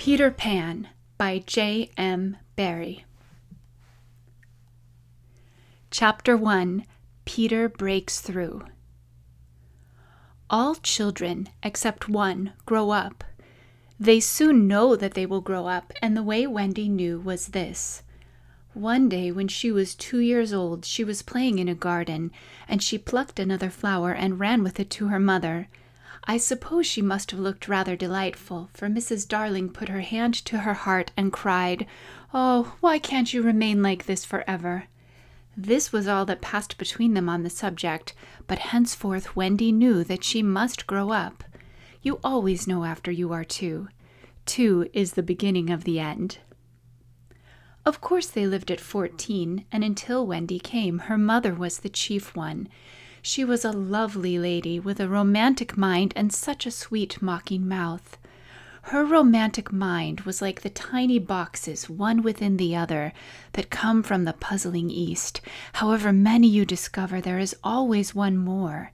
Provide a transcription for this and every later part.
Peter Pan by J.M. Barrie. Chapter 1. Peter Breaks Through. All children, except one, grow up. They soon know that they will grow up, and the way Wendy knew was this. One day when she was 2 years old, she was playing in a garden, and she plucked another flower and ran with it to her mother. I suppose she must have looked rather delightful, for Mrs. Darling put her hand to her heart and cried, "Oh, why can't you remain like this forever?" This was all that passed between them on the subject, but henceforth Wendy knew that she must grow up. You always know after you are 2. 2 is the beginning of the end. Of course they lived at 14, and until Wendy came, her mother was the chief one. She was a lovely lady with a romantic mind and such a sweet mocking mouth. Her romantic mind was like the tiny boxes, one within the other, that come from the puzzling East. However many you discover, there is always one more.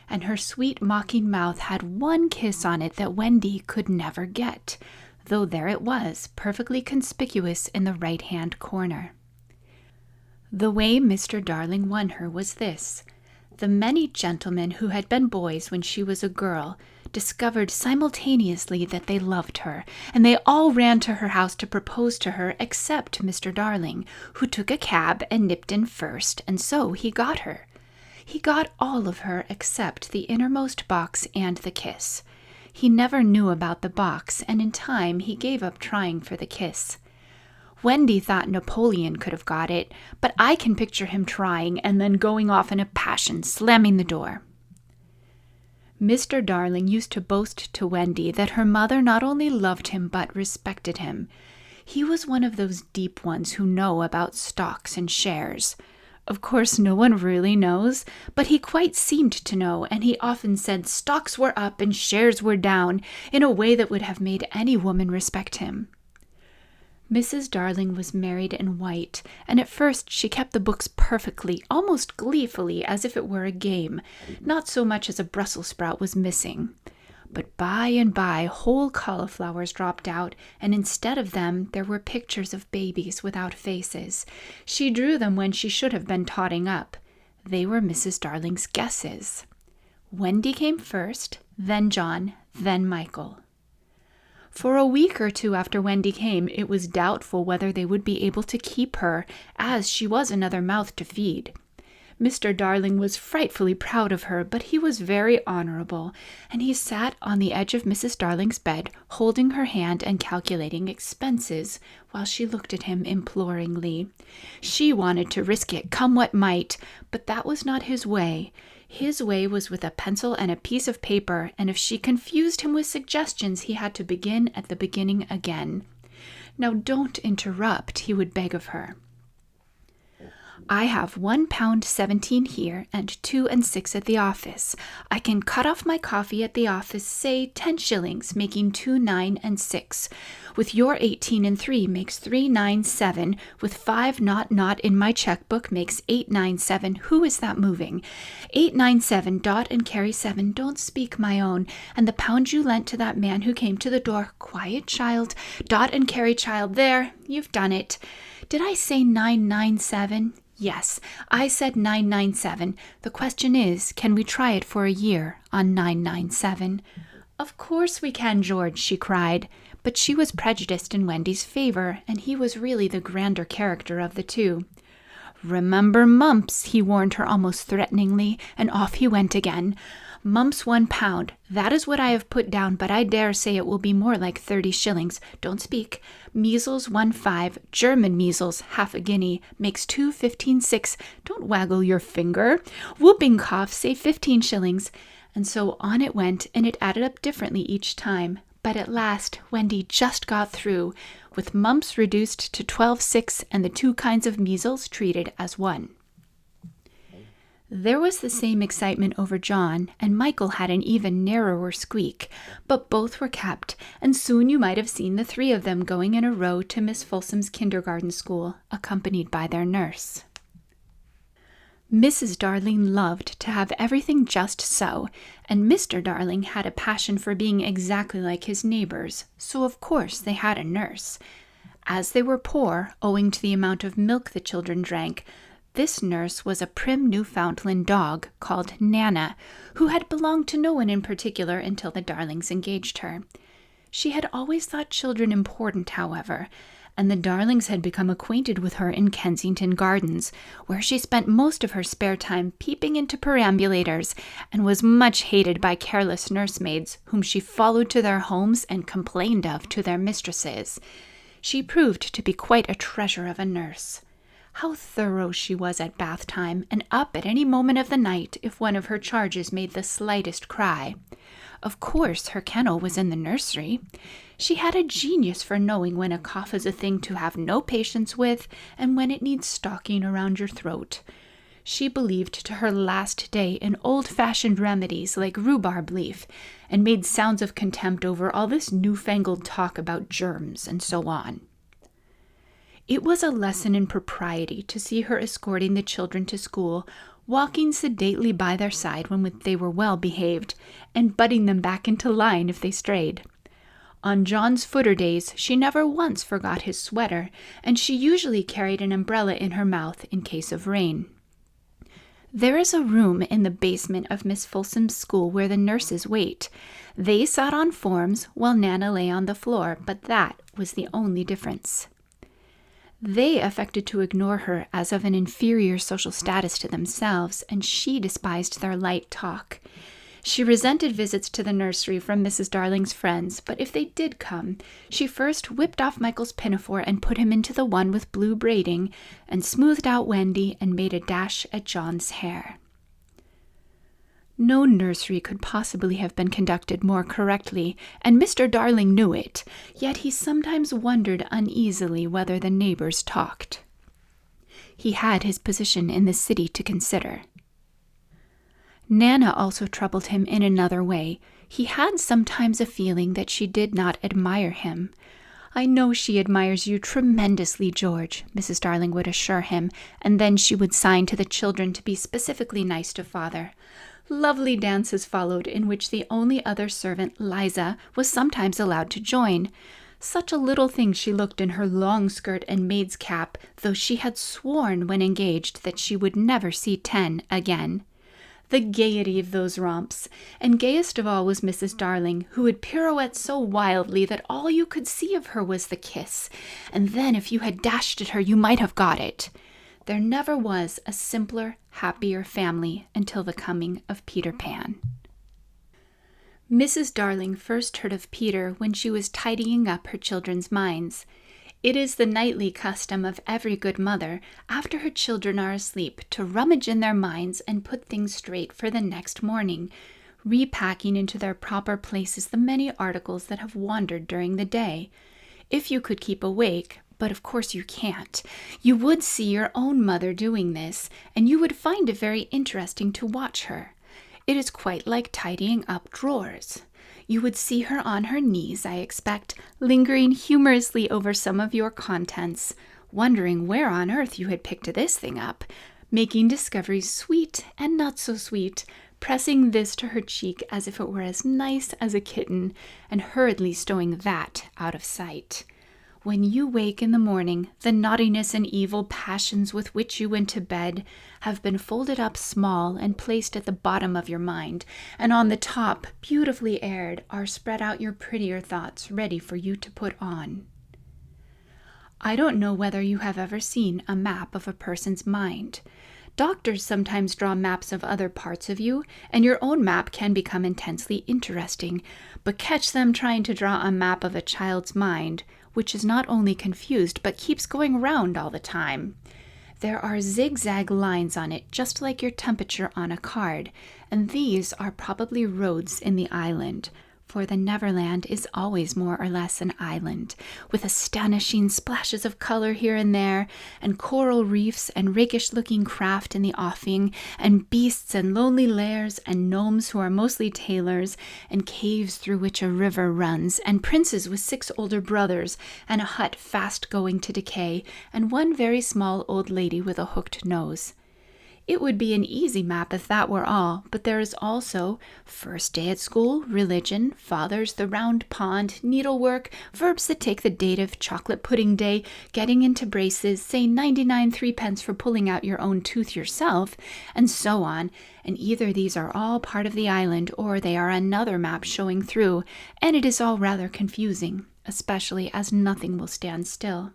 And her sweet mocking mouth had one kiss on it that Wendy could never get, though there it was, perfectly conspicuous in the right-hand corner. The way Mr. Darling won her was this. The many gentlemen who had been boys when she was a girl discovered simultaneously that they loved her, and they all ran to her house to propose to her except Mr. Darling, who took a cab and nipped in first, and so he got her. He got all of her except the innermost box and the kiss. He never knew about the box, and in time he gave up trying for the kiss. Wendy thought Napoleon could have got it, but I can picture him trying and then going off in a passion, slamming the door. Mr. Darling used to boast to Wendy that her mother not only loved him but respected him. He was one of those deep ones who know about stocks and shares. Of course, no one really knows, but he quite seemed to know, and he often said stocks were up and shares were down in a way that would have made any woman respect him. Mrs. Darling was married in white, and at first she kept the books perfectly, almost gleefully, as if it were a game, not so much as a Brussels sprout was missing. But by and by whole cauliflowers dropped out, and instead of them there were pictures of babies without faces. She drew them when she should have been totting up. They were Mrs. Darling's guesses. Wendy came first, then John, then Michael. For a week or two after Wendy came, it was doubtful whether they would be able to keep her, as she was another mouth to feed. Mr. Darling was frightfully proud of her, but he was very honorable, and he sat on the edge of Mrs. Darling's bed, holding her hand and calculating expenses, while she looked at him imploringly. She wanted to risk it, come what might, but that was not his way. His way was with a pencil and a piece of paper, and if she confused him with suggestions, he had to begin at the beginning again. "Now don't interrupt," he would beg of her. "I have £1.17 here and 2 and 6 at the office. I can cut off my coffee at the office, say 10 shillings, making 2, 9, and 6. With your 18 and 3 makes 3, 9, 7. With 5 not in my checkbook makes 8, 9, 7. Who is that moving? 8, 9, 7. Dot and carry 7. Don't speak, my own. And the pound you lent to that man who came to the door. Quiet, child. Dot and carry, child. There, you've done it. Did I say 997? Yes, I said 997. The question is, can we try it for a year on 997? Of course we can, George, she cried. But she was prejudiced in Wendy's favor, and he was really the grander character of the two. "Remember mumps," he warned her almost threateningly, and off he went again. "Mumps £1. That is what I have put down, but I dare say it will be more like 30 shillings. Don't speak. Measles 1.5. German measles, half a guinea, makes 2, 15, 6. Don't waggle your finger. Whooping cough, say 15 shillings. And so on it went, and it added up differently each time. But at last Wendy just got through, with mumps reduced to 12.6 and the 2 kinds of measles treated as 1. There was the same excitement over John, and Michael had an even narrower squeak, but both were kept, and soon you might have seen the 3 of them going in a row to Miss Folsom's kindergarten school, accompanied by their nurse. Mrs. Darling loved to have everything just so, and Mr. Darling had a passion for being exactly like his neighbors, so of course they had a nurse. As they were poor, owing to the amount of milk the children drank, this nurse was a prim Newfoundland dog called Nana, who had belonged to no one in particular until the Darlings engaged her. She had always thought children important, however, and the Darlings had become acquainted with her in Kensington Gardens, where she spent most of her spare time peeping into perambulators, and was much hated by careless nursemaids, whom she followed to their homes and complained of to their mistresses. She proved to be quite a treasure of a nurse. How thorough she was at bath time, and up at any moment of the night if one of her charges made the slightest cry. Of course, her kennel was in the nursery. She had a genius for knowing when a cough is a thing to have no patience with, and when it needs stocking around your throat. She believed to her last day in old-fashioned remedies like rhubarb leaf, and made sounds of contempt over all this newfangled talk about germs and so on. It was a lesson in propriety to see her escorting the children to school, walking sedately by their side when they were well behaved, and butting them back into line if they strayed. On John's footer days she never once forgot his sweater, and she usually carried an umbrella in her mouth in case of rain. There is a room in the basement of Miss Folsom's school where the nurses wait. They sat on forms while Nana lay on the floor, but that was the only difference. They affected to ignore her as of an inferior social status to themselves, and she despised their light talk. She resented visits to the nursery from Mrs. Darling's friends, but if they did come, she first whipped off Michael's pinafore and put him into the one with blue braiding, and smoothed out Wendy and made a dash at John's hair. No nursery could possibly have been conducted more correctly, and Mr. Darling knew it, yet he sometimes wondered uneasily whether the neighbors talked. He had his position in the city to consider. Nana also troubled him in another way. He had sometimes a feeling that she did not admire him. "I know she admires you tremendously, George," Mrs. Darling would assure him, and then she would sign to the children to be specifically nice to father. Lovely dances followed, in which the only other servant, Liza, was sometimes allowed to join. Such a little thing she looked in her long skirt and maid's cap, though she had sworn when engaged that she would never see 10 again. The gaiety of those romps, and gayest of all was Mrs. Darling, who would pirouette so wildly that all you could see of her was the kiss, and then if you had dashed at her you might have got it. There never was a simpler, happier family until the coming of Peter Pan. Mrs. Darling first heard of Peter when she was tidying up her children's minds. It is the nightly custom of every good mother, after her children are asleep, to rummage in their minds and put things straight for the next morning, repacking into their proper places the many articles that have wandered during the day. If you could keep awake, but of course you can't, you would see your own mother doing this, and you would find it very interesting to watch her. It is quite like tidying up drawers. You would see her on her knees, I expect, lingering humorously over some of your contents, wondering where on earth you had picked this thing up, making discoveries sweet and not so sweet, pressing this to her cheek as if it were as nice as a kitten, and hurriedly stowing that out of sight. When you wake in the morning, the naughtiness and evil passions with which you went to bed have been folded up small and placed at the bottom of your mind, and on the top, beautifully aired, are spread out your prettier thoughts ready for you to put on. I don't know whether you have ever seen a map of a person's mind. Doctors sometimes draw maps of other parts of you, and your own map can become intensely interesting, but catch them trying to draw a map of a child's mind, which is not only confused, but keeps going round all the time. There are zigzag lines on it, just like your temperature on a card, and these are probably roads in the island, for the Neverland is always more or less an island, with astonishing splashes of color here and there, and coral reefs and rakish-looking craft in the offing, and beasts and lonely lairs, and gnomes who are mostly tailors, and caves through which a river runs, and princes with 6 older brothers, and a hut fast going to decay, and one very small old lady with a hooked nose. It would be an easy map if that were all, but there is also first day at school, religion, fathers, the round pond, needlework, verbs that take the dative, chocolate pudding day, getting into braces, say 99 threepence for pulling out your own tooth yourself, and so on. And either these are all part of the island or they are another map showing through, and it is all rather confusing, especially as nothing will stand still.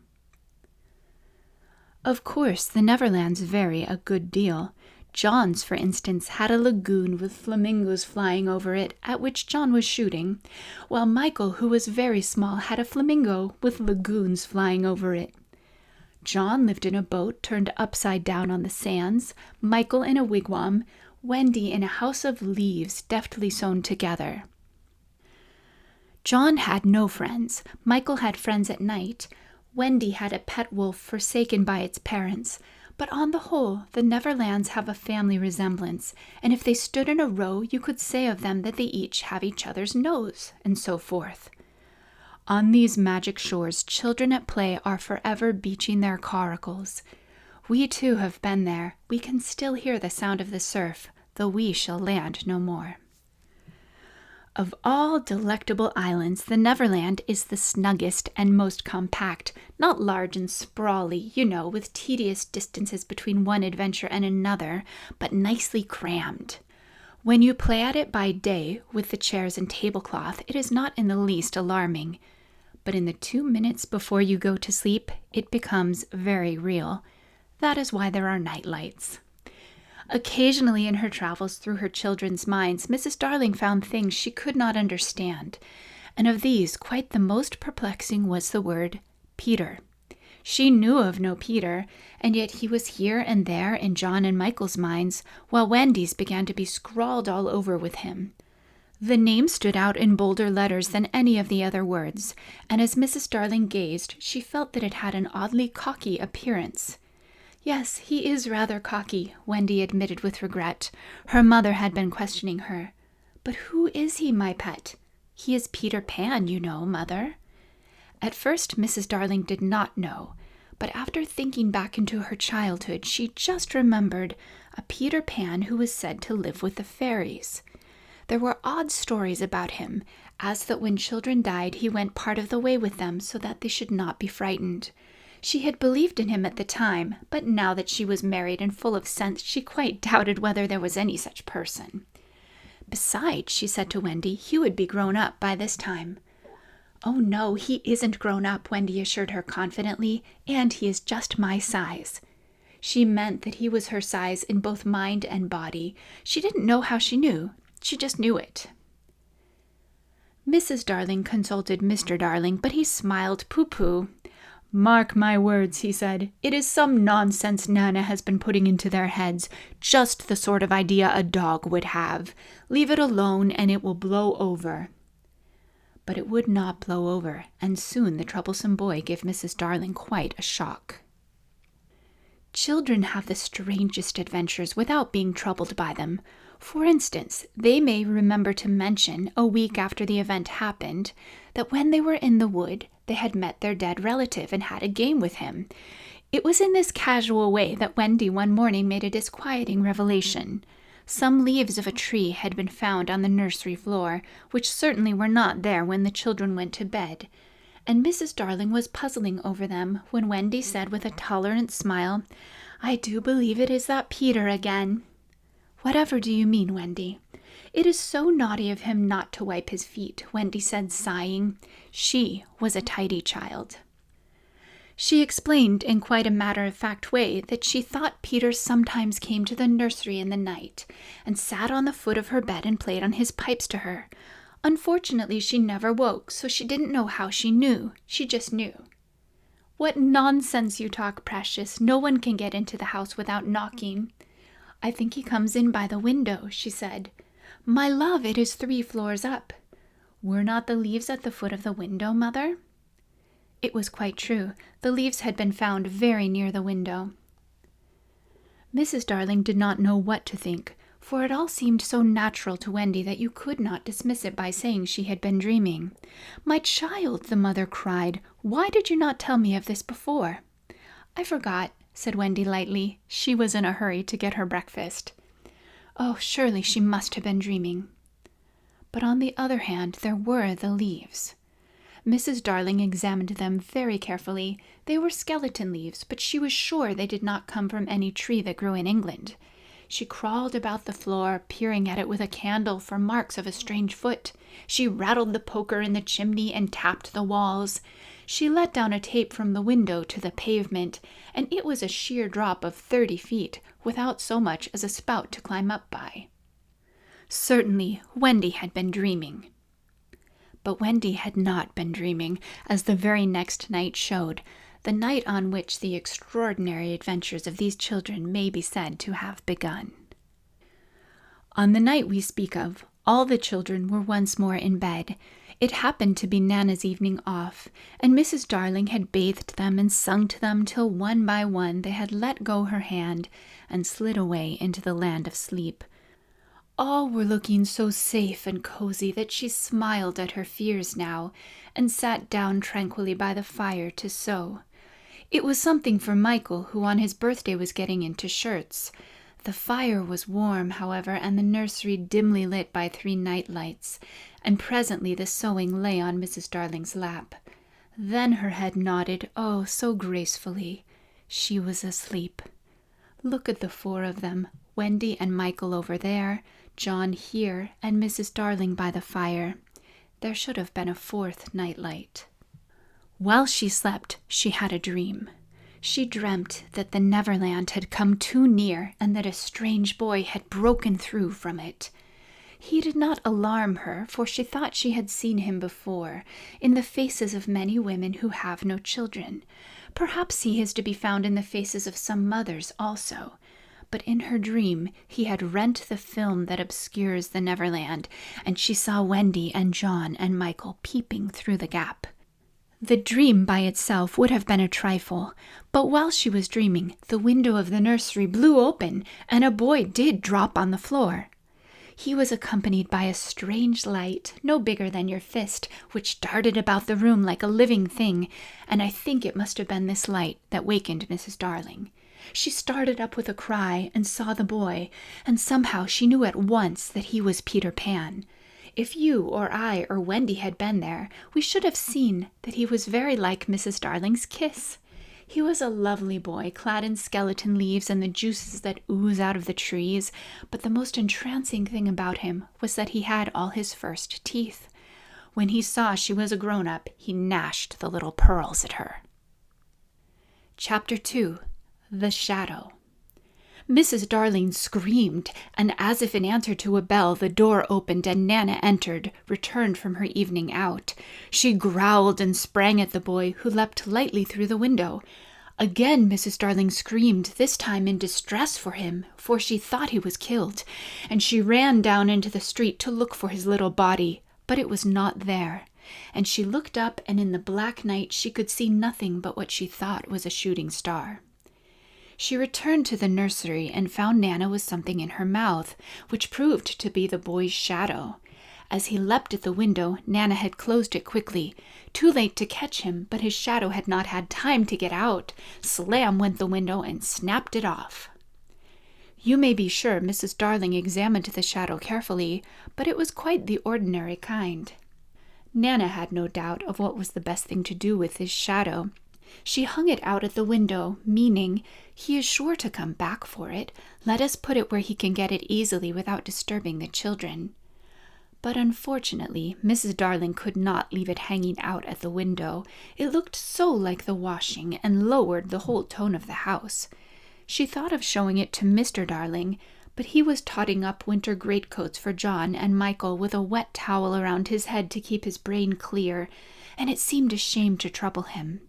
Of course, the Neverlands vary a good deal. John's, for instance, had a lagoon with flamingos flying over it, at which John was shooting, while Michael, who was very small, had a flamingo with lagoons flying over it. John lived in a boat turned upside down on the sands, Michael in a wigwam, Wendy in a house of leaves deftly sewn together. John had no friends. Michael had friends at night. Wendy had a pet wolf forsaken by its parents, but on the whole, the Neverlands have a family resemblance, and if they stood in a row, you could say of them that they each have each other's nose, and so forth. On these magic shores, children at play are forever beaching their coracles. We too have been there. We can still hear the sound of the surf, though we shall land no more. Of all delectable islands, the Neverland is the snuggest and most compact, not large and sprawly, with tedious distances between one adventure and another, but nicely crammed. When you play at it by day, with the chairs and tablecloth, it is not in the least alarming. But in the 2 minutes before you go to sleep, it becomes very real. That is why there are night lights. Occasionally in her travels through her children's minds, Mrs. Darling found things she could not understand, and of these quite the most perplexing was the word Peter. She knew of no Peter, and yet he was here and there in John and Michael's minds, while Wendy's began to be scrawled all over with him. The name stood out in bolder letters than any of the other words, and as Mrs. Darling gazed, she felt that it had an oddly cocky appearance. Yes, he is rather cocky, Wendy admitted with regret. Her mother had been questioning her. But who is he, my pet? He is Peter Pan, Mother. At first, Mrs. Darling did not know, but after thinking back into her childhood, she just remembered a Peter Pan who was said to live with the fairies. There were odd stories about him, as that when children died, he went part of the way with them so that they should not be frightened. She had believed in him at the time, but now that she was married and full of sense, she quite doubted whether there was any such person. Besides, she said to Wendy, he would be grown up by this time. Oh no, he isn't grown up, Wendy assured her confidently, and he is just my size. She meant that he was her size in both mind and body. She didn't know how she knew. She just knew it. Mrs. Darling consulted Mr. Darling, but he smiled pooh-pooh. Mark my words, he said. It is some nonsense Nana has been putting into their heads, just the sort of idea a dog would have. Leave it alone and it will blow over. But it would not blow over, and soon the troublesome boy gave Mrs. Darling quite a shock. Children have the strangest adventures without being troubled by them. For instance, they may remember to mention, a week after the event happened, that when they were in the wood, they had met their dead relative and had a game with him. It was in this casual way that Wendy one morning made a disquieting revelation. Some leaves of a tree had been found on the nursery floor, which certainly were not there when the children went to bed, and Mrs. Darling was puzzling over them when Wendy said with a tolerant smile, I do believe it is that Peter again. Whatever do you mean, Wendy? It is so naughty of him not to wipe his feet, Wendy said, sighing. She was a tidy child. She explained in quite a matter-of-fact way that she thought Peter sometimes came to the nursery in the night and sat on the foot of her bed and played on his pipes to her. Unfortunately, she never woke, so she didn't know how she knew. She just knew. What nonsense you talk, Precious. No one can get into the house without knocking. I think he comes in by the window, she said. My love, it is 3 floors up. Were not the leaves at the foot of the window, Mother? It was quite true. The leaves had been found very near the window. Mrs. Darling did not know what to think, for it all seemed so natural to Wendy that you could not dismiss it by saying she had been dreaming. My child, the mother cried, why did you not tell me of this before? I forgot. said Wendy lightly. She was in a hurry to get her breakfast. Oh, surely she must have been dreaming. But on the other hand, there were the leaves. Mrs. Darling examined them very carefully. They were skeleton leaves, but she was sure they did not come from any tree that grew in England. She crawled about the floor, peering at it with a candle for marks of a strange foot. She rattled the poker in the chimney and tapped the walls. She let down a tape from the window to the pavement, and it was a sheer drop of 30 feet, without so much as a spout to climb up by. Certainly, Wendy had been dreaming. But Wendy had not been dreaming, as the very next night showed, the night on which the extraordinary adventures of these children may be said to have begun. On the night we speak of, all the children were once more in bed. It happened to be Nana's evening off, and Mrs. Darling had bathed them and sung to them till one by one they had let go her hand and slid away into the land of sleep. All were looking so safe and cozy that she smiled at her fears now, and sat down tranquilly by the fire to sew. It was something for Michael, who on his birthday was getting into shirts. The fire was warm, however, and the nursery dimly lit by 3 night lights, and presently the sewing lay on Mrs. Darling's lap. Then her head nodded, oh, so gracefully. She was asleep. Look at the 4 of them, Wendy and Michael over there, John here, and Mrs. Darling by the fire. There should have been a 4th nightlight. While she slept, she had a dream. She dreamt that the Neverland had come too near and that a strange boy had broken through from it. He did not alarm her, for she thought she had seen him before, in the faces of many women who have no children. Perhaps he is to be found in the faces of some mothers also. But in her dream he had rent the film that obscures the Neverland, and she saw Wendy and John and Michael peeping through the gap. The dream by itself would have been a trifle, but while she was dreaming, the window of the nursery blew open, and a boy did drop on the floor. He was accompanied by a strange light, no bigger than your fist, which darted about the room like a living thing, and I think it must have been this light that wakened Mrs. Darling. She started up with a cry and saw the boy, and somehow she knew at once that he was Peter Pan. If you or I or Wendy had been there, we should have seen that he was very like Mrs. Darling's kiss. He was a lovely boy, clad in skeleton leaves and the juices that ooze out of the trees, but the most entrancing thing about him was that he had all his first teeth. When he saw she was a grown-up, he gnashed the little pearls at her. Chapter 2. The Shadow. Mrs. Darling screamed, and as if in answer to a bell, the door opened and Nana entered, returned from her evening out. She growled and sprang at the boy, who leapt lightly through the window. Again Mrs. Darling screamed, this time in distress for him, for she thought he was killed, and she ran down into the street to look for his little body, but it was not there. And she looked up, and in the black night she could see nothing but what she thought was a shooting star. She returned to the nursery and found Nana with something in her mouth, which proved to be the boy's shadow. As he leapt at the window, Nana had closed it quickly, too late to catch him, but his shadow had not had time to get out. Slam went the window and snapped it off. You may be sure Mrs. Darling examined the shadow carefully, but it was quite the ordinary kind. Nana had no doubt of what was the best thing to do with this shadow. She hung it out at the window, meaning, he is sure to come back for it. Let us put it where he can get it easily without disturbing the children. But unfortunately, Mrs. Darling could not leave it hanging out at the window. It looked so like the washing and lowered the whole tone of the house. She thought of showing it to Mr. Darling, but he was totting up winter greatcoats for John and Michael with a wet towel around his head to keep his brain clear, and it seemed a shame to trouble him.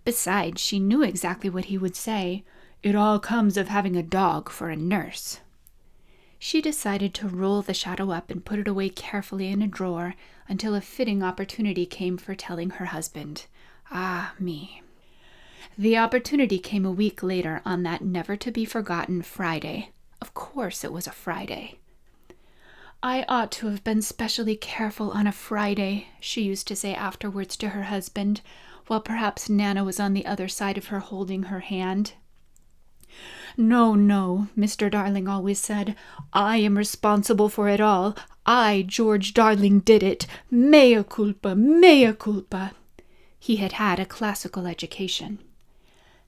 Besides, she knew exactly what he would say. It all comes of having a dog for a nurse. She decided to roll the shadow up and put it away carefully in a drawer until a fitting opportunity came for telling her husband. Ah, me. The opportunity came a week later on that never-to-be-forgotten Friday. Of course it was a Friday. I ought to have been specially careful on a Friday, she used to say afterwards to her husband, while perhaps Nana was on the other side of her holding her hand. "No, no," Mr. Darling always said. "I am responsible for it all. I, George Darling, did it. Mea culpa, mea culpa." He had had a classical education.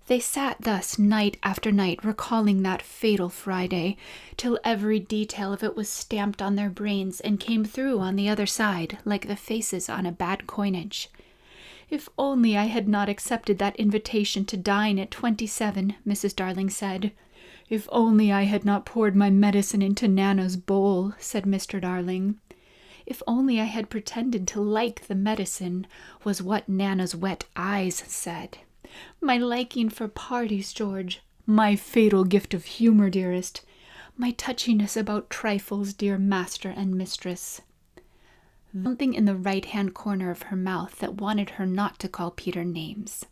They sat thus night after night, recalling that fatal Friday, till every detail of it was stamped on their brains and came through on the other side, like the faces on a bad coinage. "If only I had not accepted that invitation to dine at 27, Mrs. Darling said. "If only I had not poured my medicine into Nana's bowl," said Mr. Darling. "If only I had pretended to like the medicine," was what Nana's wet eyes said. "My liking for parties, George." "My fatal gift of humor, dearest." "My touchiness about trifles, dear master and mistress." Something in the right-hand corner of her mouth that wanted her not to call Peter names.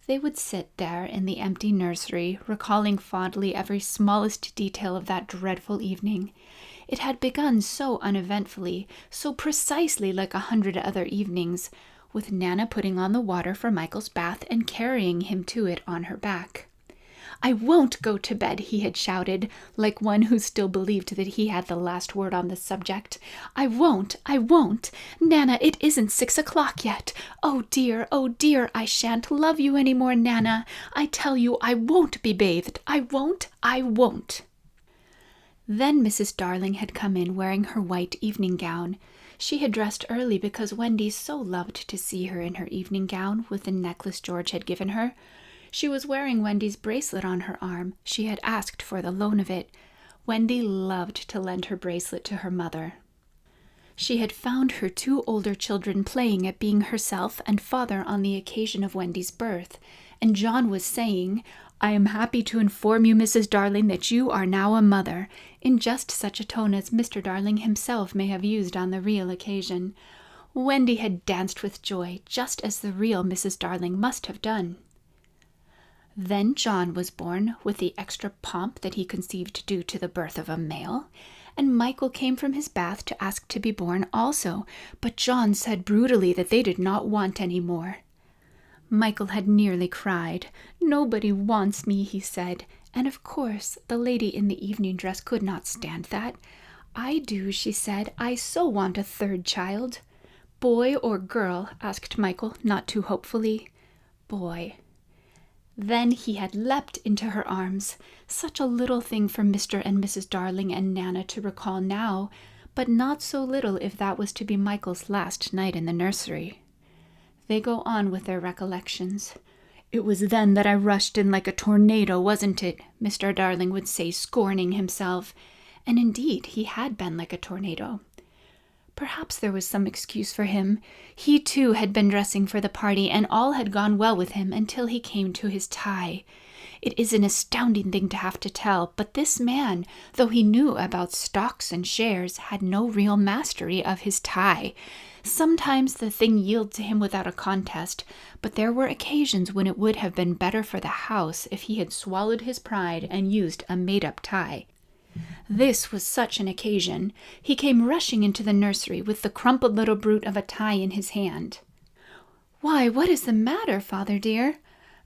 They would sit there in the empty nursery, recalling fondly every smallest detail of that dreadful evening. It had begun so uneventfully, so precisely like 100 other evenings, with Nana putting on the water for Michael's bath and carrying him to it on her back. "I won't go to bed," he had shouted, like one who still believed that he had the last word on the subject. I won't. Nana, it isn't 6 o'clock yet. Oh dear, I shan't love you any more, Nana. I tell you I won't be bathed. I won't. Then Mrs. Darling had come in wearing her white evening gown. She had dressed early because Wendy so loved to see her in her evening gown with the necklace George had given her. She was wearing Wendy's bracelet on her arm. She had asked for the loan of it. Wendy loved to lend her bracelet to her mother. She had found her 2 older children playing at being herself and father on the occasion of Wendy's birth, and John was saying, "I am happy to inform you, Mrs. Darling, that you are now a mother," in just such a tone as Mr. Darling himself may have used on the real occasion. Wendy had danced with joy, just as the real Mrs. Darling must have done. Then John was born, with the extra pomp that he conceived due to the birth of a male, and Michael came from his bath to ask to be born also, but John said brutally that they did not want any more. Michael had nearly cried. "Nobody wants me," he said, and of course the lady in the evening dress could not stand that. "I do," she said. "I so want a 3rd child." "Boy or girl?" asked Michael, not too hopefully. "Boy." Then he had leapt into her arms. Such a little thing for Mr. and Mrs. Darling and Nana to recall now, but not so little if that was to be Michael's last night in the nursery. They go on with their recollections. "It was then that I rushed in like a tornado, wasn't it?" Mr. Darling would say, scorning himself. And indeed he had been like a tornado. Perhaps there was some excuse for him. He too had been dressing for the party, and all had gone well with him until he came to his tie. It is an astounding thing to have to tell, but this man, though he knew about stocks and shares, had no real mastery of his tie. Sometimes the thing yielded to him without a contest, but there were occasions when it would have been better for the house if he had swallowed his pride and used a made-up tie. This was such an occasion. He came rushing into the nursery with the crumpled little brute of a tie in his hand. "Why, what is the matter, father dear?"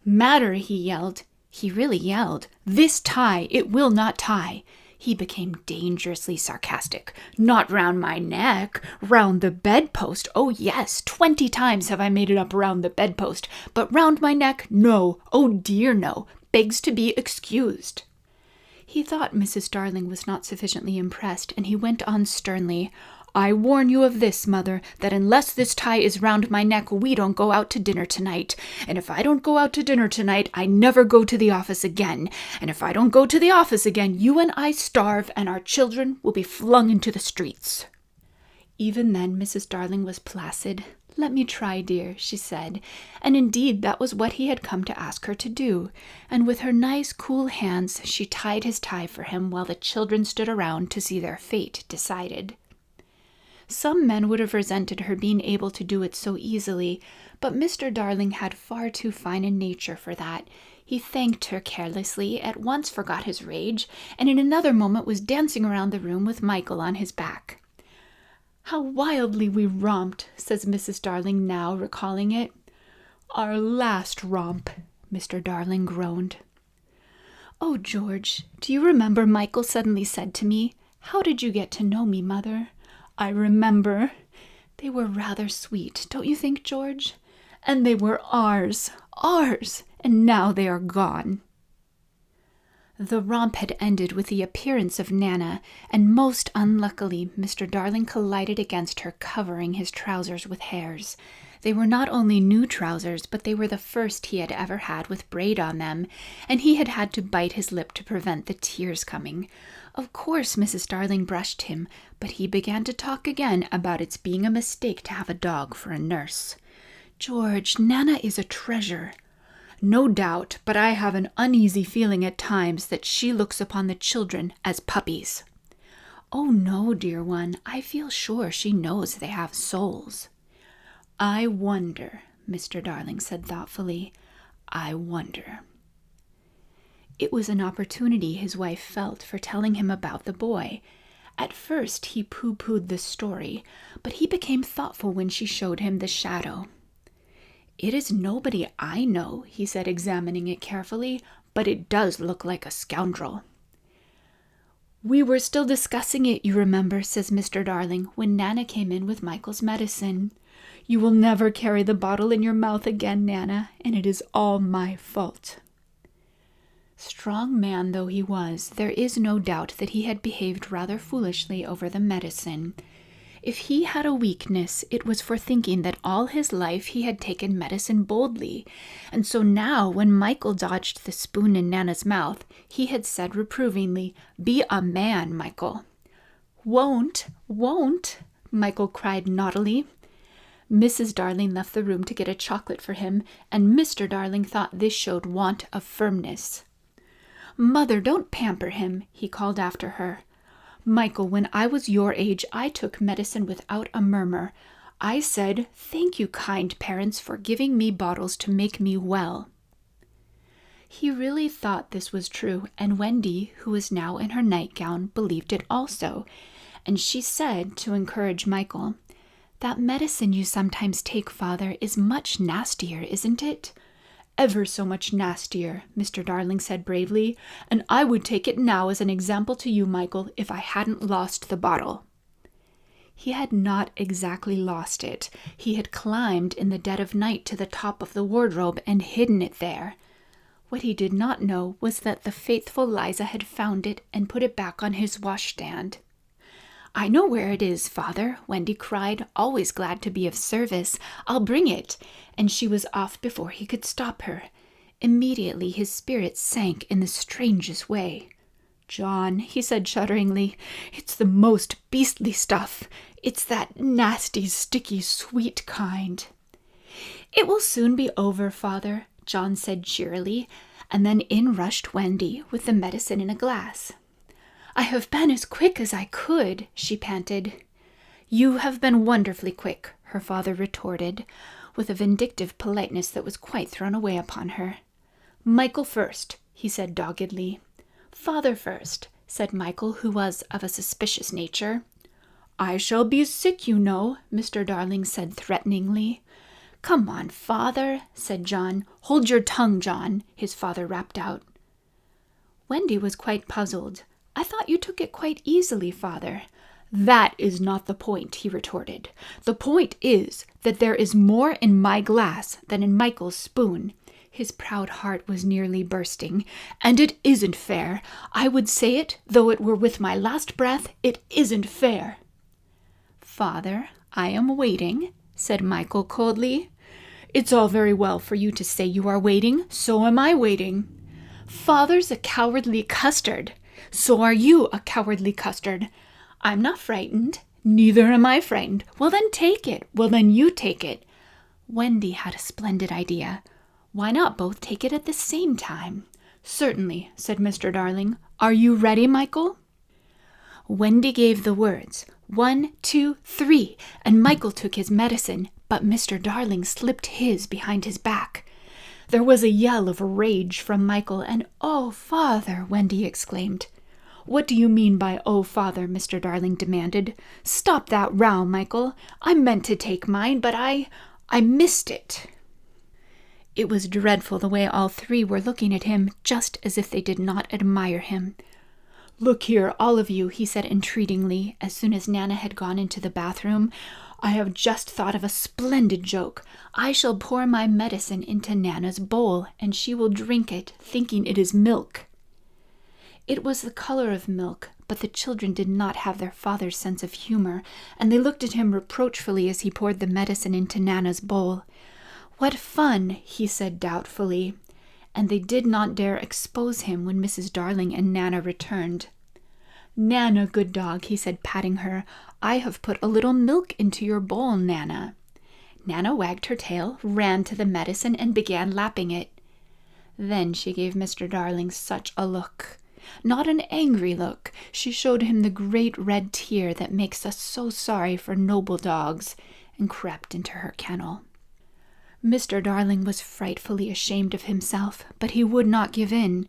"Matter," he yelled. He really yelled. "This tie, it will not tie." He became dangerously sarcastic. "Not round my neck, round the bedpost. Oh yes, 20 times have I made it up round the bedpost, but round my neck, no. Oh dear, no. Begs to be excused." He thought Mrs. Darling was not sufficiently impressed, and he went on sternly, "I warn you of this, mother, that unless this tie is round my neck, we don't go out to dinner tonight. And if I don't go out to dinner tonight, I never go to the office again. And if I don't go to the office again, you and I starve, and our children will be flung into the streets." Even then Mrs. Darling was placid. "Let me try, dear," she said, and indeed that was what he had come to ask her to do, and with her nice cool hands she tied his tie for him while the children stood around to see their fate decided. Some men would have resented her being able to do it so easily, but Mr. Darling had far too fine a nature for that. He thanked her carelessly, at once forgot his rage, and in another moment was dancing around the room with Michael on his back. "How wildly we romped," says Mrs. Darling now, recalling it. "Our last romp," Mr. Darling groaned. "Oh, George, do you remember Michael suddenly said to me, 'How did you get to know me, Mother?'" "I remember." "They were rather sweet, don't you think, George?" "And they were ours, and now they are gone." The romp had ended with the appearance of Nana, and most unluckily Mr. Darling collided against her, covering his trousers with hairs. They were not only new trousers, but they were the first he had ever had with braid on them, and he had had to bite his lip to prevent the tears coming. Of course Mrs. Darling brushed him, but he began to talk again about its being a mistake to have a dog for a nurse. "George, Nana is a treasure." "No doubt, but I have an uneasy feeling at times that she looks upon the children as puppies." "Oh, no, dear one, I feel sure she knows they have souls." "I wonder," Mr. Darling said thoughtfully. "I wonder." It was an opportunity his wife felt for telling him about the boy. At first he pooh-poohed the story, but he became thoughtful when she showed him the shadow. "It is nobody I know," he said, examining it carefully, "but it does look like a scoundrel." "We were still discussing it, you remember," says Mr. Darling, "when Nana came in with Michael's medicine. 'You will never carry the bottle in your mouth again, Nana, and it is all my fault.'" Strong man though he was, there is no doubt that he had behaved rather foolishly over the medicine. If he had a weakness, it was for thinking that all his life he had taken medicine boldly, and so now when Michael dodged the spoon in Nana's mouth, he had said reprovingly, "Be a man, Michael." "Won't, Michael cried naughtily. Mrs. Darling left the room to get a chocolate for him, and Mr. Darling thought this showed want of firmness. "Mother, don't pamper him," he called after her. "Michael, when I was your age, I took medicine without a murmur. I said, 'Thank you, kind parents, for giving me bottles to make me well.'" He really thought this was true, and Wendy, who was now in her nightgown, believed it also, and she said, to encourage Michael, "That medicine you sometimes take, Father, is much nastier, isn't it?" "Ever so much nastier," Mr. Darling said bravely, "and I would take it now as an example to you, Michael, if I hadn't lost the bottle." He had not exactly lost it. He had climbed in the dead of night to the top of the wardrobe and hidden it there. What he did not know was that the faithful Liza had found it and put it back on his washstand. "I know where it is, Father," Wendy cried, always glad to be of service. "I'll bring it." And she was off before he could stop her. Immediately his spirits sank in the strangest way. "John," he said shudderingly, "it's the most beastly stuff. It's that nasty, sticky, sweet kind." "It will soon be over, Father," John said cheerily, and then in rushed Wendy with the medicine in a glass. "I have been as quick as I could," she panted. "You have been wonderfully quick," her father retorted, with a vindictive politeness that was quite thrown away upon her. "Michael first," he said doggedly. "Father first," said Michael, who was of a suspicious nature. "I shall be sick, you know," Mr. Darling said threateningly. "Come on, Father," said John. "Hold your tongue, John," his father rapped out. Wendy was quite puzzled. "I thought you took it quite easily, Father." "That is not the point," he retorted. "The point is that there is more in my glass than in Michael's spoon." His proud heart was nearly bursting. "And it isn't fair. I would say it, though it were with my last breath. It isn't fair." "Father, I am waiting," said Michael coldly. "It's all very well for you to say you are waiting. So am I waiting." "Father's a cowardly custard." "So are you a cowardly custard." "I'm not frightened." "Neither am I frightened." "Well, then take it." "Well, then you take it." Wendy had a splendid idea. "Why not both take it at the same time?" "Certainly," said Mr. Darling. "Are you ready, Michael?" Wendy gave the words, 1, 2, 3, and Michael took his medicine, but Mr. Darling slipped his behind his back. There was a yell of rage from Michael, and "Oh, Father!" Wendy exclaimed. "What do you mean by 'oh, Father'?" Mr. Darling demanded. "Stop that row, Michael. I meant to take mine, but I missed it." It was dreadful the way all three were looking at him, just as if they did not admire him. "Look here, all of you," he said entreatingly, as soon as Nana had gone into the bathroom. "I have just thought of a splendid joke. I shall pour my medicine into Nana's bowl, and she will drink it, thinking it is milk." It was the color of milk, but the children did not have their father's sense of humor, and they looked at him reproachfully as he poured the medicine into Nana's bowl. "What fun!" he said doubtfully, and they did not dare expose him when Mrs. Darling and Nana returned. "Nana, good dog," he said, patting her, "I have put a little milk into your bowl, Nana." Nana wagged her tail, ran to the medicine, and began lapping it. Then she gave Mr. Darling such a look. Not an angry look. She showed him the great red tear that makes us so sorry for noble dogs, and crept into her kennel. Mr. Darling was frightfully ashamed of himself, but he would not give in.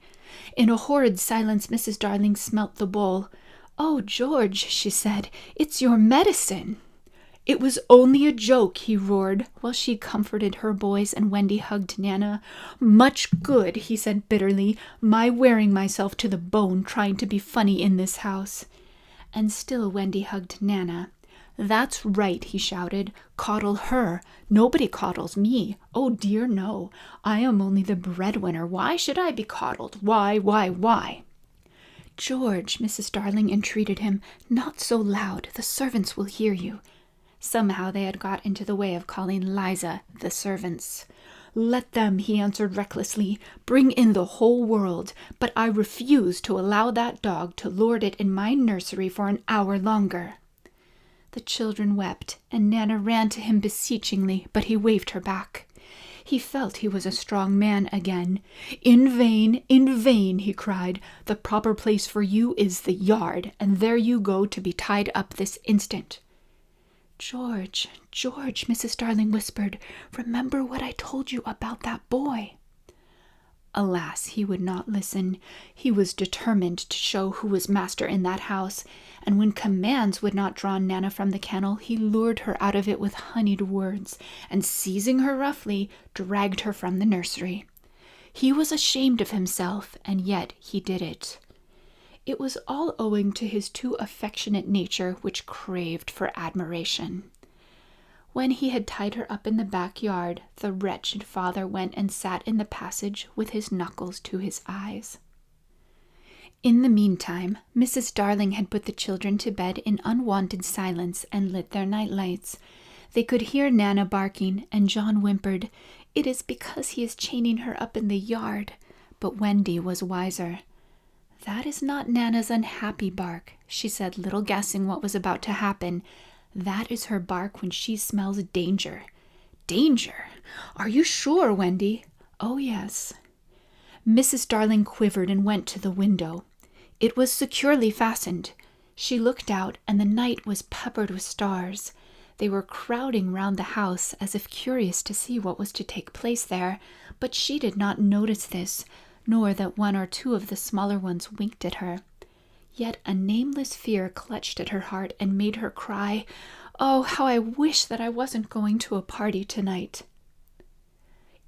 In a horrid silence, Mrs. Darling smelt the bowl. "Oh, George," she said, "it's your medicine." "It was only a joke," he roared, while she comforted her boys and Wendy hugged Nana. "Much good," he said bitterly, "my wearing myself to the bone trying to be funny in this house." And still Wendy hugged Nana. "That's right," he shouted. "Coddle her. Nobody coddles me. Oh dear, no. I am only the breadwinner. Why should I be coddled? Why? "George," Mrs. Darling entreated him, "not so loud. The servants will hear you." Somehow they had got into the way of calling Liza the servants. "Let them," he answered recklessly, "bring in the whole world, but I refuse to allow that dog to lord it in my nursery for an hour longer." The children wept, and Nana ran to him beseechingly, but he waved her back. He felt he was a strong man again. In vain, he cried. "The proper place for you is the yard, and there you go to be tied up this instant." George, Mrs. Darling whispered, "remember what I told you about that boy." Alas, he would not listen. He was determined to show who was master in that house, and when commands would not draw Nana from the kennel, he lured her out of it with honeyed words, and seizing her roughly, dragged her from the nursery. He was ashamed of himself, and yet he did it. It was all owing to his too affectionate nature, which craved for admiration. When he had tied her up in the backyard, the wretched father went and sat in the passage with his knuckles to his eyes. In the meantime, Mrs. Darling had put the children to bed in unwonted silence and lit their night lights. They could hear Nana barking, and John whimpered, "It is because he is chaining her up in the yard." But Wendy was wiser. "That is not Nana's unhappy bark," she said, little guessing what was about to happen. "That is her bark when she smells danger." "Danger? Are you sure, Wendy?" "Oh, yes." Mrs. Darling quivered and went to the window. It was securely fastened. She looked out, and the night was peppered with stars. They were crowding round the house as if curious to see what was to take place there, but she did not notice this, nor that one or two of the smaller ones winked at her. Yet a nameless fear clutched at her heart and made her cry, "Oh, how I wish that I wasn't going to a party tonight."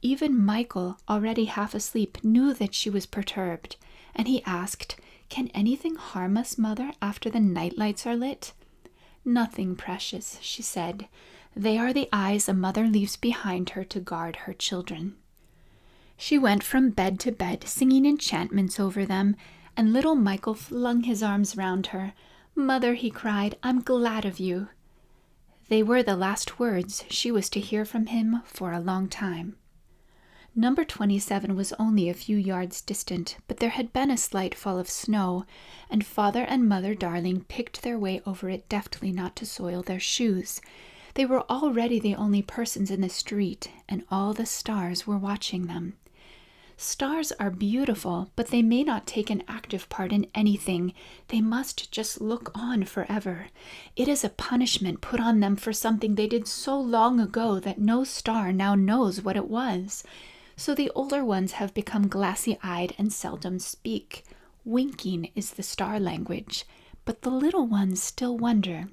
Even Michael, already half asleep, knew that she was perturbed, and he asked, "Can anything harm us, Mother, after the night lights are lit?" "Nothing, precious," she said. "They are the eyes a mother leaves behind her to guard her children." She went from bed to bed, singing enchantments over them, and little Michael flung his arms round her. "Mother," he cried, "I'm glad of you." They were the last words she was to hear from him for a long time. Number 27 was only a few yards distant, but there had been a slight fall of snow, and Father and Mother Darling picked their way over it deftly not to soil their shoes. They were already the only persons in the street, and all the stars were watching them. Stars are beautiful, but they may not take an active part in anything. They must just look on forever. It is a punishment put on them for something they did so long ago that no star now knows what it was. So the older ones have become glassy-eyed and seldom speak. Winking is the star language, but the little ones still wonder.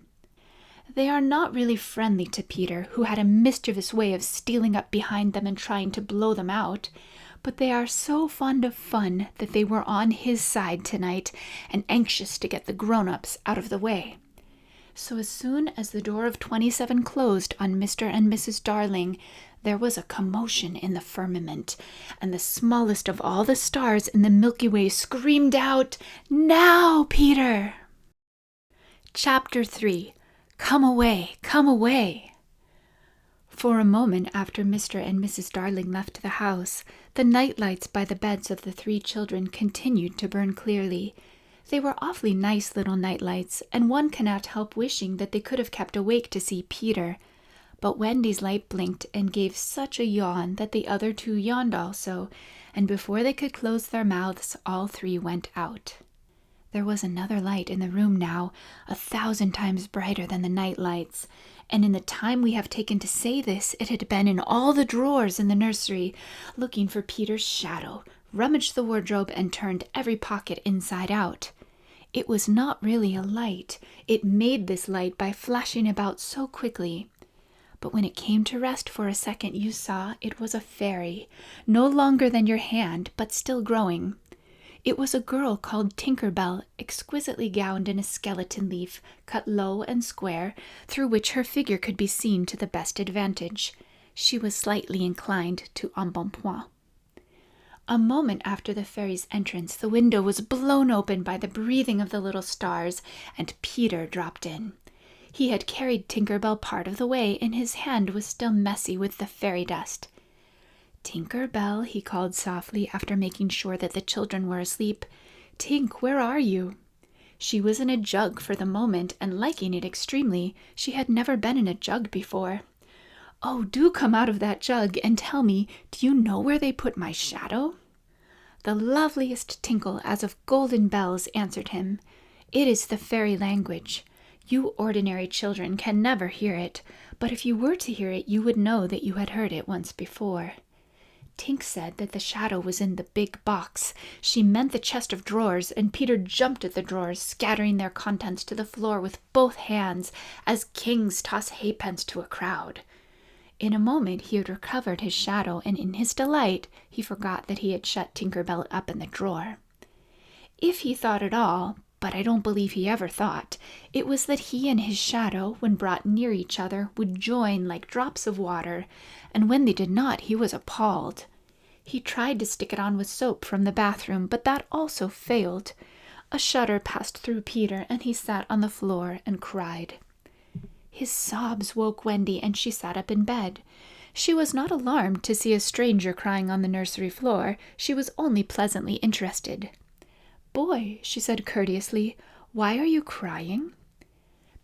They are not really friendly to Peter, who had a mischievous way of stealing up behind them and trying to blow them out, but they are so fond of fun that they were on his side tonight and anxious to get the grown-ups out of the way. So as soon as the door of 27 closed on Mr. and Mrs. Darling, there was a commotion in the firmament, and the smallest of all the stars in the Milky Way screamed out, "Now, Peter!" Chapter 3. Come away, come away. For a moment after Mr. and Mrs. Darling left the house, the night lights by the beds of the 3 children continued to burn clearly. They were awfully nice little night lights, and one cannot help wishing that they could have kept awake to see Peter. But Wendy's light blinked and gave such a yawn that the other 2 yawned also, and before they could close their mouths, all 3 went out. There was another light in the room now, 1,000 times brighter than the night lights, and in the time we have taken to say this, it had been in all the drawers in the nursery, looking for Peter's shadow, rummaged the wardrobe, and turned every pocket inside out. It was not really a light. It made this light by flashing about so quickly. But when it came to rest for a second, you saw it was a fairy, no longer than your hand, but still growing. It was a girl called Tinker Bell, exquisitely gowned in a skeleton leaf, cut low and square, through which her figure could be seen to the best advantage. She was slightly inclined to embonpoint. A moment after the fairy's entrance, the window was blown open by the breathing of the little stars, and Peter dropped in. He had carried Tinker Bell part of the way, and his hand was still messy with the fairy dust. "Tinker Bell," he called softly, after making sure that the children were asleep. "Tink, where are you?" She was in a jug for the moment, and liking it extremely. She had never been in a jug before. "Oh, do come out of that jug and tell me, do you know where they put my shadow?" The loveliest tinkle as of golden bells answered him. It is the fairy language. You ordinary children can never hear it, but if you were to hear it, you would know that you had heard it once before. Tink said that the shadow was in the big box. She meant the chest of drawers, and Peter jumped at the drawers, scattering their contents to the floor with both hands, as kings toss halfpence to a crowd. In a moment he had recovered his shadow, and in his delight he forgot that he had shut Tinker Bell up in the drawer. If he thought at all, but I don't believe he ever thought, it was that he and his shadow, when brought near each other, would join like drops of water, and when they did not, he was appalled. He tried to stick it on with soap from the bathroom, but that also failed. A shudder passed through Peter, and he sat on the floor and cried. His sobs woke Wendy, and she sat up in bed. She was not alarmed to see a stranger crying on the nursery floor. She was only pleasantly interested. "Boy," she said courteously, "why are you crying?"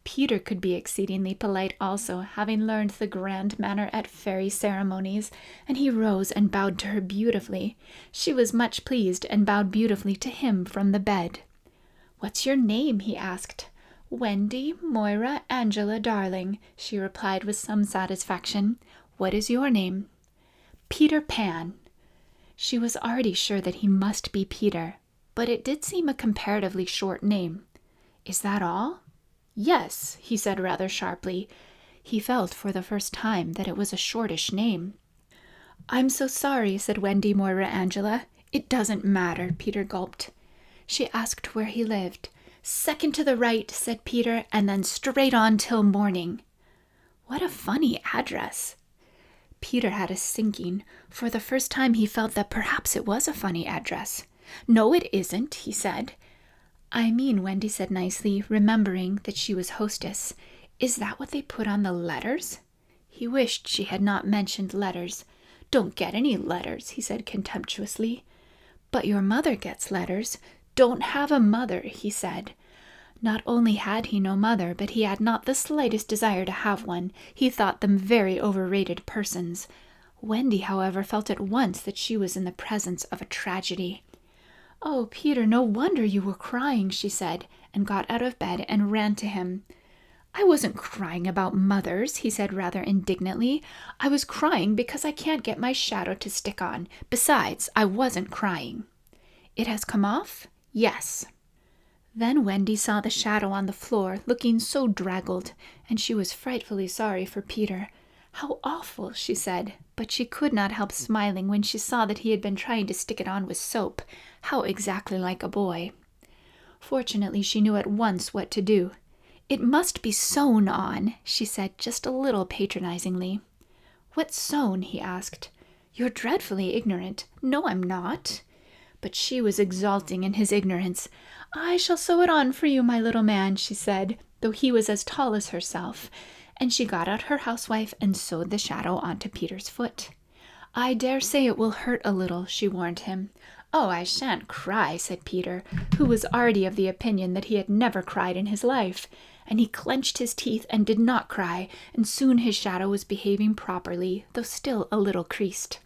Peter could be exceedingly polite also, having learned the grand manner at fairy ceremonies, and he rose and bowed to her beautifully. She was much pleased and bowed beautifully to him from the bed. "What's your name?" he asked. "Wendy Moira Angela Darling," she replied with some satisfaction. "What is your name?" "Peter Pan." She was already sure that he must be Peter, but it did seem a comparatively short name. "Is that all?" "Yes," he said rather sharply. He felt for the first time that it was a shortish name. "I'm so sorry," said Wendy Moira Angela. "It doesn't matter," Peter gulped. She asked where he lived. "Second to the right," said Peter, "and then straight on till morning." What a funny address. Peter had a sinking. For the first time he felt that perhaps it was a funny address. "No, it isn't," he said. "I mean," Wendy said nicely, remembering that she was hostess, "is that what they put on the letters?" He wished she had not mentioned letters. "Don't get any letters," he said contemptuously. "But your mother gets letters." "Don't have a mother," he said. Not only had he no mother, but he had not the slightest desire to have one. He thought them very overrated persons. Wendy, however, felt at once that she was in the presence of a tragedy. "Oh, Peter, no wonder you were crying," she said, and got out of bed and ran to him. "I wasn't crying about mothers," he said rather indignantly. "I was crying because I can't get my shadow to stick on. Besides, I wasn't crying." "It has come off?" "Yes." Then Wendy saw the shadow on the floor, looking so draggled, and she was frightfully sorry for Peter. "How awful," she said, but she could not help smiling when she saw that he had been trying to stick it on with soap. How exactly like a boy. Fortunately, she knew at once what to do. "It must be sewn on," she said, just a little patronizingly. "What's sewn?" he asked. "You're dreadfully ignorant." "No, I'm not." But she was exulting in his ignorance. "I shall sew it on for you, my little man," she said, though he was as tall as herself, and she got out her housewife and sewed the shadow onto Peter's foot. "I dare say it will hurt a little," she warned him. "Oh, I shan't cry," said Peter, who was already of the opinion that he had never cried in his life, and he clenched his teeth and did not cry, and soon his shadow was behaving properly, though still a little creased.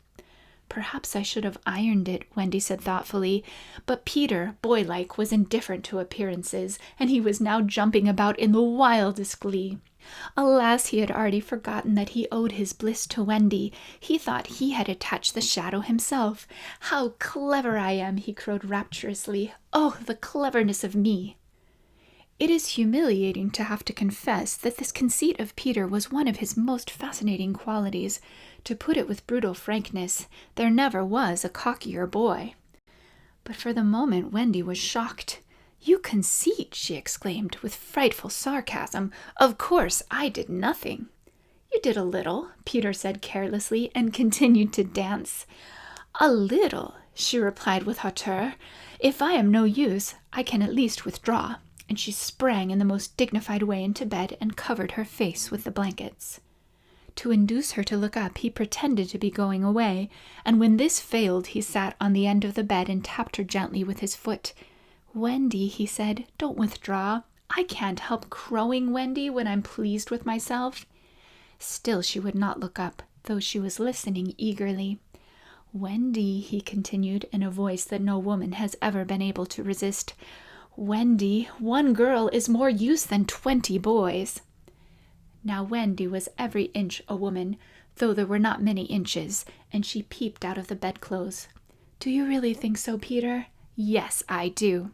"Perhaps I should have ironed it," Wendy said thoughtfully, but Peter, boylike, was indifferent to appearances, and he was now jumping about in the wildest glee. Alas, he had already forgotten that he owed his bliss to Wendy. He thought he had attached the shadow himself. "How clever I am!" he crowed rapturously. "Oh, the cleverness of me!" It is humiliating to have to confess that this conceit of Peter was one of his most fascinating qualities. To put it with brutal frankness, there never was a cockier boy. But for the moment Wendy was shocked. "You conceit!" she exclaimed, with frightful sarcasm. "Of course I did nothing." "You did a little," Peter said carelessly, and continued to dance. "A little," she replied with hauteur. "If I am no use, I can at least withdraw." And she sprang in the most dignified way into bed and covered her face with the blankets. To induce her to look up, he pretended to be going away, and when this failed, he sat on the end of the bed and tapped her gently with his foot. "Wendy," he said, "don't withdraw. I can't help crowing, Wendy, when I'm pleased with myself." Still she would not look up, though she was listening eagerly. "Wendy," he continued, in a voice that no woman has ever been able to resist, "Wendy, one girl is more use than 20 boys." Now Wendy was every inch a woman, though there were not many inches, and she peeped out of the bedclothes. "Do you really think so, Peter?" "Yes, I do."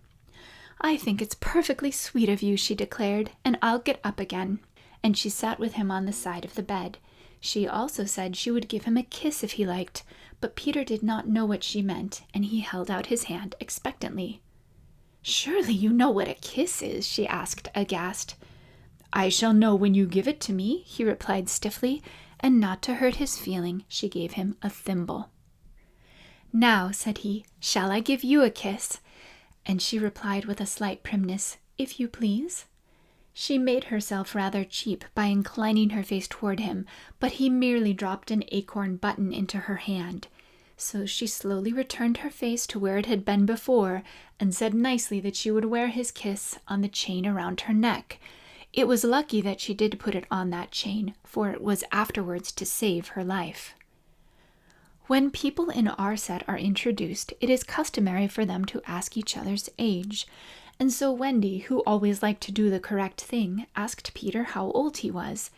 "I think it's perfectly sweet of you," she declared, "and I'll get up again." And she sat with him on the side of the bed. She also said she would give him a kiss if he liked, but Peter did not know what she meant, and he held out his hand expectantly. "Surely you know what a kiss is?" she asked, aghast. "I shall know when you give it to me," he replied stiffly, and not to hurt his feeling, she gave him a thimble. "Now," said he, "shall I give you a kiss?" And she replied with a slight primness, "If you please." She made herself rather cheap by inclining her face toward him, but he merely dropped an acorn button into her hand. So she slowly returned her face to where it had been before, and said nicely that she would wear his kiss on the chain around her neck. It was lucky that she did put it on that chain, for it was afterwards to save her life. When people in our set are introduced, it is customary for them to ask each other's age, and so Wendy, who always liked to do the correct thing, asked Peter how old he was.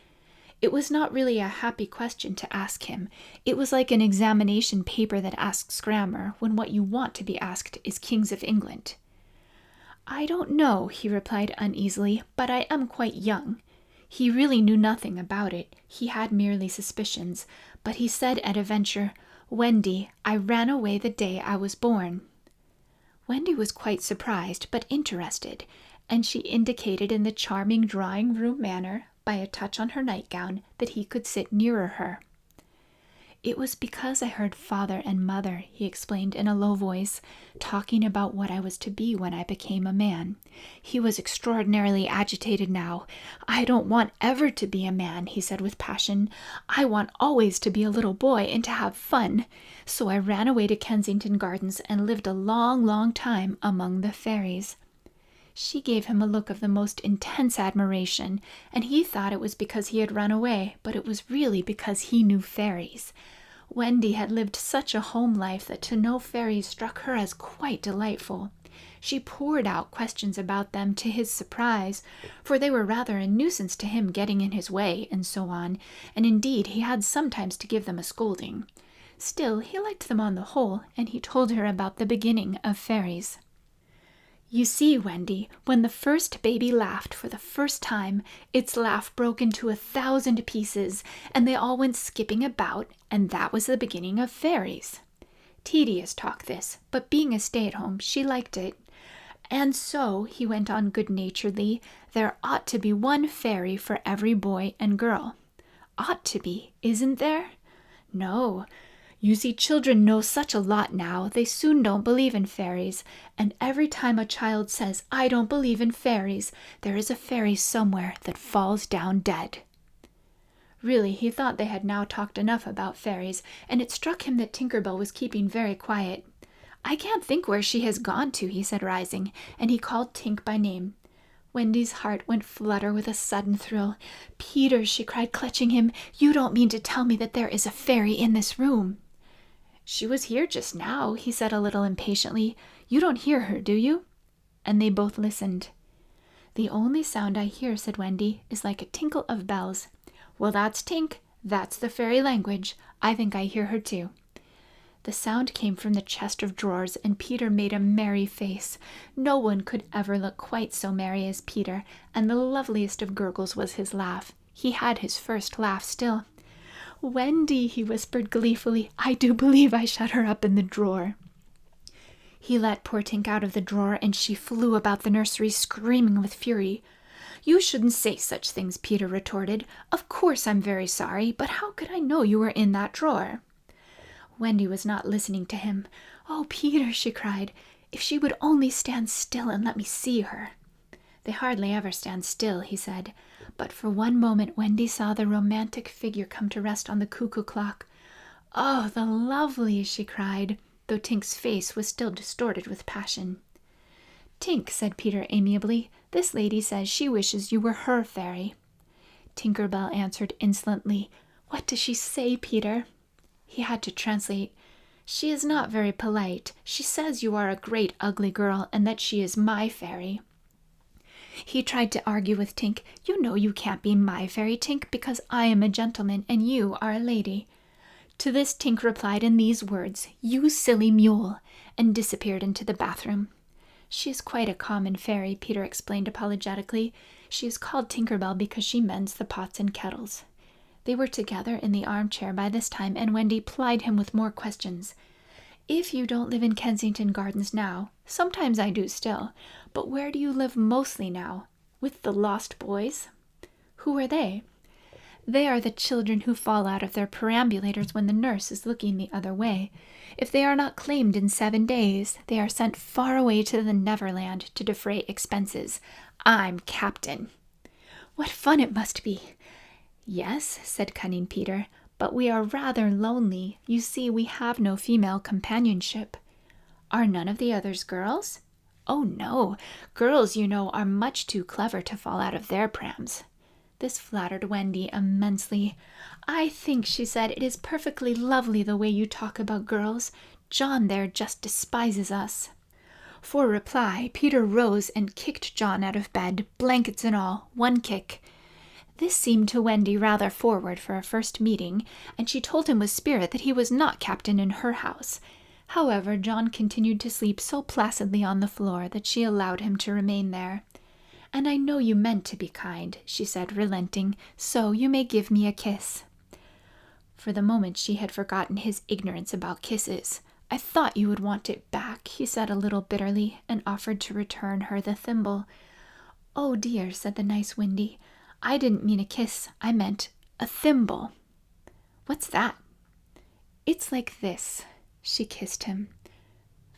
It was not really a happy question to ask him. It was like an examination paper that asks grammar, when what you want to be asked is Kings of England. "I don't know," he replied uneasily, "but I am quite young." He really knew nothing about it. He had merely suspicions, but he said at a venture, "Wendy, I ran away the day I was born." Wendy was quite surprised, but interested, and she indicated in the charming drawing-room manner, by a touch on her nightgown, that he could sit nearer her. "It was because I heard father and mother," he explained in a low voice, "talking about what I was to be when I became a man." He was extraordinarily agitated now. "I don't want ever to be a man," he said with passion. "I want always to be a little boy and to have fun. So I ran away to Kensington Gardens and lived a long, long time among the fairies." She gave him a look of the most intense admiration, and he thought it was because he had run away, but it was really because he knew fairies. Wendy had lived such a home life that to know fairies struck her as quite delightful. She poured out questions about them to his surprise, for they were rather a nuisance to him getting in his way, and so on, and indeed he had sometimes to give them a scolding. Still, he liked them on the whole, and he told her about the beginning of fairies. You see, Wendy, when the first baby laughed for the first time, its laugh broke into 1,000 pieces, and they all went skipping about, and that was the beginning of fairies. Tedious talk this, but being a stay-at-home, she liked it. And so, he went on good-naturedly, there ought to be one fairy for every boy and girl. Ought to be, isn't there? No. You see, children know such a lot now, they soon don't believe in fairies, and every time a child says, "I don't believe in fairies," there is a fairy somewhere that falls down dead. Really, he thought they had now talked enough about fairies, and it struck him that Tinker Bell was keeping very quiet. "I can't think where she has gone to," he said, rising, and he called Tink by name. Wendy's heart went flutter with a sudden thrill. "Peter," she cried, clutching him, "you don't mean to tell me that there is a fairy in this room?" "She was here just now," he said a little impatiently. "You don't hear her, do you?" And they both listened. "The only sound I hear," said Wendy, "is like a tinkle of bells." "Well, that's Tink. That's the fairy language. I think I hear her too." The sound came from the chest of drawers, and Peter made a merry face. No one could ever look quite so merry as Peter, and the loveliest of gurgles was his laugh. He had his first laugh still. "Wendy," he whispered gleefully, "I do believe I shut her up in the drawer." He let poor Tink out of the drawer, and she flew about the nursery screaming with fury. "You shouldn't say such things," Peter retorted. "Of course I'm very sorry, but how could I know you were in that drawer?" Wendy was not listening to him. "Oh, Peter," she cried, "if she would only stand still and let me see her." "They hardly ever stand still," he said. But for one moment Wendy saw the romantic figure come to rest on the cuckoo clock. "Oh, the lovely!" she cried, though Tink's face was still distorted with passion. "Tink," said Peter amiably, "this lady says she wishes you were her fairy." Tinker Bell answered insolently, "What does she say, Peter?" He had to translate. "She is not very polite. She says you are a great ugly girl, and that she is my fairy." He tried to argue with Tink. "You know you can't be my fairy, Tink, because I am a gentleman and you are a lady." To this Tink replied in these words, "You silly mule," and disappeared into the bathroom. "She is quite a common fairy," Peter explained apologetically. "She is called Tinker Bell because she mends the pots and kettles." They were together in the armchair by this time, and Wendy plied him with more questions. "If you don't live in Kensington Gardens now, sometimes I do still, but where do you live mostly now? With the lost boys?" "Who are they?" "They are the children who fall out of their perambulators when the nurse is looking the other way. If they are not claimed in 7 days, they are sent far away to the Neverland to defray expenses. I'm captain." "What fun it must be!" "Yes," said cunning Peter, "but we are rather lonely. You see, we have no female companionship." "Are none of the others girls?" "Oh, no. Girls, you know, are much too clever to fall out of their prams." This flattered Wendy immensely. "I think," she said, "it is perfectly lovely the way you talk about girls. John there just despises us." For reply, Peter rose and kicked John out of bed, blankets and all, one kick. This seemed to Wendy rather forward for a first meeting, and she told him with spirit that he was not captain in her house. However, John continued to sleep so placidly on the floor that she allowed him to remain there. "And I know you meant to be kind," she said, relenting, "so you may give me a kiss." For the moment she had forgotten his ignorance about kisses. "I thought you would want it back," he said a little bitterly, and offered to return her the thimble. "Oh dear," said the nice Wendy, "I didn't mean a kiss. I meant a thimble." "What's that?" "It's like this." She kissed him.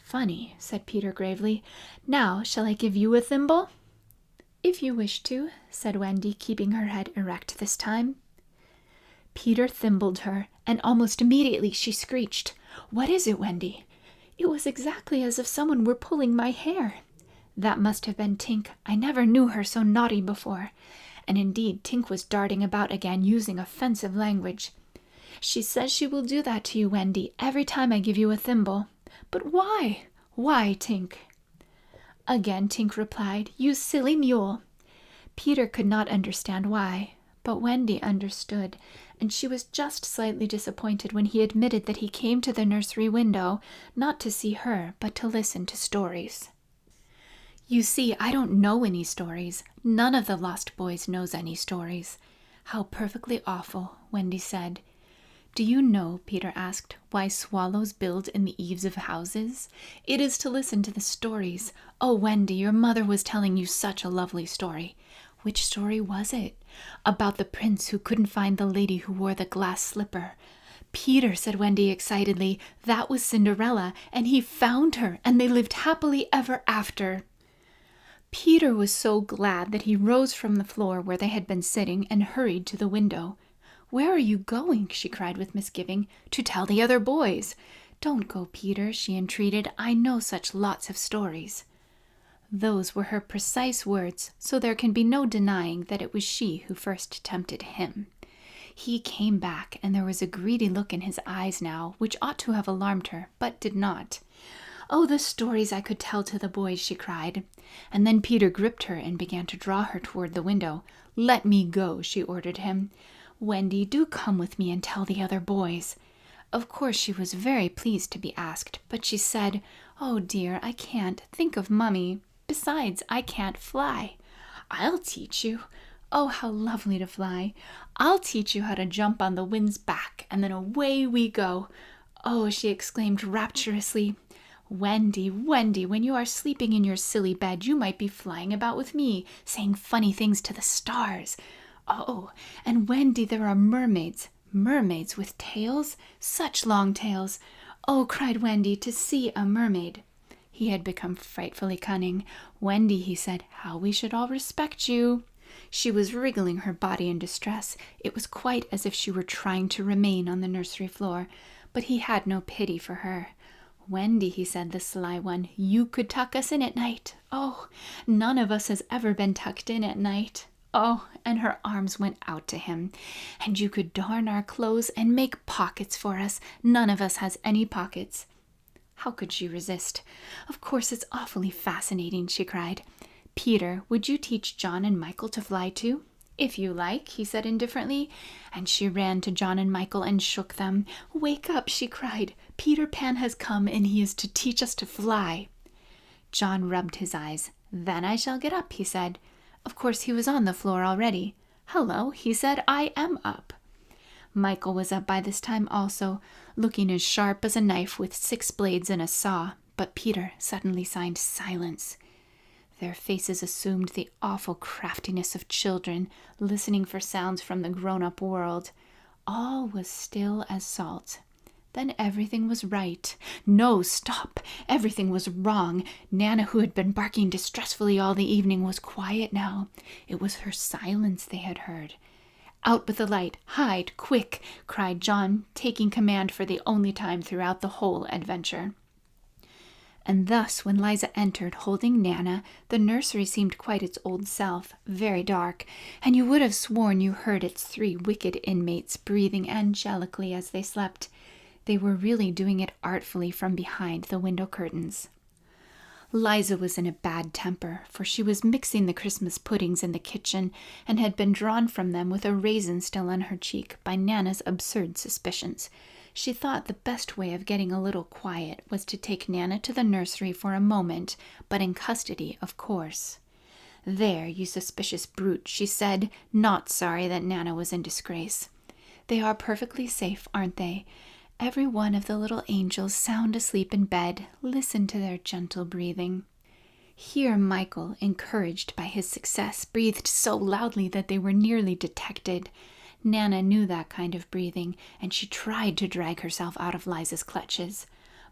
"Funny," said Peter gravely. "Now, shall I give you a thimble?" "If you wish to," said Wendy, keeping her head erect this time. Peter thimbled her, and almost immediately she screeched. "What is it, Wendy?" "It was exactly as if someone were pulling my hair." That must have been Tink. I never knew her so naughty before. And indeed, Tink was darting about again, using offensive language. "She says she will do that to you, Wendy, every time I give you a thimble." "But why? Why, Tink?" Again Tink replied, "You silly mule." Peter could not understand why, but Wendy understood, and she was just slightly disappointed when he admitted that he came to the nursery window, not to see her, but to listen to stories. You see, I don't know any stories. None of the lost boys knows any stories. How perfectly awful, Wendy said. Do you know, Peter asked, why swallows build in the eaves of houses? It is to listen to the stories. Oh, Wendy, your mother was telling you such a lovely story. Which story was it? About the prince who couldn't find the lady who wore the glass slipper. Peter, said Wendy excitedly, that was Cinderella, and he found her, and they lived happily ever after. Peter was so glad that he rose from the floor where they had been sitting and hurried to the window. Where are you going? She cried with misgiving. To tell the other boys. Don't go, Peter, she entreated. I know such lots of stories. Those were her precise words, so there can be no denying that it was she who first tempted him. He came back, and there was a greedy look in his eyes now, which ought to have alarmed her, but did not. Oh, the stories I could tell to the boys, she cried. And then Peter gripped her and began to draw her toward the window. Let me go, she ordered him. Wendy, do come with me and tell the other boys. Of course she was very pleased to be asked, but she said, Oh dear, I can't. Think of Mummy. Besides, I can't fly. I'll teach you. Oh, how lovely to fly. I'll teach you how to jump on the wind's back, and then away we go. Oh, she exclaimed rapturously. Wendy, Wendy, when you are sleeping in your silly bed, you might be flying about with me, saying funny things to the stars. Oh, and Wendy, there are mermaids. Mermaids with tails? Such long tails. Oh, cried Wendy, to see a mermaid. He had become frightfully cunning. Wendy, he said, how we should all respect you. She was wriggling her body in distress. It was quite as if she were trying to remain on the nursery floor, but he had no pity for her. Wendy, he said, the sly one, you could tuck us in at night. Oh, none of us has ever been tucked in at night. Oh, and her arms went out to him. And you could darn our clothes and make pockets for us. None of us has any pockets. How could she resist? Of course, it's awfully fascinating, she cried. Peter, would you teach John and Michael to fly too? If you like, he said indifferently, and she ran to John and Michael and shook them. Wake up, she cried. Peter Pan has come, and he is to teach us to fly. John rubbed his eyes. Then I shall get up, he said. Of course, he was on the floor already. Hello, he said, I am up. Michael was up by this time also, looking as sharp as a knife with 6 blades and a saw, but Peter suddenly signed silence. Their faces assumed the awful craftiness of children, listening for sounds from the grown-up world. All was still as salt. Then everything was right. No, stop! Everything was wrong. Nana, who had been barking distressfully all the evening, was quiet now. It was her silence they had heard. Out with the light! Hide! Quick! Cried John, taking command for the only time throughout the whole adventure. And thus, when Liza entered, holding Nana, the nursery seemed quite its old self, very dark, and you would have sworn you heard its 3 wicked inmates breathing angelically as they slept. They were really doing it artfully from behind the window curtains. Liza was in a bad temper, for she was mixing the Christmas puddings in the kitchen, and had been drawn from them with a raisin still on her cheek by Nana's absurd suspicions. She thought the best way of getting a little quiet was to take Nana to the nursery for a moment, but in custody, of course. There, you suspicious brute, she said, not sorry that Nana was in disgrace. They are perfectly safe, aren't they? Every one of the little angels sound asleep in bed. Listen to their gentle breathing. Here Michael, encouraged by his success, breathed so loudly that they were nearly detected. Nana knew that kind of breathing, and she tried to drag herself out of Liza's clutches.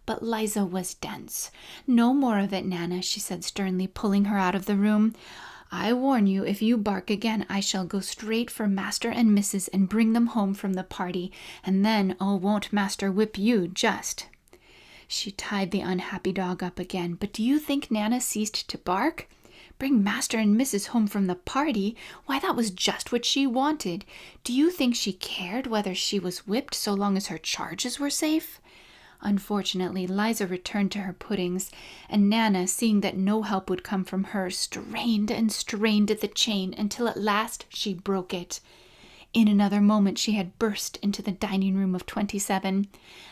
But Liza was dense. No more of it, Nana, she said sternly, pulling her out of the room. I warn you, if you bark again, I shall go straight for Master and Mrs. and bring them home from the party, and then, oh, won't Master whip you, just. She tied the unhappy dog up again, but do you think Nana ceased to bark? Bring Master and Mrs. home from the party? Why, that was just what she wanted. Do you think she cared whether she was whipped so long as her charges were safe? Unfortunately, Liza returned to her puddings, and Nana, seeing that no help would come from her, strained and strained at the chain until at last she broke it. In another moment she had burst into the dining room of 27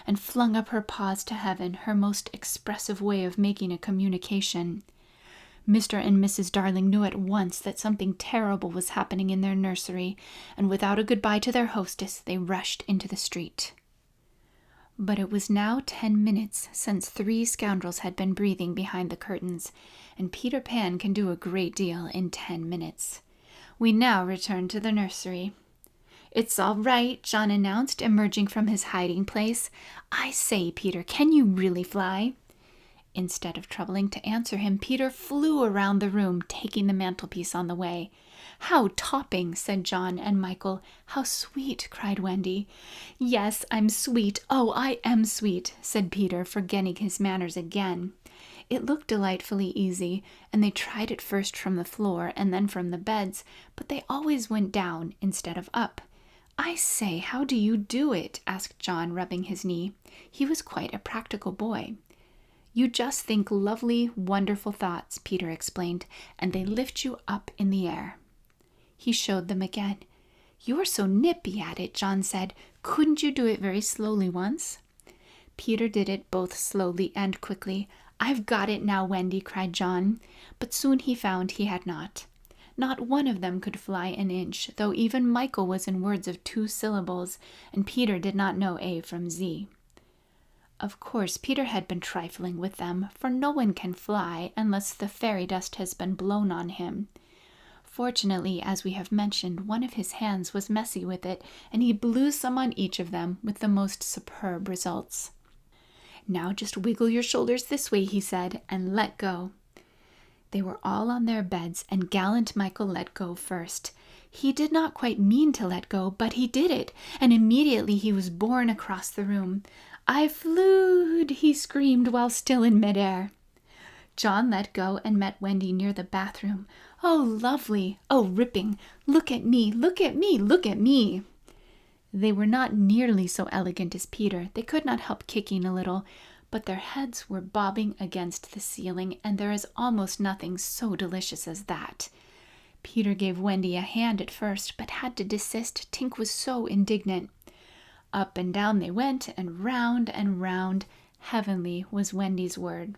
and flung up her paws to heaven, her most expressive way of making a communication. Mr. and Mrs. Darling knew at once that something terrible was happening in their nursery, and without a goodbye to their hostess, they rushed into the street. But it was now 10 minutes since 3 scoundrels had been breathing behind the curtains, and Peter Pan can do a great deal in 10 minutes. We now return to the nursery. "It's all right," John announced, emerging from his hiding place. "I say, Peter, can you really fly?" Instead of troubling to answer him, Peter flew around the room, taking the mantelpiece on the way. "How topping," said John and Michael. "How sweet," cried Wendy. "Yes, I'm sweet. Oh, I am sweet," said Peter, forgetting his manners again. It looked delightfully easy, and they tried it first from the floor and then from the beds, but they always went down instead of up. "I say, how do you do it?" asked John, rubbing his knee. He was quite a practical boy. "You just think lovely, wonderful thoughts," Peter explained, "and they lift you up in the air." He showed them again. "You're so nippy at it," John said. "Couldn't you do it very slowly once?" Peter did it both slowly and quickly. "I've got it now, Wendy," cried John. But soon he found he had not. Not one of them could fly an inch, though even Michael was in words of 2 syllables, and Peter did not know A from Z. Of course, Peter had been trifling with them, for no one can fly unless the fairy dust has been blown on him. Fortunately, as we have mentioned, one of his hands was messy with it, and he blew some on each of them with the most superb results. "Now just wiggle your shoulders this way," he said, "and let go." They were all on their beds, and gallant Michael let go first. He did not quite mean to let go, but he did it, and immediately he was borne across the room. "I flewed," he screamed while still in midair. John let go and met Wendy near the bathroom. "Oh, lovely! Oh, ripping! Look at me! Look at me! Look at me!" They were not nearly so elegant as Peter. They could not help kicking a little, but their heads were bobbing against the ceiling, and there is almost nothing so delicious as that. Peter gave Wendy a hand at first, but had to desist. Tink was so indignant. Up and down they went, and round and round. Heavenly was Wendy's word.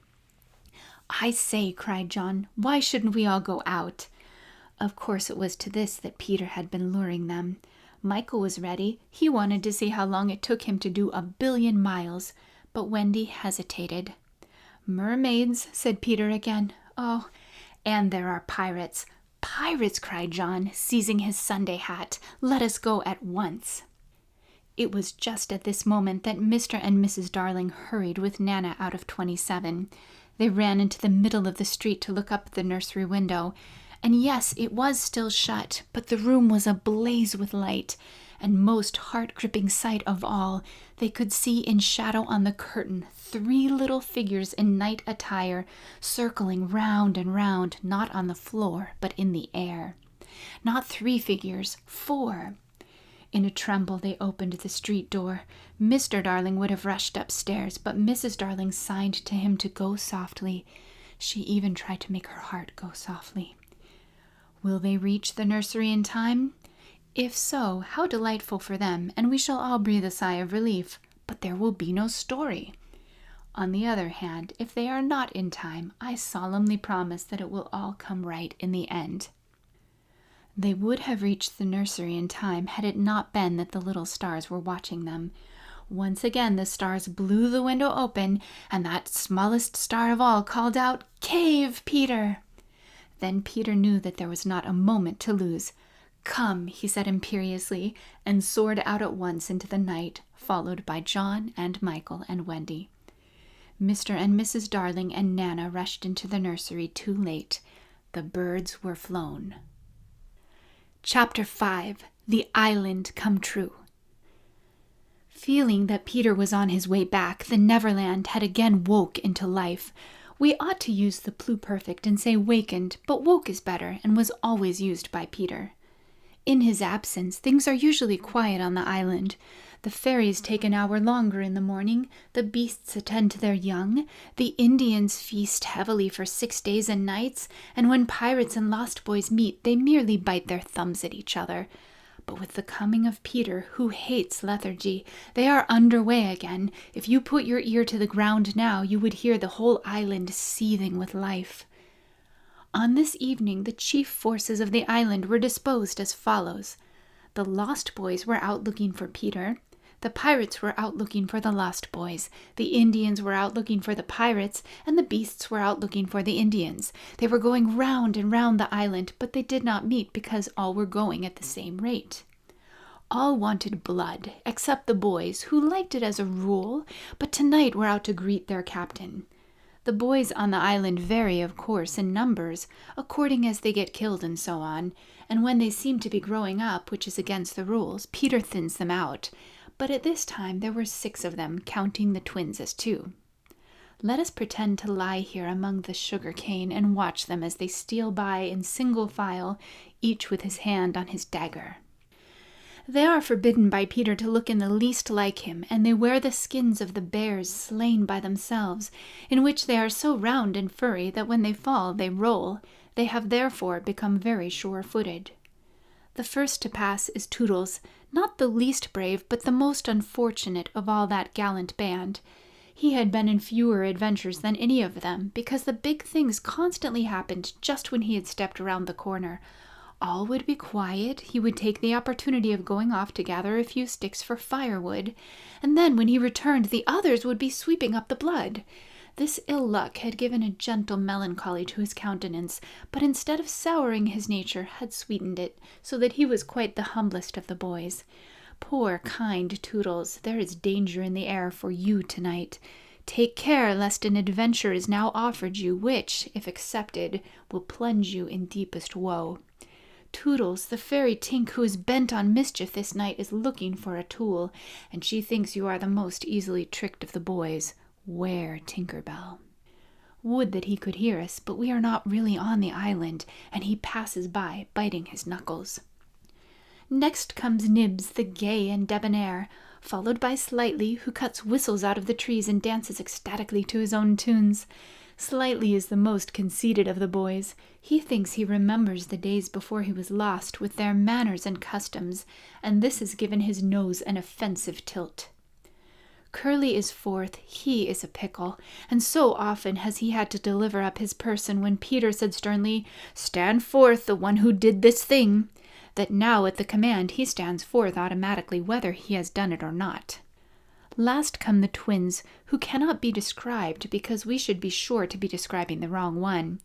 "I say," cried John, "why shouldn't we all go out?" Of course it was to this that Peter had been luring them. Michael was ready. He wanted to see how long it took him to do 1,000,000,000 miles, but Wendy hesitated. "Mermaids," said Peter again. "Oh, and there are pirates." "Pirates!" cried John, seizing his Sunday hat. "Let us go at once." It was just at this moment that Mr. and Mrs. Darling hurried with Nana out of 27. They ran into the middle of the street to look up at the nursery window. And yes, it was still shut, but the room was ablaze with light. And most heart-gripping sight of all, they could see in shadow on the curtain 3 little figures in night attire, circling round and round, not on the floor, but in the air. Not 3 figures, 4. In a tremble, they opened the street door. Mr. Darling would have rushed upstairs, but Mrs. Darling signed to him to go softly. She even tried to make her heart go softly. Will they reach the nursery in time? If so, how delightful for them, and we shall all breathe a sigh of relief. But there will be no story. On the other hand, if they are not in time, I solemnly promise that it will all come right in the end. They would have reached the nursery in time had it not been that the little stars were watching them. Once again the stars blew the window open, and that smallest star of all called out, "Cave, Peter!" Then Peter knew that there was not a moment to lose. "Come," he said imperiously, and soared out at once into the night, followed by John and Michael and Wendy. Mr. and Mrs. Darling and Nana rushed into the nursery too late. The birds were flown. Chapter 5. The Island Come True. Feeling that Peter was on his way back, the Neverland had again woke into life. We ought to use the pluperfect and say wakened, but woke is better and was always used by Peter. In his absence, things are usually quiet on the island. The fairies take an hour longer in the morning, the beasts attend to their young, the Indians feast heavily for 6 days and nights, and when pirates and lost boys meet, they merely bite their thumbs at each other. But with the coming of Peter, who hates lethargy, they are underway again. If you put your ear to the ground now, you would hear the whole island seething with life. On this evening the chief forces of the island were disposed as follows. The Lost Boys were out looking for Peter. The pirates were out looking for the Lost Boys. The Indians were out looking for the pirates, and the beasts were out looking for the Indians. They were going round and round the island, but they did not meet because all were going at the same rate. All wanted blood, except the boys, who liked it as a rule, but tonight were out to greet their captain. The boys on the island vary, of course, in numbers, according as they get killed and so on, and when they seem to be growing up, which is against the rules, Peter thins them out. But at this time there were 6 of them, counting the twins as 2. Let us pretend to lie here among the sugar cane and watch them as they steal by in single file, each with his hand on his dagger. They are forbidden by Peter to look in the least like him, and they wear the skins of the bears slain by themselves, in which they are so round and furry that when they fall they roll. They have therefore become very sure-footed. The first to pass is Toodles, not the least brave, but the most unfortunate of all that gallant band. He had been in fewer adventures than any of them, because the big things constantly happened just when he had stepped around the corner. All would be quiet. He would take the opportunity of going off to gather a few sticks for firewood, and then when he returned the others would be sweeping up the blood. This ill luck had given a gentle melancholy to his countenance, but instead of souring his nature, had sweetened it, so that he was quite the humblest of the boys. Poor kind Toodles, there is danger in the air for you tonight. Take care lest an adventure is now offered you, which, if accepted, will plunge you in deepest woe. Toodles, the fairy Tink who is bent on mischief this night, is looking for a tool, and she thinks you are the most easily tricked of the boys. 'Ware Tinker Bell. Would that he could hear us, but we are not really on the island, and he passes by, biting his knuckles. Next comes Nibs, the gay and debonair, followed by Slightly, who cuts whistles out of the trees and dances ecstatically to his own tunes. Slightly is the most conceited of the boys. He thinks he remembers the days before he was lost, with their manners and customs, and this has given his nose an offensive tilt. Curly is fourth. He is a pickle, and so often has he had to deliver up his person when Peter said sternly, "Stand forth, the one who did this thing," that now at the command he stands forth automatically whether he has done it or not. Last come the twins, who cannot be described because we should be sure to be describing the wrong one.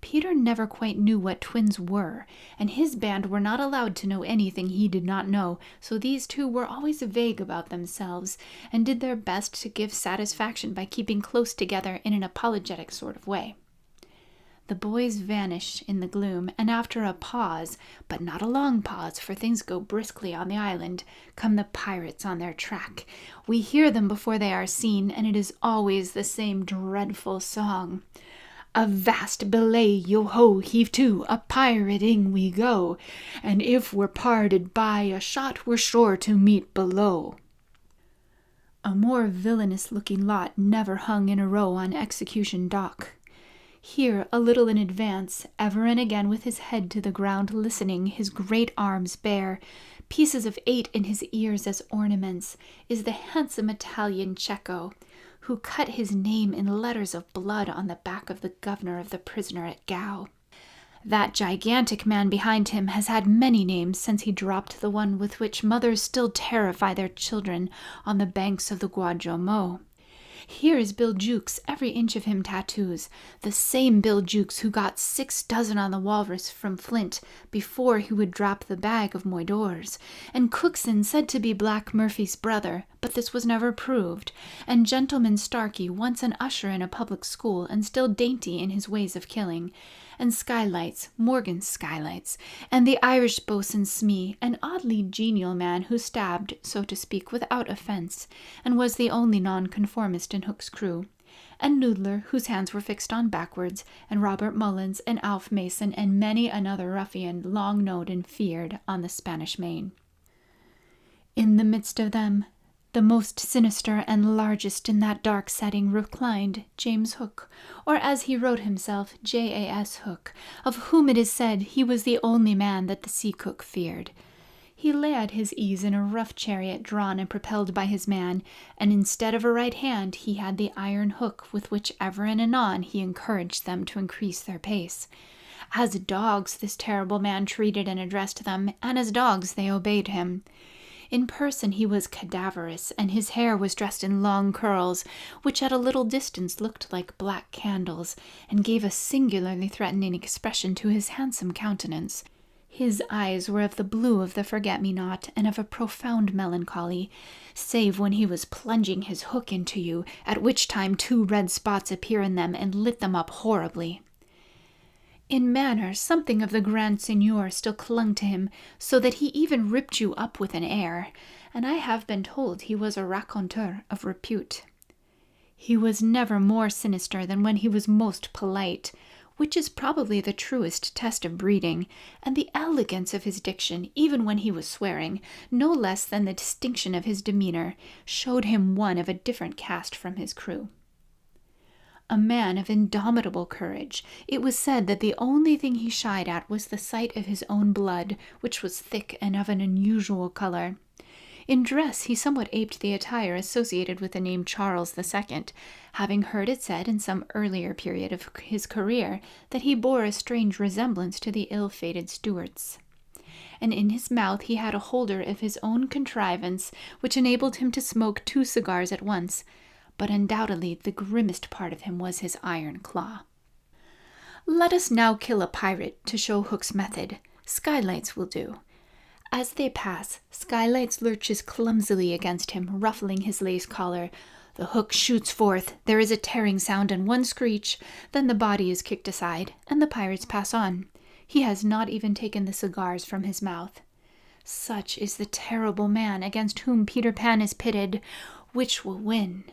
Peter never quite knew what twins were, and his band were not allowed to know anything he did not know, so these two were always vague about themselves, and did their best to give satisfaction by keeping close together in an apologetic sort of way. The boys vanish in the gloom, and after a pause, but not a long pause, for things go briskly on the island, come the pirates on their track. We hear them before they are seen, and it is always the same dreadful song. "Avast belay, yo-ho, heave to, a-pirating we go, and if we're parted by a shot, we're sure to meet below." A more villainous-looking lot never hung in a row on execution dock. Here, a little in advance, ever and again with his head to the ground listening, his great arms bare, pieces of 8 in his ears as ornaments, is the handsome Italian Cecco, who cut his name in letters of blood on the back of the governor of the prisoner at Gao. That gigantic man behind him has had many names since he dropped the one with which mothers still terrify their children on the banks of the Guadjomo. Here is Bill Jukes, every inch of him tattoos, the same Bill Jukes who got 6 dozen on the walrus from Flint before he would drop the bag of moidores, and Cookson said to be Black Murphy's brother, but this was never proved, and Gentleman Starkey, once an usher in a public school and still dainty in his ways of killing, and Skylights, Morgan's Skylights, and the Irish boatswain Smee, an oddly genial man who stabbed, so to speak, without offence, and was the only nonconformist in Hook's crew, and Noodler, whose hands were fixed on backwards, and Robert Mullins, and Alf Mason, and many another ruffian long known and feared on the Spanish Main. In the midst of them, the most sinister and largest in that dark setting, reclined James Hook, or as he wrote himself, Jas. Hook, of whom it is said he was the only man that the sea cook feared. He lay at his ease in a rough chariot drawn and propelled by his man, and instead of a right hand he had the iron hook with which ever and anon he encouraged them to increase their pace. As dogs this terrible man treated and addressed them, and as dogs they obeyed him. In person he was cadaverous, and his hair was dressed in long curls, which at a little distance looked like black candles, and gave a singularly threatening expression to his handsome countenance. His eyes were of the blue of the forget-me-not, and of a profound melancholy, save when he was plunging his hook into you, at which time 2 red spots appear in them and lit them up horribly. In manner, something of the Grand Seigneur still clung to him, so that he even ripped you up with an air, and I have been told he was a raconteur of repute. He was never more sinister than when he was most polite, which is probably the truest test of breeding, and the elegance of his diction, even when he was swearing, no less than the distinction of his demeanor, showed him one of a different caste from his crew. A man of indomitable courage, it was said that the only thing he shied at was the sight of his own blood, which was thick and of an unusual color. In dress he somewhat aped the attire associated with the name Charles II, having heard it said in some earlier period of his career that he bore a strange resemblance to the ill-fated Stuarts. And in his mouth he had a holder of his own contrivance, which enabled him to smoke 2 cigars at once, but undoubtedly the grimmest part of him was his iron claw. Let us now kill a pirate to show Hook's method. Skylights will do. As they pass, Skylights lurches clumsily against him, ruffling his lace collar. The hook shoots forth, there is a tearing sound and one screech, then the body is kicked aside, and the pirates pass on. He has not even taken the cigars from his mouth. Such is the terrible man against whom Peter Pan is pitted. Which will win?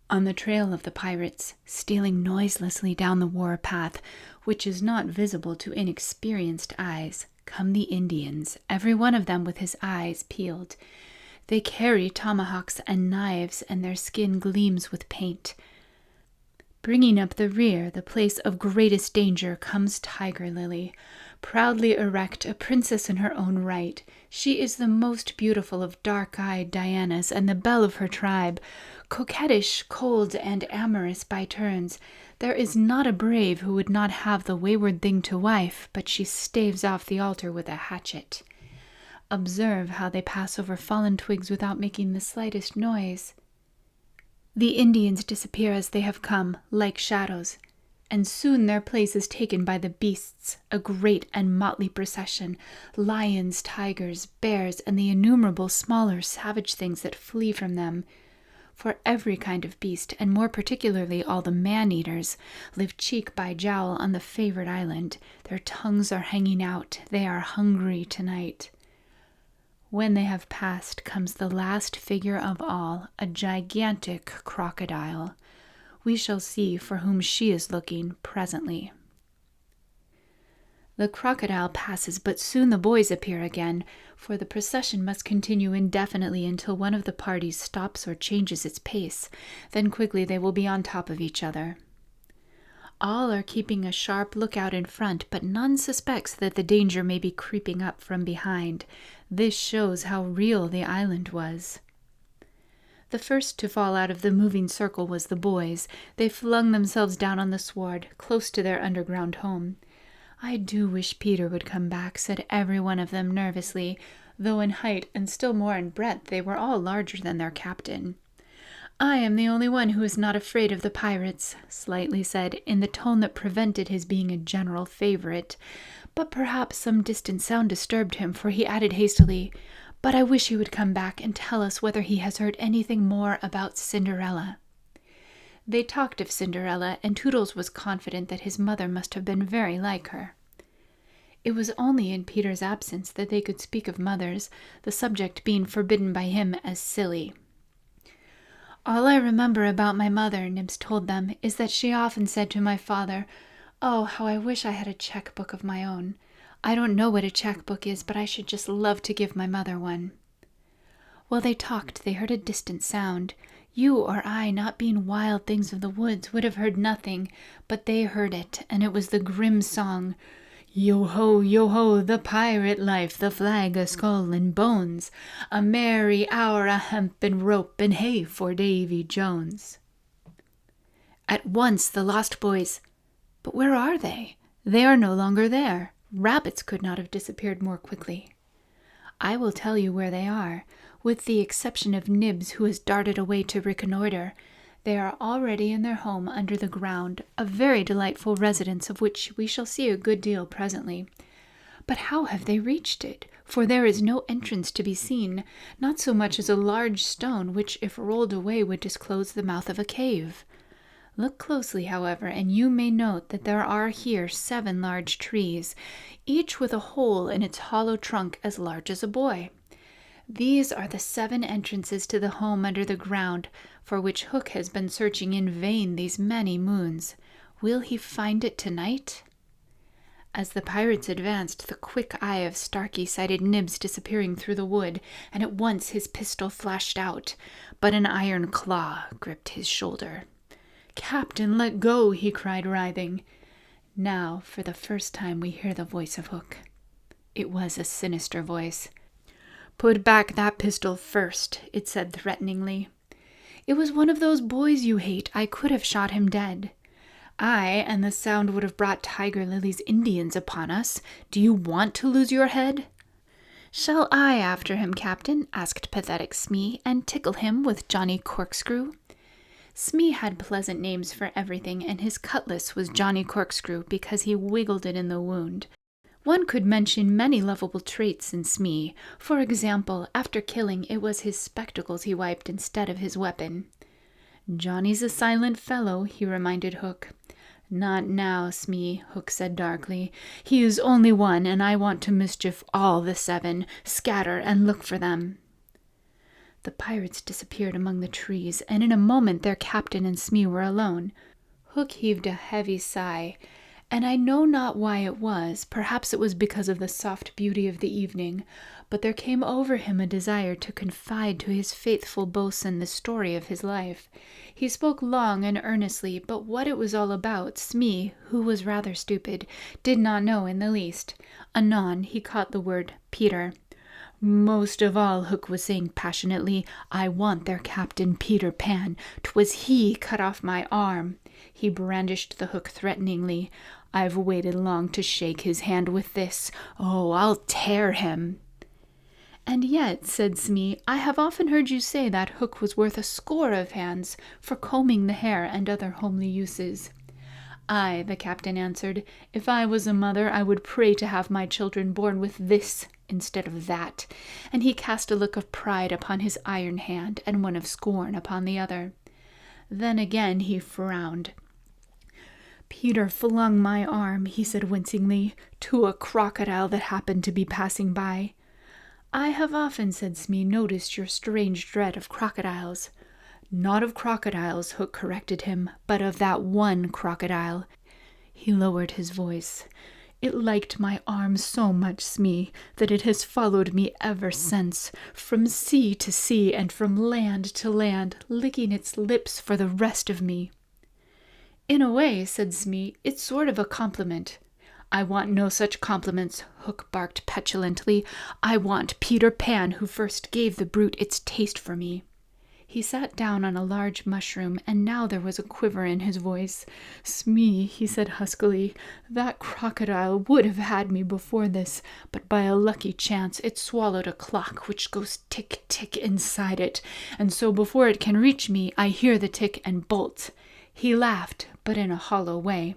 On the trail of the pirates, stealing noiselessly down the war path, which is not visible to inexperienced eyes, come the Indians, every one of them with his eyes peeled. They carry tomahawks and knives, and their skin gleams with paint. Bringing up the rear, the place of greatest danger, comes Tiger Lily, proudly erect, a princess in her own right. She is the most beautiful of dark-eyed Dianas and the belle of her tribe, coquettish, cold, and amorous by turns. There is not a brave who would not have the wayward thing to wife, but she staves off the altar with a hatchet. Observe how they pass over fallen twigs without making the slightest noise. The Indians disappear as they have come, like shadows, and soon their place is taken by the beasts, a great and motley procession, lions, tigers, bears, and the innumerable smaller savage things that flee from them. For every kind of beast, and more particularly all the man-eaters, live cheek by jowl on the favored island. Their tongues are hanging out. They are hungry tonight. When they have passed comes the last figure of all, a gigantic crocodile. We shall see for whom she is looking presently. The crocodile passes, but soon the boys appear again, for the procession must continue indefinitely until one of the parties stops or changes its pace. Then quickly they will be on top of each other. All are keeping a sharp lookout in front, but none suspects that the danger may be creeping up from behind. This shows how real the island was. The first to fall out of the moving circle was the boys. They flung themselves down on the sward, close to their underground home. I do wish Peter would come back, said every one of them nervously, though in height and still more in breadth they were all larger than their captain. I am the only one who is not afraid of the pirates, Slightly said, in the tone that prevented his being a general favorite. But perhaps some distant sound disturbed him, for he added hastily, "But I wish he would come back and tell us whether he has heard anything more about Cinderella." They talked of Cinderella, and Toodles was confident that his mother must have been very like her. It was only in Peter's absence that they could speak of mothers, the subject being forbidden by him as silly. "All I remember about my mother," Nibs told them, "is that she often said to my father, 'Oh, how I wish I had a checkbook of my own. I don't know what a checkbook is, but I should just love to give my mother one.'" While they talked, they heard a distant sound. You or I, not being wild things of the woods, would have heard nothing, but they heard it, and it was the grim song. Yo ho, the pirate life, the flag, a skull and bones, a merry hour, a hempen rope, and hey for Davy Jones. At once the lost boys— but where are they? They are no longer there. Rabbits could not have disappeared more quickly. I will tell you where they are. With the exception of Nibs, who has darted away to reconnoiter, they are already in their home under the ground, a very delightful residence of which we shall see a good deal presently. But how have they reached it? For there is no entrance to be seen, not so much as a large stone, which, if rolled away, would disclose the mouth of a cave. Look closely, however, and you may note that there are here 7 large trees, each with a hole in its hollow trunk as large as a boy. These are the 7 entrances to the home under the ground, for which Hook has been searching in vain these many moons. Will he find it tonight? As the pirates advanced, the quick eye of Starkey sighted Nibs disappearing through the wood, and at once his pistol flashed out, but an iron claw gripped his shoulder. "Captain, let go!" he cried, writhing. Now, for the first time, we hear the voice of Hook. It was a sinister voice. "Put back that pistol first," it said threateningly. "It was one of those boys you hate. I could have shot him dead." "Aye, and the sound would have brought Tiger Lily's Indians upon us. Do you want to lose your head?" "Shall I after him, Captain?" asked pathetic Smee, "and tickle him with Johnny Corkscrew?" Smee had pleasant names for everything, and his cutlass was Johnny Corkscrew because he wiggled it in the wound. One could mention many lovable traits in Smee. For example, after killing, it was his spectacles he wiped instead of his weapon. "Johnny's a silent fellow," he reminded Hook. "Not now, Smee," Hook said darkly. "He is only one, and I want to mischief all the 7. Scatter and look for them." The pirates disappeared among the trees, and in a moment their captain and Smee were alone. Hook heaved a heavy sigh, and I know not why it was. Perhaps it was because of the soft beauty of the evening, but there came over him a desire to confide to his faithful boatswain the story of his life. He spoke long and earnestly, but what it was all about, Smee, who was rather stupid, did not know in the least. Anon he caught the word Peter. "Most of all," Hook was saying passionately, "I want their captain Peter Pan. 'Twas he cut off my arm." He brandished the hook threateningly. "I've waited long to shake his hand with this. Oh, I'll tear him." "And yet," said Smee, "I have often heard you say that Hook was worth a score of hands for combing the hair and other homely uses." "Aye," the captain answered, "if I was a mother, I would pray to have my children born with this instead of that," and he cast a look of pride upon his iron hand and one of scorn upon the other. Then again he frowned. "Peter flung my arm," he said wincingly, "to a crocodile that happened to be passing by." "I have often," said Smee, "noticed your strange dread of crocodiles." "Not of crocodiles," Hook corrected him, "but of that one crocodile." He lowered his voice. "It liked my arm so much, Smee, that it has followed me ever since, from sea to sea and from land to land, licking its lips for the rest of me." "In a way," said Smee, "it's sort of a compliment." "I want no such compliments," Hook barked petulantly. "I want Peter Pan, who first gave the brute its taste for me." He sat down on a large mushroom, and now there was a quiver in his voice. "Smee," he said huskily, "that crocodile would have had me before this, but by a lucky chance it swallowed a clock which goes tick-tick inside it, and so before it can reach me, I hear the tick and bolt." He laughed, but in a hollow way.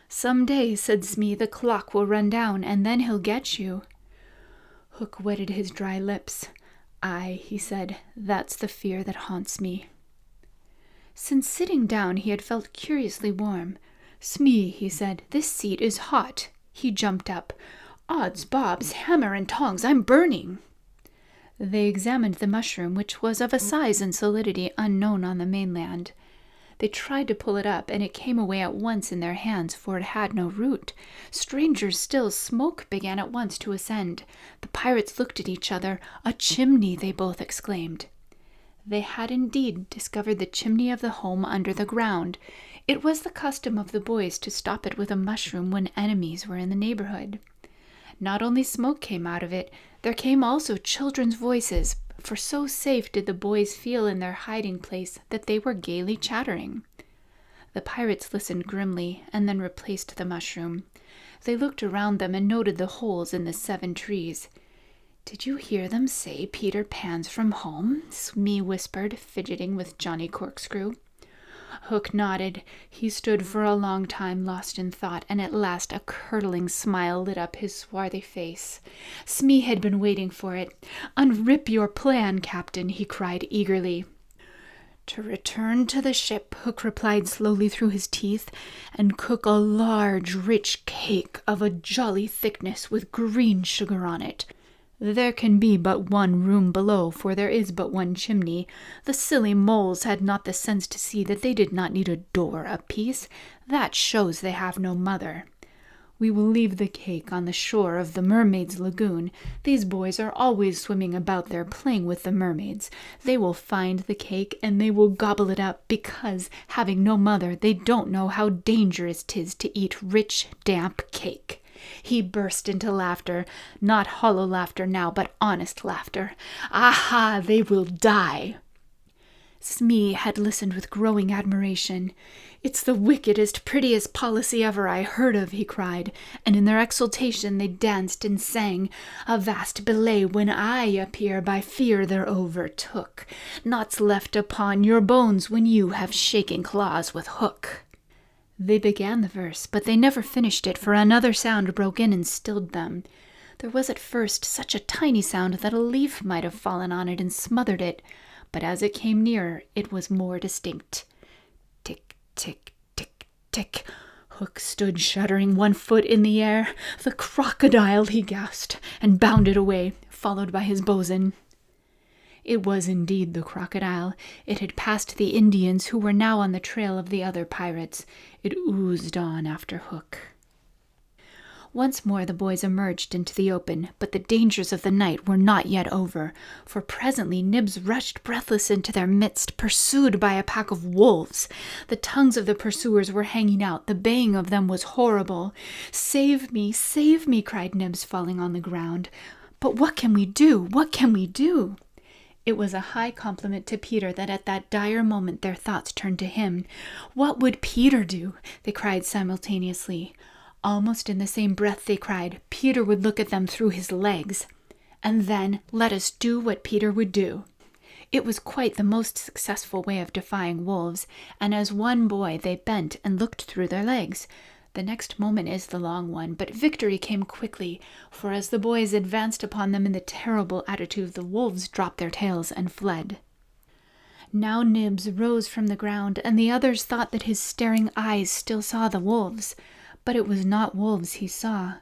"Some day," said Smee, "the clock will run down, and then he'll get you." Hook wetted his dry lips. "Aye," he said, "that's the fear that haunts me." Since sitting down he had felt curiously warm. "Smee," he said, "this seat is hot." He jumped up. "Odds bobs, hammer and tongs, I'm burning." They examined the mushroom, which was of a size and solidity unknown on the mainland. They tried to pull it up, and it came away at once in their hands, for it had no root. Stranger still, smoke began at once to ascend. The pirates looked at each other. "A chimney!" they both exclaimed. They had indeed discovered the chimney of the home under the ground. It was the custom of the boys to stop it with a mushroom when enemies were in the neighborhood. Not only smoke came out of it, there came also children's voices, for so safe did the boys feel in their hiding place that they were gaily chattering. The pirates listened grimly and then replaced the mushroom. They looked around them and noted the holes in the 7 trees. "Did you hear them say Peter Pan's from home?" Smee whispered, fidgeting with Johnny Corkscrew. Hook nodded. He stood for a long time lost in thought, and at last a curdling smile lit up his swarthy face. Smee had been waiting for it. "Unrip your plan, Captain," he cried eagerly. "To return to the ship," Hook replied slowly through his teeth, "and cook a large, rich cake of a jolly thickness with green sugar on it. There can be but one room below, for there is but one chimney. The silly moles had not the sense to see that they did not need a door apiece. That shows they have no mother. We will leave the cake on the shore of the mermaids' lagoon. These boys are always swimming about there playing with the mermaids. They will find the cake, and they will gobble it up, because, having no mother, they don't know how dangerous 'tis to eat rich, damp cake." He burst into laughter, not hollow laughter now, but honest laughter. "Aha, they will die!" Smee had listened with growing admiration. "It's the wickedest, prettiest policy ever I heard of," he cried, and in their exultation they danced and sang. "A vast belay when I appear by fear they're overtook. Naught's left upon your bones when you have shaken claws with Hook." They began the verse, but they never finished it, for another sound broke in and stilled them. There was at first such a tiny sound that a leaf might have fallen on it and smothered it, but as it came nearer, it was more distinct. Tick, tick, tick, tick. Hook stood shuddering, 1 foot in the air. "The crocodile!" he gasped, and bounded away, followed by his bosun. It was indeed the crocodile. It had passed the Indians, who were now on the trail of the other pirates. It oozed on after Hook. Once more the boys emerged into the open, but the dangers of the night were not yet over, for presently Nibs rushed breathless into their midst, pursued by a pack of wolves. The tongues of the pursuers were hanging out. The baying of them was horrible. "Save me, save me," cried Nibs, falling on the ground. "But what can we do? What can we do?" It was a high compliment to Peter that at that dire moment their thoughts turned to him. "What would Peter do?" they cried simultaneously. Almost in the same breath they cried, "Peter would look at them through his legs." And then, "Let us do what Peter would do." It was quite the most successful way of defying wolves, and as one boy they bent and looked through their legs. The next moment is the long one, but victory came quickly, for as the boys advanced upon them in the terrible attitude, the wolves dropped their tails and fled. Now Nibs rose from the ground, and the others thought that his staring eyes still saw the wolves, but it was not wolves he saw.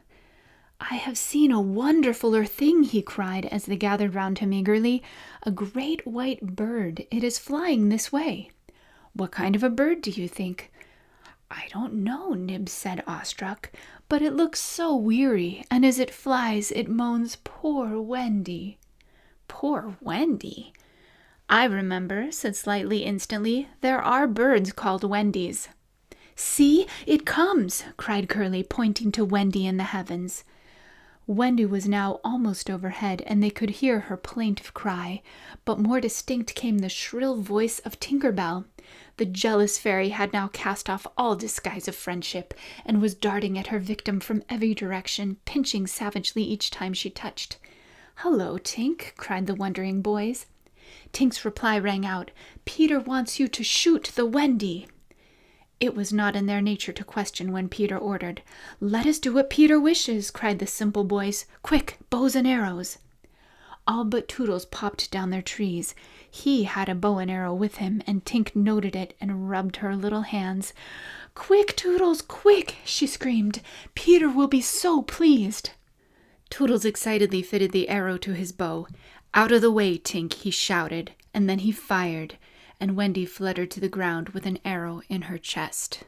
"I have seen a wonderfuler thing," he cried as they gathered round him eagerly. "A great white bird. It is flying this way." "What kind of a bird do you think?" "I don't know," Nibs said, awestruck, "but it looks so weary, and as it flies it moans, 'Poor Wendy.'" "Poor Wendy?" "I remember," said Slightly instantly. "There are birds called Wendies." "See, it comes!" cried Curly, pointing to Wendy in the heavens. Wendy was now almost overhead, and they could hear her plaintive cry, but more distinct came the shrill voice of Tinker Bell. The jealous fairy had now cast off all disguise of friendship, and was darting at her victim from every direction, pinching savagely each time she touched. "Hello, Tink!" cried the wondering boys. Tink's reply rang out, "Peter wants you to shoot the Wendy." It was not in their nature to question when Peter ordered. "Let us do what Peter wishes," cried the simple boys. "Quick, bows and arrows." All but Toodles popped down their trees. He had a bow and arrow with him, and Tink noted it and rubbed her little hands. "Quick, Toodles, quick!" she screamed. "Peter will be so pleased." Toodles excitedly fitted the arrow to his bow. "Out of the way, Tink," he shouted, and then he fired, and Wendy fluttered to the ground with an arrow in her chest.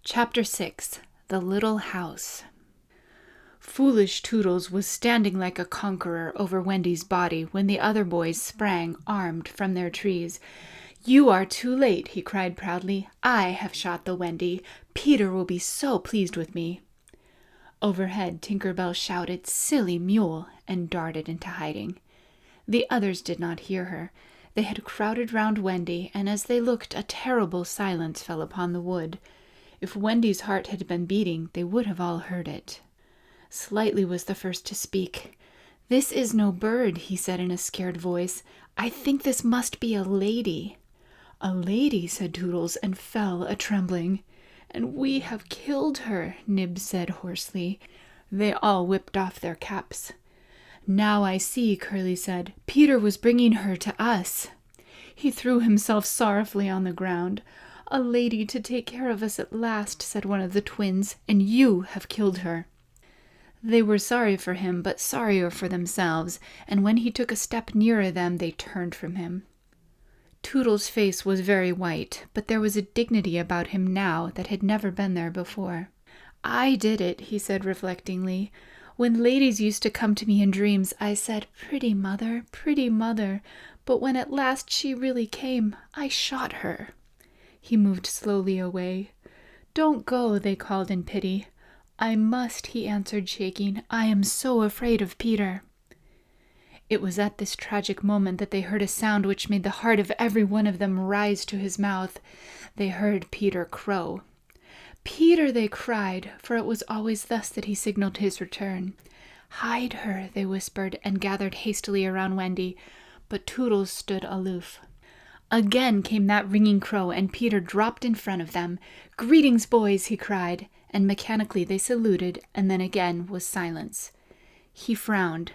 Chapter 6. The Little House. Foolish Toodles was standing like a conqueror over Wendy's body when the other boys sprang, armed, from their trees. "You are too late," he cried proudly. "I have shot the Wendy. Peter will be so pleased with me." Overhead, Tinker Bell shouted, "Silly mule!" and darted into hiding. The others did not hear her. They had crowded round Wendy, and as they looked, a terrible silence fell upon the wood. If Wendy's heart had been beating, they would have all heard it. Slightly was the first to speak. "This is no bird," he said in a scared voice. "I think this must be a lady." "A lady," said Toodles, and fell a-trembling. "And we have killed her," Nib said hoarsely. They all whipped off their caps. "Now I see," Curly said. "Peter was bringing her to us." He threw himself sorrowfully on the ground. "A lady to take care of us at last," said one of the twins, "and you have killed her." They were sorry for him, but sorrier for themselves, and when he took a step nearer them, they turned from him. Toodles' face was very white, but there was a dignity about him now that had never been there before. "I did it," he said reflectingly. "When ladies used to come to me in dreams, I said, 'Pretty mother, pretty mother,' but when at last she really came, I shot her." He moved slowly away. "Don't go," they called in pity. "I must," he answered, shaking. "I am so afraid of Peter." It was at this tragic moment that they heard a sound which made the heart of every one of them rise to his mouth. They heard Peter crow. "Peter!" they cried, for it was always thus that he signaled his return. "Hide her," they whispered, and gathered hastily around Wendy, but Toodles stood aloof. Again came that ringing crow, and Peter dropped in front of them. "Greetings, boys!" he cried, and mechanically they saluted, and then again was silence. He frowned.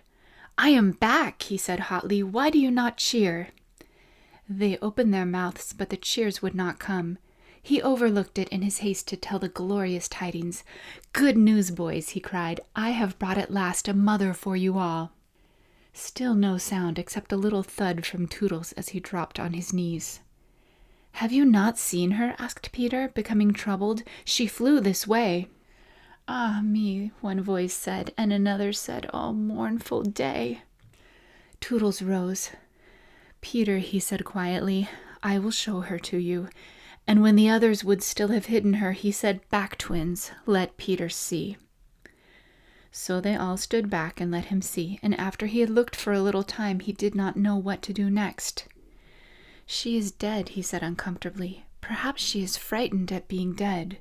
"I am back," he said hotly. "Why do you not cheer?" They opened their mouths, but the cheers would not come. He overlooked it in his haste to tell the glorious tidings. "Good news, boys," he cried. "I have brought at last a mother for you all." Still no sound except a little thud from Toodles as he dropped on his knees. "Have you not seen her?" asked Peter, becoming troubled. "She flew this way." "Ah me," one voice said, and another said, "Oh, mournful day." Toodles rose. "Peter," he said quietly, "I will show her to you." And when the others would still have hidden her, he said, "Back, twins, let Peter see." So they all stood back and let him see, and after he had looked for a little time, he did not know what to do next. "She is dead," he said uncomfortably. "Perhaps she is frightened at being dead."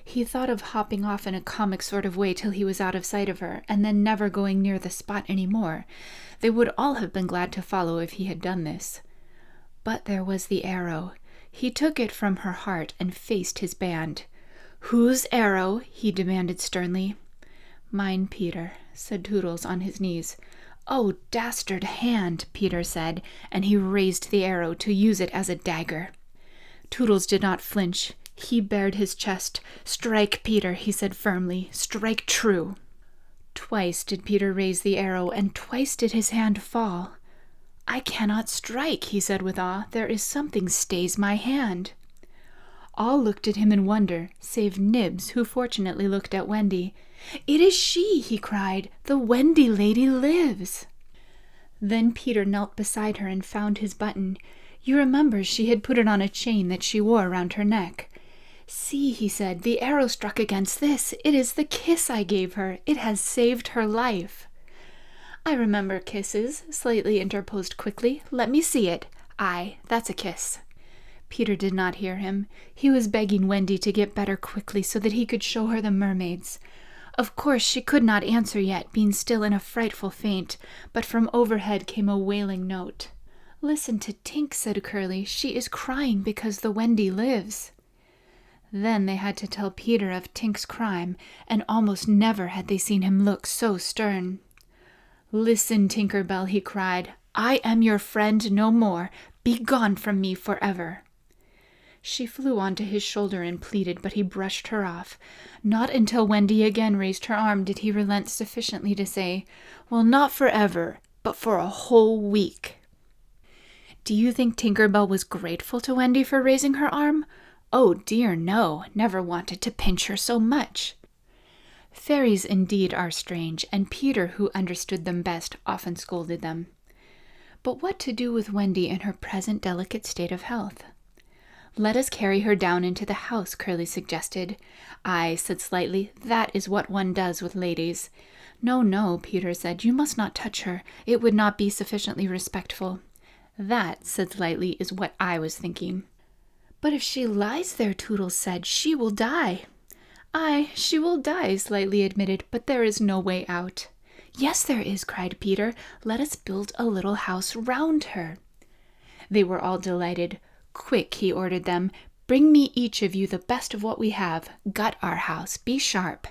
He thought of hopping off in a comic sort of way till he was out of sight of her, and then never going near the spot any more. They would all have been glad to follow if he had done this. But there was the arrow. He took it from her heart and faced his band. "Whose arrow?" he demanded sternly. "Mine, Peter," said Toodles on his knees. "Oh, dastard hand," Peter said, and he raised the arrow to use it as a dagger. Toodles did not flinch. He bared his chest. "Strike, Peter," he said firmly. "Strike true." Twice did Peter raise the arrow, and twice did his hand fall. "I cannot strike," he said with awe. "There is something stays my hand." All looked at him in wonder, save Nibs, who fortunately looked at Wendy. "It is she!" he cried. "The Wendy lady lives!" Then Peter knelt beside her and found his button. You remember she had put it on a chain that she wore round her neck. "See," he said, "the arrow struck against this. It is the kiss I gave her. It has saved her life." "I remember kisses," Slightly interposed quickly. "Let me see it. Aye, that's a kiss." Peter did not hear him. He was begging Wendy to get better quickly so that he could show her the mermaids. Of course she could not answer yet, being still in a frightful faint, but from overhead came a wailing note. "Listen to Tink," said Curly. "She is crying because the Wendy lives." Then they had to tell Peter of Tink's crime, and almost never had they seen him look so stern. "Listen, Tinker Bell," he cried. "I am your friend no more. Be gone from me forever." She flew onto his shoulder and pleaded, but he brushed her off. Not until Wendy again raised her arm did he relent sufficiently to say, "Well, not forever, but for a whole week." Do you think Tinker Bell was grateful to Wendy for raising her arm? Oh dear, no, never wanted to pinch her so much. Fairies indeed are strange, and Peter, who understood them best, often scolded them. But what to do with Wendy in her present delicate state of health? "Let us carry her down into the house," Curly suggested. "Aye," said Slightly, "that is what one does with ladies." "No, no," Peter said, "you must not touch her. It would not be sufficiently respectful." "That," said Slightly, "is what I was thinking." "But if she lies there," Toodles said, "she will die." "Aye, she will die," Slightly admitted, "but there is no way out." "Yes, there is," cried Peter. "Let us build a little house round her." They were all delighted. "Quick," he ordered them, "bring me each of you the best of what we have. Gut our house. Be sharp."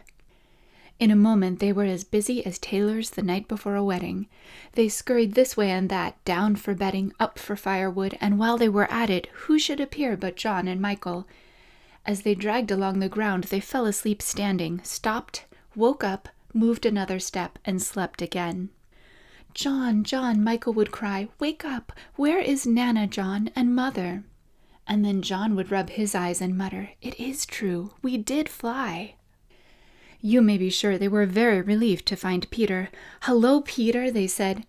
In a moment they were as busy as tailors the night before a wedding. They scurried this way and that, down for bedding, up for firewood, and while they were at it, who should appear but John and Michael? As they dragged along the ground, they fell asleep standing, stopped, woke up, moved another step, and slept again. "John, John," Michael would cry, "wake up! Where is Nana, John, and Mother?" And then John would rub his eyes and mutter, "It is true, we did fly." You may be sure they were very relieved to find Peter. "Hello, Peter," they said.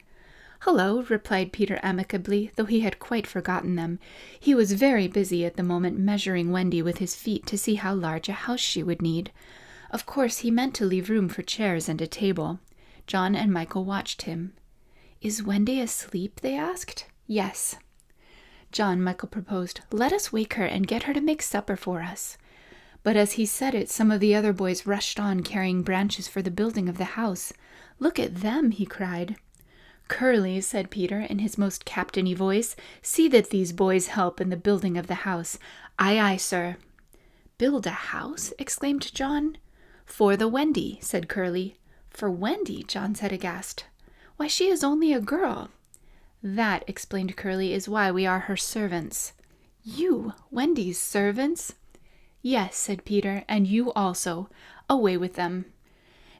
"Hello," replied Peter amicably, though he had quite forgotten them. He was very busy at the moment measuring Wendy with his feet to see how large a house she would need. Of course, he meant to leave room for chairs and a table. John and Michael watched him. "Is Wendy asleep?" they asked. "Yes." "John," Michael proposed, "let us wake her and get her to make supper for us." But as he said it, some of the other boys rushed on carrying branches for the building of the house. "Look at them," he cried. "Curly," said Peter in his most captainy voice, "see that these boys help in the building of the house." "Aye, aye, sir." "Build a house?" exclaimed John. "For the Wendy," said Curly. "For Wendy?" John said aghast. "Why, she is only a girl." "That," explained Curly, "is why we are her servants." "You, Wendy's servants?" "Yes," said Peter, "and you also. Away with them."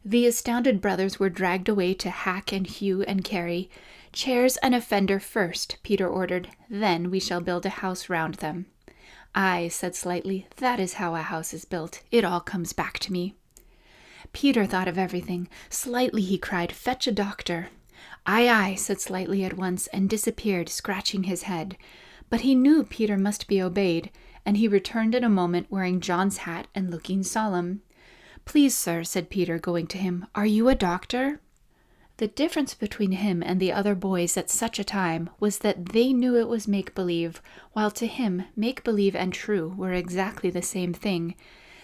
The astounded brothers were dragged away to hack and hew and carry. "Chairs and a fender first," Peter ordered. "Then we shall build a house round them." "Aye," said Slightly, "that is how a house is built. It all comes back to me." Peter thought of everything. "Slightly," he cried, "fetch a doctor." "Aye, aye," said Slightly at once, and disappeared, scratching his head. But he knew Peter must be obeyed, and he returned in a moment wearing John's hat and looking solemn. "Please, sir," said Peter, going to him, "are you a doctor?" The difference between him and the other boys at such a time was that they knew it was make-believe, while to him make-believe and true were exactly the same thing.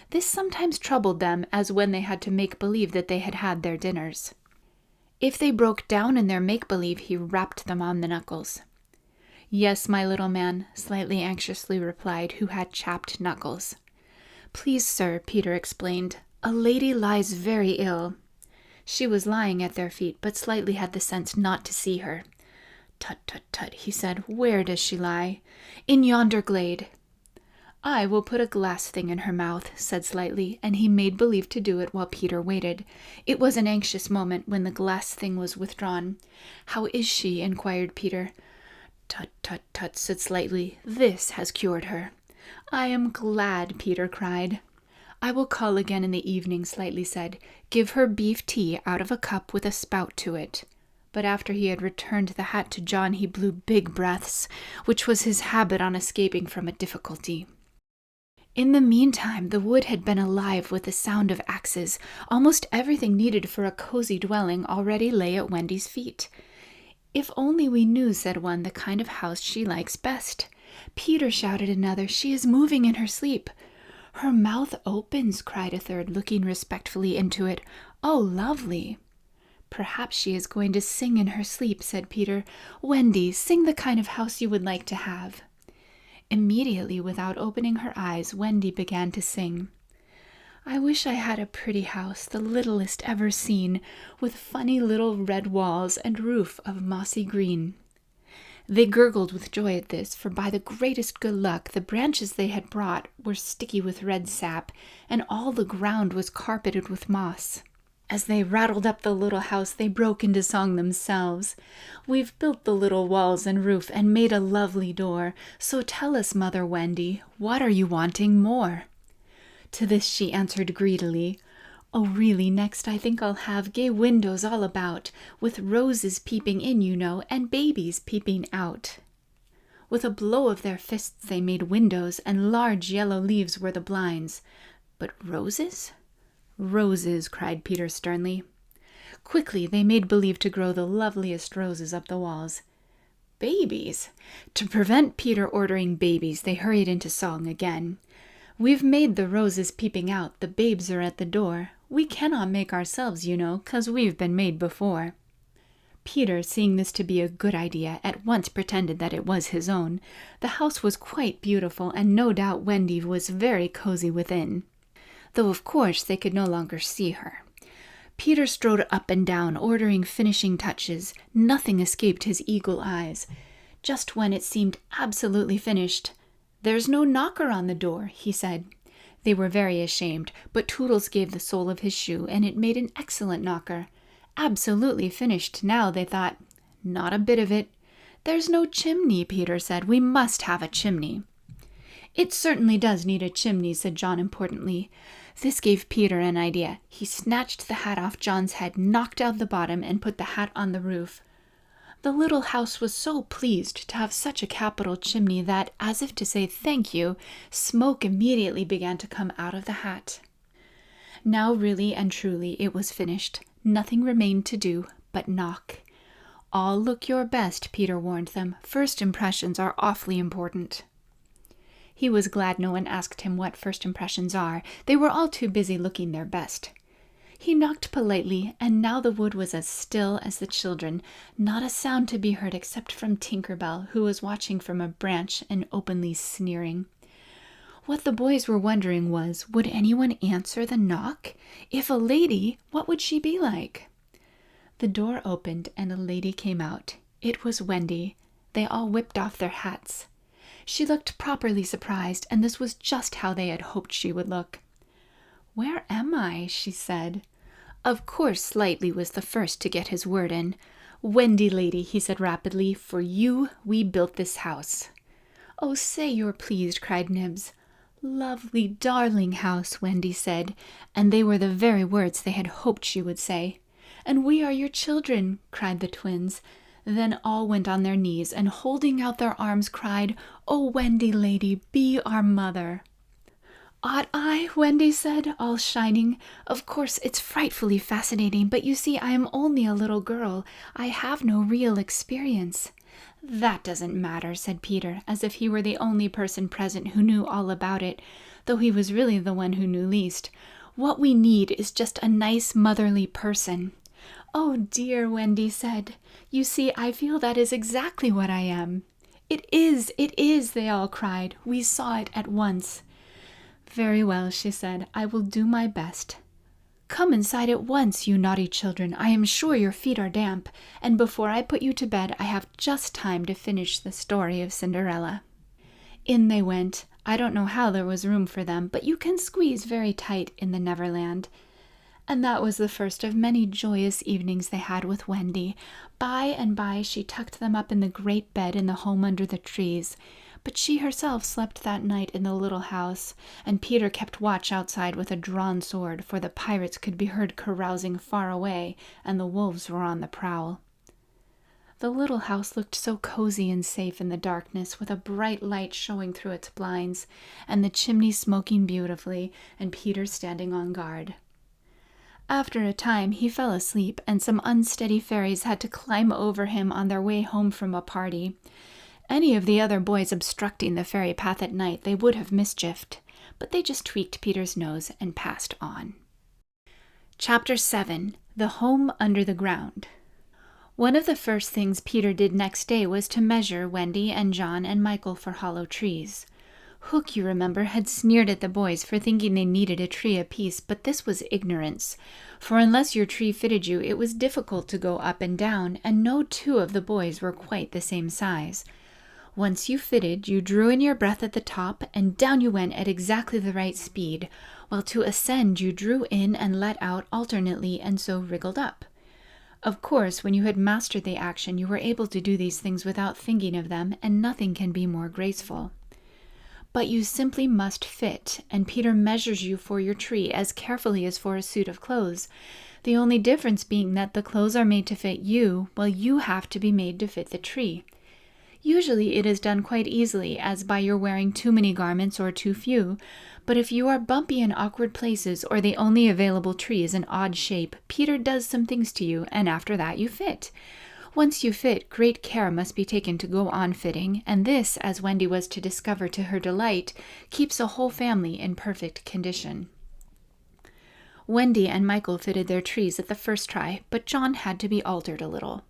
This sometimes troubled them, as when they had to make believe that they had had their dinners. If they broke down in their make-believe, he rapped them on the knuckles. "Yes, my little man," Slightly anxiously replied, who had chapped knuckles. "Please, sir," Peter explained, "a lady lies very ill." She was lying at their feet, but Slightly had the sense not to see her. "Tut, tut, tut," he said, "where does she lie?" "In yonder glade." "I will put a glass thing in her mouth," said Slightly, and he made believe to do it while Peter waited. It was an anxious moment when the glass thing was withdrawn. "How is she?" inquired Peter. "Tut, tut, tut," said Slightly, "this has cured her." "I am glad," Peter cried. "I will call again in the evening," Slightly said. "Give her beef tea out of a cup with a spout to it." But after he had returned the hat to John, he blew big breaths, which was his habit on escaping from a difficulty. In the meantime, the wood had been alive with the sound of axes. Almost everything needed for a cozy dwelling already lay at Wendy's feet. "If only we knew," said one, "the kind of house she likes best." "Peter," shouted another, "she is moving in her sleep." "Her mouth opens," cried a third, looking respectfully into it. "Oh, lovely." "Perhaps she is going to sing in her sleep," said Peter. "Wendy, sing the kind of house you would like to have." Immediately, without opening her eyes, Wendy began to sing. "I wish I had a pretty house, the littlest ever seen, with funny little red walls and roof of mossy green." They gurgled with joy at this, for by the greatest good luck the branches they had brought were sticky with red sap, and all the ground was carpeted with moss. As they rattled up the little house, they broke into song themselves. "We've built the little walls and roof, and made a lovely door. So tell us, Mother Wendy, what are you wanting more?" To this she answered greedily, Oh, really, next I think I'll have gay windows all about, with roses peeping in, you know, and babies peeping out." With a blow of their fists they made windows, and large yellow leaves were the blinds. But roses? "Roses," cried Peter sternly. Quickly they made believe to grow the loveliest roses up the walls. Babies! To prevent Peter ordering babies, they hurried into song again. "We've made the roses peeping out, the babes are at the door. We cannot make ourselves, you know, 'cause we've been made before." Peter, seeing this to be a good idea, at once pretended that it was his own. The house was quite beautiful, and no doubt Wendy was very cozy within, though of course they could no longer see her. Peter strode up and down, ordering finishing touches. Nothing escaped his eagle eyes. Just when it seemed absolutely finished, "There's no knocker on the door," he said. They were very ashamed, but Toodles gave the sole of his shoe, and it made an excellent knocker. Absolutely finished now, they thought. Not a bit of it. "There's no chimney," Peter said. "We must have a chimney." "It certainly does need a chimney," said John importantly. This gave Peter an idea. He snatched the hat off John's head, knocked out the bottom, and put the hat on the roof. The little house was so pleased to have such a capital chimney that, as if to say thank you, smoke immediately began to come out of the hat. Now really and truly it was finished. Nothing remained to do but knock. "All look your best," Peter warned them. "First impressions are awfully important." He was glad no one asked him what first impressions are. They were all too busy looking their best. He knocked politely, and now the wood was as still as the children, not a sound to be heard except from Tinker Bell, who was watching from a branch and openly sneering. What the boys were wondering was, would anyone answer the knock? If a lady, what would she be like? The door opened, and a lady came out. It was Wendy. They all whipped off their hats. She looked properly surprised, and this was just how they had hoped she would look. "Where am I?" she said. Of course Slightly was the first to get his word in. "Wendy lady," he said rapidly, "for you we built this house." "Oh, say you're pleased," cried Nibs. "Lovely, darling house," Wendy said, and they were the very words they had hoped she would say. "And we are your children," cried the twins. Then all went on their knees, and holding out their arms cried, "Oh, Wendy lady, be our mother." "Ought I?" Wendy said, all shining. "Of course, it's frightfully fascinating, but you see I am only a little girl. I have no real experience." "That doesn't matter," said Peter, as if he were the only person present who knew all about it, though he was really the one who knew least. "What we need is just a nice motherly person." "Oh dear," Wendy said. "You see, I feel that is exactly what I am." It is, they all cried. "We saw it at once." "Very well," she said. "I will do my best. Come inside at once, you naughty children. I am sure your feet are damp, and before I put you to bed I have just time to finish the story of Cinderella." In they went. I don't know how there was room for them, but you can squeeze very tight in the Neverland. And that was the first of many joyous evenings they had with Wendy. By and by she tucked them up in the great bed in the home under the trees. But she herself slept that night in the little house, and Peter kept watch outside with a drawn sword, for the pirates could be heard carousing far away, and the wolves were on the prowl. The little house looked so cozy and safe in the darkness, with a bright light showing through its blinds, and the chimney smoking beautifully, and Peter standing on guard. After a time he fell asleep, and some unsteady fairies had to climb over him on their way home from a party. Any of the other boys obstructing the fairy path at night they would have mischiefed, but they just tweaked Peter's nose and passed on. Chapter 7. The Home Under the Ground. One of the first things Peter did next day was to measure Wendy and John and Michael for hollow trees. Hook, you remember, had sneered at the boys for thinking they needed a tree apiece, but this was ignorance, for unless your tree fitted you, it was difficult to go up and down, and no two of the boys were quite the same size. Once you fitted, you drew in your breath at the top, and down you went at exactly the right speed, while to ascend you drew in and let out alternately, and so wriggled up. Of course, when you had mastered the action, you were able to do these things without thinking of them, and nothing can be more graceful. but you simply must fit, and Peter measures you for your tree as carefully as for a suit of clothes, the only difference being that the clothes are made to fit you, while you have to be made to fit the tree. Usually it is done quite easily, as by your wearing too many garments or too few, but if you are bumpy in awkward places or the only available tree is an odd shape, Peter does some things to you, and after that you fit. Once you fit, great care must be taken to go on fitting, and this, as Wendy was to discover to her delight, keeps a whole family in perfect condition. Wendy and Michael fitted their trees at the first try, but John had to be altered a little.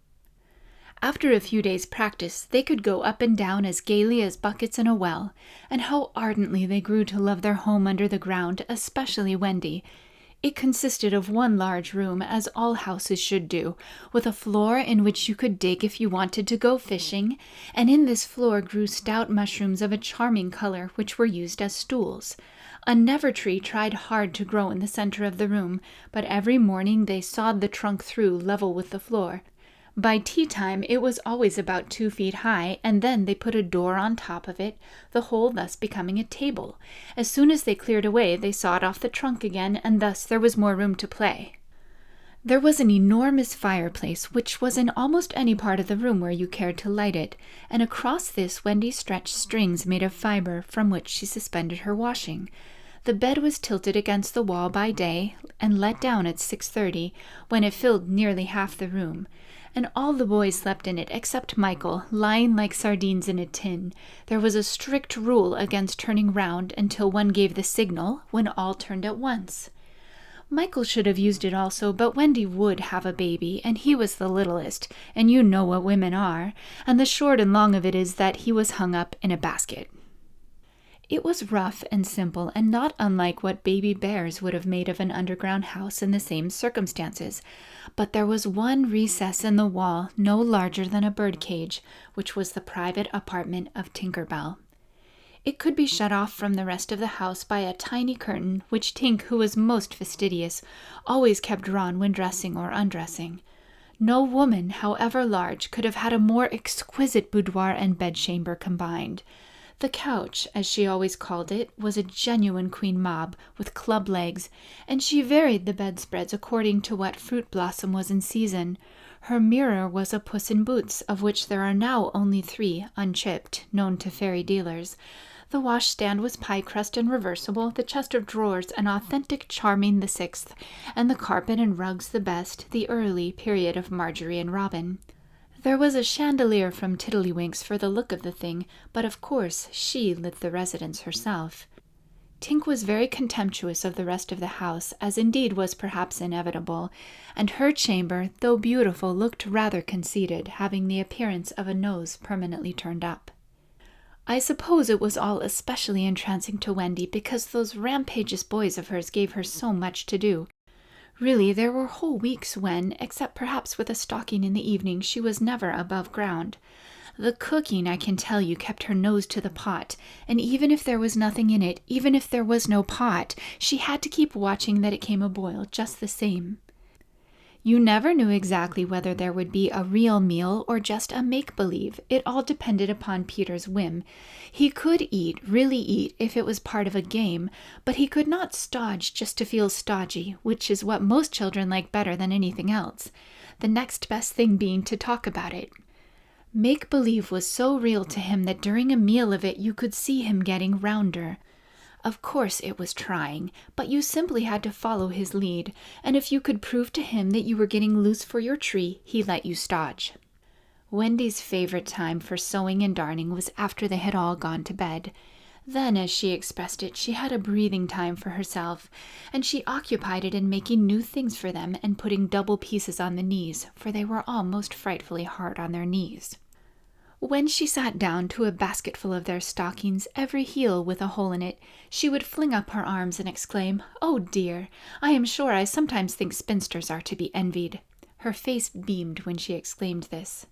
After a few days' practice, they could go up and down as gaily as buckets in a well, and how ardently they grew to love their home under the ground, especially Wendy. It consisted of one large room, as all houses should do, with a floor in which you could dig if you wanted to go fishing, and in this floor grew stout mushrooms of a charming color, which were used as stools. A never tree tried hard to grow in the center of the room, but every morning they sawed the trunk through level with the floor. By tea time it was always about 2 feet high, and then they put a door on top of it, the whole thus becoming a table. As soon as they cleared away, they sawed off the trunk again, and thus there was more room to play. There was an enormous fireplace, which was in almost any part of the room where you cared to light it, and across this Wendy stretched strings made of fiber, from which she suspended her washing. The bed was tilted against the wall by day, and let down at 6:30, when it filled nearly half the room, and all the boys slept in it except Michael, lying like sardines in a tin. There was a strict rule against turning round until one gave the signal, when all turned at once. Michael should have used it also, but Wendy would have a baby, and he was the littlest, and you know what women are, and the short and long of it is that he was hung up in a basket. It was rough and simple, and not unlike what baby bears would have made of an underground house in the same circumstances, but there was one recess in the wall no larger than a birdcage, which was the private apartment of Tinker Bell. It could be shut off from the rest of the house by a tiny curtain, which Tink, who was most fastidious, always kept drawn when dressing or undressing. No woman, however large, could have had a more exquisite boudoir and bedchamber combined. The couch, as she always called it, was a genuine Queen Mab, with club legs, and she varied the bedspreads according to what fruit blossom was in season. Her mirror was a Puss in Boots, of which there are now only 3, unchipped, known to fairy dealers. The washstand was pie crust and reversible, the chest of drawers an authentic Charming the 6th, and the carpet and rugs the best, the early period of Marjorie and Robin. There was a chandelier from Tiddlywinks for the look of the thing, but of course she lit the residence herself. Tink was very contemptuous of the rest of the house, as indeed was perhaps inevitable, and her chamber, though beautiful, looked rather conceited, having the appearance of a nose permanently turned up. I suppose it was all especially entrancing to Wendy, because those rampageous boys of hers gave her so much to do. Really, there were whole weeks when, except perhaps with a stocking in the evening, she was never above ground. The cooking, I can tell you, kept her nose to the pot, and even if there was nothing in it, even if there was no pot, she had to keep watching that it came a-boil just the same. You never knew exactly whether there would be a real meal or just a make-believe. It all depended upon Peter's whim. He could eat, really eat, if it was part of a game, but he could not stodge just to feel stodgy, which is what most children like better than anything else, the next best thing being to talk about it. Make-believe was so real to him that during a meal of it you could see him getting rounder. Of course it was trying, but you simply had to follow his lead, and if you could prove to him that you were getting loose for your tree, he let you stodge. Wendy's favorite time for sewing and darning was after they had all gone to bed. Then, as she expressed it, she had a breathing time for herself, and she occupied it in making new things for them and putting double pieces on the knees, for they were all most frightfully hard on their knees. When she sat down to a basketful of their stockings, every heel with a hole in it, she would fling up her arms and exclaim, "Oh dear, I am sure I sometimes think spinsters are to be envied." Her face beamed when she exclaimed this.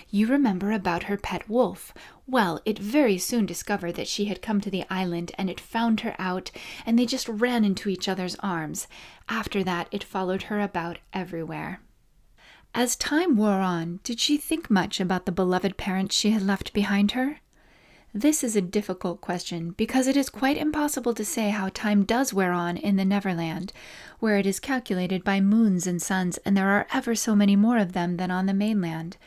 You remember about her pet wolf. Well, it very soon discovered that she had come to the island, and it found her out, and they just ran into each other's arms. After that, it followed her about everywhere. As time wore on, did she think much about the beloved parents she had left behind her? This is a difficult question because it is quite impossible to say how time does wear on in the Neverland, where it is calculated by moons and suns, and there are ever so many more of them than on the mainland.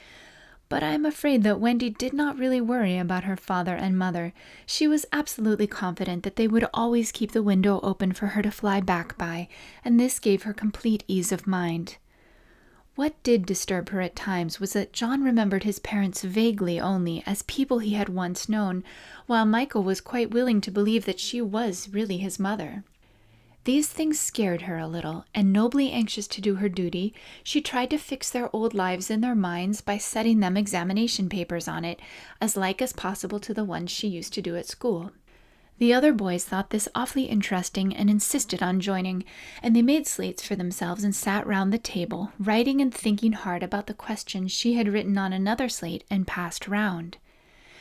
But I am afraid that Wendy did not really worry about her father and mother. She was absolutely confident that they would always keep the window open for her to fly back by, and this gave her complete ease of mind. What did disturb her at times was that John remembered his parents vaguely only as people he had once known, while Michael was quite willing to believe that she was really his mother. These things scared her a little, and nobly anxious to do her duty, she tried to fix their old lives in their minds by setting them examination papers on it, as like as possible to the ones she used to do at school. The other boys thought this awfully interesting and insisted on joining, and they made slates for themselves and sat round the table, writing and thinking hard about the questions she had written on another slate and passed round.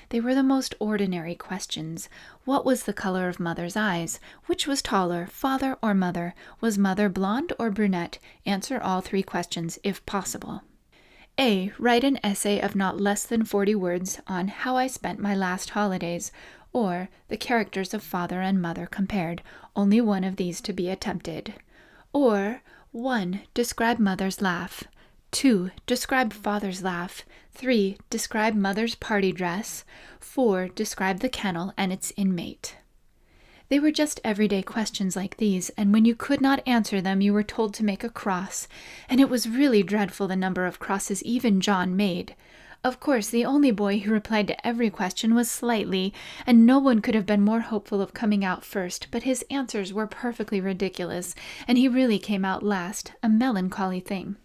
They were the most ordinary questions. What was the color of Mother's eyes? Which was taller, father or mother? Was Mother blonde or brunette? Answer all 3 questions, if possible. A. Write an essay of not less than 40 words on how I spent my last holidays, or the characters of father and mother compared, only one of these to be attempted. Or 1. Describe Mother's laugh. 2. Describe father's laugh. 3. Describe mother's party dress. 4. Describe the kennel and its inmate. They were just everyday questions like these, and when you could not answer them, you were told to make a cross, and it was really dreadful the number of crosses even John made. Of course, the only boy who replied to every question was Slightly, and no one could have been more hopeful of coming out first, but his answers were perfectly ridiculous, and he really came out last, a melancholy thing.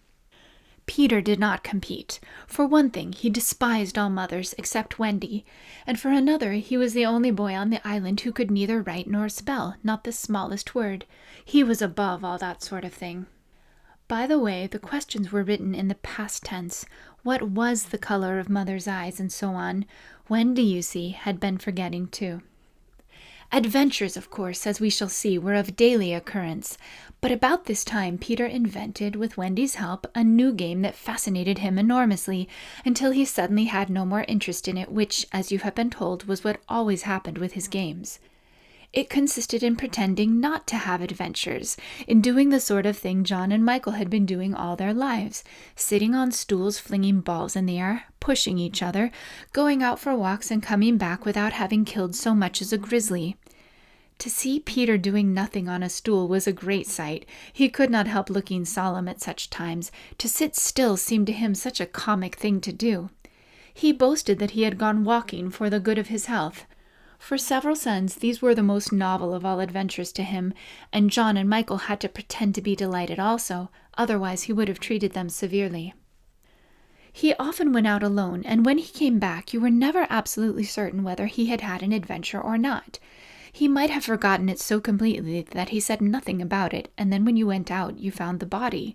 Peter did not compete. For one thing, he despised all mothers except Wendy, and for another, he was the only boy on the island who could neither write nor spell, not the smallest word. He was above all that sort of thing. By the way, the questions were written in the past tense. What was the color of Mother's eyes, and so on. Wendy, you see, had been forgetting too. Adventures, of course, as we shall see, were of daily occurrence, but about this time Peter invented, with Wendy's help, a new game that fascinated him enormously, until he suddenly had no more interest in it, which, as you have been told, was what always happened with his games. It consisted in pretending not to have adventures, in doing the sort of thing John and Michael had been doing all their lives, sitting on stools flinging balls in the air, pushing each other, going out for walks and coming back without having killed so much as a grizzly. To see Peter doing nothing on a stool was a great sight. He could not help looking solemn at such times. To sit still seemed to him such a comic thing to do. He boasted that he had gone walking for the good of his health. For several sons, these were the most novel of all adventures to him, and John and Michael had to pretend to be delighted also, otherwise he would have treated them severely. He often went out alone, and when he came back, you were never absolutely certain whether he had had an adventure or not. He might have forgotten it so completely that he said nothing about it, and then when you went out, you found the body.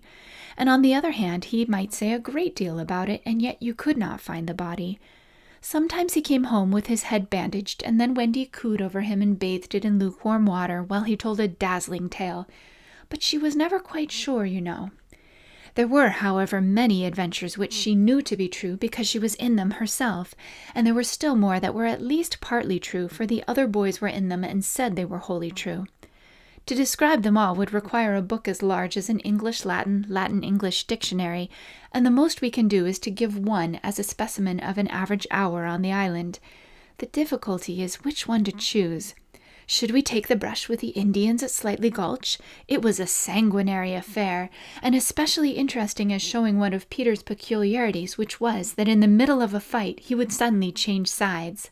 And on the other hand, he might say a great deal about it, and yet you could not find the body. Sometimes he came home with his head bandaged, and then Wendy cooed over him and bathed it in lukewarm water while he told a dazzling tale. But she was never quite sure, you know. There were, however, many adventures which she knew to be true because she was in them herself, and there were still more that were at least partly true, for the other boys were in them and said they were wholly true. To describe them all would require a book as large as an English-Latin, Latin-English dictionary, and the most we can do is to give one as a specimen of an average hour on the island. The difficulty is which one to choose. Should we take the brush with the Indians at Slightly Gulch? It was a sanguinary affair, and especially interesting as showing one of Peter's peculiarities, which was that in the middle of a fight he would suddenly change sides.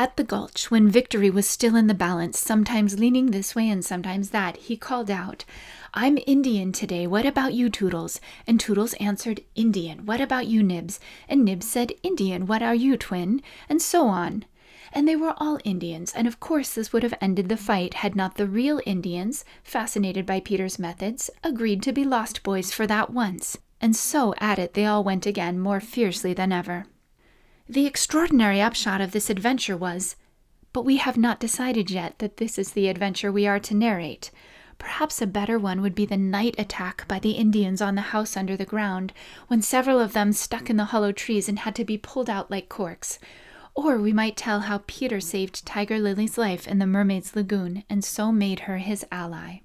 At the Gulch, when victory was still in the balance, sometimes leaning this way and sometimes that, he called out, "I'm Indian today, what about you, Toodles?" And Toodles answered, "Indian, what about you, Nibs?" And Nibs said, "Indian, what are you, Twin?" And so on. And they were all Indians, and of course this would have ended the fight had not the real Indians, fascinated by Peter's methods, agreed to be lost boys for that once. And so at it they all went again, more fiercely than ever. The extraordinary upshot of this adventure was, but we have not decided yet that this is the adventure we are to narrate. Perhaps a better one would be the night attack by the Indians on the house under the ground, when several of them stuck in the hollow trees and had to be pulled out like corks. Or we might tell how Peter saved Tiger Lily's life in the mermaid's lagoon and so made her his ally.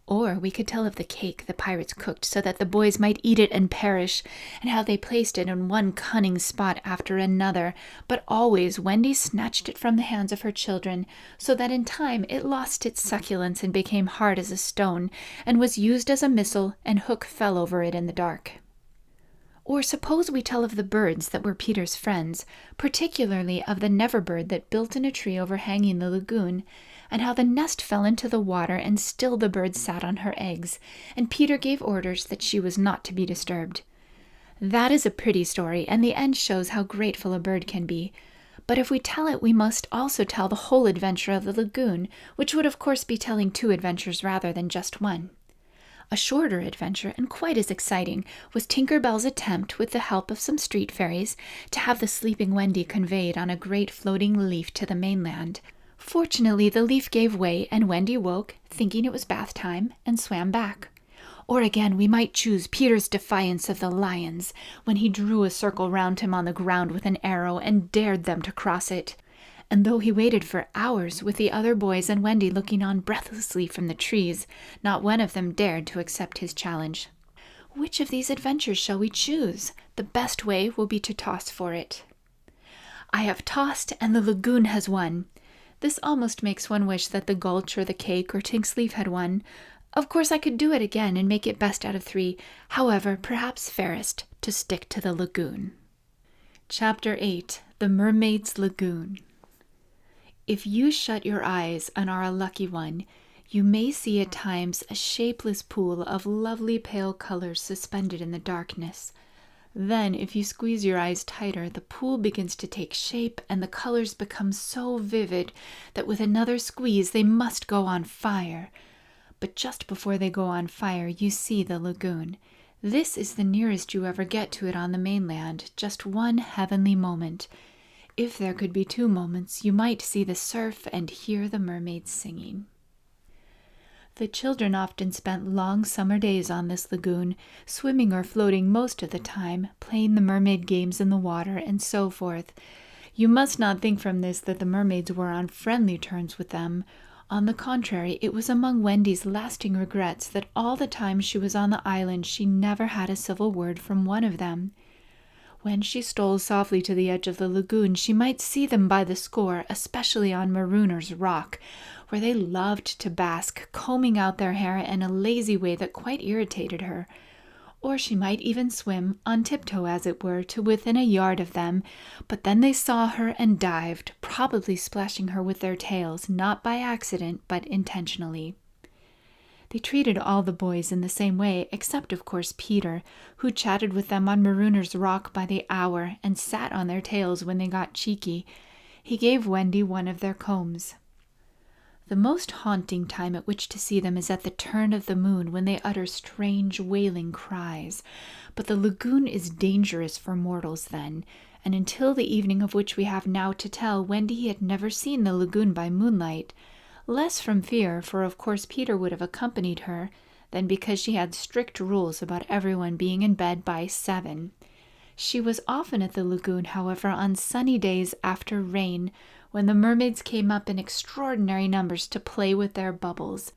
Or we could tell of the cake the pirates cooked so that the boys might eat it and perish, and how they placed it in one cunning spot after another, but always Wendy snatched it from the hands of her children, so that in time it lost its succulence and became hard as a stone, and was used as a missile, and Hook fell over it in the dark. Or suppose we tell of the birds that were Peter's friends, particularly of the never bird that built in a tree overhanging the lagoon, and how the nest fell into the water and still the bird sat on her eggs, and Peter gave orders that she was not to be disturbed. That is a pretty story, and the end shows how grateful a bird can be. But if we tell it, we must also tell the whole adventure of the lagoon, which would of course be telling 2 adventures rather than just one. A shorter adventure, and quite as exciting, was Tinker Bell's attempt, with the help of some street fairies, to have the sleeping Wendy conveyed on a great floating leaf to the mainland. Fortunately, the leaf gave way, and Wendy woke, thinking it was bath time, and swam back. Or again, we might choose Peter's defiance of the lions, when he drew a circle round him on the ground with an arrow and dared them to cross it. And though he waited for hours, with the other boys and Wendy looking on breathlessly from the trees, not one of them dared to accept his challenge. Which of these adventures shall we choose? The best way will be to toss for it. I have tossed, and the lagoon has won. This almost makes one wish that the gulch or the cake or Tink's leaf had won. Of course I could do it again and make it best out of 3. However, perhaps fairest to stick to the lagoon. Chapter 8. The Mermaid's Lagoon. If you shut your eyes and are a lucky one, you may see at times a shapeless pool of lovely pale colors suspended in the darkness. Then, if you squeeze your eyes tighter, the pool begins to take shape and the colors become so vivid that with another squeeze they must go on fire. But just before they go on fire, you see the lagoon. This is the nearest you ever get to it on the mainland, just one heavenly moment. If there could be 2 moments, you might see the surf and hear the mermaids singing. The children often spent long summer days on this lagoon, swimming or floating most of the time, playing the mermaid games in the water, and so forth. You must not think from this that the mermaids were on friendly terms with them. On the contrary, it was among Wendy's lasting regrets that all the time she was on the island she never had a civil word from one of them. When she stole softly to the edge of the lagoon, she might see them by the score, especially on Marooner's Rock, where they loved to bask, combing out their hair in a lazy way that quite irritated her. Or she might even swim, on tiptoe as it were, to within a yard of them, but then they saw her and dived, probably splashing her with their tails, not by accident, but intentionally. They treated all the boys in the same way, except, of course, Peter, who chatted with them on Marooner's Rock by the hour and sat on their tails when they got cheeky. He gave Wendy one of their combs. The most haunting time at which to see them is at the turn of the moon, when they utter strange wailing cries. But the lagoon is dangerous for mortals then, and until the evening of which we have now to tell, Wendy had never seen the lagoon by moonlight. Less from fear, for of course Peter would have accompanied her, than because she had strict rules about everyone being in bed by 7. She was often at the lagoon, however, on sunny days after rain, when the mermaids came up in extraordinary numbers to play with their bubbles.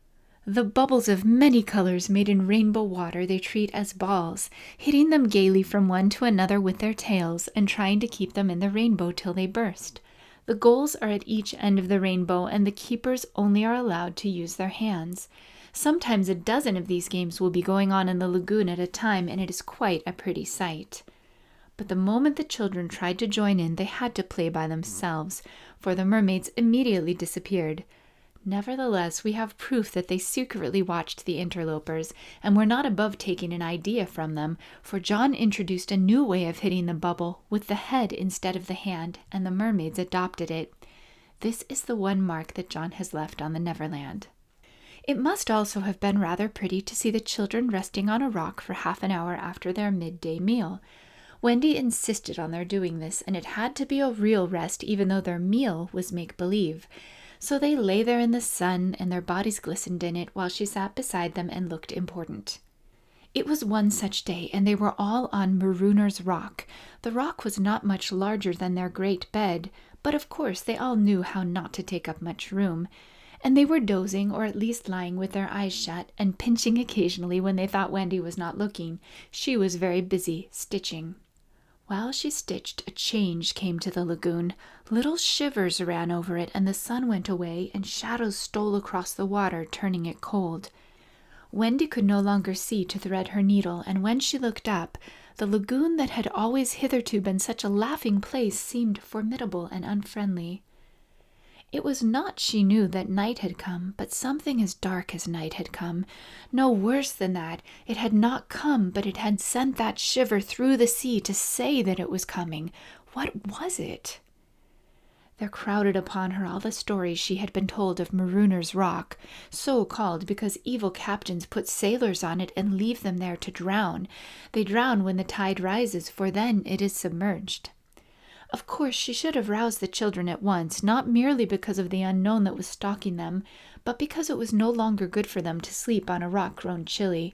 The bubbles of many colors made in rainbow water they treat as balls, hitting them gaily from one to another with their tails, and trying to keep them in the rainbow till they burst. The goals are at each end of the rainbow, and the keepers only are allowed to use their hands. Sometimes a dozen of these games will be going on in the lagoon at a time, and it is quite a pretty sight. But the moment the children tried to join in, they had to play by themselves, for the mermaids immediately disappeared. Nevertheless, we have proof that they secretly watched the interlopers, and were not above taking an idea from them, for John introduced a new way of hitting the bubble, with the head instead of the hand, and the mermaids adopted it. This is the one mark that John has left on the Neverland. It must also have been rather pretty to see the children resting on a rock for half an hour after their midday meal. Wendy insisted on their doing this, and it had to be a real rest, even though their meal was make-believe. So they lay there in the sun, and their bodies glistened in it, while she sat beside them and looked important. It was one such day, and they were all on Marooner's Rock. The rock was not much larger than their great bed, but of course they all knew how not to take up much room, and they were dozing, or at least lying with their eyes shut, and pinching occasionally when they thought Wendy was not looking. She was very busy stitching. While she stitched, a change came to the lagoon. Little shivers ran over it, and the sun went away, and shadows stole across the water, turning it cold. Wendy could no longer see to thread her needle, and when she looked up, the lagoon that had always hitherto been such a laughing place seemed formidable and unfriendly. It was not, she knew, that night had come, but something as dark as night had come. No, worse than that, it had not come, but it had sent that shiver through the sea to say that it was coming. What was it? There crowded upon her all the stories she had been told of Marooner's Rock, so called because evil captains put sailors on it and leave them there to drown. They drown when the tide rises, for then it is submerged. Of course, she should have roused the children at once, not merely because of the unknown that was stalking them, but because it was no longer good for them to sleep on a rock grown chilly.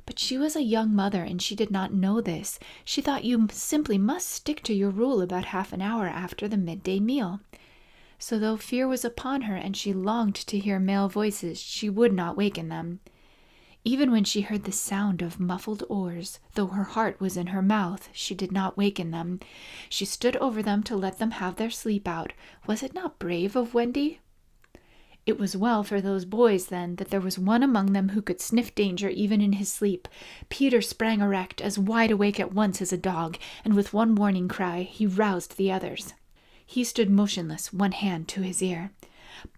But she was a young mother, and she did not know this. She thought you simply must stick to your rule about half an hour after the midday meal. So though fear was upon her, and she longed to hear male voices, she would not waken them. Even when she heard the sound of muffled oars, though her heart was in her mouth, she did not waken them. She stood over them to let them have their sleep out. Was it not brave of Wendy? It was well for those boys, then, that there was one among them who could sniff danger even in his sleep. Peter sprang erect, as wide awake at once as a dog, and with one warning cry he roused the others. He stood motionless, one hand to his ear.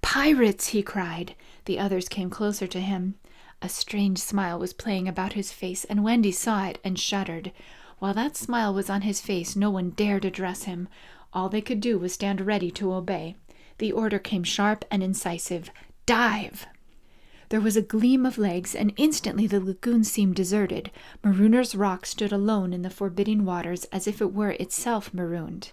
"Pirates!" he cried. The others came closer to him. A strange smile was playing about his face, and Wendy saw it and shuddered. While that smile was on his face, no one dared address him. All they could do was stand ready to obey. The order came sharp and incisive. "Dive!" There was a gleam of legs, and instantly the lagoon seemed deserted. Marooner's Rock stood alone in the forbidding waters, as if it were itself marooned.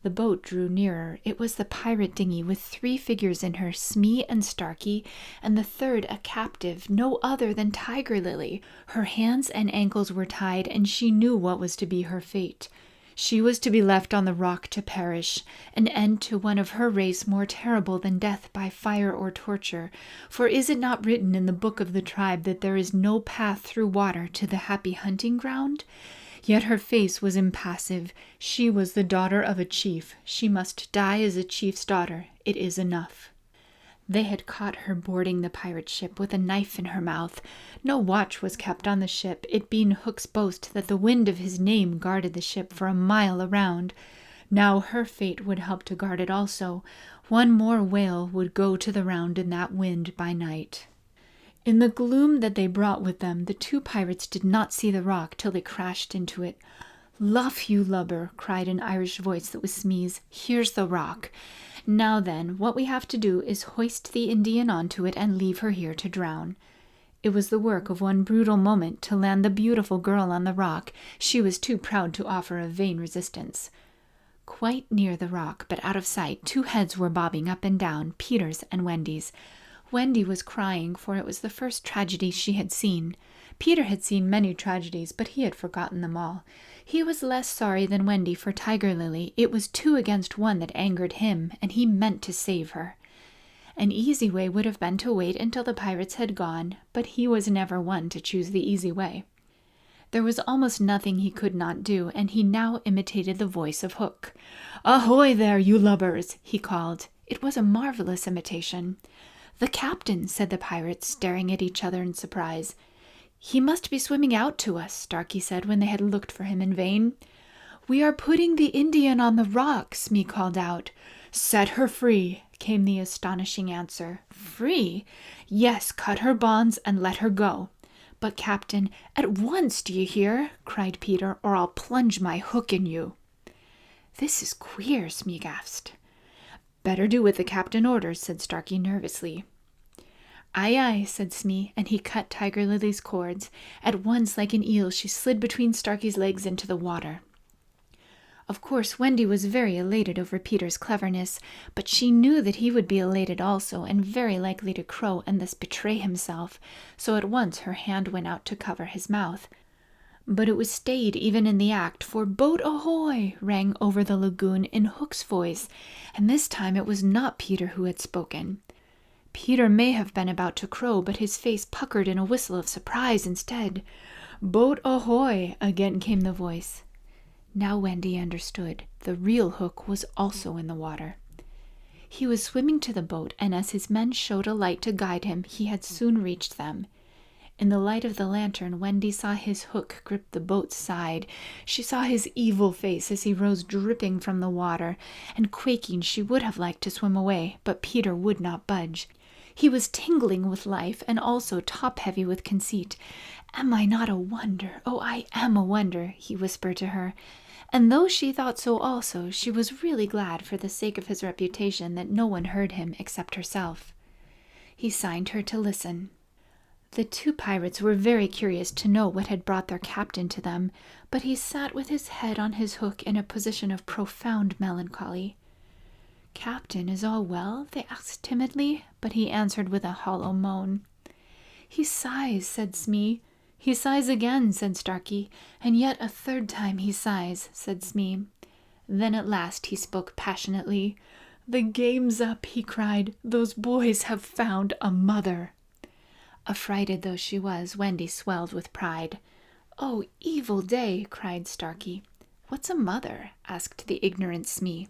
The boat drew nearer. It was the pirate dinghy, with 3 figures in her, Smee and Starkey, and the third a captive, no other than Tiger Lily. Her hands and ankles were tied, and she knew what was to be her fate. She was to be left on the rock to perish, an end to one of her race more terrible than death by fire or torture. For is it not written in the book of the tribe that there is no path through water to the happy hunting ground? Yet her face was impassive. She was the daughter of a chief. She must die as a chief's daughter. It is enough. They had caught her boarding the pirate ship with a knife in her mouth. No watch was kept on the ship, it being Hook's boast that the wind of his name guarded the ship for a mile around. Now her fate would help to guard it also. One more whale would go to the round in that wind by night. In the gloom that they brought with them, the 2 pirates did not see the rock till they crashed into it. "Luff, you lubber!" cried an Irish voice that was Smee's. "Here's the rock. Now then, what we have to do is hoist the Indian onto it and leave her here to drown." It was the work of one brutal moment to land the beautiful girl on the rock. She was too proud to offer a vain resistance. Quite near the rock, but out of sight, 2 heads were bobbing up and down, Peter's and Wendy's. Wendy was crying, for it was the first tragedy she had seen. Peter had seen many tragedies, but he had forgotten them all. He was less sorry than Wendy for Tiger Lily. It was 2 against 1 that angered him, and he meant to save her. An easy way would have been to wait until the pirates had gone, but he was never one to choose the easy way. There was almost nothing he could not do, and he now imitated the voice of Hook. "Ahoy there, you lubbers!" he called. It was a marvelous imitation. "The captain," said the pirates, staring at each other in surprise. "He must be swimming out to us," Starkey said when they had looked for him in vain. "We are putting the Indian on the rock," Smee called out. "Set her free," came the astonishing answer. "Free?" "Yes, cut her bonds and let her go." "But, Captain, at once, do you hear?" cried Peter, "or I'll plunge my hook in you." "This is queer," Smee gasped. "Better do what the captain orders," said Starkey nervously. "Aye, aye," said Smee, and he cut Tiger Lily's cords. At once, like an eel, she slid between Starkey's legs into the water. Of course, Wendy was very elated over Peter's cleverness, but she knew that he would be elated also and very likely to crow and thus betray himself, so at once her hand went out to cover his mouth. But it was stayed even in the act, for "Boat ahoy!" rang over the lagoon in Hook's voice, and this time it was not Peter who had spoken. Peter may have been about to crow, but his face puckered in a whistle of surprise instead. "Boat ahoy!" again came the voice. Now Wendy understood. The real Hook was also in the water. He was swimming to the boat, and as his men showed a light to guide him, he had soon reached them. In the light of the lantern, Wendy saw his hook grip the boat's side. She saw his evil face as he rose dripping from the water, and quaking she would have liked to swim away, but Peter would not budge. He was tingling with life and also top-heavy with conceit. "Am I not a wonder? Oh, I am a wonder," he whispered to her. And though she thought so also, she was really glad for the sake of his reputation that no one heard him except herself. He signed her to listen. The two pirates were very curious to know what had brought their captain to them, but he sat with his head on his hook in a position of profound melancholy. "Captain, is all well?" they asked timidly, but he answered with a hollow moan. "He sighs," said Smee. "He sighs again," said Starkey. "And yet a third time he sighs," said Smee. Then at last he spoke passionately. "The game's up," he cried. "Those boys have found a mother." Affrighted though she was, Wendy swelled with pride. "Oh, evil day!" cried Starkey. "What's a mother?" asked the ignorant Smee.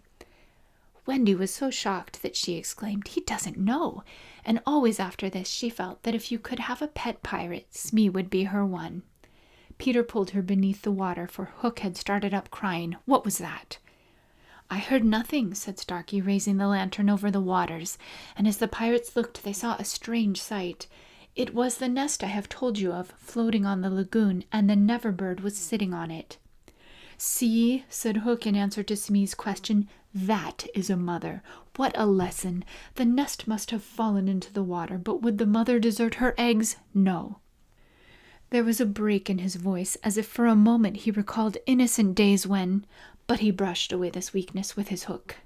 Wendy was so shocked that she exclaimed, "He doesn't know!" And always after this she felt that if you could have a pet pirate, Smee would be her one. Peter pulled her beneath the water, for Hook had started up crying. "What was that?" "I heard nothing," said Starkey, raising the lantern over the waters, and as the pirates looked they saw a strange sight. It was the nest I have told you of, floating on the lagoon, and the Never-bird was sitting on it. "See," said Hook in answer to Smee's question, "that is a mother. What a lesson! The nest must have fallen into the water, but would the mother desert her eggs? No." There was a break in his voice, as if for a moment he recalled innocent days when, but he brushed away this weakness with his hook.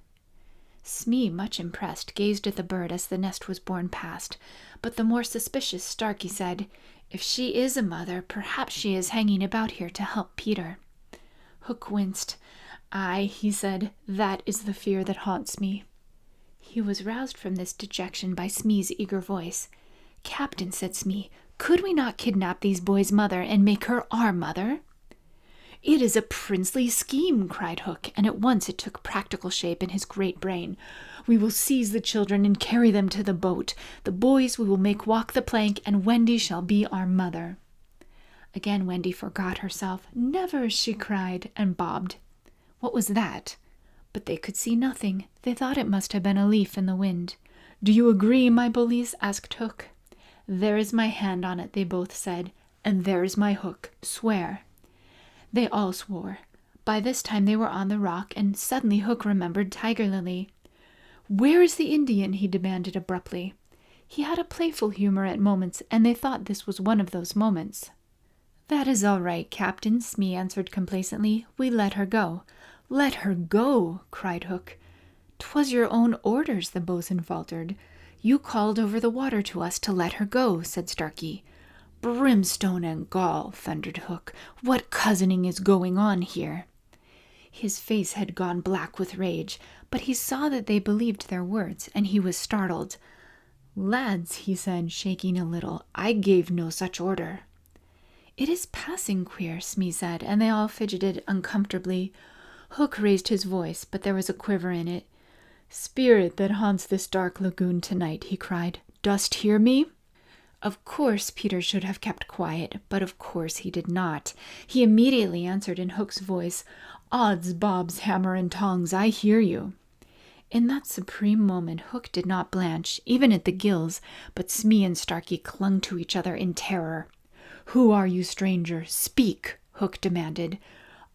Smee, much impressed, gazed at the bird as the nest was borne past, but the more suspicious Starkey said, "If she is a mother, perhaps she is hanging about here to help Peter." Hook winced. "Aye," he said, "that is the fear that haunts me." He was roused from this dejection by Smee's eager voice. "Captain," said Smee, "could we not kidnap these boys' mother and make her our mother?" "It is a princely scheme," cried Hook, and at once it took practical shape in his great brain. "We will seize the children and carry them to the boat. The boys we will make walk the plank, and Wendy shall be our mother." Again Wendy forgot herself. "Never!" she cried, and bobbed. What was that? But they could see nothing. They thought it must have been a leaf in the wind. "Do you agree, my bullies?" asked Hook. "There is my hand on it," they both said, "and there is my hook. Swear." They all swore. By this time they were on the rock, and suddenly Hook remembered Tiger Lily. "Where is the Indian?" he demanded abruptly. He had a playful humor at moments, and they thought this was one of those moments. "That is all right, Captain," Smee answered complacently. "We let her go." "Let her go!" cried Hook. "'Twas your own orders," the boatswain faltered. "You called over the water to us to let her go," said Starkey. "Brimstone and gall!" thundered Hook. "What cozening is going on here?" His face had gone black with rage, but he saw that they believed their words, and he was startled. "Lads," he said, shaking a little, "I gave no such order." "It is passing queer," Smee said, and they all fidgeted uncomfortably. Hook raised his voice, but there was a quiver in it. "Spirit that haunts this dark lagoon tonight," he cried, "dost hear me?" Of course Peter should have kept quiet, but of course he did not. He immediately answered in Hook's voice, "Odds bobs, hammer and tongs, I hear you." In that supreme moment Hook did not blanch, even at the gills, but Smee and Starkey clung to each other in terror. "Who are you, stranger? Speak!" Hook demanded.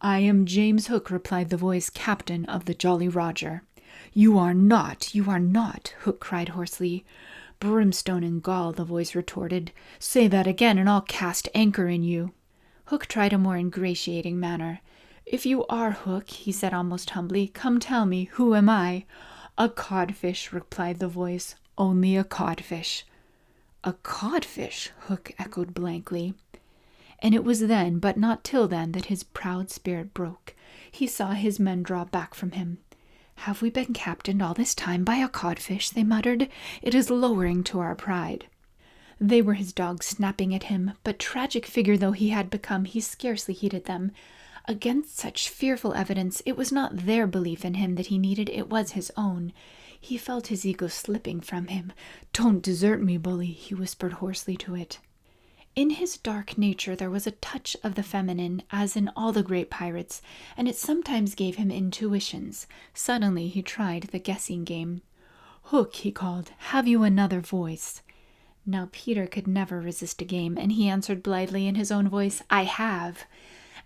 "I am James Hook," replied the voice, "captain of the Jolly Roger." You are not," Hook cried hoarsely. "Brimstone and gall," the voice retorted. "Say that again, and I'll cast anchor in you." Hook tried a more ingratiating manner. "If you are Hook," he said almost humbly, "come tell me, who am I?" "A codfish," replied the voice, "only a codfish." "A codfish," Hook echoed blankly. And it was then, but not till then, that his proud spirit broke. He saw his men draw back from him. "Have we been captained all this time by a codfish?" they muttered. "It is lowering to our pride." They were his dogs snapping at him, but tragic figure though he had become, he scarcely heeded them. Against such fearful evidence, it was not their belief in him that he needed, it was his own. He felt his ego slipping from him. "Don't desert me, bully," he whispered hoarsely to it. In his dark nature there was a touch of the feminine, as in all the great pirates, and it sometimes gave him intuitions. Suddenly he tried the guessing game. "Hook," he called, "have you another voice?" Now Peter could never resist a game, and he answered blithely in his own voice, "I have."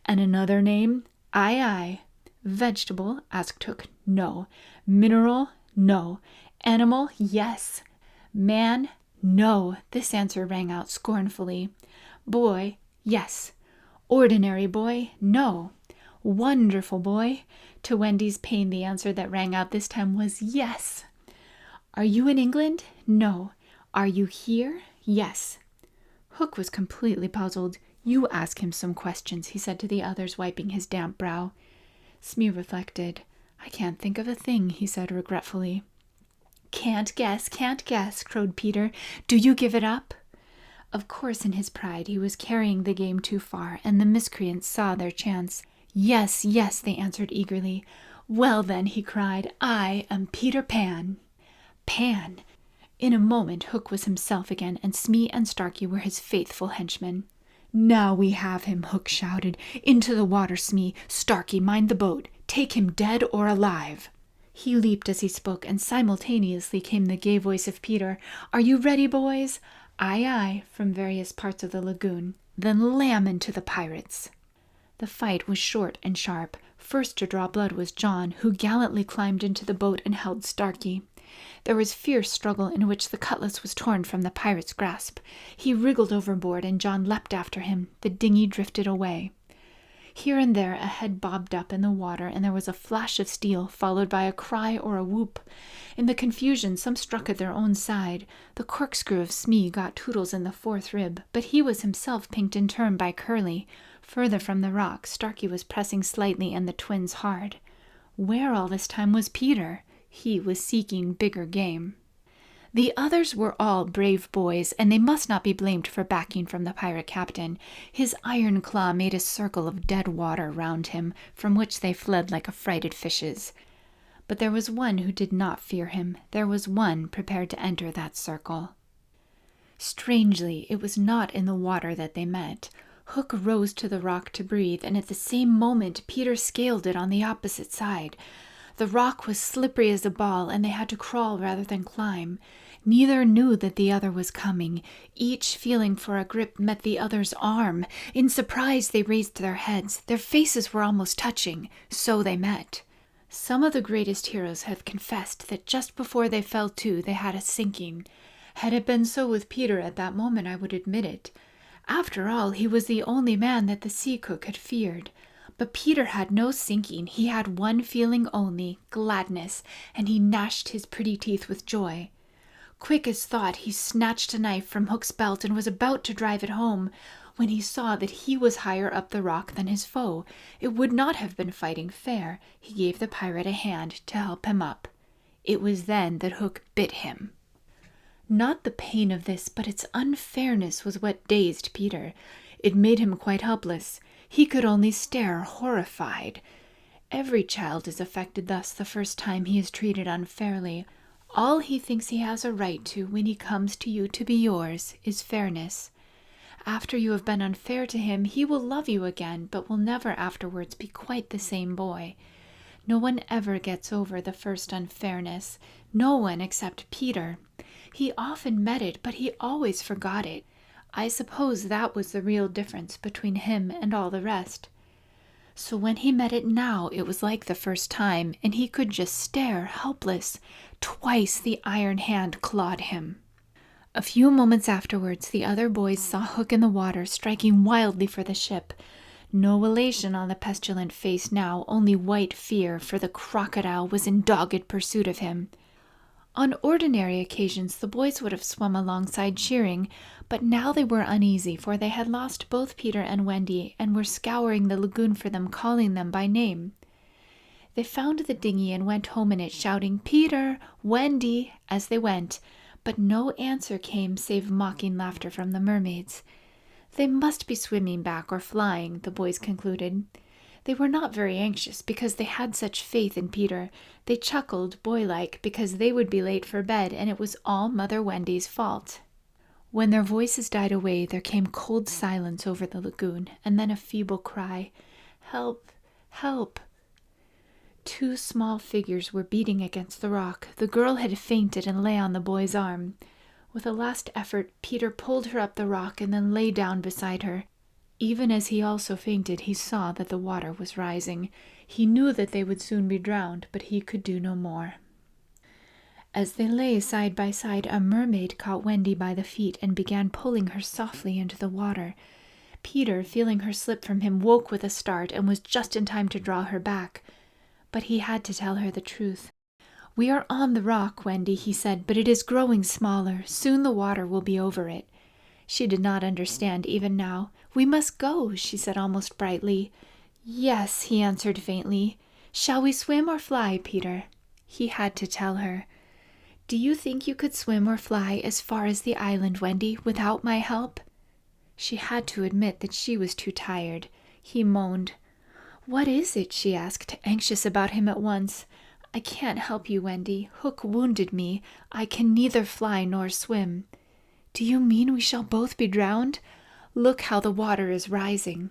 "And another name?" "Aye, aye." "Vegetable?" asked Hook. "No." "Mineral?" "No." "Animal?" "Yes." "Man?" "No." This answer rang out scornfully. "Boy?" "Yes." "Ordinary boy?" "No." "Wonderful boy?" To Wendy's pain, the answer that rang out this time was "Yes." "Are you in England?" "No." "Are you here?" "Yes." Hook was completely puzzled. "You ask him some questions," he said to the others, wiping his damp brow. Smee reflected. "I can't think of a thing," he said regretfully. Can't guess," crowed Peter. "Do you give it up?" Of course, in his pride, he was carrying the game too far, and the miscreants saw their chance. "Yes, yes," they answered eagerly. "Well then," he cried, "I am Peter Pan." Pan! In a moment Hook was himself again, and Smee and Starkey were his faithful henchmen. "Now we have him," Hook shouted. "Into the water, Smee. Starkey, mind the boat. Take him dead or alive." He leaped as he spoke, and simultaneously came the gay voice of Peter. "Are you ready, boys?" "Aye, aye," from various parts of the lagoon. "Then lam into the pirates." The fight was short and sharp. First to draw blood was John, who gallantly climbed into the boat and held Starkey. There was fierce struggle in which the cutlass was torn from the pirate's grasp. He wriggled overboard, and John leapt after him. The dinghy drifted away. Here and there a head bobbed up in the water, and there was a flash of steel, followed by a cry or a whoop. In the confusion some struck at their own side. The corkscrew of Smee got Toodles in the fourth rib, but he was himself pinked in turn by Curly. Further from the rock, Starkey was pressing slightly and the twins hard. Where all this time was Peter? He was seeking bigger game. The others were all brave boys, and they must not be blamed for backing from the pirate captain. His iron claw made a circle of dead water round him, from which they fled like affrighted fishes. But there was one who did not fear him. There was one prepared to enter that circle. Strangely, it was not in the water that they met. Hook rose to the rock to breathe, and at the same moment Peter scaled it on the opposite side. The rock was slippery as a ball, and they had to crawl rather than climb. Neither knew that the other was coming. Each, feeling for a grip, met the other's arm. In surprise, they raised their heads. Their faces were almost touching. So they met. Some of the greatest heroes have confessed that just before they fell to, they had a sinking. Had it been so with Peter at that moment, I would admit it. After all, he was the only man that the sea cook had feared. But Peter had no sinking. He had one feeling only, gladness, and he gnashed his pretty teeth with joy. Quick as thought, he snatched a knife from Hook's belt and was about to drive it home, when he saw that he was higher up the rock than his foe. It would not have been fighting fair. He gave the pirate a hand to help him up. It was then that Hook bit him. Not the pain of this, but its unfairness was what dazed Peter. It made him quite helpless. He could only stare, horrified. Every child is affected thus the first time he is treated unfairly. All he thinks he has a right to when he comes to you to be yours is fairness. After you have been unfair to him, he will love you again, but will never afterwards be quite the same boy. No one ever gets over the first unfairness. No one except Peter. He often met it, but he always forgot it. I suppose that was the real difference between him and all the rest. So when he met it now, it was like the first time, and he could just stare, helpless. Twice the iron hand clawed him. A few moments afterwards, the other boys saw Hook in the water, striking wildly for the ship. No elation on the pestilent face now, only white fear, for the crocodile was in dogged pursuit of him. On ordinary occasions the boys would have swum alongside cheering, but now they were uneasy, for they had lost both Peter and Wendy and were scouring the lagoon for them, calling them by name. They found the dinghy and went home in it, shouting, "Peter! Wendy!" as they went, but no answer came save mocking laughter from the mermaids. They must be swimming back or flying, the boys concluded. They were not very anxious because they had such faith in Peter. They chuckled, boylike, because they would be late for bed, and it was all Mother Wendy's fault. When their voices died away, there came cold silence over the lagoon, and then a feeble cry, "Help! Help!" Two small figures were beating against the rock. The girl had fainted and lay on the boy's arm. With a last effort, Peter pulled her up the rock and then lay down beside her. Even as he also fainted, he saw that the water was rising. He knew that they would soon be drowned, but he could do no more. As they lay side by side, a mermaid caught Wendy by the feet and began pulling her softly into the water. Peter, feeling her slip from him, woke with a start and was just in time to draw her back. But he had to tell her the truth. "We are on the rock, Wendy," he said, "but it is growing smaller. Soon the water will be over it." She did not understand even now. "We must go," she said almost brightly. "Yes," he answered faintly. "Shall we swim or fly, Peter?" He had to tell her. "Do you think you could swim or fly as far as the island, Wendy, without my help?" She had to admit that she was too tired. He moaned. "What is it?" she asked, anxious about him at once. "I can't help you, Wendy. Hook wounded me. I can neither fly nor swim." "Do you mean we shall both be drowned? Look how the water is rising."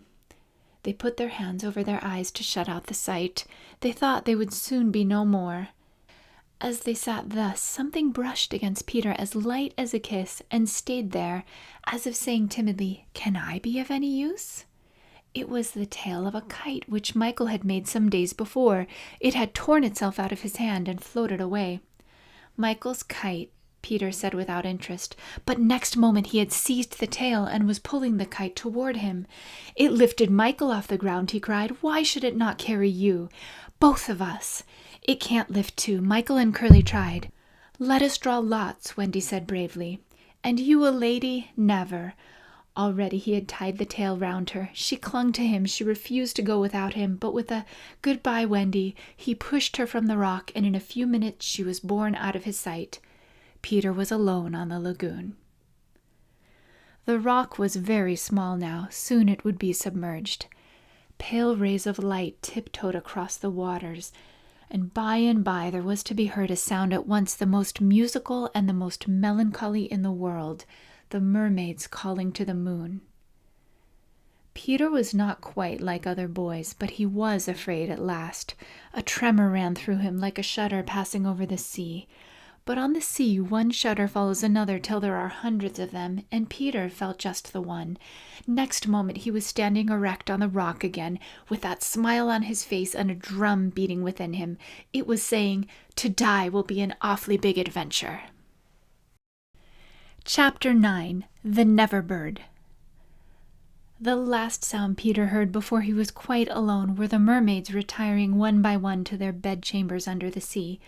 They put their hands over their eyes to shut out the sight. They thought they would soon be no more. As they sat thus, something brushed against Peter as light as a kiss and stayed there, as if saying timidly, "Can I be of any use?" It was the tail of a kite which Michael had made some days before. It had torn itself out of his hand and floated away. "Michael's kite," Peter said without interest, but next moment he had seized the tail and was pulling the kite toward him. "It lifted Michael off the ground," he cried. "Why should it not carry you? Both of us." "It can't lift two. Michael and Curly tried." "Let us draw lots," Wendy said bravely. "And you a lady? Never." Already he had tied the tail round her. She clung to him. She refused to go without him, but with a "Goodbye, Wendy," he pushed her from the rock, and in a few minutes she was borne out of his sight. Peter was alone on the lagoon. The rock was very small now. Soon it would be submerged. Pale rays of light tiptoed across the waters, and by there was to be heard a sound at once the most musical and the most melancholy in the world, the mermaids calling to the moon. Peter was not quite like other boys, but he was afraid at last. A tremor ran through him like a shudder passing over the sea. But on the sea one shudder follows another till there are hundreds of them, and Peter felt just the one. Next moment he was standing erect on the rock again, with that smile on his face and a drum beating within him. It was saying, "To die will be an awfully big adventure." Chapter 9. The Never Bird. The last sound Peter heard before he was quite alone were the mermaids retiring one by one to their bedchambers under the sea.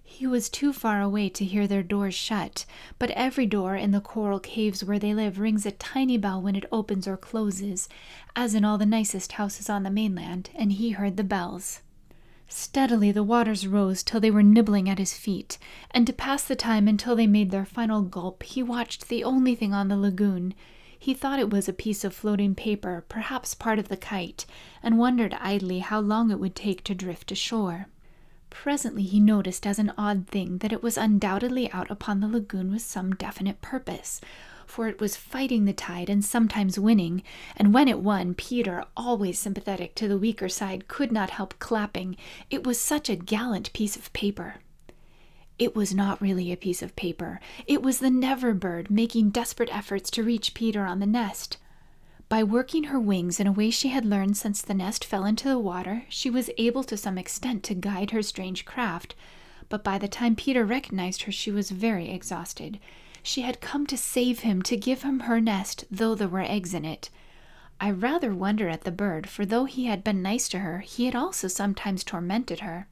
He was too far away to hear their doors shut, but every door in the coral caves where they live rings a tiny bell when it opens or closes, as in all the nicest houses on the mainland, and he heard the bells. Steadily the waters rose till they were nibbling at his feet, and to pass the time until they made their final gulp, he watched the only thing on the lagoon. He thought it was a piece of floating paper, perhaps part of the kite, and wondered idly how long it would take to drift ashore. Presently he noticed as an odd thing that it was undoubtedly out upon the lagoon with some definite purpose, for it was fighting the tide and sometimes winning, and when it won, Peter, always sympathetic to the weaker side, could not help clapping. It was such a gallant piece of paper. It was not really a piece of paper. It was the Never Bird making desperate efforts to reach Peter on the nest. By working her wings in a way she had learned since the nest fell into the water, she was able to some extent to guide her strange craft, but by the time Peter recognized her, she was very exhausted. She had come to save him, to give him her nest, though there were eggs in it. I rather wonder at the bird, for though he had been nice to her, he had also sometimes tormented her.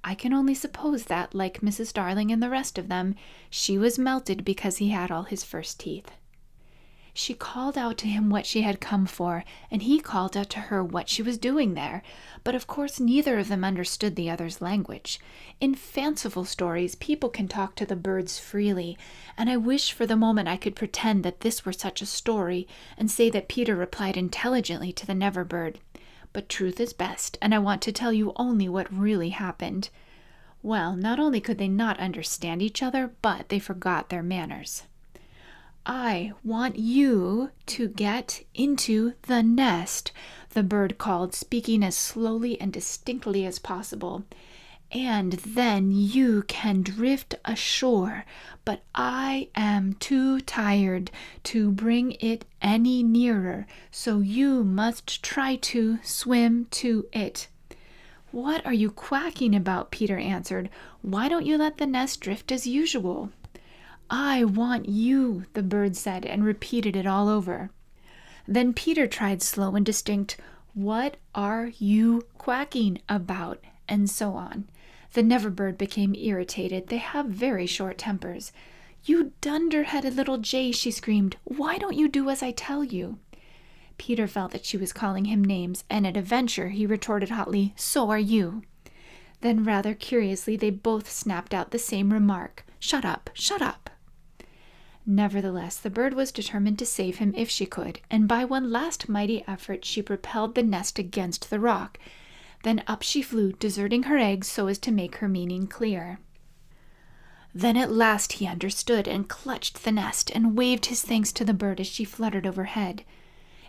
I can only suppose that, like Mrs. Darling and the rest of them, she was melted because he had all his first teeth. She called out to him what she had come for, and he called out to her what she was doing there, but of course neither of them understood the other's language. In fanciful stories, people can talk to the birds freely, and I wish for the moment I could pretend that this were such a story, and say that Peter replied intelligently to the Never Bird. But truth is best, and I want to tell you only what really happened. Well, not only could they not understand each other, but they forgot their manners. I want you to get into the nest, the bird called, speaking as slowly and distinctly as possible. And then you can drift ashore, but I am too tired to bring it any nearer, so you must try to swim to it. What are you quacking about? Peter answered. Why don't you let the nest drift as usual? I want you, the bird said, and repeated it all over. Then Peter tried slow and distinct, What are you quacking about? And so on. The Never Bird became irritated. They have very short tempers. You dunder-headed little jay, she screamed. Why don't you do as I tell you? Peter felt that she was calling him names, and at a venture he retorted hotly, So are you. Then rather curiously they both snapped out the same remark, Shut up, shut up. Nevertheless, the bird was determined to save him if she could, and by one last mighty effort she propelled the nest against the rock. Then up she flew, deserting her eggs so as to make her meaning clear. Then at last he understood and clutched the nest and waved his thanks to the bird as she fluttered overhead.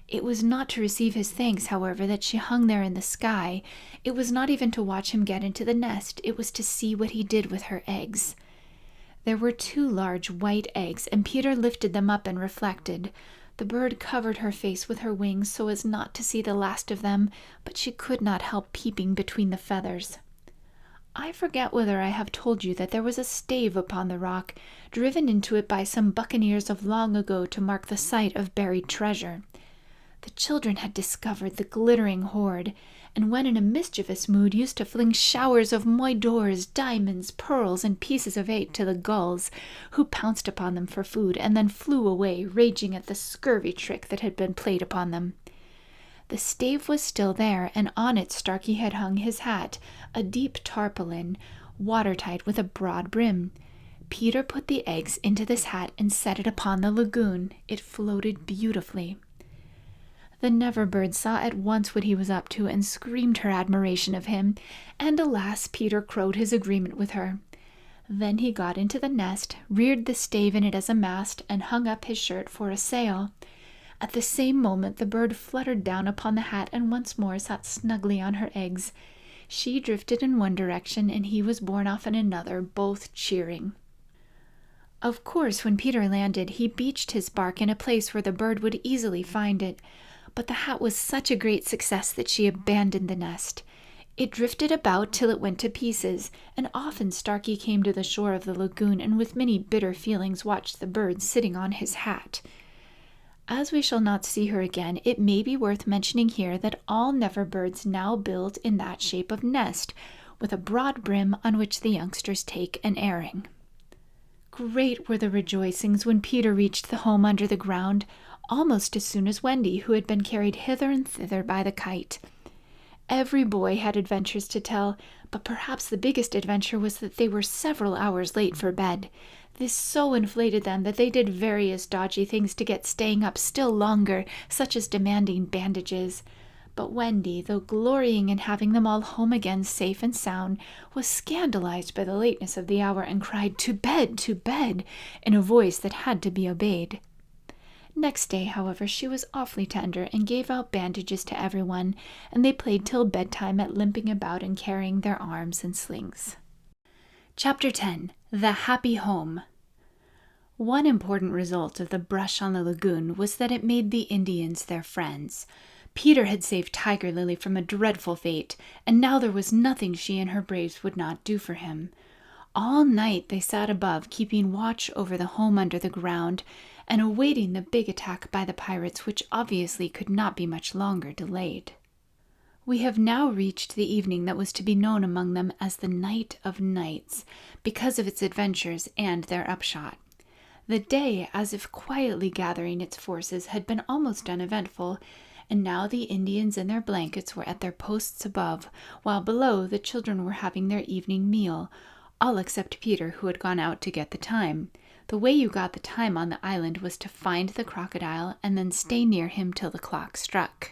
It was not to receive his thanks, however, that she hung there in the sky. It was not even to watch him get into the nest. It was to see what he did with her eggs. There were 2 large white eggs, and Peter lifted them up and reflected. The bird covered her face with her wings so as not to see the last of them, but she could not help peeping between the feathers. I forget whether I have told you that there was a stave upon the rock, driven into it by some buccaneers of long ago to mark the site of buried treasure. The children had discovered the glittering hoard, and when in a mischievous mood used to fling showers of moidores, diamonds, pearls, and pieces of 8 to the gulls, who pounced upon them for food and then flew away, raging at the scurvy trick that had been played upon them. The stave was still there, and on it Starkey had hung his hat, a deep tarpaulin, watertight with a broad brim. Peter put the eggs into this hat and set it upon the lagoon. It floated beautifully. The Never Bird saw at once what he was up to and screamed her admiration of him, and alas, Peter crowed his agreement with her. Then he got into the nest, reared the stave in it as a mast, and hung up his shirt for a sail. At the same moment the bird fluttered down upon the hat and once more sat snugly on her eggs. She drifted in one direction, and he was borne off in another, both cheering. Of course, when Peter landed, he beached his bark in a place where the bird would easily find it, but the hat was such a great success that she abandoned the nest. It drifted about till it went to pieces, and often Starkey came to the shore of the lagoon and with many bitter feelings watched the bird sitting on his hat. As we shall not see her again, it may be worth mentioning here that all Never Birds now build in that shape of nest, with a broad brim on which the youngsters take an airing. Great were the rejoicings when Peter reached the home under the ground, almost as soon as Wendy, who had been carried hither and thither by the kite. Every boy had adventures to tell, but perhaps the biggest adventure was that they were several hours late for bed. This so inflated them that they did various dodgy things to get staying up still longer, such as demanding bandages. But Wendy, though glorying in having them all home again safe and sound, was scandalized by the lateness of the hour and cried, to bed, in a voice that had to be obeyed. Next day, however, she was awfully tender and gave out bandages to everyone, and they played till bedtime at limping about and carrying their arms and slings. Chapter 10. The Happy Home. One important result of the brush on the lagoon was that it made the Indians their friends. Peter had saved Tiger Lily from a dreadful fate, and now there was nothing she and her braves would not do for him. All night they sat above, keeping watch over the home under the ground, and awaiting the big attack by the pirates, which obviously could not be much longer delayed. We have now reached the evening that was to be known among them as the Night of Nights, because of its adventures and their upshot. The day, as if quietly gathering its forces, had been almost uneventful, and now the Indians in their blankets were at their posts above, while below the children were having their evening meal, all except Peter, who had gone out to get the time. The way you got the time on the island was to find the crocodile and then stay near him till the clock struck.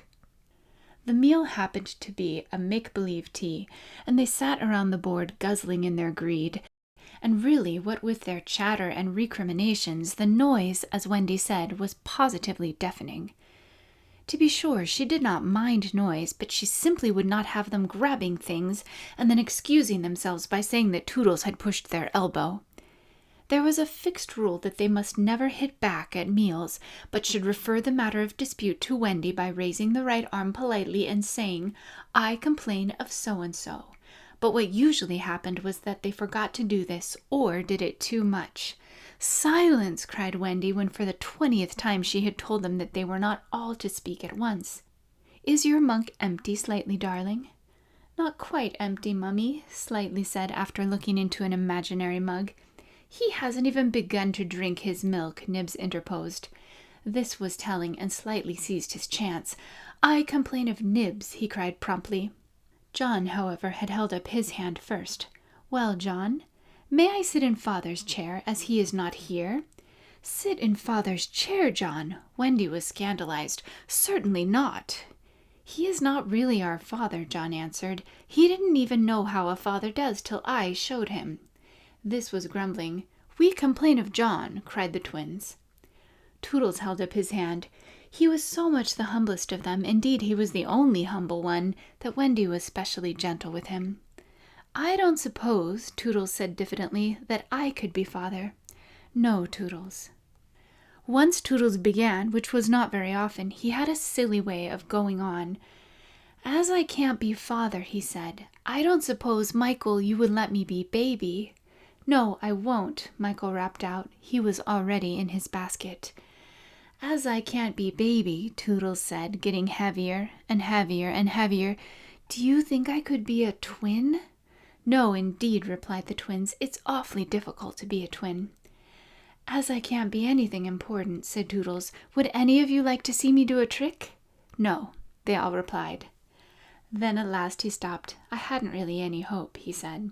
The meal happened to be a make-believe tea, and they sat around the board guzzling in their greed. And really, what with their chatter and recriminations, the noise, as Wendy said, was positively deafening. To be sure, she did not mind noise, but she simply would not have them grabbing things and then excusing themselves by saying that Toodles had pushed their elbow. There was a fixed rule that they must never hit back at meals, but should refer the matter of dispute to Wendy by raising the right arm politely and saying, "I complain of so-and-so." But what usually happened was that they forgot to do this, or did it too much. "Silence!" cried Wendy, when for the 20th time she had told them that they were not all to speak at once. "Is your mug empty, Slightly, darling?" "Not quite empty, Mummy," Slightly said after looking into an imaginary mug. "He hasn't even begun to drink his milk," Nibs interposed. This was telling, and Slightly seized his chance. "I complain of Nibs," he cried promptly. John, however, had held up his hand first. "Well, John, may I sit in Father's chair, as he is not here?" "Sit in Father's chair, John?" Wendy was scandalized. "Certainly not." "He is not really our father," John answered. "He didn't even know how a father does till I showed him." This was grumbling. "We complain of John," cried the twins. Toodles held up his hand. He was so much the humblest of them, indeed he was the only humble one, that Wendy was specially gentle with him. "I don't suppose," Toodles said diffidently, "that I could be father." "No, Toodles." Once Toodles began, which was not very often, he had a silly way of going on. "As I can't be father," he said, "I don't suppose, Michael, you would let me be baby." "No, I won't," Michael rapped out. He was already in his basket. "As I can't be baby," Toodles said, getting heavier and heavier and heavier, "do you think I could be a twin?" "No, indeed," replied the twins. "It's awfully difficult to be a twin." "As I can't be anything important," said Toodles, "would any of you like to see me do a trick?" "No," they all replied. Then at last he stopped. "I hadn't really any hope," he said.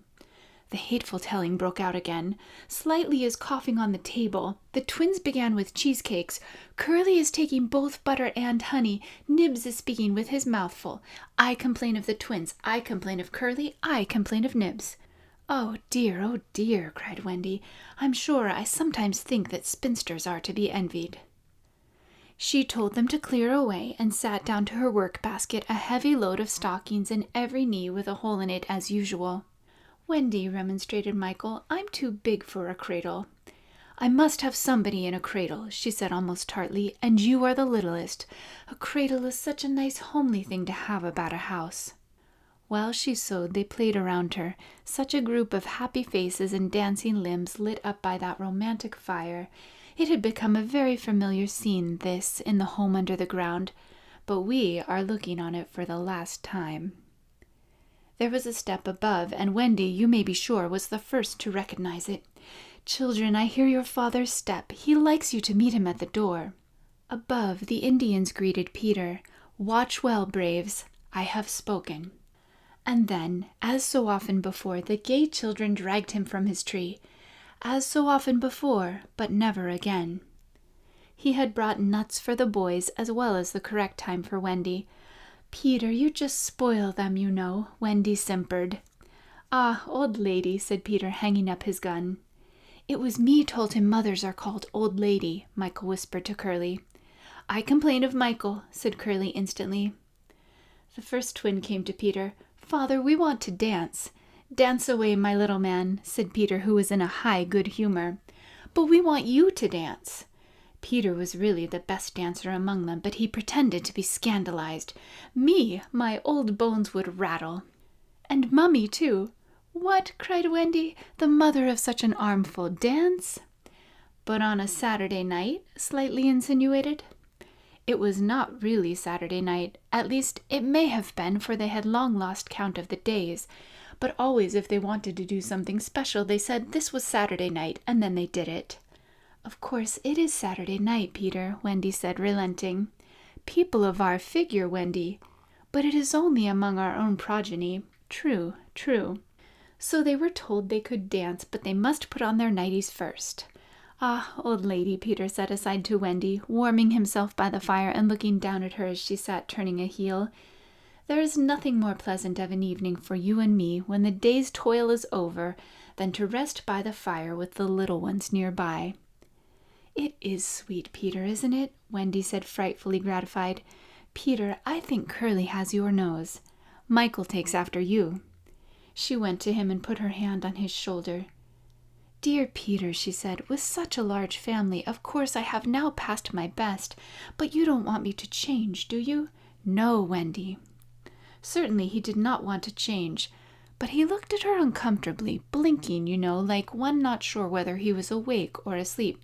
The hateful telling broke out again. Slightly is coughing on the table. The twins began with cheesecakes. Curly is taking both butter and honey. Nibs is speaking with his mouth full. I complain of the twins. I complain of Curly. I complain of Nibs. Oh dear, cried Wendy. I'm sure I sometimes think that spinsters are to be envied. She told them to clear away and sat down to her work basket, a heavy load of stockings in every knee with a hole in it as usual. "Wendy," remonstrated Michael, "I'm too big for a cradle." "I must have somebody in a cradle," she said almost tartly, "and you are the littlest. A cradle is such a nice homely thing to have about a house." While she sewed, they played around her, such a group of happy faces and dancing limbs lit up by that romantic fire. It had become a very familiar scene, this, in the home under the ground, but we are looking on it for the last time. There was a step above, and Wendy, you may be sure, was the first to recognize it. "Children, I hear your father's step. He likes you to meet him at the door." Above, the Indians greeted Peter. "Watch well, braves. I have spoken." And then, as so often before, the gay children dragged him from his tree. As so often before, but never again. He had brought nuts for the boys as well as the correct time for Wendy. "Peter, you just spoil them, you know," Wendy simpered. "Ah, old lady," said Peter, hanging up his gun. "It was me told him mothers are called old lady," Michael whispered to Curly. "I complain of Michael," said Curly instantly. The first twin came to Peter. "Father, we want to dance." "Dance away, my little man," said Peter, who was in a high good humor. "But we want you to dance." Peter was really the best dancer among them, but he pretended to be scandalized. "Me, my old bones would rattle." "And Mummy, too." "What?" cried Wendy. "The mother of such an armful dance?" "But on a Saturday night?" slightly insinuated. It was not really Saturday night. At least, it may have been, for they had long lost count of the days. But always if they wanted to do something special, they said this was Saturday night, and then they did it. "Of course it is Saturday night, Peter," Wendy said, relenting. "People of our figure, Wendy. But it is only among our own progeny. True, true." So they were told they could dance, but they must put on their nighties first. "Ah, old lady," Peter said aside to Wendy, warming himself by the fire and looking down at her as she sat turning a heel, "there is nothing more pleasant of an evening for you and me when the day's toil is over than to rest by the fire with the little ones nearby." "It is sweet, Peter, isn't it?" Wendy said, frightfully gratified. "Peter, I think Curly has your nose. Michael takes after you." She went to him and put her hand on his shoulder. "Dear Peter," she said, "with such a large family, of course I have now passed my best, but you don't want me to change, do you?" "No, Wendy." Certainly he did not want to change, but he looked at her uncomfortably, blinking, like one not sure whether he was awake or asleep.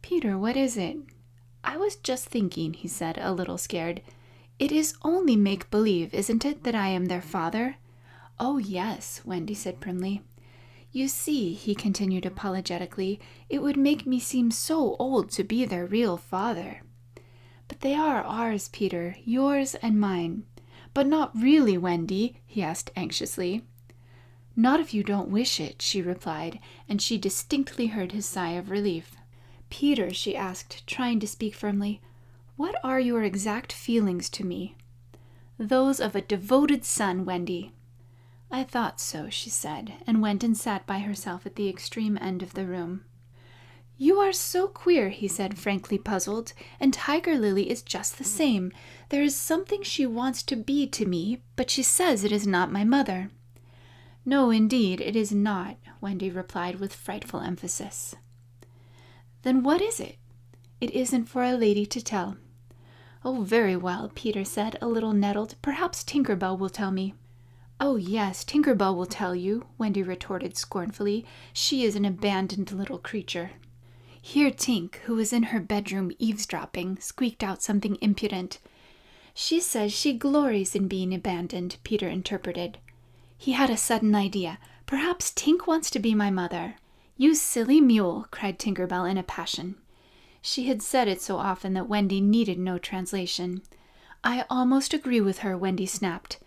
"Peter, what is it?" "I was just thinking," he said, a little scared. "It is only make-believe, isn't it, that I am their father?" "Oh, yes," Wendy said primly. "You see," he continued apologetically, "it would make me seem so old to be their real father." "But they are ours, Peter, yours and mine." "But not really, Wendy?" he asked anxiously. "Not if you don't wish it," she replied, and she distinctly heard his sigh of relief. "Peter," she asked, trying to speak firmly, "what are your exact feelings to me?" "Those of a devoted son, Wendy." "I thought so," she said, and went and sat by herself at the extreme end of the room. "You are so queer," he said, frankly puzzled, "and Tiger Lily is just the same. There is something she wants to be to me, but she says it is not my mother." "No, indeed, it is not," Wendy replied with frightful emphasis. "Then what is it?" "It isn't for a lady to tell." "Oh, very well," Peter said, a little nettled. "Perhaps Tinker Bell will tell me." "Oh, yes, Tinker Bell will tell you," Wendy retorted scornfully. "She is an abandoned little creature." Here Tink, who was in her bedroom eavesdropping, squeaked out something impudent. "She says she glories in being abandoned," Peter interpreted. He had a sudden idea. "Perhaps Tink wants to be my mother." "You silly mule!" cried Tinker Bell in a passion. She had said it so often that Wendy needed no translation. "I almost agree with her," Wendy snapped.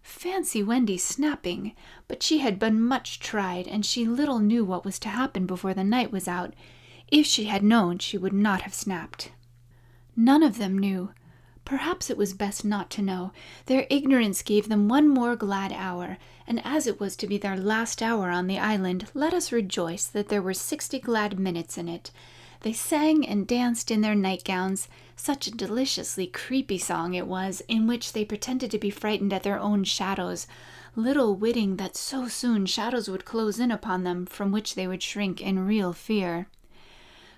Fancy Wendy snapping! But she had been much tried, and she little knew what was to happen before the night was out. If she had known, she would not have snapped. None of them knew. Perhaps it was best not to know. Their ignorance gave them one more glad hour, and as it was to be their last hour on the island, let us rejoice that there were 60 glad minutes in it. They sang and danced in their nightgowns. Such a deliciously creepy song it was, in which they pretended to be frightened at their own shadows, little witting that so soon shadows would close in upon them, from which they would shrink in real fear.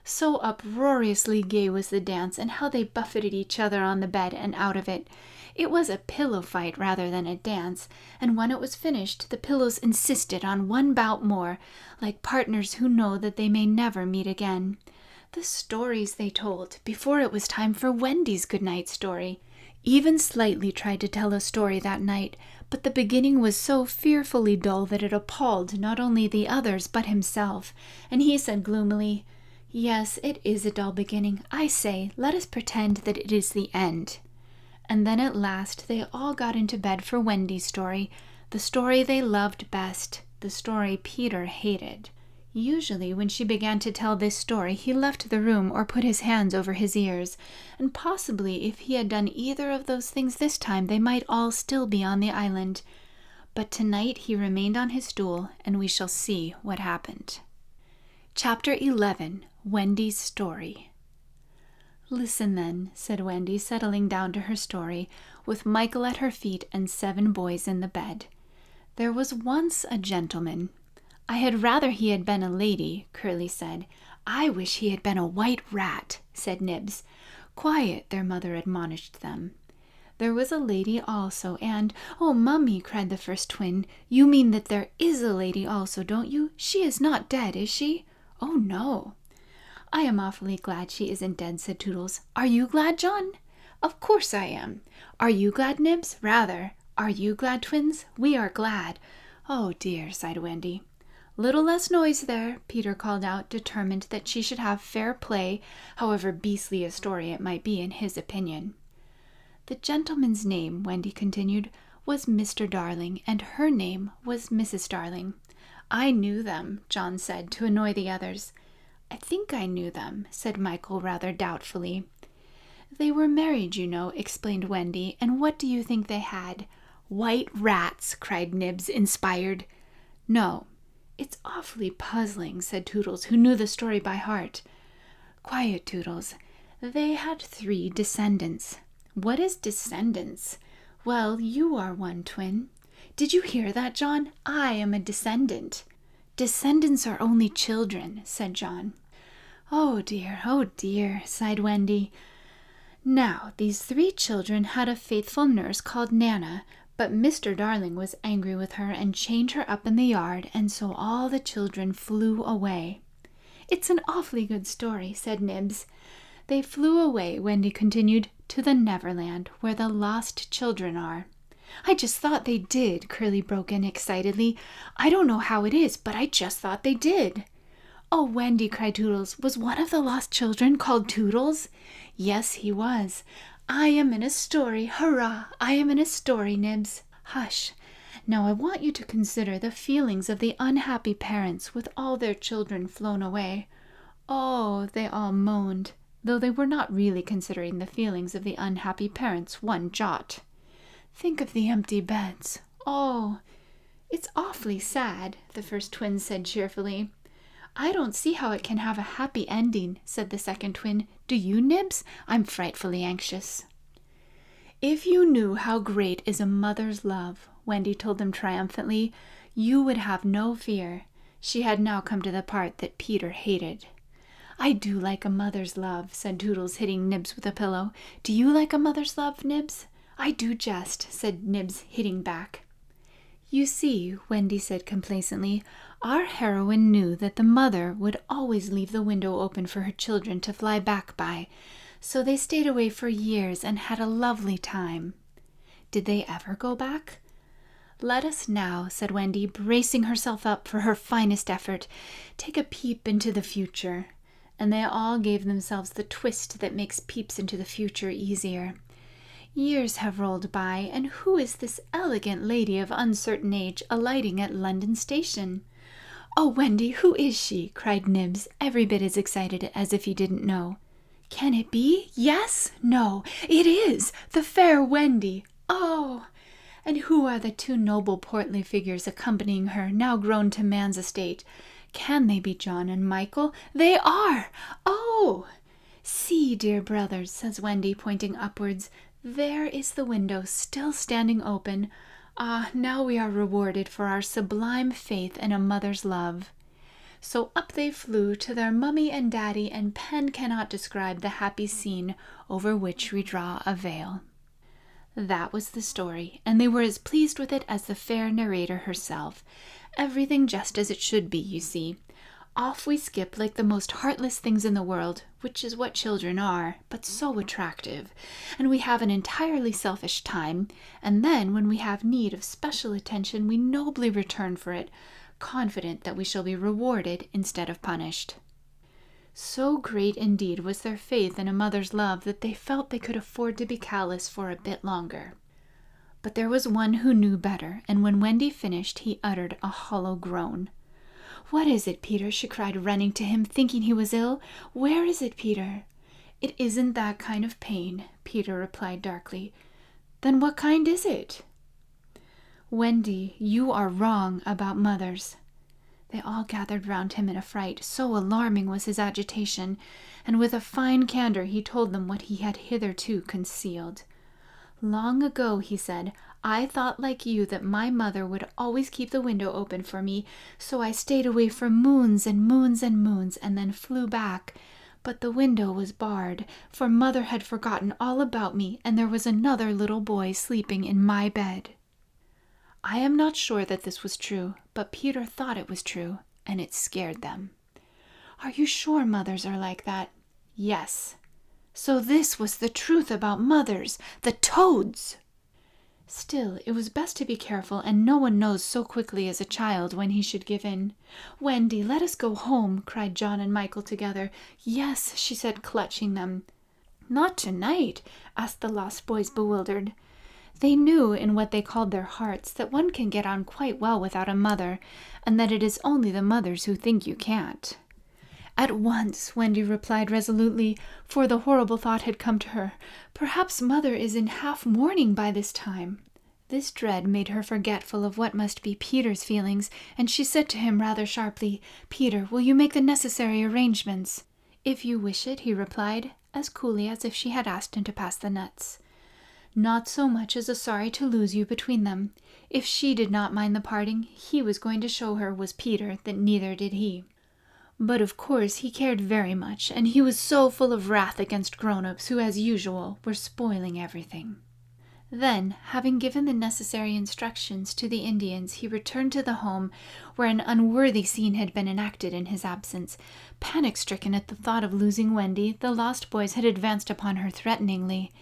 So uproariously gay was the dance, and how they buffeted each other on the bed and out of it. It was a pillow fight rather than a dance, and when it was finished, the pillows insisted on one bout more, like partners who know that they may never meet again. The stories they told, before it was time for Wendy's goodnight story. Even Slightly tried to tell a story that night, but the beginning was so fearfully dull that it appalled not only the others but himself, and he said gloomily, "Yes, it is a dull beginning. I say, let us pretend that it is the end." And then at last they all got into bed for Wendy's story, the story they loved best, the story Peter hated. Usually when she began to tell this story, he left the room or put his hands over his ears, and possibly if he had done either of those things this time, they might all still be on the island. But tonight he remained on his stool, and we shall see what happened. Chapter 11. Wendy's Story. "Listen then," said Wendy, settling down to her story, with Michael at her feet and 7 boys in the bed. "There was once a gentleman." "I had rather he had been a lady," Curly said. "I wish he had been a white rat," said Nibs. "Quiet," their mother admonished them. There was a lady also, and—" "Oh, Mummy," cried the first twin, "you mean that there is a lady also, don't you? She is not dead, is she?" "Oh, no." "I am awfully glad she isn't dead," said Toodles. "Are you glad, John?" "Of course I am." "Are you glad, Nibs?" "Rather." "Are you glad, twins?" "We are glad." "Oh, dear," sighed Wendy. "Little less noise there," Peter called out, determined that she should have fair play, however beastly a story it might be in his opinion. "The gentleman's name," Wendy continued, "was Mr. Darling, and her name was Mrs. Darling." "I knew them," John said, to annoy the others. "I think I knew them," said Michael rather doubtfully. "They were married, you know," explained Wendy, "and what do you think they had?" "White rats!" cried Nibs, inspired. "No. It's awfully puzzling," said Toodles, who knew the story by heart. "Quiet, Toodles. They had 3 descendants." "What is descendants?" "Well, you are one, twin." "Did you hear that, John? I am a descendant." "Descendants are only children," said John. Oh, dear," sighed Wendy. "Now, these 3 children had a faithful nurse called Nana, but Mr. Darling was angry with her and chained her up in the yard, and so all the children flew away." "It's an awfully good story," said Nibs. "They flew away," Wendy continued, "to the Neverland, where the lost children are." "I just thought they did," Curly broke in excitedly. "I don't know how it is, but I just thought they did." "Oh, Wendy," cried Toodles, "was one of the lost children called Toodles?" "Yes, he was. I am in a story. Hurrah! I am in a story, Nibs. Hush. Now I want you to consider the feelings of the unhappy parents with all their children flown away." "Oh," they all moaned, though they were not really considering the feelings of the unhappy parents one jot. "Think of the empty beds. Oh." "It's awfully sad," the first twin said cheerfully. "I don't see how it can have a happy ending," said the second twin. "Do you, Nibs? I'm frightfully anxious." "If you knew how great is a mother's love," Wendy told them triumphantly, "you would have no fear." She had now come to the part that Peter hated. "I do like a mother's love," said Toodles, hitting Nibs with a pillow. "Do you like a mother's love, Nibs?" "I do just," said Nibs, hitting back. "You see," Wendy said complacently, "our heroine knew that the mother would always leave the window open for her children to fly back by, so they stayed away for years and had a lovely time." "Did they ever go back?" "Let us now," said Wendy, bracing herself up for her finest effort, "take a peep into the future." And they all gave themselves the twist that makes peeps into the future easier. Years have rolled by, and who is this elegant lady of uncertain age alighting at London Station? "Oh, Wendy, who is she?" cried Nibs, every bit as excited as if he didn't know. "Can it be? Yes? No? It is! The fair Wendy! Oh!" "And who are the 2 noble portly figures accompanying her, now grown to man's estate? Can they be John and Michael? They are! Oh!" "See, dear brothers," says Wendy, pointing upwards. "There is the window still standing open. Ah, now we are rewarded for our sublime faith in a mother's love." So up they flew to their mummy and daddy, and pen cannot describe the happy scene over which we draw a veil. That was the story, and they were as pleased with it as the fair narrator herself. Everything just as it should be, you see. Off we skip like the most heartless things in the world, which is what children are, but so attractive, and we have an entirely selfish time, and then when we have need of special attention we nobly return for it, confident that we shall be rewarded instead of punished. So great indeed was their faith in a mother's love that they felt they could afford to be callous for a bit longer. But there was one who knew better, and when Wendy finished he uttered a hollow groan. "What is it, Peter?" she cried, running to him, thinking he was ill. "Where is it, Peter?" "It isn't that kind of pain," Peter replied darkly. "Then what kind is it?" "Wendy, you are wrong about mothers." They all gathered round him in a fright, so alarming was his agitation, and with a fine candor he told them what he had hitherto concealed. "Long ago," he said, "I thought like you that my mother would always keep the window open for me, so I stayed away for moons and moons and moons, and then flew back. But the window was barred, for Mother had forgotten all about me, and there was another little boy sleeping in my bed." I am not sure that this was true, but Peter thought it was true, and it scared them. "Are you sure mothers are like that?" "Yes." So this was the truth about mothers, the toads! Still, it was best to be careful, and no one knows so quickly as a child when he should give in. "Wendy, let us go home," cried John and Michael together. "Yes," she said, clutching them. "Not tonight?" asked the lost boys, bewildered. They knew, in what they called their hearts, that one can get on quite well without a mother, and that it is only the mothers who think you can't. "At once," Wendy replied resolutely, for the horrible thought had come to her. "Perhaps Mother is in half mourning by this time." This dread made her forgetful of what must be Peter's feelings, and she said to him rather sharply, "Peter, will you make the necessary arrangements?" "If you wish it," he replied, as coolly as if she had asked him to pass the nuts. Not so much as a sorry to lose you between them. If she did not mind the parting, he was going to show her, was Peter, that neither did he. But of course he cared very much, and he was so full of wrath against grown-ups who, as usual, were spoiling everything. Then, having given the necessary instructions to the Indians, he returned to the home where an unworthy scene had been enacted in his absence. Panic-stricken at the thought of losing Wendy, the lost boys had advanced upon her threateningly.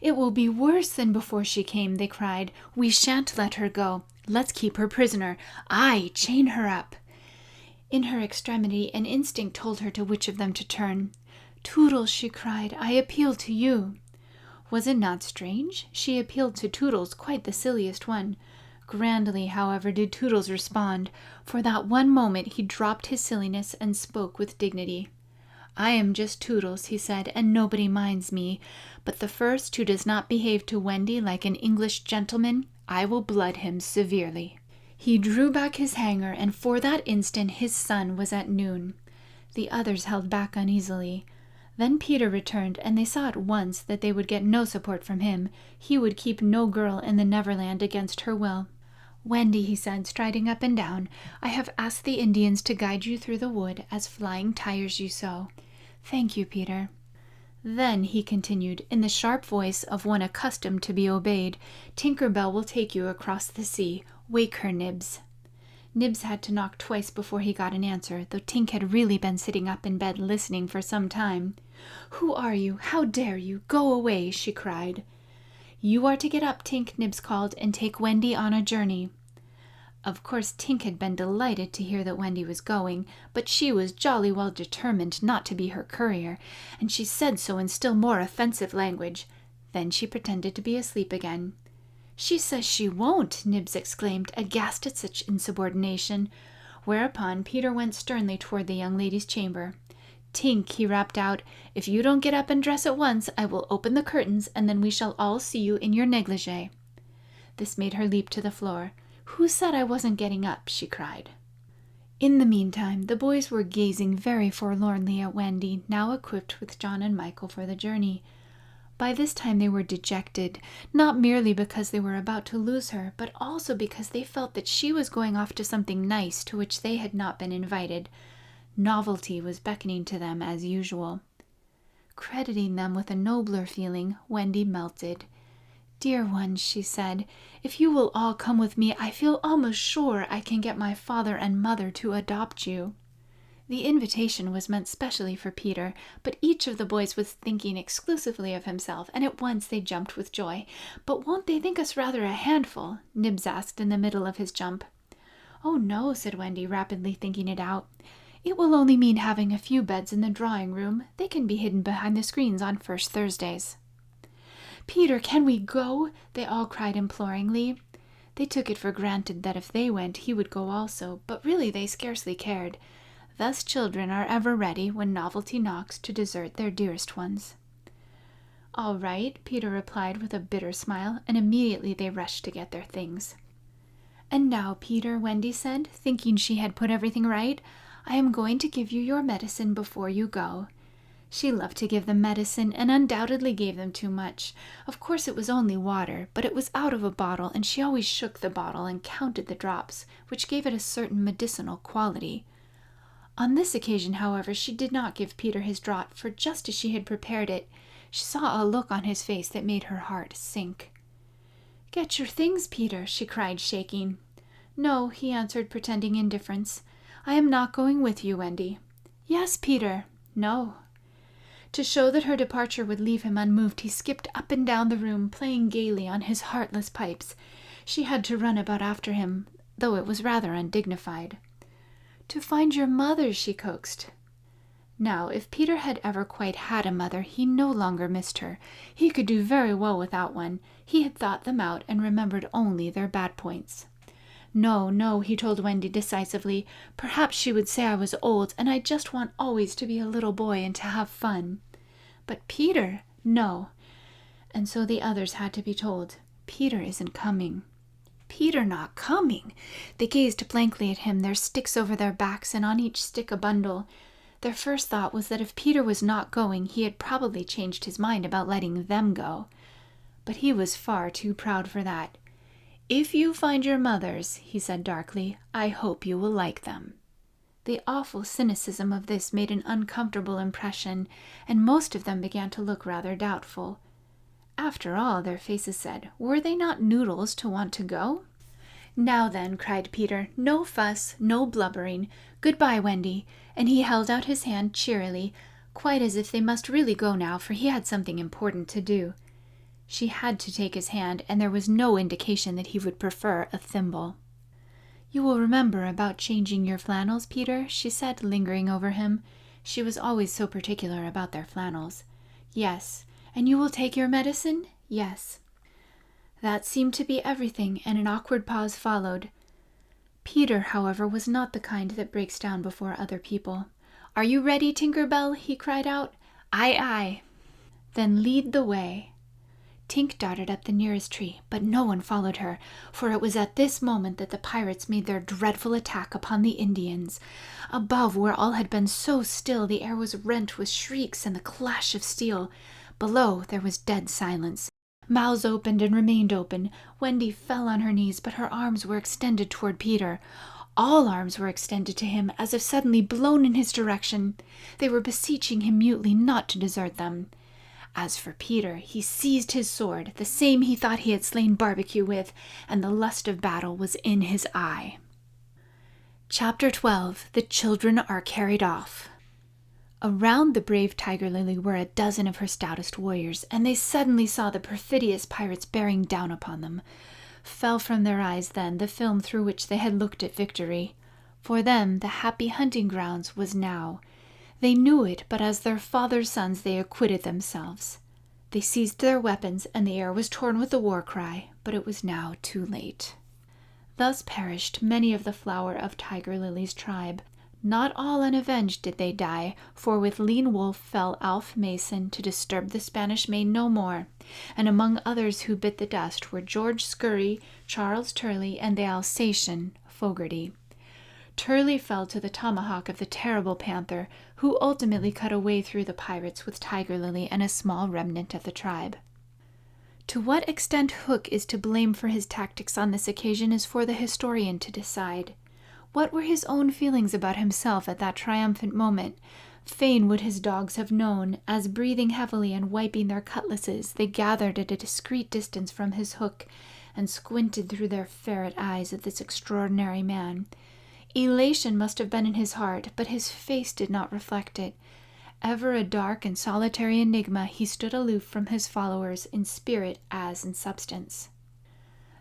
"It will be worse than before she came," they cried. "We shan't let her go. Let's keep her prisoner. Aye, chain her up." In her extremity, an instinct told her to which of them to turn. "Toodles," she cried, "I appeal to you." Was it not strange? She appealed to Toodles, quite the silliest one. Grandly, however, did Toodles respond. For that one moment he dropped his silliness and spoke with dignity. "I am just Toodles," he said, "and nobody minds me. But the first who does not behave to Wendy like an English gentleman, I will blood him severely." He drew back his hanger, and for that instant his sun was at noon. The others held back uneasily. Then Peter returned, and they saw at once that they would get no support from him. He would keep no girl in the Neverland against her will. "Wendy," he said, striding up and down, "I have asked the Indians to guide you through the wood as flying tires you so." "Thank you, Peter." "Then," he continued, in the sharp voice of one accustomed to be obeyed, "Tinker Bell will take you across the sea. Wake her, Nibs." Nibs had to knock twice before he got an answer, though Tink had really been sitting up in bed listening for some time. "Who are you? How dare you? Go away!" she cried. "You are to get up, Tink," Nibs called, "and take Wendy on a journey." Of course Tink had been delighted to hear that Wendy was going, but she was jolly well determined not to be her courier, and she said so in still more offensive language. Then she pretended to be asleep again. "She says she won't," Nibs exclaimed, aghast at such insubordination, whereupon Peter went sternly toward the young lady's chamber. "Tink," he rapped out, "if you don't get up and dress at once, I will open the curtains, and then we shall all see you in your negligee." This made her leap to the floor. "Who said I wasn't getting up?" she cried. In the meantime, the boys were gazing very forlornly at Wendy, now equipped with John and Michael for the journey. By this time they were dejected, not merely because they were about to lose her, but also because they felt that she was going off to something nice to which they had not been invited. Novelty was beckoning to them as usual. Crediting them with a nobler feeling, Wendy melted. "Dear ones," she said, "if you will all come with me, I feel almost sure I can get my father and mother to adopt you." The invitation was meant specially for Peter, but each of the boys was thinking exclusively of himself, and at once they jumped with joy. "But won't they think us rather a handful?" Nibs asked in the middle of his jump. "Oh no," said Wendy, rapidly thinking it out. "It will only mean having a few beds in the drawing-room. They can be hidden behind the screens on First Thursdays." "Peter, can we go?" they all cried imploringly. They took it for granted that if they went, he would go also, but really they scarcely cared. Thus children are ever ready, when novelty knocks, to desert their dearest ones. "All right," Peter replied with a bitter smile, and immediately they rushed to get their things. "And now, Peter," Wendy said, thinking she had put everything right, "I am going to give you your medicine before you go." She loved to give them medicine, and undoubtedly gave them too much. Of course it was only water, but it was out of a bottle, and she always shook the bottle and counted the drops, which gave it a certain medicinal quality. On this occasion, however, she did not give Peter his draught, for just as she had prepared it, she saw a look on his face that made her heart sink. "Get your things, Peter," she cried, shaking. "No," he answered, pretending indifference. "I am not going with you, Wendy." "Yes, Peter." "No." To show that her departure would leave him unmoved, he skipped up and down the room, playing gaily on his heartless pipes. She had to run about after him, though it was rather undignified. "To find your mother," she coaxed. Now, if Peter had ever quite had a mother, he no longer missed her. He could do very well without one. He had thought them out and remembered only their bad points. "No, no," he told Wendy decisively. "Perhaps she would say I was old, and I just want always to be a little boy and to have fun. But Peter, no." And so the others had to be told, "Peter isn't coming." Peter not coming! They gazed blankly at him, their sticks over their backs, and on each stick a bundle. Their first thought was that if Peter was not going, he had probably changed his mind about letting them go. But he was far too proud for that. "If you find your mothers," he said darkly, "I hope you will like them." The awful cynicism of this made an uncomfortable impression, and most of them began to look rather doubtful. After all, their faces said, were they not noodles to want to go? "Now then," cried Peter, "no fuss, no blubbering. Goodbye, Wendy." And he held out his hand cheerily, quite as if they must really go now, for he had something important to do. She had to take his hand, and there was no indication that he would prefer a thimble. "You will remember about changing your flannels, Peter?" she said, lingering over him. She was always so particular about their flannels. "Yes." "And you will take your medicine?" "Yes." That seemed to be everything, and an awkward pause followed. Peter, however, was not the kind that breaks down before other people. "Are you ready, Tinker Bell?" he cried out. "Aye, aye." "Then lead the way." Tink darted up the nearest tree, but no one followed her, for it was at this moment that the pirates made their dreadful attack upon the Indians. Above, where all had been so still, the air was rent with shrieks and the clash of steel. Below, there was dead silence. Mouths opened and remained open. Wendy fell on her knees, but her arms were extended toward Peter. All arms were extended to him, as if suddenly blown in his direction. They were beseeching him mutely not to desert them. As for Peter, he seized his sword, the same he thought he had slain Barbecue with, and the lust of battle was in his eye. Chapter 12. The Children are Carried Off. Around the brave Tiger Lily were a dozen of her stoutest warriors, and they suddenly saw the perfidious pirates bearing down upon them. Fell from their eyes then the film through which they had looked at victory. For them the happy hunting grounds was now. They knew it, but as their father's sons they acquitted themselves. They seized their weapons, and the air was torn with the war cry, but it was now too late. Thus perished many of the flower of Tiger Lily's tribe. Not all unavenged did they die, for with Lean Wolf fell Alf Mason to disturb the Spanish Main no more, and among others who bit the dust were George Scurry, Charles Turley, and the Alsatian Fogarty. Turley fell to the tomahawk of the terrible panther, who ultimately cut a way through the pirates with Tiger Lily and a small remnant of the tribe. To what extent Hook is to blame for his tactics on this occasion is for the historian to decide. What were his own feelings about himself at that triumphant moment? Fain would his dogs have known, as breathing heavily and wiping their cutlasses, they gathered at a discreet distance from his hook and squinted through their ferret eyes at this extraordinary man. Elation must have been in his heart, but his face did not reflect it. Ever a dark and solitary enigma, he stood aloof from his followers in spirit as in substance.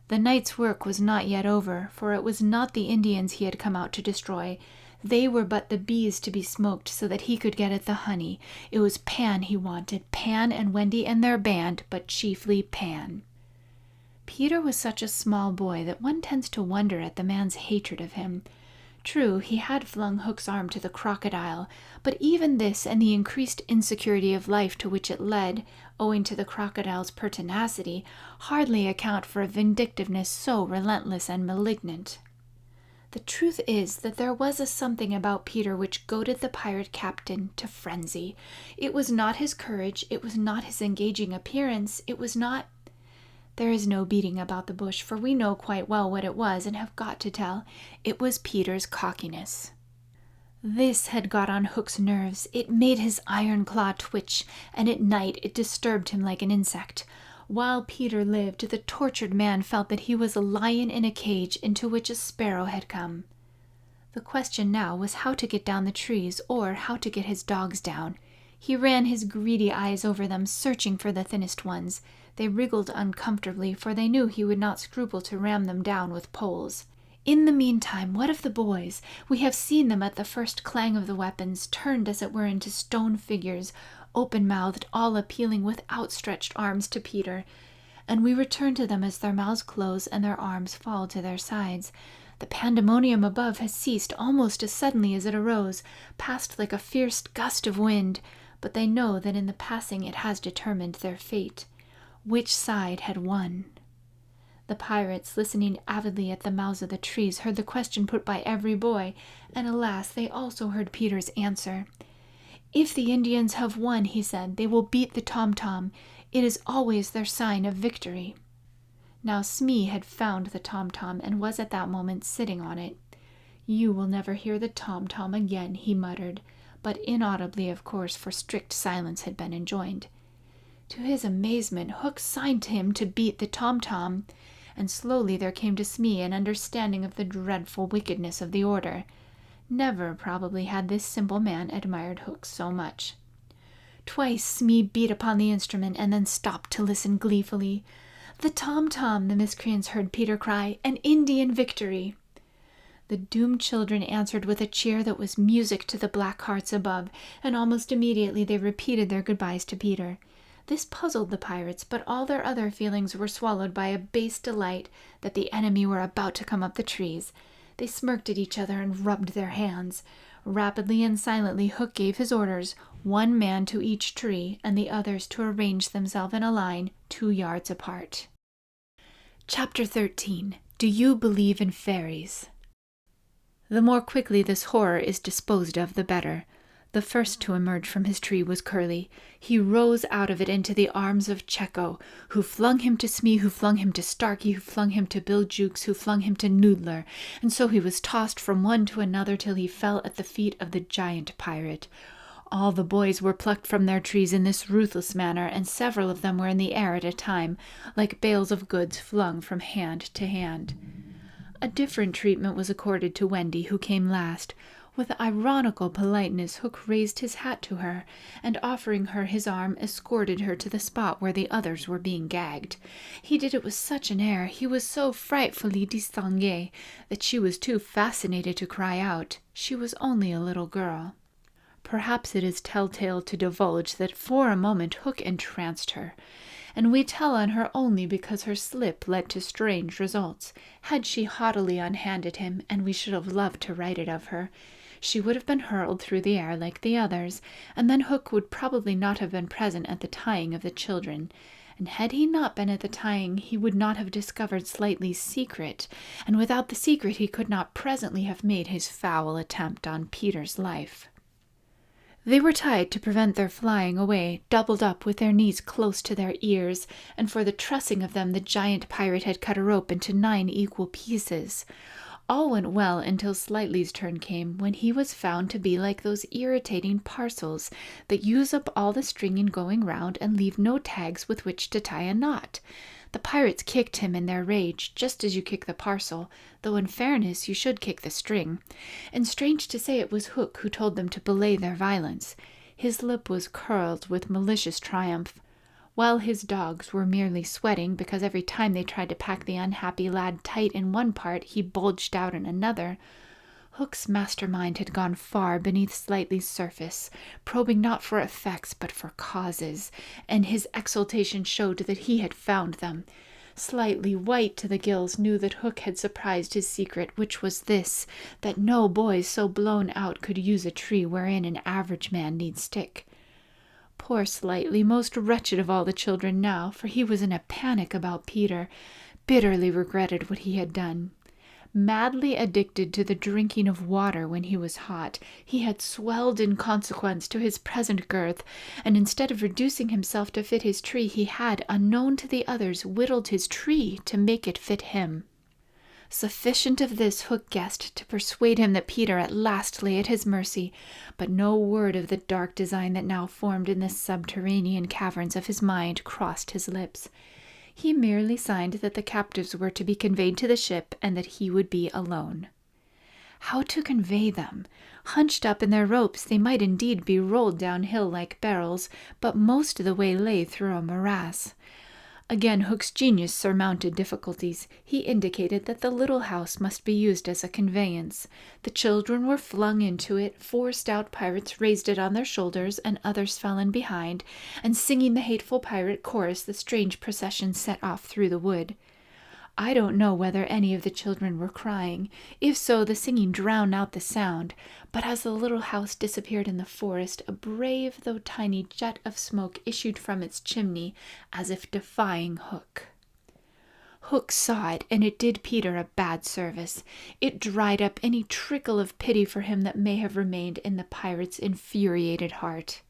The night's work was not yet over, for it was not the Indians he had come out to destroy. They were but the bees to be smoked so that he could get at the honey. It was Pan he wanted, Pan and Wendy and their band, but chiefly Pan. Peter was such a small boy that one tends to wonder at the man's hatred of him. True, he had flung Hook's arm to the crocodile, but even this and the increased insecurity of life to which it led, owing to the crocodile's pertinacity, hardly account for a vindictiveness so relentless and malignant. The truth is that there was a something about Peter which goaded the pirate captain to frenzy. It was not his courage, it was not his engaging appearance, it was not— There is no beating about the bush, for we know quite well what it was and have got to tell. It was Peter's cockiness. This had got on Hook's nerves. It made his iron claw twitch, and at night it disturbed him like an insect. While Peter lived, the tortured man felt that he was a lion in a cage into which a sparrow had come. The question now was how to get down the trees, or how to get his dogs down. He ran his greedy eyes over them, searching for the thinnest ones. They wriggled uncomfortably, for they knew he would not scruple to ram them down with poles. In the meantime, what of the boys? We have seen them at the first clang of the weapons, turned as it were into stone figures, open-mouthed, all appealing with outstretched arms to Peter. And we return to them as their mouths close and their arms fall to their sides. The pandemonium above has ceased almost as suddenly as it arose, passed like a fierce gust of wind, but they know that in the passing it has determined their fate. Which side had won? The pirates, listening avidly at the mouths of the trees, heard the question put by every boy, and alas, they also heard Peter's answer. "If the Indians have won," he said, "they will beat the tom-tom. It is always their sign of victory." Now Smee had found the tom-tom and was at that moment sitting on it. "You will never hear the tom-tom again," he muttered, but inaudibly, of course, for strict silence had been enjoined. To his amazement, Hook signed to him to beat the tom-tom, and slowly there came to Smee an understanding of the dreadful wickedness of the order. Never, probably, had this simple man admired Hook so much. Twice Smee beat upon the instrument and then stopped to listen gleefully. "The tom-tom," the miscreants heard Peter cry, "an Indian victory." The doomed children answered with a cheer that was music to the black hearts above, and almost immediately they repeated their goodbyes to Peter. This puzzled the pirates, but all their other feelings were swallowed by a base delight that the enemy were about to come up the trees. They smirked at each other and rubbed their hands. Rapidly and silently Hook gave his orders, one man to each tree, and the others to arrange themselves in a line 2 yards apart. Chapter 13. Do You Believe in Fairies? The more quickly this horror is disposed of, the better. The first to emerge from his tree was Curly. He rose out of it into the arms of Cecco, who flung him to Smee, who flung him to Starkey, who flung him to Bill Jukes, who flung him to Noodler, and so he was tossed from one to another till he fell at the feet of the giant pirate. All the boys were plucked from their trees in this ruthless manner, and several of them were in the air at a time, like bales of goods flung from hand to hand. A different treatment was accorded to Wendy, who came last. With ironical politeness, Hook raised his hat to her, and offering her his arm, escorted her to the spot where the others were being gagged. He did it with such an air, he was so frightfully distingué, that she was too fascinated to cry out. She was only a little girl. Perhaps it is telltale to divulge that for a moment Hook entranced her, and we tell on her only because her slip led to strange results. Had she haughtily unhanded him, and we should have loved to write it of her, she would have been hurled through the air like the others, and then Hook would probably not have been present at the tying of the children. And had he not been at the tying, he would not have discovered Slightly's secret, and without the secret he could not presently have made his foul attempt on Peter's life. They were tied to prevent their flying away, doubled up with their knees close to their ears, and for the trussing of them the giant pirate had cut a rope into 9 equal pieces. All went well until Slightly's turn came, when he was found to be like those irritating parcels that use up all the string in going round and leave no tags with which to tie a knot. The pirates kicked him in their rage, just as you kick the parcel, though in fairness you should kick the string. And strange to say, it was Hook who told them to belay their violence. His lip was curled with malicious triumph, while his dogs were merely sweating because every time they tried to pack the unhappy lad tight in one part, he bulged out in another. Hook's mastermind had gone far beneath Slightly's surface, probing not for effects but for causes, and his exultation showed that he had found them. Slightly, white to the gills, knew that Hook had surprised his secret, which was this, that no boys so blown out could use a tree wherein an average man need stick. Poor Slightly, most wretched of all the children now, for he was in a panic about Peter, bitterly regretted what he had done. Madly addicted to the drinking of water when he was hot, he had swelled in consequence to his present girth, and instead of reducing himself to fit his tree, he had, unknown to the others, whittled his tree to make it fit him. Sufficient of this Hook guessed to persuade him that Peter at last lay at his mercy, but no word of the dark design that now formed in the subterranean caverns of his mind crossed his lips. He merely signed that the captives were to be conveyed to the ship and that he would be alone. How to convey them? Hunched up in their ropes, they might indeed be rolled downhill like barrels, but most of the way lay through a morass. Again Hook's genius surmounted difficulties. He indicated that the little house must be used as a conveyance. The children were flung into it, 4 stout pirates raised it on their shoulders, and others fell in behind, and singing the hateful pirate chorus, the strange procession set off through the wood. I don't know whether any of the children were crying. If so, the singing drowned out the sound, but as the little house disappeared in the forest, a brave though tiny jet of smoke issued from its chimney, as if defying Hook. Hook saw it, and it did Peter a bad service. It dried up any trickle of pity for him that may have remained in the pirate's infuriated heart.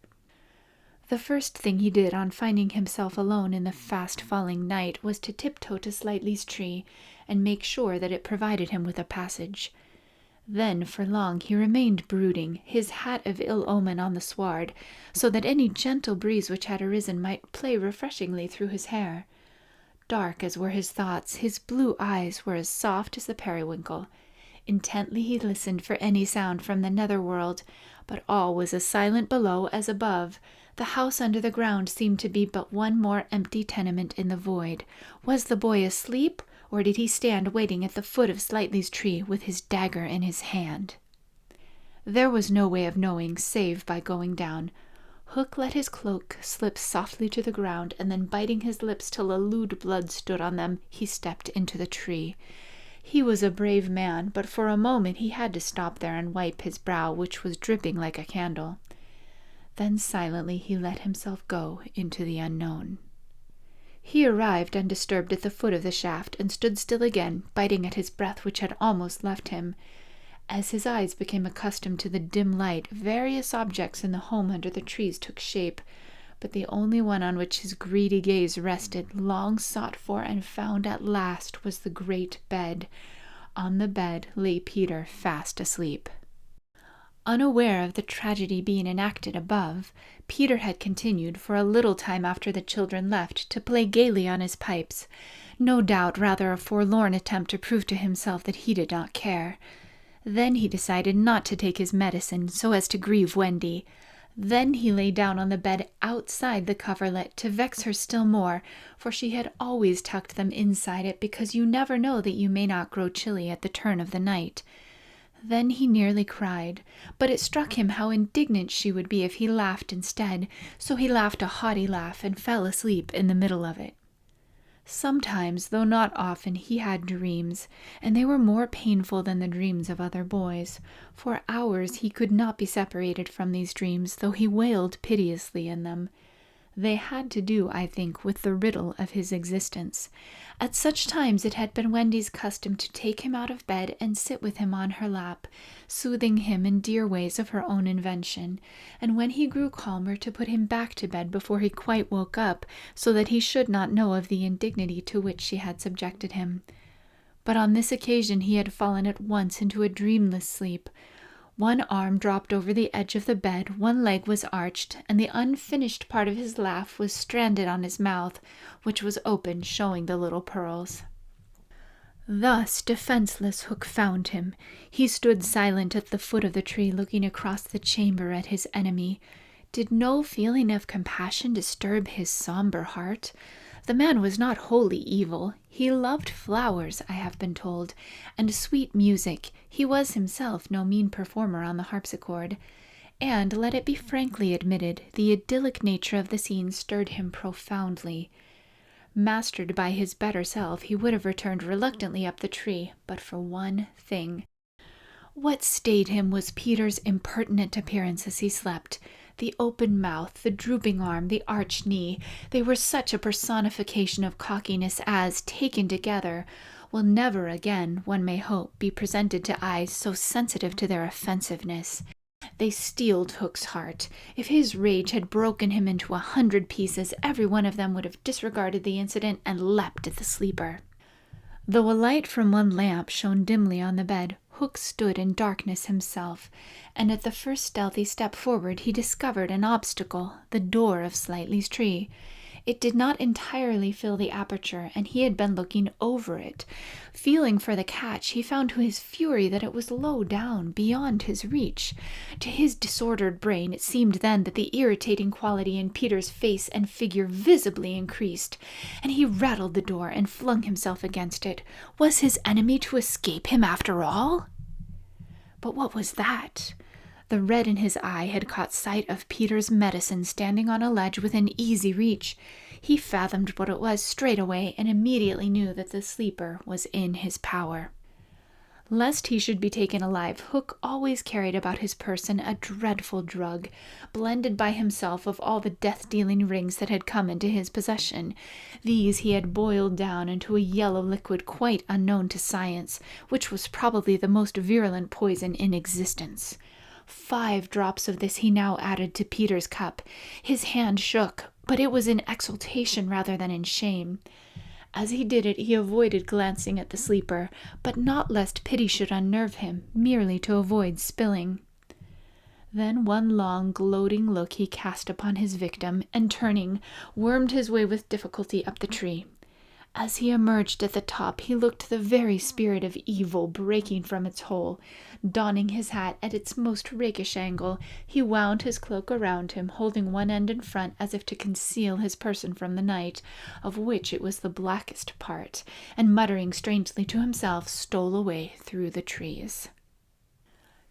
The first thing he did on finding himself alone in the fast-falling night was to tiptoe to Slightly's tree and make sure that it provided him with a passage. Then for long he remained brooding, his hat of ill omen on the sward, so that any gentle breeze which had arisen might play refreshingly through his hair. Dark as were his thoughts, his blue eyes were as soft as the periwinkle. Intently he listened for any sound from the nether world, but all was as silent below as above. The house under the ground seemed to be but one more empty tenement in the void. Was the boy asleep, or did he stand waiting at the foot of Slightly's tree with his dagger in his hand? There was no way of knowing save by going down. Hook let his cloak slip softly to the ground, and then biting his lips till a lewd blood stood on them, he stepped into the tree. He was a brave man, but for a moment he had to stop there and wipe his brow, which was dripping like a candle. Then silently he let himself go into the unknown. He arrived undisturbed at the foot of the shaft, and stood still again, biting at his breath which had almost left him. As his eyes became accustomed to the dim light, various objects in the home under the trees took shape, but the only one on which his greedy gaze rested, long sought for and found at last, was the great bed. On the bed lay Peter fast asleep. Unaware of the tragedy being enacted above, Peter had continued, for a little time after the children left, to play gaily on his pipes, no doubt rather a forlorn attempt to prove to himself that he did not care. Then he decided not to take his medicine so as to grieve Wendy. Then he lay down on the bed outside the coverlet to vex her still more, for she had always tucked them inside it, because you never know that you may not grow chilly at the turn of the night. Then he nearly cried, but it struck him how indignant she would be if he laughed instead, so he laughed a haughty laugh and fell asleep in the middle of it. Sometimes, though not often, he had dreams, and they were more painful than the dreams of other boys. For hours he could not be separated from these dreams, though he wailed piteously in them. They had to do, I think, with the riddle of his existence. At such times it had been Wendy's custom to take him out of bed and sit with him on her lap, soothing him in dear ways of her own invention, and when he grew calmer to put him back to bed before he quite woke up, so that he should not know of the indignity to which she had subjected him. But on this occasion he had fallen at once into a dreamless sleep. One arm dropped over the edge of the bed, one leg was arched, and the unfinished part of his laugh was stranded on his mouth, which was open, showing the little pearls. Thus defenseless Hook found him. He stood silent at the foot of the tree, looking across the chamber at his enemy. Did no feeling of compassion disturb his sombre heart? The man was not wholly evil. He loved flowers, I have been told, and sweet music. He was himself no mean performer on the harpsichord. And, let it be frankly admitted, the idyllic nature of the scene stirred him profoundly. Mastered by his better self, he would have returned reluctantly up the tree, but for one thing. What stayed him was Peter's impertinent appearance as he slept. The open mouth, the drooping arm, the arched knee, they were such a personification of cockiness as, taken together, will never again, one may hope, be presented to eyes so sensitive to their offensiveness. They steeled Hook's heart. If his rage had broken him into 100 pieces, every one of them would have disregarded the incident and leapt at the sleeper. Though a light from one lamp shone dimly on the bed, Hook stood in darkness himself, and at the first stealthy step forward he discovered an obstacle, the door of Slightly's tree. It did not entirely fill the aperture, and he had been looking over it. Feeling for the catch, he found to his fury that it was low down, beyond his reach. To his disordered brain it seemed then that the irritating quality in Peter's face and figure visibly increased, and he rattled the door and flung himself against it. Was his enemy to escape him after all? But what was that? The red in his eye had caught sight of Peter's medicine standing on a ledge within easy reach. He fathomed what it was straight away and immediately knew that the sleeper was in his power. Lest he should be taken alive, Hook always carried about his person a dreadful drug, blended by himself of all the death-dealing rings that had come into his possession. These he had boiled down into a yellow liquid quite unknown to science, which was probably the most virulent poison in existence. 5 drops of this he now added to Peter's cup. His hand shook, but it was in exultation rather than in shame. As he did it, he avoided glancing at the sleeper, but not lest pity should unnerve him, merely to avoid spilling. Then one long, gloating look he cast upon his victim, and turning, wormed his way with difficulty up the tree. As he emerged at the top, he looked the very spirit of evil breaking from its hole. Donning his hat at its most rakish angle, he wound his cloak around him, holding one end in front as if to conceal his person from the night, of which it was the blackest part, and muttering strangely to himself, stole away through the trees.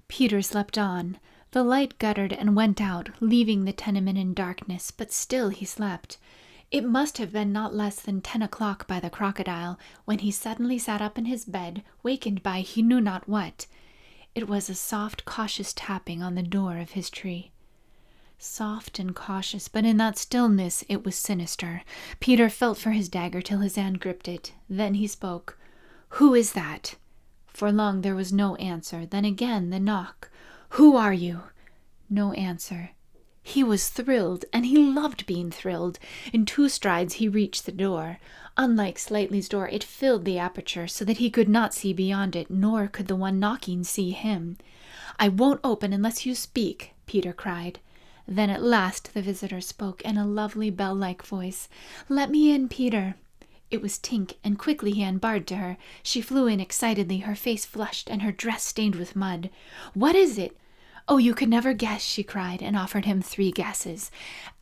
Peter slept on. The light guttered and went out, leaving the tenement in darkness, but still he slept. It must have been not less than 10 o'clock by the crocodile, when he suddenly sat up in his bed, wakened by he knew not what. It was a soft, cautious tapping on the door of his tree. Soft and cautious, but in that stillness it was sinister. Peter felt for his dagger till his hand gripped it. Then he spoke. "Who is that?" For long there was no answer. Then again the knock. "Who are you?" No answer. He was thrilled, and he loved being thrilled. In 2 strides he reached the door. Unlike Slightly's door, it filled the aperture, so that he could not see beyond it, nor could the one knocking see him. "I won't open unless you speak," Peter cried. Then at last the visitor spoke in a lovely bell-like voice. "Let me in, Peter." It was Tink, and quickly he unbarred to her. She flew in excitedly, her face flushed and her dress stained with mud. "What is it?" "Oh, you could never guess," she cried, and offered him 3 guesses.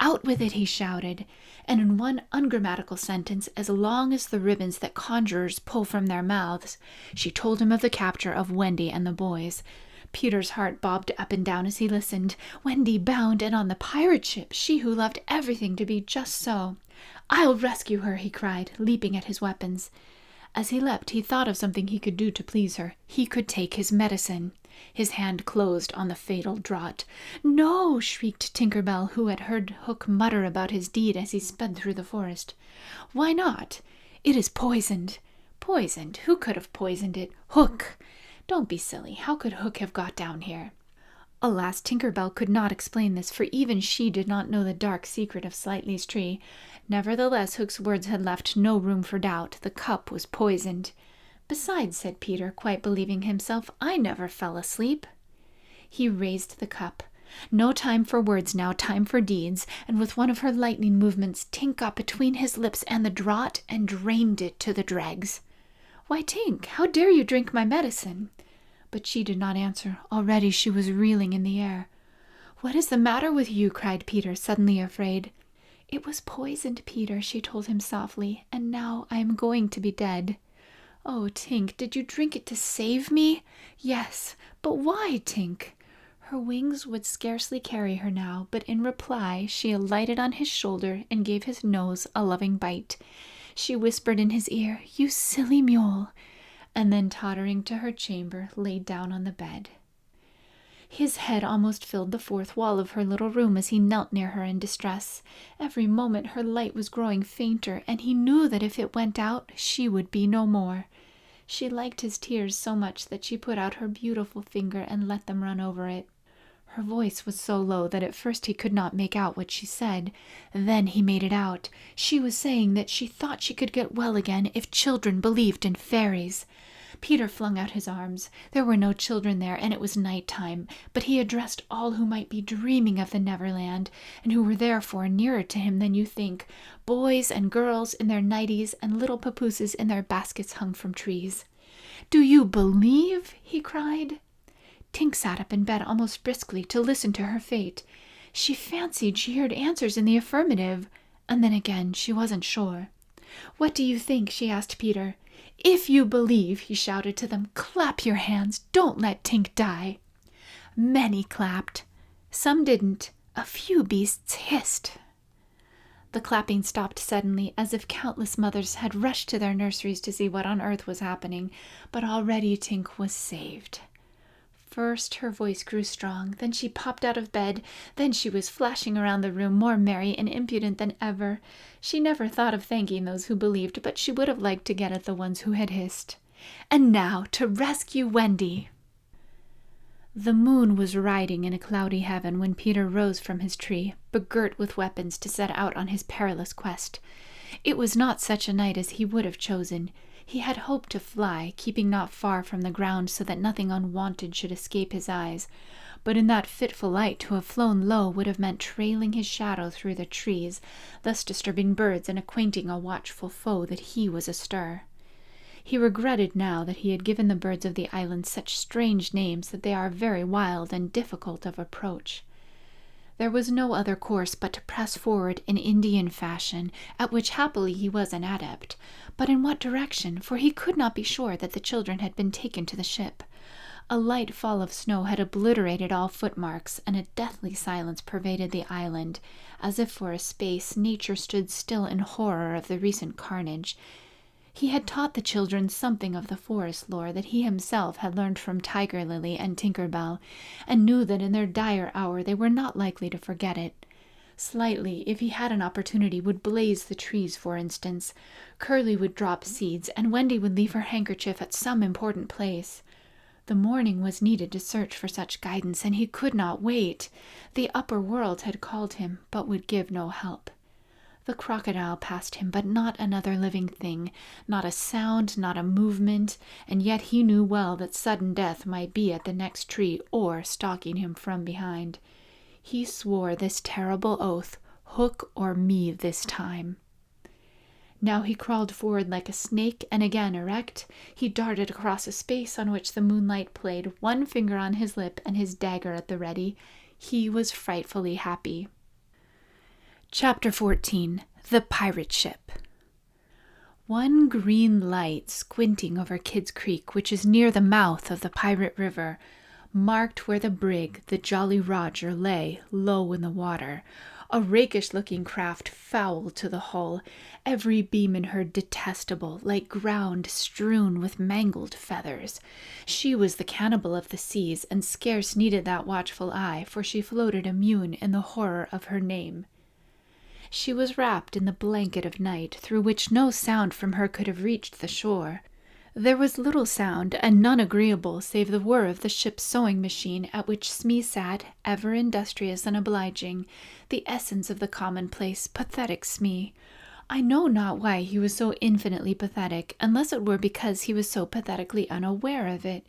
"Out with it," he shouted, and in one ungrammatical sentence, as long as the ribbons that conjurers pull from their mouths, she told him of the capture of Wendy and the boys. Peter's heart bobbed up and down as he listened. Wendy bound and on the pirate ship, she who loved everything to be just so. "I'll rescue her," he cried, leaping at his weapons. As he leapt, he thought of something he could do to please her. He could take his medicine. His hand closed on the fatal draught. "No!" shrieked Tinker Bell, who had heard Hook mutter about his deed as he sped through the forest. "Why not?" "It is poisoned." "Poisoned? Who could have poisoned it?" "Hook." "Don't be silly. How could Hook have got down here?" Alas, Tinker Bell could not explain this, for even she did not know the dark secret of Slightly's tree. Nevertheless, Hook's words had left no room for doubt. The cup was poisoned. "Besides," said Peter, quite believing himself, "I never fell asleep." He raised the cup. No time for words now, time for deeds, and with one of her lightning movements, Tink got between his lips and the draught and drained it to the dregs. "Why, Tink, how dare you drink my medicine?" But she did not answer. Already she was reeling in the air. "What is the matter with you?" cried Peter, suddenly afraid. "It was poisoned, Peter," she told him softly, "and now I am going to be dead." "Oh, Tink, did you drink it to save me?" "Yes, but why, Tink?" Her wings would scarcely carry her now, but in reply she alighted on his shoulder and gave his nose a loving bite. She whispered in his ear, "You silly mule," and then tottering to her chamber, lay down on the bed. His head almost filled the 4th wall of her little room as he knelt near her in distress. Every moment her light was growing fainter, and he knew that if it went out, she would be no more. She liked his tears so much that she put out her beautiful finger and let them run over it. Her voice was so low that at first he could not make out what she said. Then he made it out. She was saying that she thought she could get well again if children believed in fairies. Peter flung out his arms. There were no children there, and it was night time, but he addressed all who might be dreaming of the Neverland, and who were therefore nearer to him than you think, boys and girls in their nighties and little papooses in their baskets hung from trees. "Do you believe?" he cried. Tink sat up in bed almost briskly to listen to her fate. She fancied she heard answers in the affirmative, and then again she wasn't sure. "What do you think?" she asked Peter. "If you believe," he shouted to them, "clap your hands. Don't let Tink die." Many clapped. Some didn't. A few beasts hissed. The clapping stopped suddenly, as if countless mothers had rushed to their nurseries to see what on earth was happening, but already Tink was saved. First her voice grew strong, then she popped out of bed, then she was flashing around the room more merry and impudent than ever. She never thought of thanking those who believed, but she would have liked to get at the ones who had hissed. And now to rescue Wendy! The moon was riding in a cloudy heaven when Peter rose from his tree, begirt with weapons to set out on his perilous quest. It was not such a night as he would have chosen. He had hoped to fly, keeping not far from the ground so that nothing unwonted should escape his eyes, but in that fitful light to have flown low would have meant trailing his shadow through the trees, thus disturbing birds and acquainting a watchful foe that he was astir. He regretted now that he had given the birds of the island such strange names that they are very wild and difficult of approach. There was no other course but to press forward in Indian fashion, at which happily he was an adept. But in what direction? For he could not be sure that the children had been taken to the ship. A light fall of snow had obliterated all footmarks, and a deathly silence pervaded the island, as if for a space nature stood still in horror of the recent carnage. He had taught the children something of the forest lore that he himself had learned from Tiger Lily and Tinker Bell, and knew that in their dire hour they were not likely to forget it. Slightly, if he had an opportunity, would blaze the trees, for instance. Curly would drop seeds, and Wendy would leave her handkerchief at some important place. The morning was needed to search for such guidance, and he could not wait. The upper world had called him, but would give no help. The crocodile passed him, but not another living thing, not a sound, not a movement, and yet he knew well that sudden death might be at the next tree or stalking him from behind. He swore this terrible oath, Hook or me this time. Now he crawled forward like a snake, and again erect, he darted across a space on which the moonlight played, one finger on his lip and his dagger at the ready. He was frightfully happy. Chapter 14. The Pirate Ship. One green light squinting over Kidd's Creek, which is near the mouth of the Pirate River, marked where the brig, the Jolly Roger, lay low in the water, a rakish-looking craft foul to the hull, every beam in her detestable, like ground strewn with mangled feathers. She was the cannibal of the seas, and scarce needed that watchful eye, for she floated immune in the horror of her name. She was wrapped in the blanket of night, through which no sound from her could have reached the shore. There was little sound, and none agreeable, save the whir of the ship's sewing machine, at which Smee sat, ever industrious and obliging, the essence of the commonplace, pathetic Smee. I know not why he was so infinitely pathetic, unless it were because he was so pathetically unaware of it.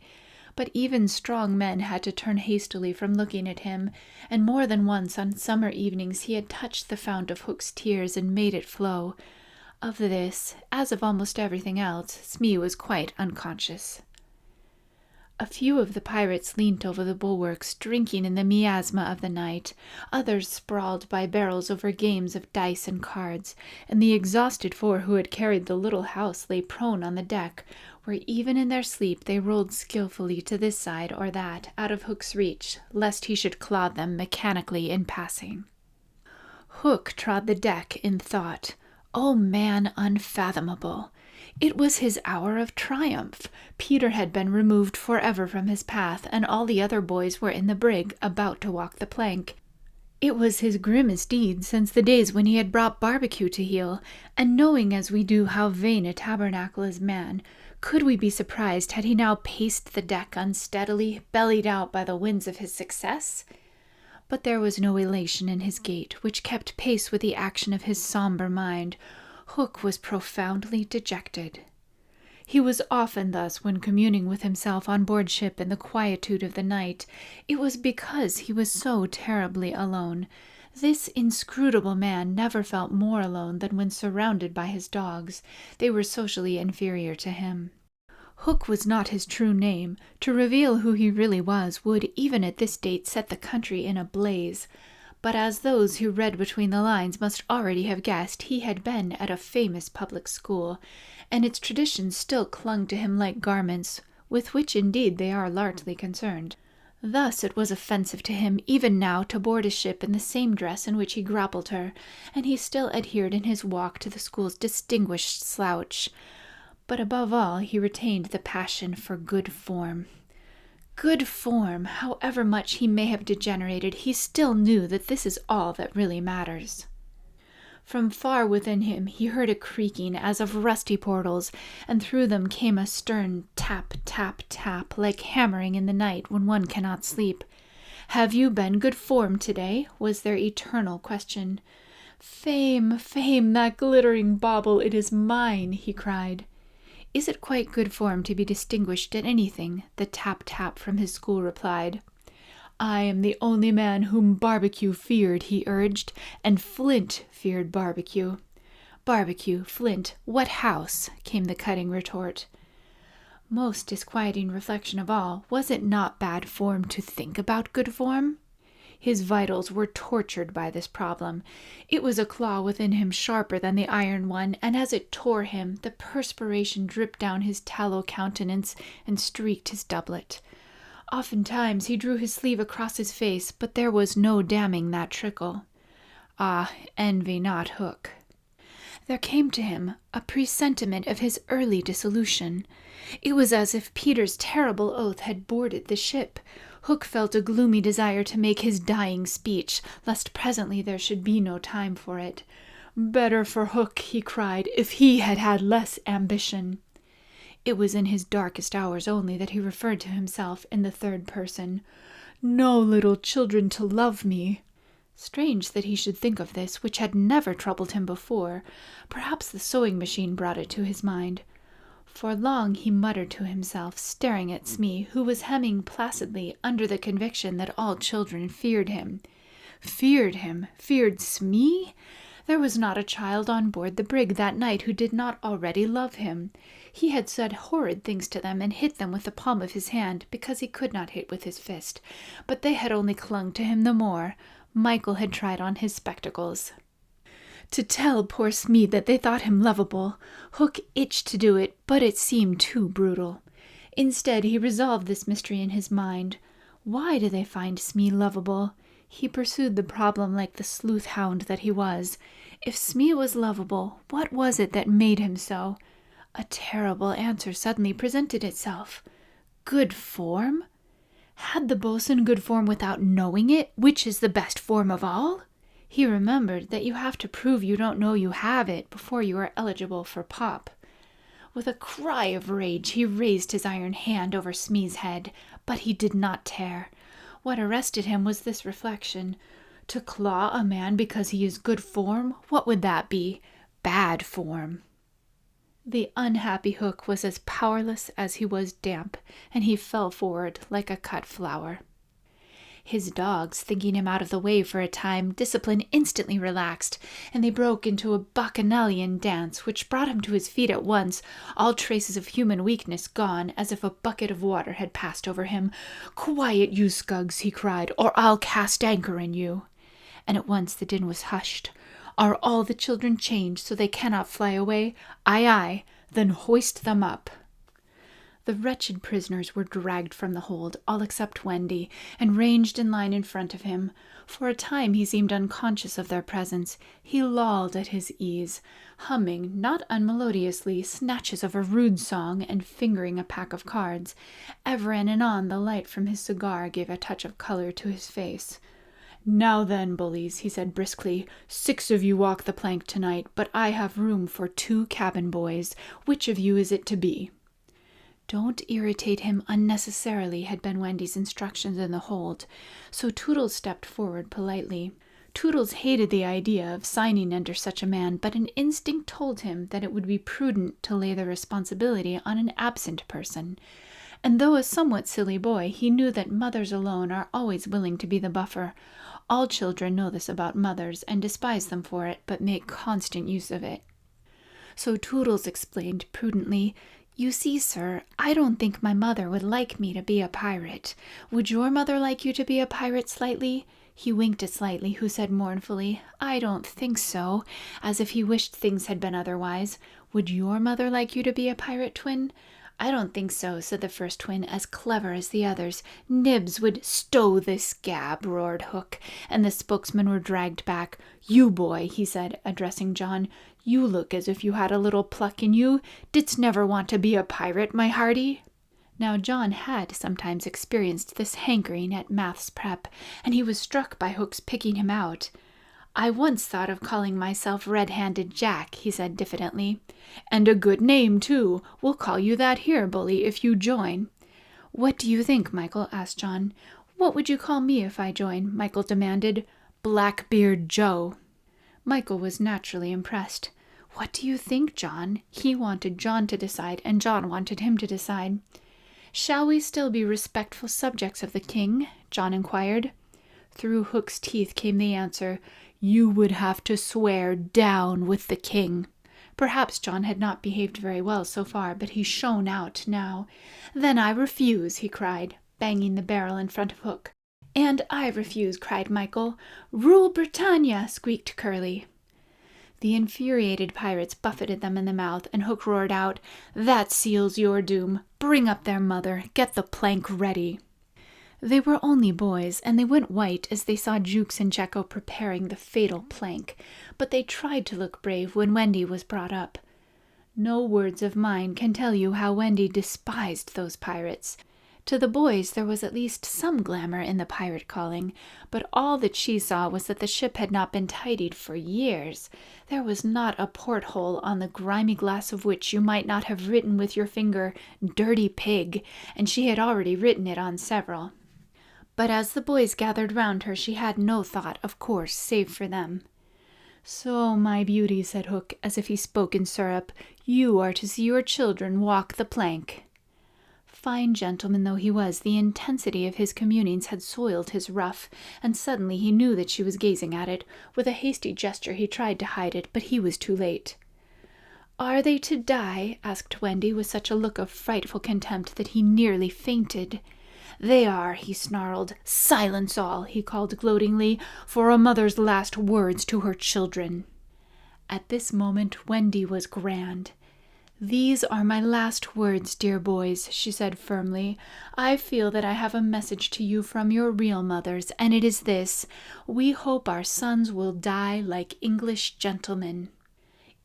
But even strong men had to turn hastily from looking at him, and more than once on summer evenings he had touched the fount of Hook's tears and made it flow. Of this, as of almost everything else, Smee was quite unconscious. A few of the pirates leant over the bulwarks, drinking in the miasma of the night. Others sprawled by barrels over games of dice and cards, and the exhausted four who had carried the little house lay prone on the deck, where even in their sleep they rolled skillfully to this side or that, out of Hook's reach, lest he should clod them mechanically in passing. Hook trod the deck in thought. O man unfathomable! It was his hour of triumph. Peter had been removed forever from his path, and all the other boys were in the brig, about to walk the plank. It was his grimmest deed since the days when he had brought Barbecue to heel, and knowing as we do how vain a tabernacle is man, could we be surprised had he now paced the deck unsteadily, bellied out by the winds of his success? But there was no elation in his gait, which kept pace with the action of his sombre mind. Hook was profoundly dejected. He was often thus when communing with himself on board ship in the quietude of the night. It was because he was so terribly alone. This inscrutable man never felt more alone than when surrounded by his dogs. They were socially inferior to him. Hook was not his true name. To reveal who he really was would, even at this date, set the country in a blaze. But as those who read between the lines must already have guessed, he had been at a famous public school, and its traditions still clung to him like garments, with which indeed they are largely concerned. Thus it was offensive to him even now to board a ship in the same dress in which he grappled her, and he still adhered in his walk to the school's distinguished slouch. But above all he retained the passion for good form. Good form, however much he may have degenerated, he still knew that this is all that really matters. From far within him he heard a creaking as of rusty portals, and through them came a stern tap, tap, tap, like hammering in the night when one cannot sleep. "Have you been good form today?" was their eternal question. "Fame, fame, that glittering bauble, it is mine," he cried. "Is it quite good form to be distinguished at anything?" the tap-tap from his school replied. "I am the only man whom Barbecue feared," he urged, "and Flint feared Barbecue." "Barbecue, Flint, what house?" came the cutting retort. Most disquieting reflection of all, was it not bad form to think about good form? His vitals were tortured by this problem. It was a claw within him sharper than the iron one, and as it tore him, the perspiration dripped down his tallow countenance and streaked his doublet. Oftentimes he drew his sleeve across his face, but there was no damming that trickle. Ah, envy not Hook. There came to him a presentiment of his early dissolution. It was as if Peter's terrible oath had boarded the ship. Hook felt a gloomy desire to make his dying speech, lest presently there should be no time for it. "Better for Hook," he cried, "if he had had less ambition." It was in his darkest hours only that he referred to himself in the third person. "No little children to love me." Strange that he should think of this, which had never troubled him before. Perhaps the sewing machine brought it to his mind. For long he muttered to himself, staring at Smee, who was hemming placidly under the conviction that all children feared him. Feared him? Feared Smee? There was not a child on board the brig that night who did not already love him. He had said horrid things to them and hit them with the palm of his hand, because he could not hit with his fist, but they had only clung to him the more. Michael had tried on his spectacles. To tell poor Smee that they thought him lovable, Hook itched to do it, but it seemed too brutal. Instead, he resolved this mystery in his mind. Why do they find Smee lovable? He pursued the problem like the sleuth-hound that he was. If Smee was lovable, what was it that made him so? A terrible answer suddenly presented itself. Good form? Had the boatswain good form without knowing it, which is the best form of all? He remembered that you have to prove you don't know you have it before you are eligible for pop. With a cry of rage, he raised his iron hand over Smee's head, but he did not tear. What arrested him was this reflection. To claw a man because he is good form, what would that be? Bad form. The unhappy Hook was as powerless as he was damp, and he fell forward like a cut flower. His dogs, thinking him out of the way for a time, discipline instantly relaxed, and they broke into a bacchanalian dance, which brought him to his feet at once, all traces of human weakness gone, as if a bucket of water had passed over him. "Quiet, you scugs," he cried, "or I'll cast anchor in you." And at once the din was hushed. "Are all the children chained so they cannot fly away?" "Aye, aye." "Then hoist them up." The wretched prisoners were dragged from the hold, all except Wendy, and ranged in line in front of him. For a time he seemed unconscious of their presence. He lolled at his ease, humming, not unmelodiously, snatches of a rude song and fingering a pack of cards. Ever and anon the light from his cigar gave a touch of color to his face. "Now then, bullies," he said briskly, 6 of you walk the plank tonight, but I have room for 2 cabin boys. Which of you is it to be?" Don't irritate him unnecessarily had been Wendy's instructions in the hold, so Toodles stepped forward politely. Toodles hated the idea of signing under such a man, but an instinct told him that it would be prudent to lay the responsibility on an absent person. And though a somewhat silly boy, he knew that mothers alone are always willing to be the buffer. All children know this about mothers and despise them for it, but make constant use of it. So Toodles explained prudently, "You see, sir, I don't think my mother would like me to be a pirate. Would your mother like you to be a pirate, Slightly?" He winked at Slightly, who said mournfully, "I don't think so," as if he wished things had been otherwise. "Would your mother like you to be a pirate, Twin?" "I don't think so," said the first twin, as clever as the others. "Nibs would—" "Stow this gab," roared Hook, and the spokesmen were dragged back. "You, boy," he said, addressing John, "you look as if you had a little pluck in you. Didst never want to be a pirate, my hearty?" Now John had sometimes experienced this hankering at maths prep, and he was struck by Hook's picking him out. "I once thought of calling myself Red-Handed Jack," he said diffidently. "And a good name, too. We'll call you that here, bully, if you join." "What do you think, Michael?" asked John. "What would you call me if I join?" Michael demanded. "Blackbeard Joe." Michael was naturally impressed. "What do you think, John?" He wanted John to decide, and John wanted him to decide. "Shall we still be respectful subjects of the king?" John inquired. Through Hook's teeth came the answer, "You would have to swear down with the king." Perhaps John had not behaved very well so far, but he shone out now. "Then I refuse," he cried, banging the barrel in front of Hook. "And I refuse," cried Michael. "Rule Britannia!" squeaked Curly. The infuriated pirates buffeted them in the mouth, and Hook roared out, "That seals your doom. Bring up their mother. Get the plank ready." They were only boys, and they went white as they saw Jukes and Jekko preparing the fatal plank, but they tried to look brave when Wendy was brought up. No words of mine can tell you how Wendy despised those pirates. To the boys there was at least some glamour in the pirate calling, but all that she saw was that the ship had not been tidied for years. There was not a porthole on the grimy glass of which you might not have written with your finger, "Dirty Pig," and she had already written it on several. But as the boys gathered round her, she had no thought, of course, save for them. "So, my beauty," said Hook, as if he spoke in syrup, "you are to see your children walk the plank." Fine gentleman though he was, the intensity of his communings had soiled his ruff, and suddenly he knew that she was gazing at it. With a hasty gesture he tried to hide it, but he was too late. "Are they to die?" asked Wendy, with such a look of frightful contempt that he nearly fainted. "They are," he snarled. "Silence all," he called gloatingly, "for a mother's last words to her children." At this moment Wendy was grand. "These are my last words, dear boys," she said firmly. "I feel that I have a message to you from your real mothers, and it is this: we hope our sons will die like English gentlemen."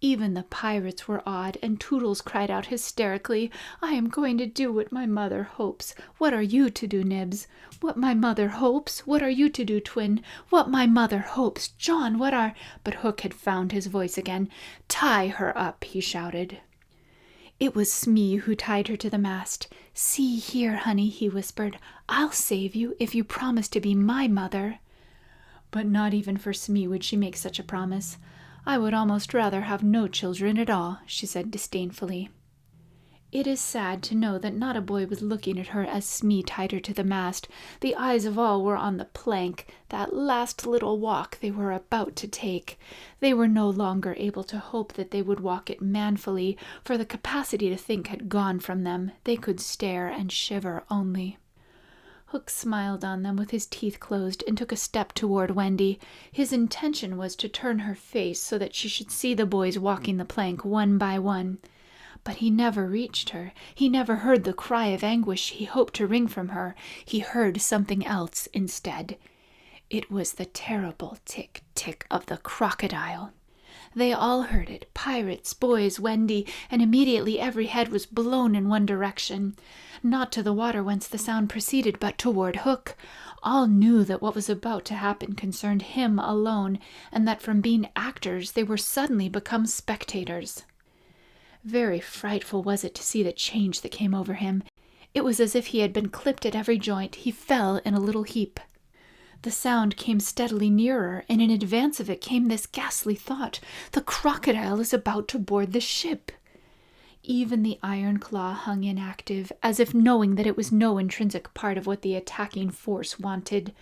Even the pirates were awed, and Toodles cried out hysterically, "I am going to do what my mother hopes. What are you to do, Nibs?" "What my mother hopes? What are you to do, Twin?" "What my mother hopes? John, what are—" But Hook had found his voice again. "Tie her up," he shouted. It was Smee who tied her to the mast. "See here, honey," he whispered, "I'll save you if you promise to be my mother." But not even for Smee would she make such a promise. "I would almost rather have no children at all," she said disdainfully. It is sad to know that not a boy was looking at her as Smee tied her to the mast. The eyes of all were on the plank, that last little walk they were about to take. They were no longer able to hope that they would walk it manfully, for the capacity to think had gone from them. They could stare and shiver only. Hook smiled on them with his teeth closed and took a step toward Wendy. His intention was to turn her face so that she should see the boys walking the plank one by one. But he never reached her. He never heard the cry of anguish he hoped to wring from her. He heard something else instead. It was the terrible tick-tick of the crocodile. They all heard it, pirates, boys, Wendy, and immediately every head was blown in one direction. Not to the water whence the sound proceeded, but toward Hook. All knew that what was about to happen concerned him alone, and that from being actors they were suddenly become spectators. Very frightful was it to see the change that came over him. It was as if he had been clipped at every joint. He fell in a little heap. The sound came steadily nearer, and in advance of it came this ghastly thought: the crocodile is about to board the ship. Even the iron claw hung inactive, as if knowing that it was no intrinsic part of what the attacking force wanted.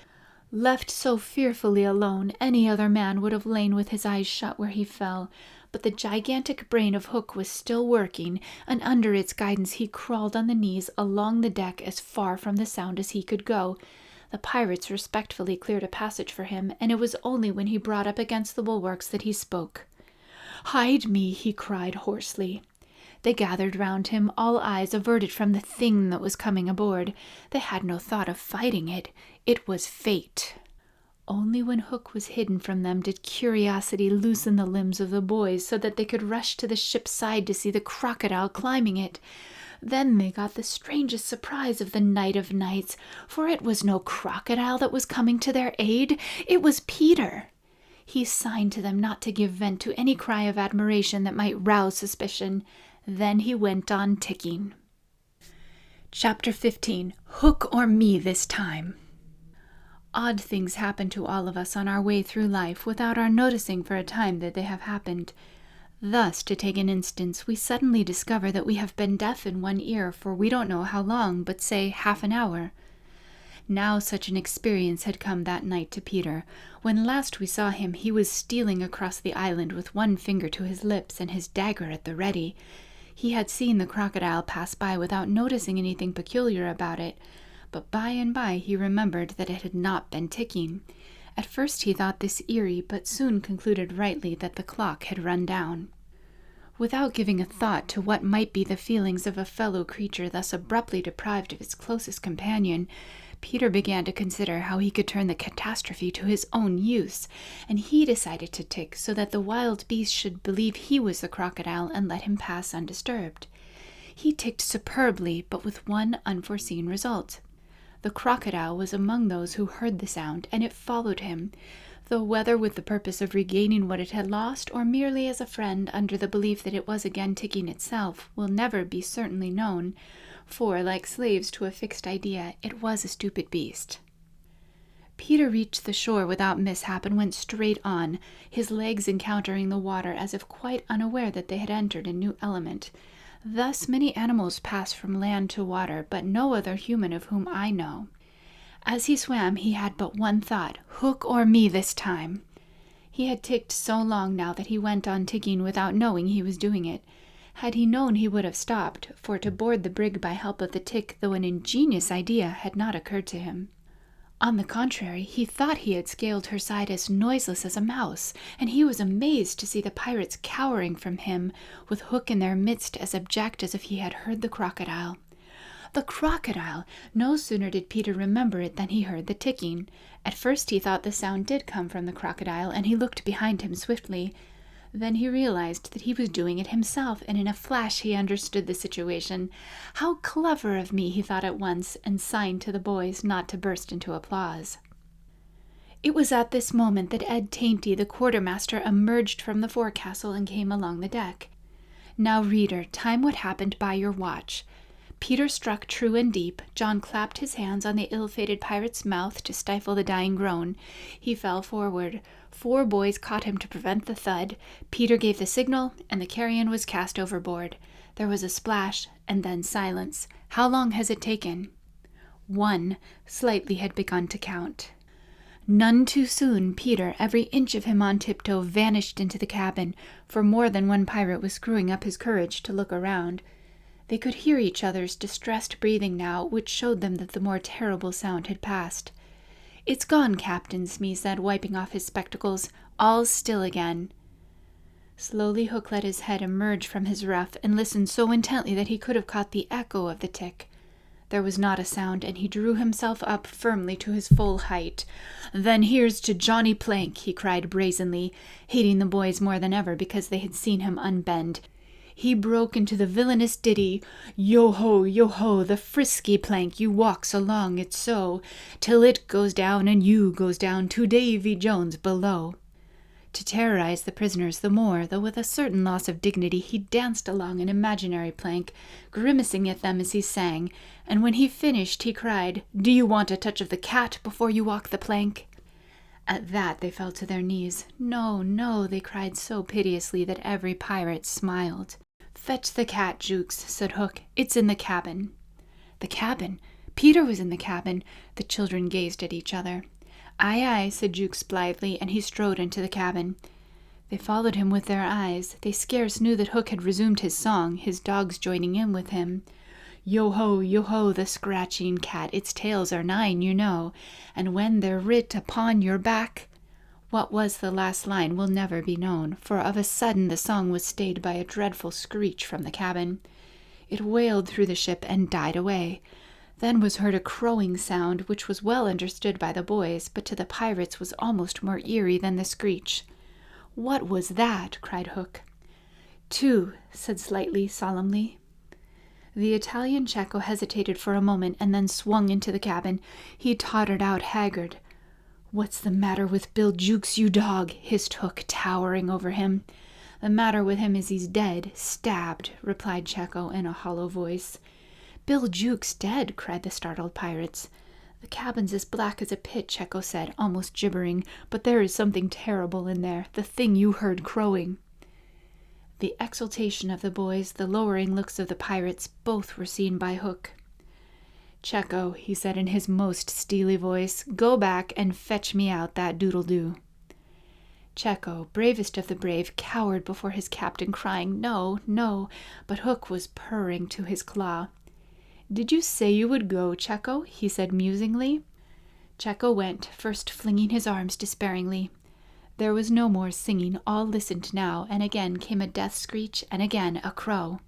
Left so fearfully alone, any other man would have lain with his eyes shut where he fell, but the gigantic brain of Hook was still working, and under its guidance he crawled on the knees along the deck as far from the sound as he could go. The pirates respectfully cleared a passage for him, and it was only when he brought up against the bulwarks that he spoke. "Hide me," he cried hoarsely. They gathered round him, all eyes averted from the thing that was coming aboard. They had no thought of fighting it. It was fate. Only when Hook was hidden from them did curiosity loosen the limbs of the boys so that they could rush to the ship's side to see the crocodile climbing it. Then they got the strangest surprise of the night of nights, for it was no crocodile that was coming to their aid. It was Peter. He signed to them not to give vent to any cry of admiration that might rouse suspicion. Then he went on ticking. Chapter 15. Hook or me this time. Odd things happen to all of us on our way through life without our noticing for a time that they have happened. Thus, to take an instance, we suddenly discover that we have been deaf in one ear for we don't know how long, but say half an hour. Now such an experience had come that night to Peter. When last we saw him, he was stealing across the island with one finger to his lips and his dagger at the ready. He had seen the crocodile pass by without noticing anything peculiar about it, but by and by he remembered that it had not been ticking. At first he thought this eerie, but soon concluded rightly that the clock had run down. Without giving a thought to what might be the feelings of a fellow creature thus abruptly deprived of its closest companion, Peter began to consider how he could turn the catastrophe to his own use, and he decided to tick so that the wild beast should believe he was the crocodile and let him pass undisturbed. He ticked superbly, but with one unforeseen result. The crocodile was among those who heard the sound, and it followed him, though whether with the purpose of regaining what it had lost, or merely as a friend under the belief that it was again ticking itself, will never be certainly known, for, like slaves to a fixed idea, it was a stupid beast. Peter reached the shore without mishap and went straight on, his legs encountering the water as if quite unaware that they had entered a new element. Thus many animals pass from land to water, but no other human of whom I know. As he swam, he had but one thought: Hook or me this time. He had ticked so long now that he went on ticking without knowing he was doing it. Had he known, he would have stopped, for to board the brig by help of the tick, though an ingenious idea, had not occurred to him. On the contrary, he thought he had scaled her side as noiseless as a mouse, and he was amazed to see the pirates cowering from him, with Hook in their midst as abject as if he had heard the crocodile. The crocodile! No sooner did Peter remember it than he heard the ticking. At first he thought the sound did come from the crocodile, and he looked behind him swiftly. Then he realized that he was doing it himself, and in a flash he understood the situation. How clever of me, he thought at once, and signed to the boys not to burst into applause. It was at this moment that Ed Tainty, the quartermaster, emerged from the forecastle and came along the deck. Now, reader, time what happened by your watch. Peter struck true and deep. John clapped his hands on the ill-fated pirate's mouth to stifle the dying groan. He fell forward. 4 boys caught him to prevent the thud. Peter gave the signal, and the carrion was cast overboard. There was a splash, and then silence. How long has it taken? 1. Slightly had begun to count. None too soon, Peter, every inch of him on tiptoe, vanished into the cabin, for more than one pirate was screwing up his courage to look around. They could hear each other's distressed breathing now, which showed them that the more terrible sound had passed. "It's gone, Captain," Smee said, wiping off his spectacles. "All's still again." Slowly Hook let his head emerge from his ruff and listened so intently that he could have caught the echo of the tick. There was not a sound, and he drew himself up firmly to his full height. "Then here's to Johnny Plank," he cried brazenly, hating the boys more than ever because they had seen him unbend. He broke into the villainous ditty: Yo-ho, the frisky plank, you walks along it so, till it goes down and you goes down to Davy Jones below. to terrorize the prisoners the more, though with a certain loss of dignity he danced along an imaginary plank, grimacing at them as he sang, and when he finished he cried, "Do you want a touch of the cat before you walk the plank?" At that they fell to their knees. "No, no," they cried so piteously that every pirate smiled. "Fetch the cat, Jukes," said Hook. "It's in the cabin." The cabin? Peter was in the cabin. The children gazed at each other. "Aye, aye," said Jukes blithely, and he strode into the cabin. They followed him with their eyes. They scarce knew that Hook had resumed his song, his dogs joining in with him. Yo ho, the scratching cat, its tails are 9, you know, and when they're writ upon your back— What was the last line will never be known, for of a sudden the song was stayed by a dreadful screech from the cabin. It wailed through the ship and died away. Then was heard a crowing sound, which was well understood by the boys, but to the pirates was almost more eerie than the screech. "What was that?" cried Hook. "Two," said Slightly solemnly. The Italian Cecco hesitated for a moment and then swung into the cabin. He tottered out haggard. "What's the matter with Bill Jukes, you dog?" hissed Hook, towering over him. "The matter with him is he's dead, stabbed," replied Cecco in a hollow voice. "Bill Jukes dead!" cried the startled pirates. "The cabin's as black as a pit," Cecco said, almost gibbering, "but there is something terrible in there, the thing you heard crowing." The exultation of the boys, the lowering looks of the pirates, both were seen by Hook. "Cecco," he said in his most steely voice, "go back and fetch me out that doodle-doo." Cecco, bravest of the brave, cowered before his captain, crying, "No, no," but Hook was purring to his claw. "Did you say you would go, Cecco?" he said musingly. Cecco went, first flinging his arms despairingly. There was no more singing. All listened now, and again came a death screech, and again a crow.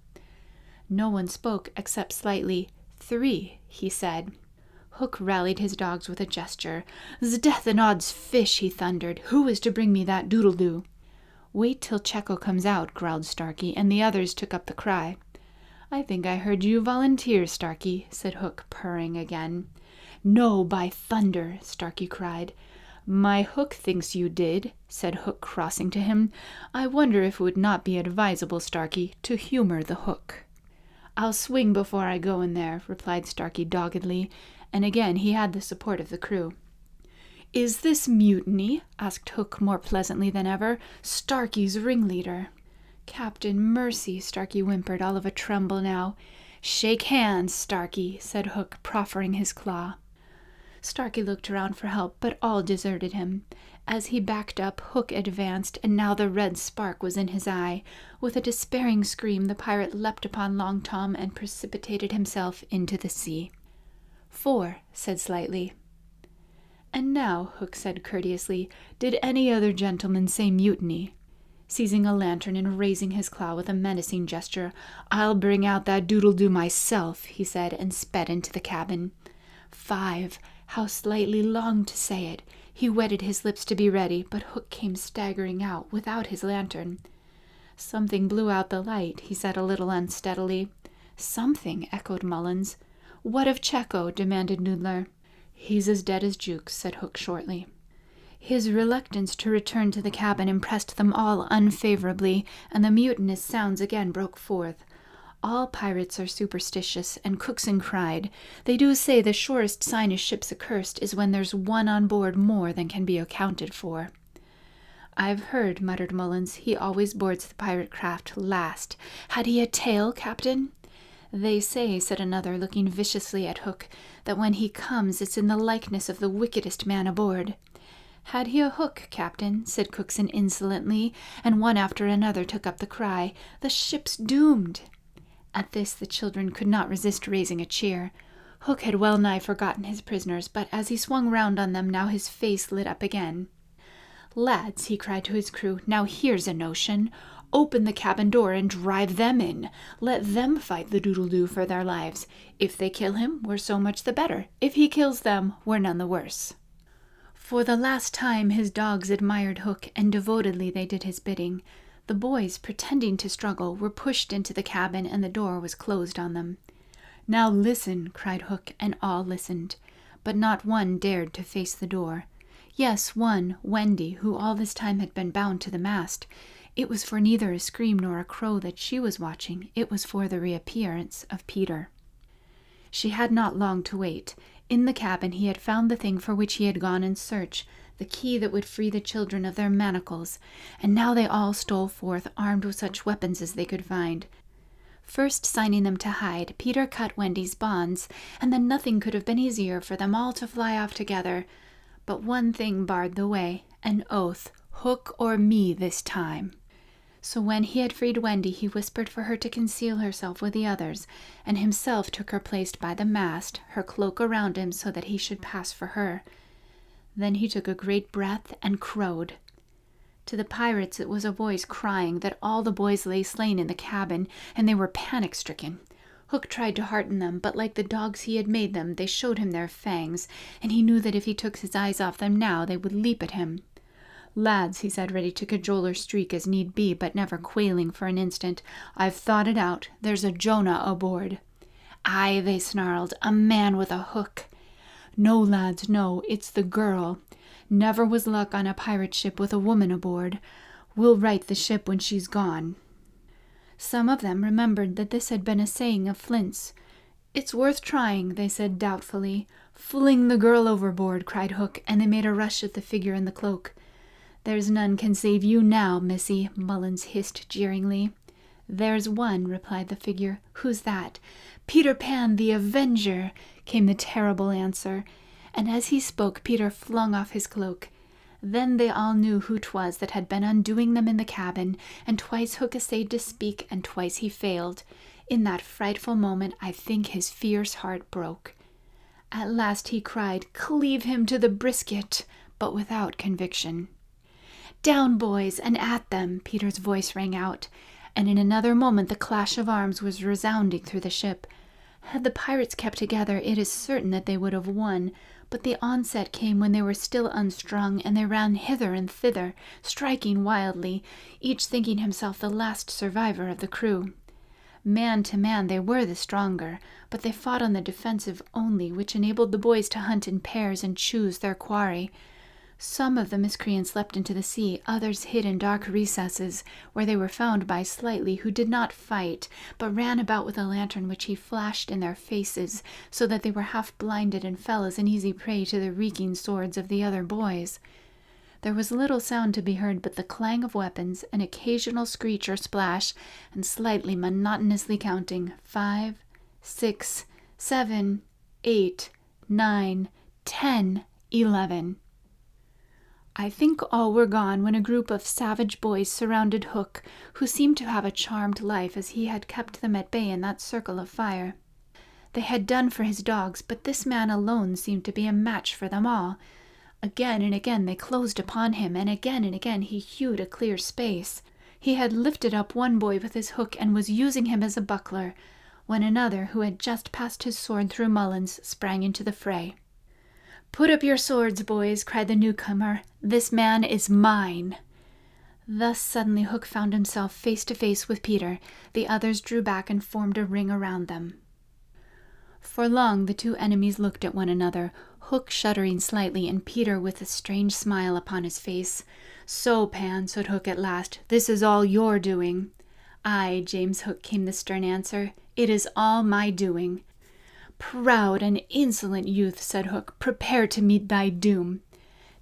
No one spoke except Slightly. "3," he said. Hook rallied his dogs with a gesture. "'Sdeath and odds fish," he thundered. "Who is to bring me that doodle-doo?" "Wait till Cecco comes out," growled Starkey, and the others took up the cry. "I think I heard you volunteer, Starkey," said Hook, purring again. "No, by thunder!" Starkey cried. "My Hook thinks you did," said Hook, crossing to him. "I wonder if it would not be advisable, Starkey, to humor the Hook." "I'll swing before I go in there," replied Starkey doggedly, and again he had the support of the crew. "Is this mutiny?" asked Hook more pleasantly than ever. "Starkey's ringleader." "Captain, mercy," Starkey whimpered, all of a tremble now. "Shake hands, Starkey," said Hook, proffering his claw. Starkey looked around for help, but all deserted him. As he backed up, Hook advanced, and now the red spark was in his eye. With a despairing scream, the pirate leapt upon Long Tom and precipitated himself into the sea. "4," said Slightly. "And now," Hook said courteously, "did any other gentleman say mutiny?" Seizing a lantern and raising his claw with a menacing gesture, "I'll bring out that doodle-doo myself," he said, and sped into the cabin. 5. How Slightly longed to say it. He wetted his lips to be ready, but Hook came staggering out without his lantern. "Something blew out the light," he said a little unsteadily. "Something," echoed Mullins. "What of Cecco?" demanded Noodler. "He's as dead as Jukes," said Hook shortly. His reluctance to return to the cabin impressed them all unfavorably, and the mutinous sounds again broke forth. All pirates are superstitious, and Cookson cried, "They do say the surest sign a ship's accursed is when there's one on board more than can be accounted for." "I've heard," muttered Mullins, "he always boards the pirate craft last. Had he a tail, Captain?" "They say," said another, looking viciously at Hook, "that when he comes it's in the likeness of the wickedest man aboard." "Had he a hook, Captain?" said Cookson insolently, and one after another took up the cry, "The ship's doomed!" At this the children could not resist raising a cheer. Hook had well nigh forgotten his prisoners, but as he swung round on them, now his face lit up again. "Lads," he cried to his crew, "now here's a notion. Open the cabin door and drive them in. Let them fight the doodle-doo for their lives. If they kill him, we're so much the better. If he kills them, we're none the worse." For the last time his dogs admired Hook, and devotedly they did his bidding. The boys, pretending to struggle, were pushed into the cabin, and the door was closed on them. "Now listen," cried Hook, and all listened. But not one dared to face the door. Yes, one, Wendy, who all this time had been bound to the mast. It was for neither a scream nor a crow that she was watching. It was for the reappearance of Peter. She had not long to wait. In the cabin he had found the thing for which he had gone in search, the key that would free the children of their manacles, and now they all stole forth, armed with such weapons as they could find. First signing them to hide, Peter cut Wendy's bonds, and then nothing could have been easier for them all to fly off together. But one thing barred the way, an oath, Hook or me this time. So when he had freed Wendy, he whispered for her to conceal herself with the others, and himself took her place by the mast, her cloak around him so that he should pass for her. Then he took a great breath and crowed. To the pirates it was a voice crying that all the boys lay slain in the cabin, and they were panic-stricken. Hook tried to hearten them, but like the dogs he had made them, they showed him their fangs, and he knew that if he took his eyes off them now, they would leap at him. "Lads," he said, ready to cajole or streak as need be, but never quailing for an instant, "I've thought it out. There's a Jonah aboard." "Aye," they snarled, "a man with a hook." "No, lads, no, it's the girl. Never was luck on a pirate ship with a woman aboard. We'll right the ship when she's gone." Some of them remembered that this had been a saying of Flint's. "It's worth trying," they said doubtfully. "Fling the girl overboard," cried Hook, and they made a rush at the figure in the cloak. "There's none can save you now, missy," Mullins hissed jeeringly. "There's one," replied the figure. "Who's that?" "Peter Pan, the Avenger," came the terrible answer. And as he spoke, Peter flung off his cloak. Then they all knew who 'twas that had been undoing them in the cabin, and twice Hook essayed to speak, and twice he failed. In that frightful moment, I think his fierce heart broke. At last he cried, "Cleave him to the brisket," but without conviction. "Down, boys, and at them!" Peter's voice rang out, and in another moment the clash of arms was resounding through the ship. Had the pirates kept together, it is certain that they would have won, but the onset came when they were still unstrung, and they ran hither and thither, striking wildly, each thinking himself the last survivor of the crew. Man to man they were the stronger, but they fought on the defensive only, which enabled the boys to hunt in pairs and choose their quarry. Some of the miscreants leapt into the sea, others hid in dark recesses, where they were found by Slightly, who did not fight, but ran about with a lantern which he flashed in their faces, so that they were half blinded and fell as an easy prey to the reeking swords of the other boys. There was little sound to be heard but the clang of weapons, an occasional screech or splash, and Slightly monotonously counting 5, 6, 7, 8, 9, 10, 11. I think all were gone when a group of savage boys surrounded Hook, who seemed to have a charmed life as he had kept them at bay in that circle of fire. They had done for his dogs, but this man alone seemed to be a match for them all. Again and again they closed upon him, and again he hewed a clear space. He had lifted up one boy with his hook and was using him as a buckler, when another, who had just passed his sword through Mullins, sprang into the fray. "Put up your swords, boys," cried the newcomer. "This man is mine." Thus suddenly Hook found himself face to face with Peter. The others drew back and formed a ring around them. For long the two enemies looked at one another, Hook shuddering slightly, and Peter with a strange smile upon his face. "So, Pan," said Hook at last, "this is all your doing." "Aye, James Hook," came the stern answer, "it is all my doing." "Proud and insolent youth," said Hook, "prepare to meet thy doom."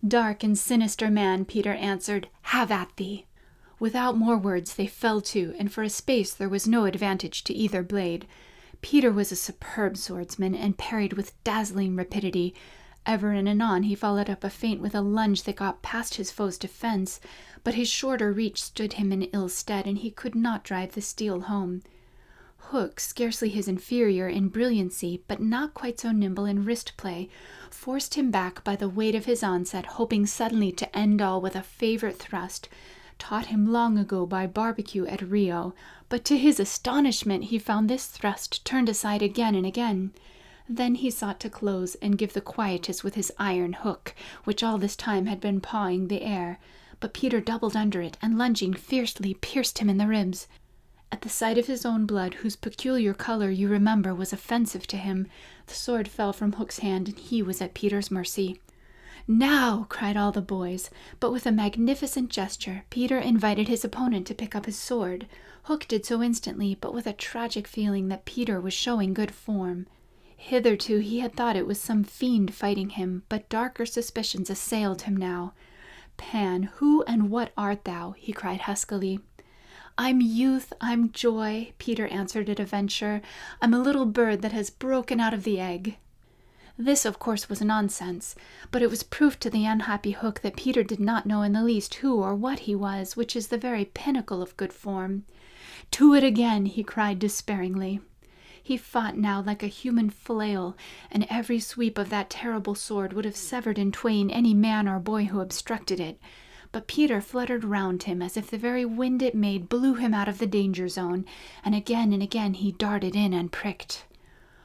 "Dark and sinister man," Peter answered, "have at thee." Without more words they fell to, and for a space there was no advantage to either blade. Peter was a superb swordsman, and parried with dazzling rapidity. Ever and anon he followed up a feint with a lunge that got past his foe's defense, but his shorter reach stood him in ill stead, and he could not drive the steel home. Hook, scarcely his inferior in brilliancy, but not quite so nimble in wrist play, forced him back by the weight of his onset, hoping suddenly to end all with a favorite thrust, taught him long ago by barbecue at Rio, but to his astonishment he found this thrust turned aside again and again. Then he sought to close and give the quietus with his iron hook, which all this time had been pawing the air, but Peter doubled under it, and lunging fiercely pierced him in the ribs. At the sight of his own blood, whose peculiar color, you remember, was offensive to him, the sword fell from Hook's hand, and he was at Peter's mercy. "Now!" cried all the boys, but with a magnificent gesture, Peter invited his opponent to pick up his sword. Hook did so instantly, but with a tragic feeling that Peter was showing good form. Hitherto he had thought it was some fiend fighting him, but darker suspicions assailed him now. "Pan, who and what art thou?" he cried huskily. "I'm youth, I'm joy," Peter answered at a venture. "I'm a little bird that has broken out of the egg." This, of course, was nonsense, but it was proof to the unhappy Hook that Peter did not know in the least who or what he was, which is the very pinnacle of good form. "To it again!" he cried despairingly. He fought now like a human flail, and every sweep of that terrible sword would have severed in twain any man or boy who obstructed it. But Peter fluttered round him as if the very wind it made blew him out of the danger zone, and again he darted in and pricked.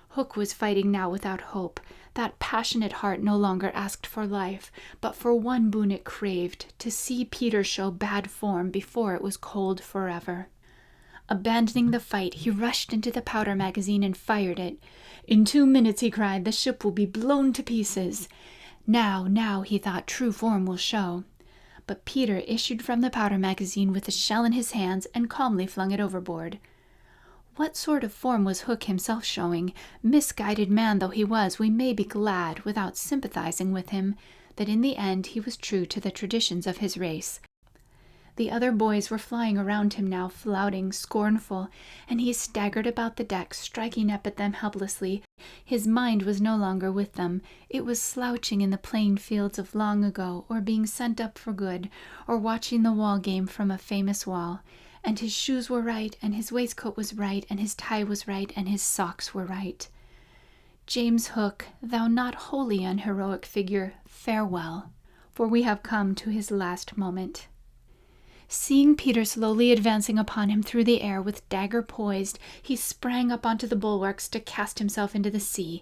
Hook was fighting now without hope. That passionate heart no longer asked for life, but for one boon it craved, to see Peter show bad form before it was cold forever. Abandoning the fight, he rushed into the powder magazine and fired it. "In 2 minutes," he cried, "the ship will be blown to pieces." Now, he thought, true form will show. But Peter issued from the powder magazine with the shell in his hands and calmly flung it overboard. What sort of form was Hook himself showing? Misguided man though he was, we may be glad, without sympathizing with him, that in the end he was true to the traditions of his race. The other boys were flying around him now, flouting, scornful, and he staggered about the deck, striking up at them helplessly. His mind was no longer with them. It was slouching in the playing fields of long ago, or being sent up for good, or watching the wall game from a famous wall. And his shoes were right, and his waistcoat was right, and his tie was right, and his socks were right. James Hook, thou not wholly unheroic figure, farewell, for we have come to his last moment. Seeing Peter slowly advancing upon him through the air with dagger poised, he sprang up onto the bulwarks to cast himself into the sea.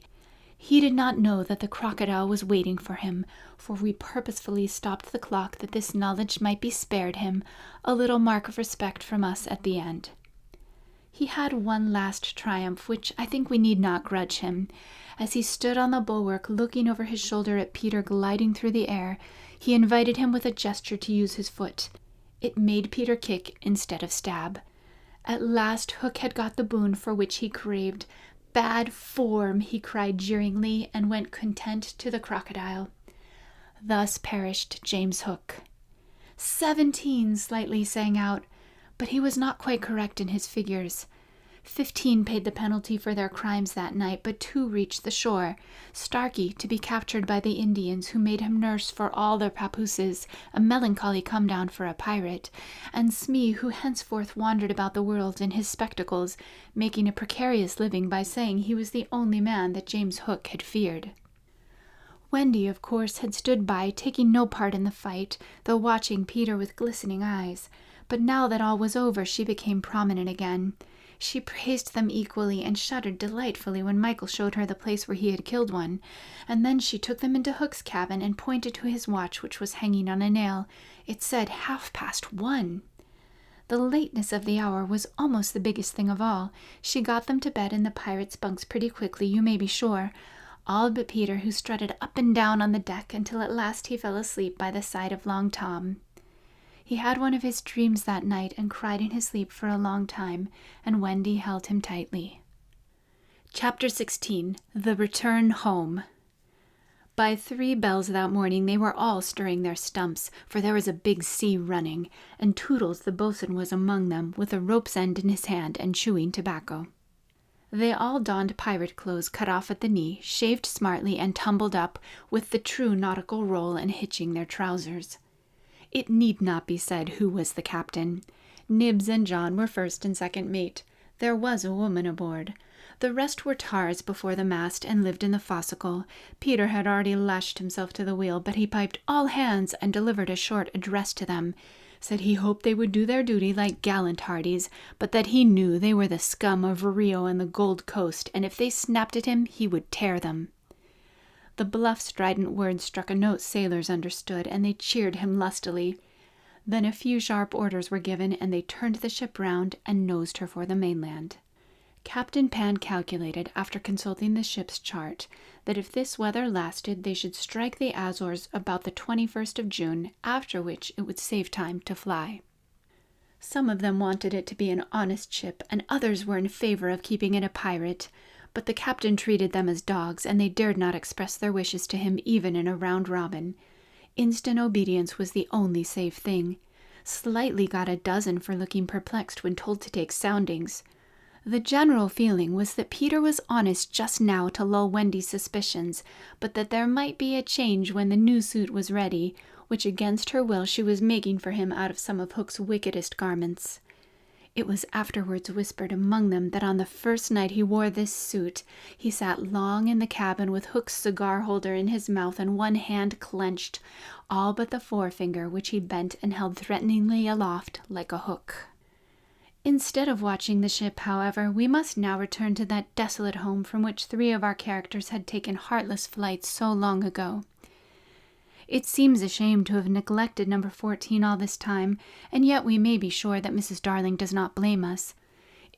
He did not know that the crocodile was waiting for him, for we purposefully stopped the clock that this knowledge might be spared him, a little mark of respect from us at the end. He had one last triumph, which I think we need not grudge him. As he stood on the bulwark looking over his shoulder at Peter gliding through the air, he invited him with a gesture to use his foot. It made Peter kick instead of stab. At last Hook had got the boon for which he craved. "Bad form," he cried jeeringly, and went content to the crocodile. Thus perished James Hook. 17, Slightly sang out, but he was not quite correct in his figures. 15 paid the penalty for their crimes that night, but 2 reached the shore. Starkey, to be captured by the Indians, who made him nurse for all their papooses, a melancholy come-down for a pirate, and Smee, who henceforth wandered about the world in his spectacles, making a precarious living by saying he was the only man that James Hook had feared. Wendy, of course, had stood by, taking no part in the fight, though watching Peter with glistening eyes. But now that all was over, she became prominent again. She praised them equally and shuddered delightfully when Michael showed her the place where he had killed one, and then she took them into Hook's cabin and pointed to his watch, which was hanging on a nail. It said 1:30. The lateness of the hour was almost the biggest thing of all. She got them to bed in the pirates' bunks pretty quickly, you may be sure, all but Peter, who strutted up and down on the deck until at last he fell asleep by the side of Long Tom. He had one of his dreams that night and cried in his sleep for a long time, and Wendy held him tightly. Chapter 16. The Return Home. By 3 bells that morning they were all stirring their stumps, for there was a big sea running, and Toodles the boatswain was among them, with a rope's end in his hand and chewing tobacco. They all donned pirate clothes cut off at the knee, shaved smartly and tumbled up, with the true nautical roll and hitching their trousers. It need not be said who was the captain. Nibs and John were first and second mate. There was a woman aboard. The rest were tars before the mast and lived in the fo'c'sle. Peter had already lashed himself to the wheel, but he piped "all hands" and delivered a short address to them. Said he hoped they would do their duty like gallant hearties, but that he knew they were the scum of Rio and the Gold Coast, and if they snapped at him, he would tear them. The bluff, strident words struck a note sailors understood, and they cheered him lustily. Then a few sharp orders were given, and they turned the ship round and nosed her for the mainland. Captain Pan calculated, after consulting the ship's chart, that if this weather lasted, they should strike the Azores about the 21st of June, after which it would save time to fly. Some of them wanted it to be an honest ship, and others were in favor of keeping it a pirate, but the captain treated them as dogs, and they dared not express their wishes to him even in a round robin. Instant obedience was the only safe thing. Slightly got a dozen for looking perplexed when told to take soundings. The general feeling was that Peter was honest just now to lull Wendy's suspicions, but that there might be a change when the new suit was ready, which against her will she was making for him out of some of Hook's wickedest garments. It was afterwards whispered among them that on the first night he wore this suit, he sat long in the cabin with Hook's cigar-holder in his mouth and one hand clenched, all but the forefinger, which he bent and held threateningly aloft like a hook. Instead of watching the ship, however, we must now return to that desolate home from which 3 of our characters had taken heartless flight so long ago. It seems a shame to have neglected number 14 all this time, and yet we may be sure that Mrs. Darling does not blame us.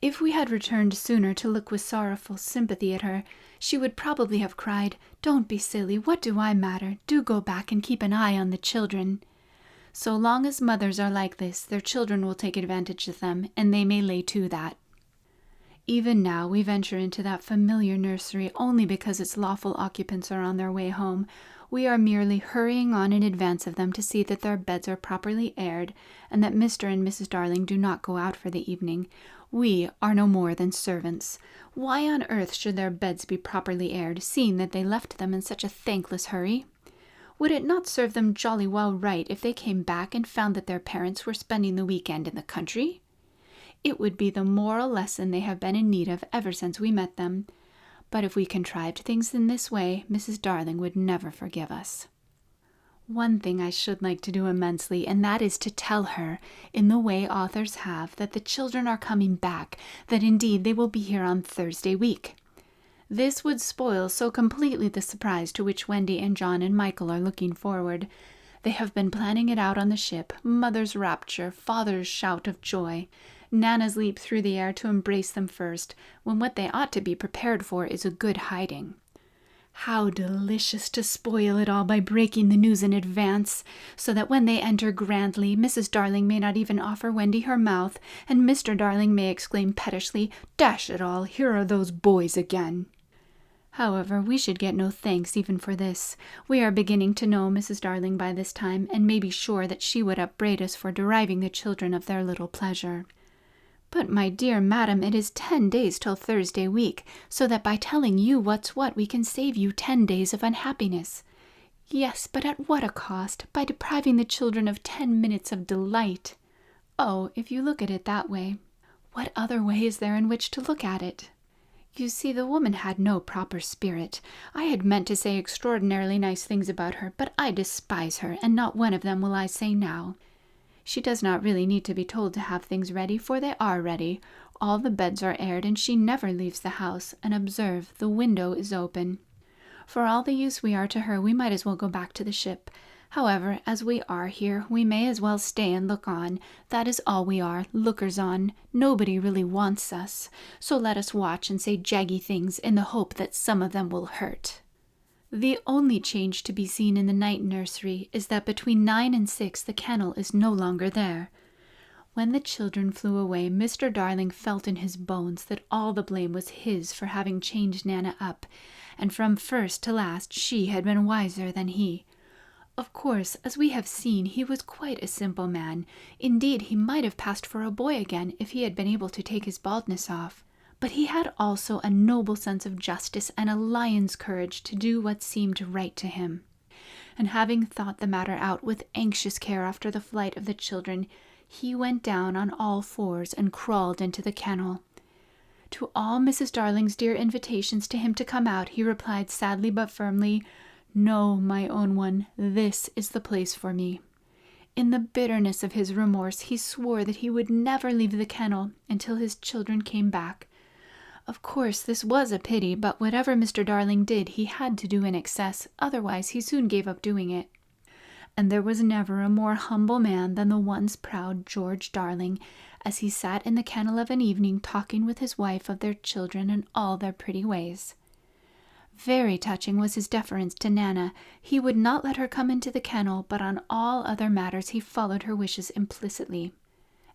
If we had returned sooner to look with sorrowful sympathy at her, she would probably have cried, "Don't be silly, what do I matter? Do go back and keep an eye on the children." So long as mothers are like this, their children will take advantage of them, and they may lay to that. Even now we venture into that familiar nursery only because its lawful occupants are on their way home. We are merely hurrying on in advance of them to see that their beds are properly aired, and that Mr. and Mrs. Darling do not go out for the evening. We are no more than servants. Why on earth should their beds be properly aired, seeing that they left them in such a thankless hurry? Would it not serve them jolly well right if they came back and found that their parents were spending the weekend in the country? It would be the moral lesson they have been in need of ever since we met them. But if we contrived things in this way, Mrs. Darling would never forgive us. One thing I should like to do immensely, and that is to tell her, in the way authors have, that the children are coming back, that indeed they will be here on Thursday week. This would spoil so completely the surprise to which Wendy and John and Michael are looking forward. They have been planning it out on the ship, mother's rapture, father's shout of joy, Nana's leap through the air to embrace them first, when what they ought to be prepared for is a good hiding. How delicious to spoil it all by breaking the news in advance, so that when they enter grandly, Mrs. Darling may not even offer Wendy her mouth, and Mr. Darling may exclaim pettishly, "Dash it all, here are those boys again." However, we should get no thanks even for this. We are beginning to know Mrs. Darling by this time, and may be sure that she would upbraid us for depriving the children of their little pleasure. "But, my dear madam, it is 10 days till Thursday week, so that by telling you what's what we can save you 10 days of unhappiness." "Yes, but at what a cost? By depriving the children of 10 minutes of delight." "Oh, if you look at it that way." "What other way is there in which to look at it?" "You see, the woman had no proper spirit. I had meant to say extraordinarily nice things about her, but I despise her, and not one of them will I say now. She does not really need to be told to have things ready, for they are ready. All the beds are aired, and she never leaves the house, and observe, the window is open. For all the use we are to her, we might as well go back to the ship. However, as we are here, we may as well stay and look on. That is all we are, lookers on. Nobody really wants us. So let us watch and say jaggy things in the hope that some of them will hurt. The only change to be seen in the night nursery is that between 9 and 6 the kennel is no longer there. When the children flew away, Mr. Darling felt in his bones that all the blame was his for having changed Nana up, and from first to last she had been wiser than he. Of course, as we have seen, he was quite a simple man. Indeed, he might have passed for a boy again if he had been able to take his baldness off. But he had also a noble sense of justice and a lion's courage to do what seemed right to him. And having thought the matter out with anxious care after the flight of the children, he went down on all fours and crawled into the kennel. To all Mrs. Darling's dear invitations to him to come out, he replied sadly but firmly, "No, my own one, this is the place for me." In the bitterness of his remorse, he swore that he would never leave the kennel until his children came back. Of course, this was a pity, but whatever Mr. Darling did, he had to do in excess, otherwise he soon gave up doing it. and there was never a more humble man than the once proud George Darling, as he sat in the kennel of an evening talking with his wife of their children and all their pretty ways. Very touching was his deference to Nana. He would not let her come into the kennel, but on all other matters he followed her wishes implicitly.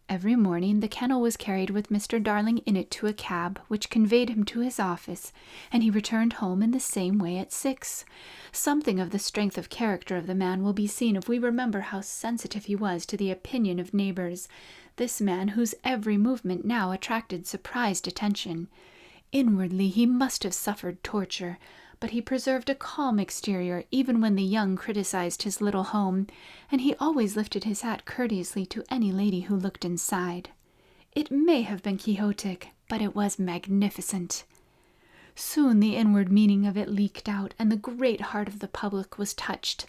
Every morning the kennel was carried with Mr. Darling in it to a cab, which conveyed him to his office, and he returned home in the same way at 6. Something of the strength of character of the man will be seen if we remember how sensitive he was to the opinion of neighbors, this man whose every movement now attracted surprised attention. Inwardly he must have suffered torture, but he preserved a calm exterior even when the young criticized his little home, and he always lifted his hat courteously to any lady who looked inside. It may have been quixotic, but it was magnificent. Soon the inward meaning of it leaked out, and the great heart of the public was touched.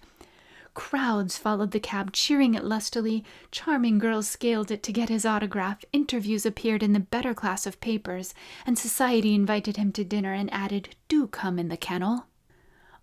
Crowds followed the cab, cheering it lustily. Charming girls scaled it to get his autograph. Interviews appeared in the better class of papers, and society invited him to dinner and added, "Do come in the kennel."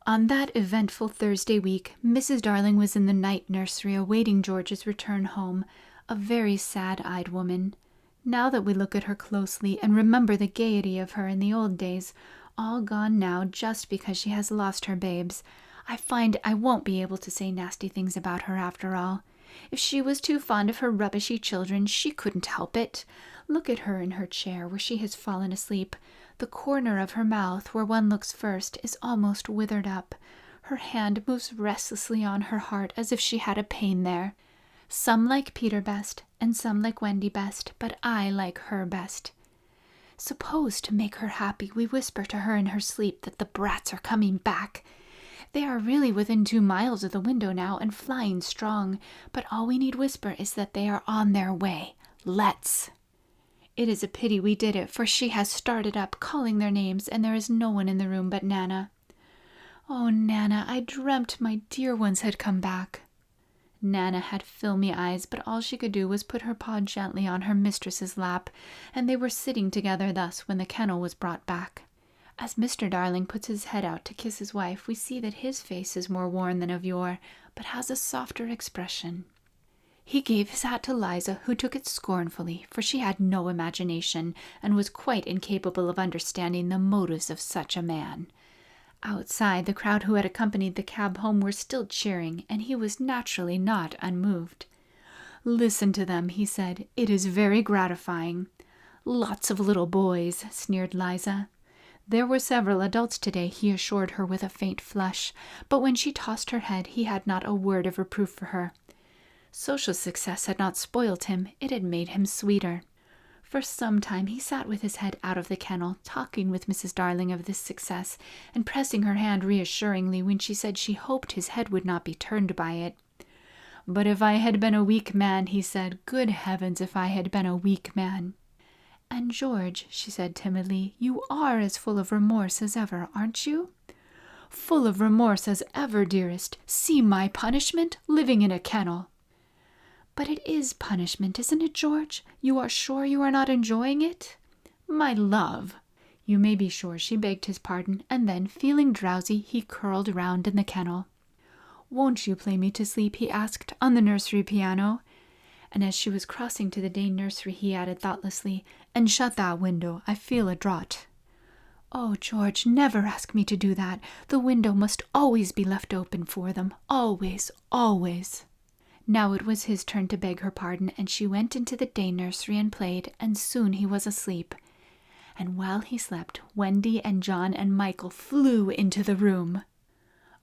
On that eventful Thursday week, Mrs. Darling was in the night nursery awaiting George's return home, a very sad-eyed woman. Now that we look at her closely and remember the gaiety of her in the old days, all gone now just because she has lost her babes, I find I won't be able to say nasty things about her after all. If she was too fond of her rubbishy children, she couldn't help it. Look at her in her chair where she has fallen asleep. The corner of her mouth, where one looks first, is almost withered up. Her hand moves restlessly on her heart as if she had a pain there. Some like Peter best, and some like Wendy best, but I like her best. Suppose, to make her happy, we whisper to her in her sleep that the brats are coming back. They are really within 2 miles of the window now and flying strong, but all we need whisper is that they are on their way. Let's. It is a pity we did it, for she has started up, calling their names, and there is no one in the room but Nana. Oh, Nana, I dreamt my dear ones had come back. Nana had filmy eyes, but all she could do was put her paw gently on her mistress's lap, and they were sitting together thus when the kennel was brought back. As Mr. Darling puts his head out to kiss his wife, we see that his face is more worn than of yore, but has a softer expression. He gave his hat to Liza, who took it scornfully, for she had no imagination, and was quite incapable of understanding the motives of such a man. Outside, the crowd who had accompanied the cab home were still cheering, and he was naturally not unmoved. "Listen to them," he said. "It is very gratifying." "Lots of little boys," sneered Liza. There were several adults today, he assured her with a faint flush, but when she tossed her head, he had not a word of reproof for her. Social success had not spoilt him, it had made him sweeter. For some time he sat with his head out of the kennel, talking with Mrs. Darling of this success, and pressing her hand reassuringly when she said she hoped his head would not be turned by it. "But if I had been a weak man," he said, "good heavens, if I had been a weak man." "And George," she said timidly, "you are as full of remorse as ever, aren't you?" "Full of remorse as ever, dearest. See my punishment, living in a kennel." "But it is punishment, isn't it, George? You are sure you are not enjoying it?" "My love!" You may be sure she begged his pardon, and then, feeling drowsy, he curled round in the kennel. "Won't you play me to sleep?" he asked, "on the nursery piano?" And as she was crossing to the day nursery, he added thoughtlessly, "And shut that window. I feel a draught." "Oh, George, never ask me to do that. The window must always be left open for them. Always, always." Now it was his turn to beg her pardon, and she went into the day nursery and played, and soon he was asleep. And while he slept, Wendy and John and Michael flew into the room.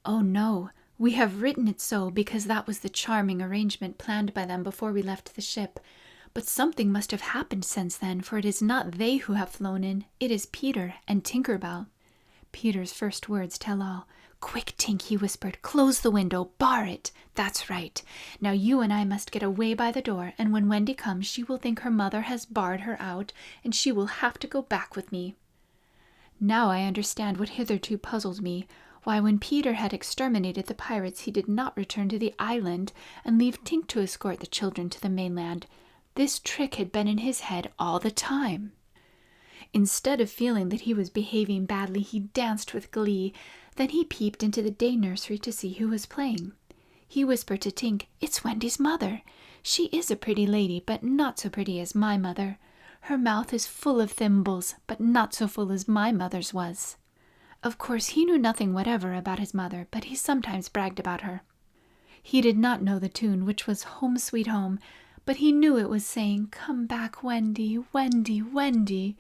Oh no, we have written it so because that was the charming arrangement planned by them before we left the ship. But something must have happened since then, for it is not they who have flown in. It is Peter and Tinker Bell. Peter's first words tell all. "Quick, Tink," he whispered. "Close the window. Bar it. That's right. Now you and I must get away by the door, and when Wendy comes she will think her mother has barred her out, and she will have to go back with me." Now I understand what hitherto puzzled me. Why, when Peter had exterminated the pirates, he did not return to the island and leave Tink to escort the children to the mainland. This trick had been in his head all the time. Instead of feeling that he was behaving badly, he danced with glee. Then he peeped into the day nursery to see who was playing. He whispered to Tink, "It's Wendy's mother. She is a pretty lady, but not so pretty as my mother. Her mouth is full of thimbles, but not so full as my mother's was." Of course, he knew nothing whatever about his mother, but he sometimes bragged about her. He did not know the tune, which was "Home, Sweet Home," but he knew it was saying, "Come back, Wendy, Wendy, Wendy."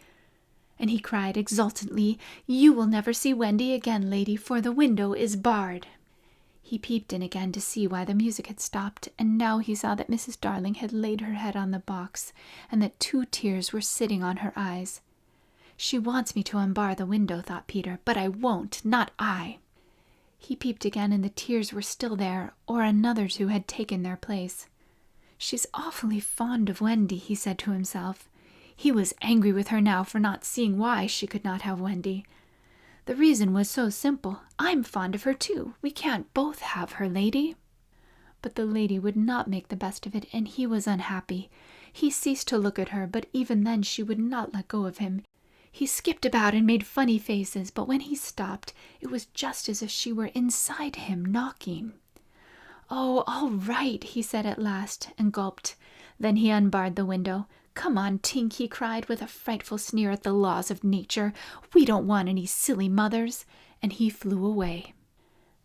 And he cried exultantly, "You will never see Wendy again, lady, for the window is barred." He peeped in again to see why the music had stopped, and now he saw that Mrs. Darling had laid her head on the box, and that 2 tears were sitting on her eyes. "She wants me to unbar the window," thought Peter, "but I won't, not I." He peeped again, and the tears were still there, or another 2 had taken their place. "She's awfully fond of Wendy," he said to himself. He was angry with her now for not seeing why she could not have Wendy. The reason was so simple. "I'm fond of her too. We can't both have her, lady." But the lady would not make the best of it, and he was unhappy. He ceased to look at her, but even then she would not let go of him. He skipped about and made funny faces, but when he stopped, it was just as if she were inside him, knocking. "Oh, all right," he said at last, and gulped. Then he unbarred the window. "Come on, Tink," he cried, with a frightful sneer at the laws of nature. "We don't want any silly mothers." And he flew away.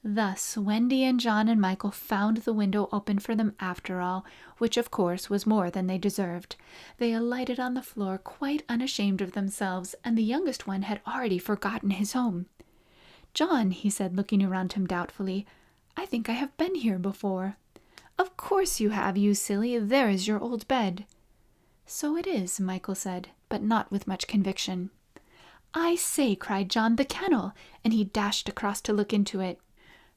Thus Wendy and John and Michael found the window open for them after all, which of course was more than they deserved. They alighted on the floor quite unashamed of themselves, and the youngest one had already forgotten his home. "John," he said, looking around him doubtfully, "I think I have been here before." "Of course you have, you silly. There is your old bed." "So it is," Michael said, but not with much conviction. "I say," cried John, "the kennel!" and he dashed across to look into it.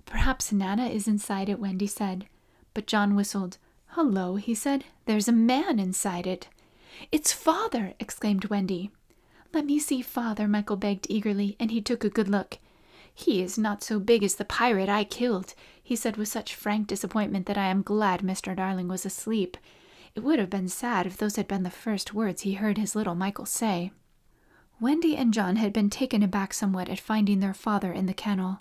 "Perhaps Nana is inside it," Wendy said. But John whistled. "Hullo," he said, "there's a man inside it." "It's Father!" exclaimed Wendy. "Let me see Father," Michael begged eagerly, and he took a good look. "He is not so big as the pirate I killed," he said with such frank disappointment that I am glad Mr. Darling was asleep. It would have been sad if those had been the first words he heard his little Michael say. Wendy and John had been taken aback somewhat at finding their father in the kennel.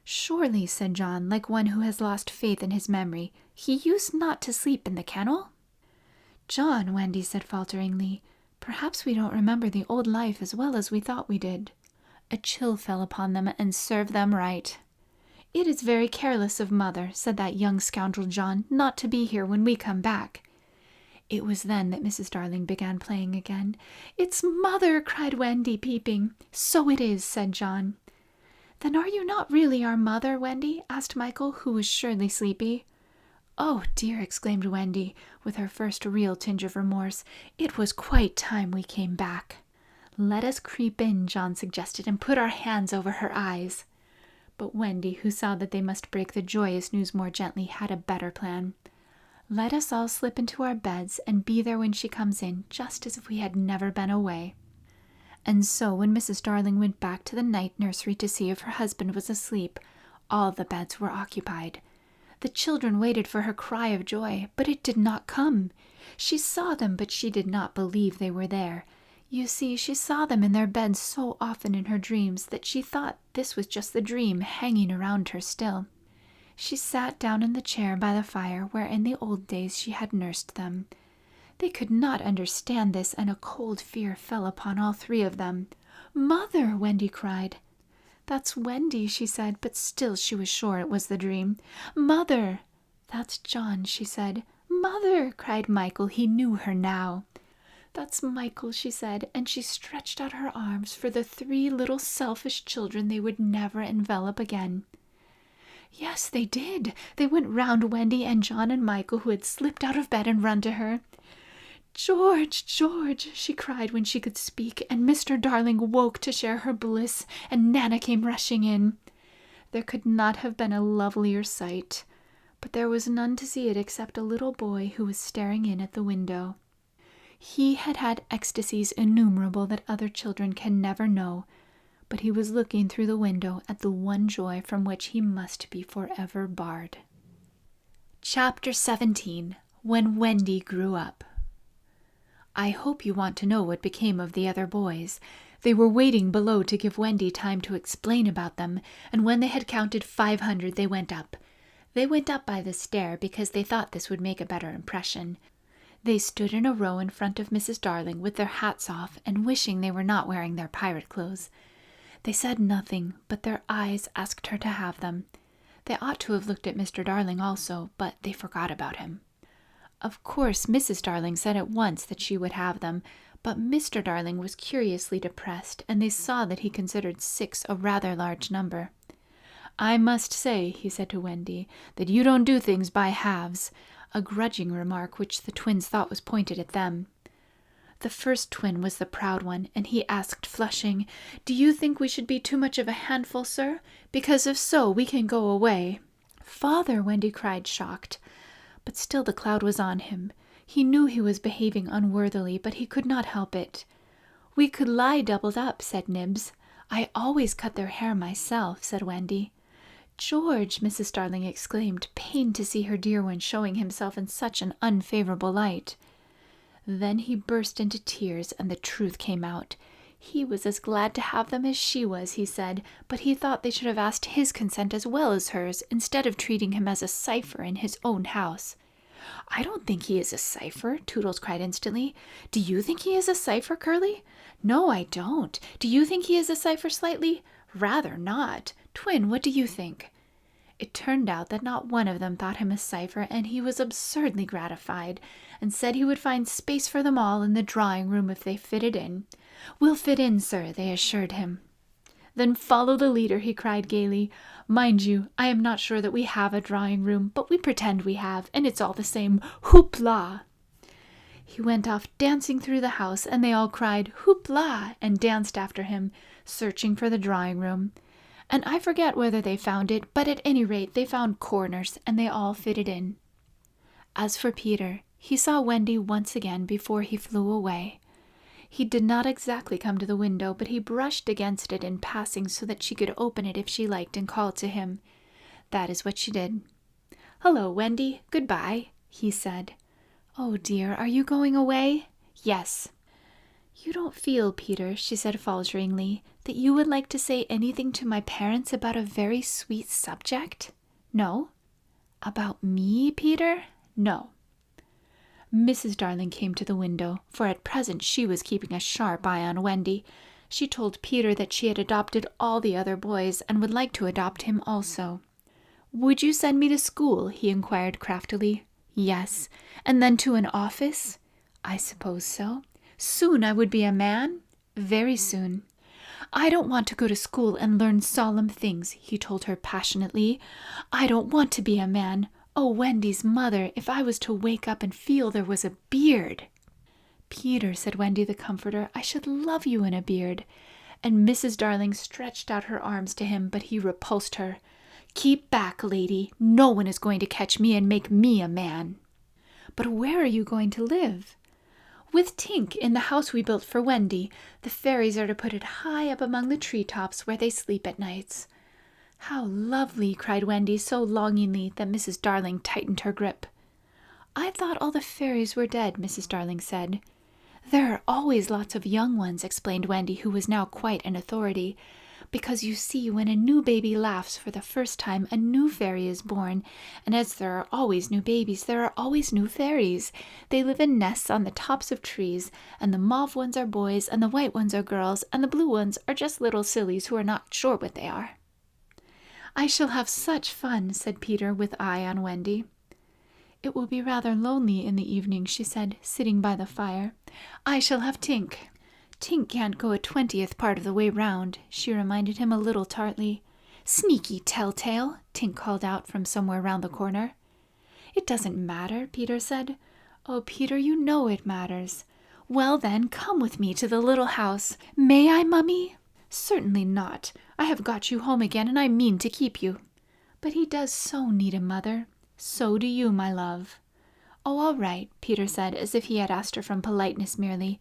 "Surely," said John, like one who has lost faith in his memory, "he used not to sleep in the kennel?" "John," Wendy said falteringly, "perhaps we don't remember the old life as well as we thought we did." A chill fell upon them, and served them right. "It is very careless of Mother," said that young scoundrel John, "not to be here when we come back." It was then that Mrs. Darling began playing again. "It's Mother!" cried Wendy, peeping. "So it is," said John. "Then are you not really our mother, Wendy?" asked Michael, who was surely sleepy. "Oh dear," exclaimed Wendy, with her first real tinge of remorse. "It was quite time we came back." "Let us creep in," John suggested, "and put our hands over her eyes." But Wendy, who saw that they must break the joyous news more gently, had a better plan. "Let us all slip into our beds and be there when she comes in, just as if we had never been away." And so when Mrs. Darling went back to the night nursery to see if her husband was asleep, all the beds were occupied. The children waited for her cry of joy, but it did not come. She saw them, but she did not believe they were there. You see, she saw them in their beds so often in her dreams that she thought this was just the dream hanging around her still. She sat down in the chair by the fire where in the old days she had nursed them. They could not understand this, and a cold fear fell upon all 3 of them. "Mother!" Wendy cried. "That's Wendy," she said, but still she was sure it was the dream. "Mother!" "That's John," she said. "Mother!" cried Michael. He knew her now. "That's Michael," she said, and she stretched out her arms for the 3 little selfish children they would never envelop again. Yes, they did. They went round Wendy and John and Michael, who had slipped out of bed and run to her. "George, George," she cried when she could speak, and Mr. Darling woke to share her bliss, and Nana came rushing in. There could not have been a lovelier sight, but there was none to see it except a little boy who was staring in at the window. He had had ecstasies innumerable that other children can never know, but he was looking through the window at the one joy from which he must be forever barred. Chapter 17. When Wendy Grew Up. I hope you want to know what became of the other boys. They were waiting below to give Wendy time to explain about them, and when they had counted 500 they went up. They went up by the stair because they thought this would make a better impression. They stood in a row in front of Mrs. Darling with their hats off and wishing they were not wearing their pirate clothes. They said nothing, but their eyes asked her to have them. They ought to have looked at Mr. Darling also, but they forgot about him. Of course, Mrs. Darling said at once that she would have them, but Mr. Darling was curiously depressed, and they saw that he considered 6 a rather large number. "I must say," he said to Wendy, "that you don't do things by halves," a grudging remark which the twins thought was pointed at them. The first twin was the proud one, and he asked, flushing, "Do you think we should be too much of a handful, sir? Because if so, we can go away." "Father!" Wendy cried, shocked. But still the cloud was on him. He knew he was behaving unworthily, but he could not help it. "We could lie doubled up," said Nibs. "I always cut their hair myself," said Wendy. "George!" Mrs. Darling exclaimed, pained to see her dear one showing himself in such an unfavorable light. Then he burst into tears, and the truth came out. He was as glad to have them as she was, he said, but he thought they should have asked his consent as well as hers, instead of treating him as a cipher in his own house. "I don't think he is a cipher," Toodles cried instantly. "Do you think he is a cipher, Curly?" "No, I don't. Do you think he is a cipher, Slightly?" "Rather not. Twin, what do you think?" It turned out that not one of them thought him a cipher, and he was absurdly gratified, and said he would find space for them all in the drawing-room if they fitted in. "We'll fit in, sir," they assured him. "Then follow the leader," he cried gaily. "Mind you, I am not sure that we have a drawing-room, but we pretend we have, and it's all the same. Hoop-la!" He went off dancing through the house, and they all cried "Hoop-la!" and danced after him, searching for the drawing-room. And I forget whether they found it, but at any rate they found corners, and they all fitted in. As for Peter, he saw Wendy once again before he flew away. He did not exactly come to the window, but he brushed against it in passing so that she could open it if she liked and call to him. That is what she did. "Hello, Wendy. Goodbye," he said. "Oh, dear, are you going away?" "Yes." "You don't feel, Peter," she said falteringly, "that you would like to say anything to my parents about a very sweet subject?" "No." "About me, Peter?" "No." Mrs. Darling came to the window, for at present she was keeping a sharp eye on Wendy. She told Peter that she had adopted all the other boys and would like to adopt him also. "Would you send me to school?" he inquired craftily. "Yes." "And then to an office?" "I suppose so." "Soon I would be a man?" "Very soon." "I don't want to go to school and learn solemn things," he told her passionately. "I don't want to be a man. Oh, Wendy's mother, if I was to wake up and feel there was a beard!" "Peter," said Wendy the comforter, "I should love you in a beard." And Mrs. Darling stretched out her arms to him, but he repulsed her. "Keep back, lady. No one is going to catch me and make me a man." "But where are you going to live?" "With Tink, in the house we built for Wendy. The fairies are to put it high up among the tree-tops where they sleep at nights." "How lovely!" cried Wendy so longingly that Mrs. Darling tightened her grip. "I thought all the fairies were dead," Mrs. Darling said. "There are always lots of young ones," explained Wendy, who was now quite an authority. "Because you see, when a new baby laughs for the first time, a new fairy is born, and as there are always new babies, there are always new fairies. They live in nests on the tops of trees, and the mauve ones are boys, and the white ones are girls, and the blue ones are just little sillies who are not sure what they are." "I shall have such fun," said Peter, with eye on Wendy. "It will be rather lonely in the evening," she said, sitting by the fire. "I shall have Tink." "Tink can't go a 20th part of the way round," she reminded him a little tartly. "Sneaky telltale," Tink called out from somewhere round the corner. "It doesn't matter," Peter said. "Oh, Peter, you know it matters." "Well, then, come with me to the little house." "May I, Mummy?" "Certainly not. I have got you home again, and I mean to keep you." "But he does so need a mother." "So do you, my love." "Oh, all right," Peter said, as if he had asked her from politeness merely.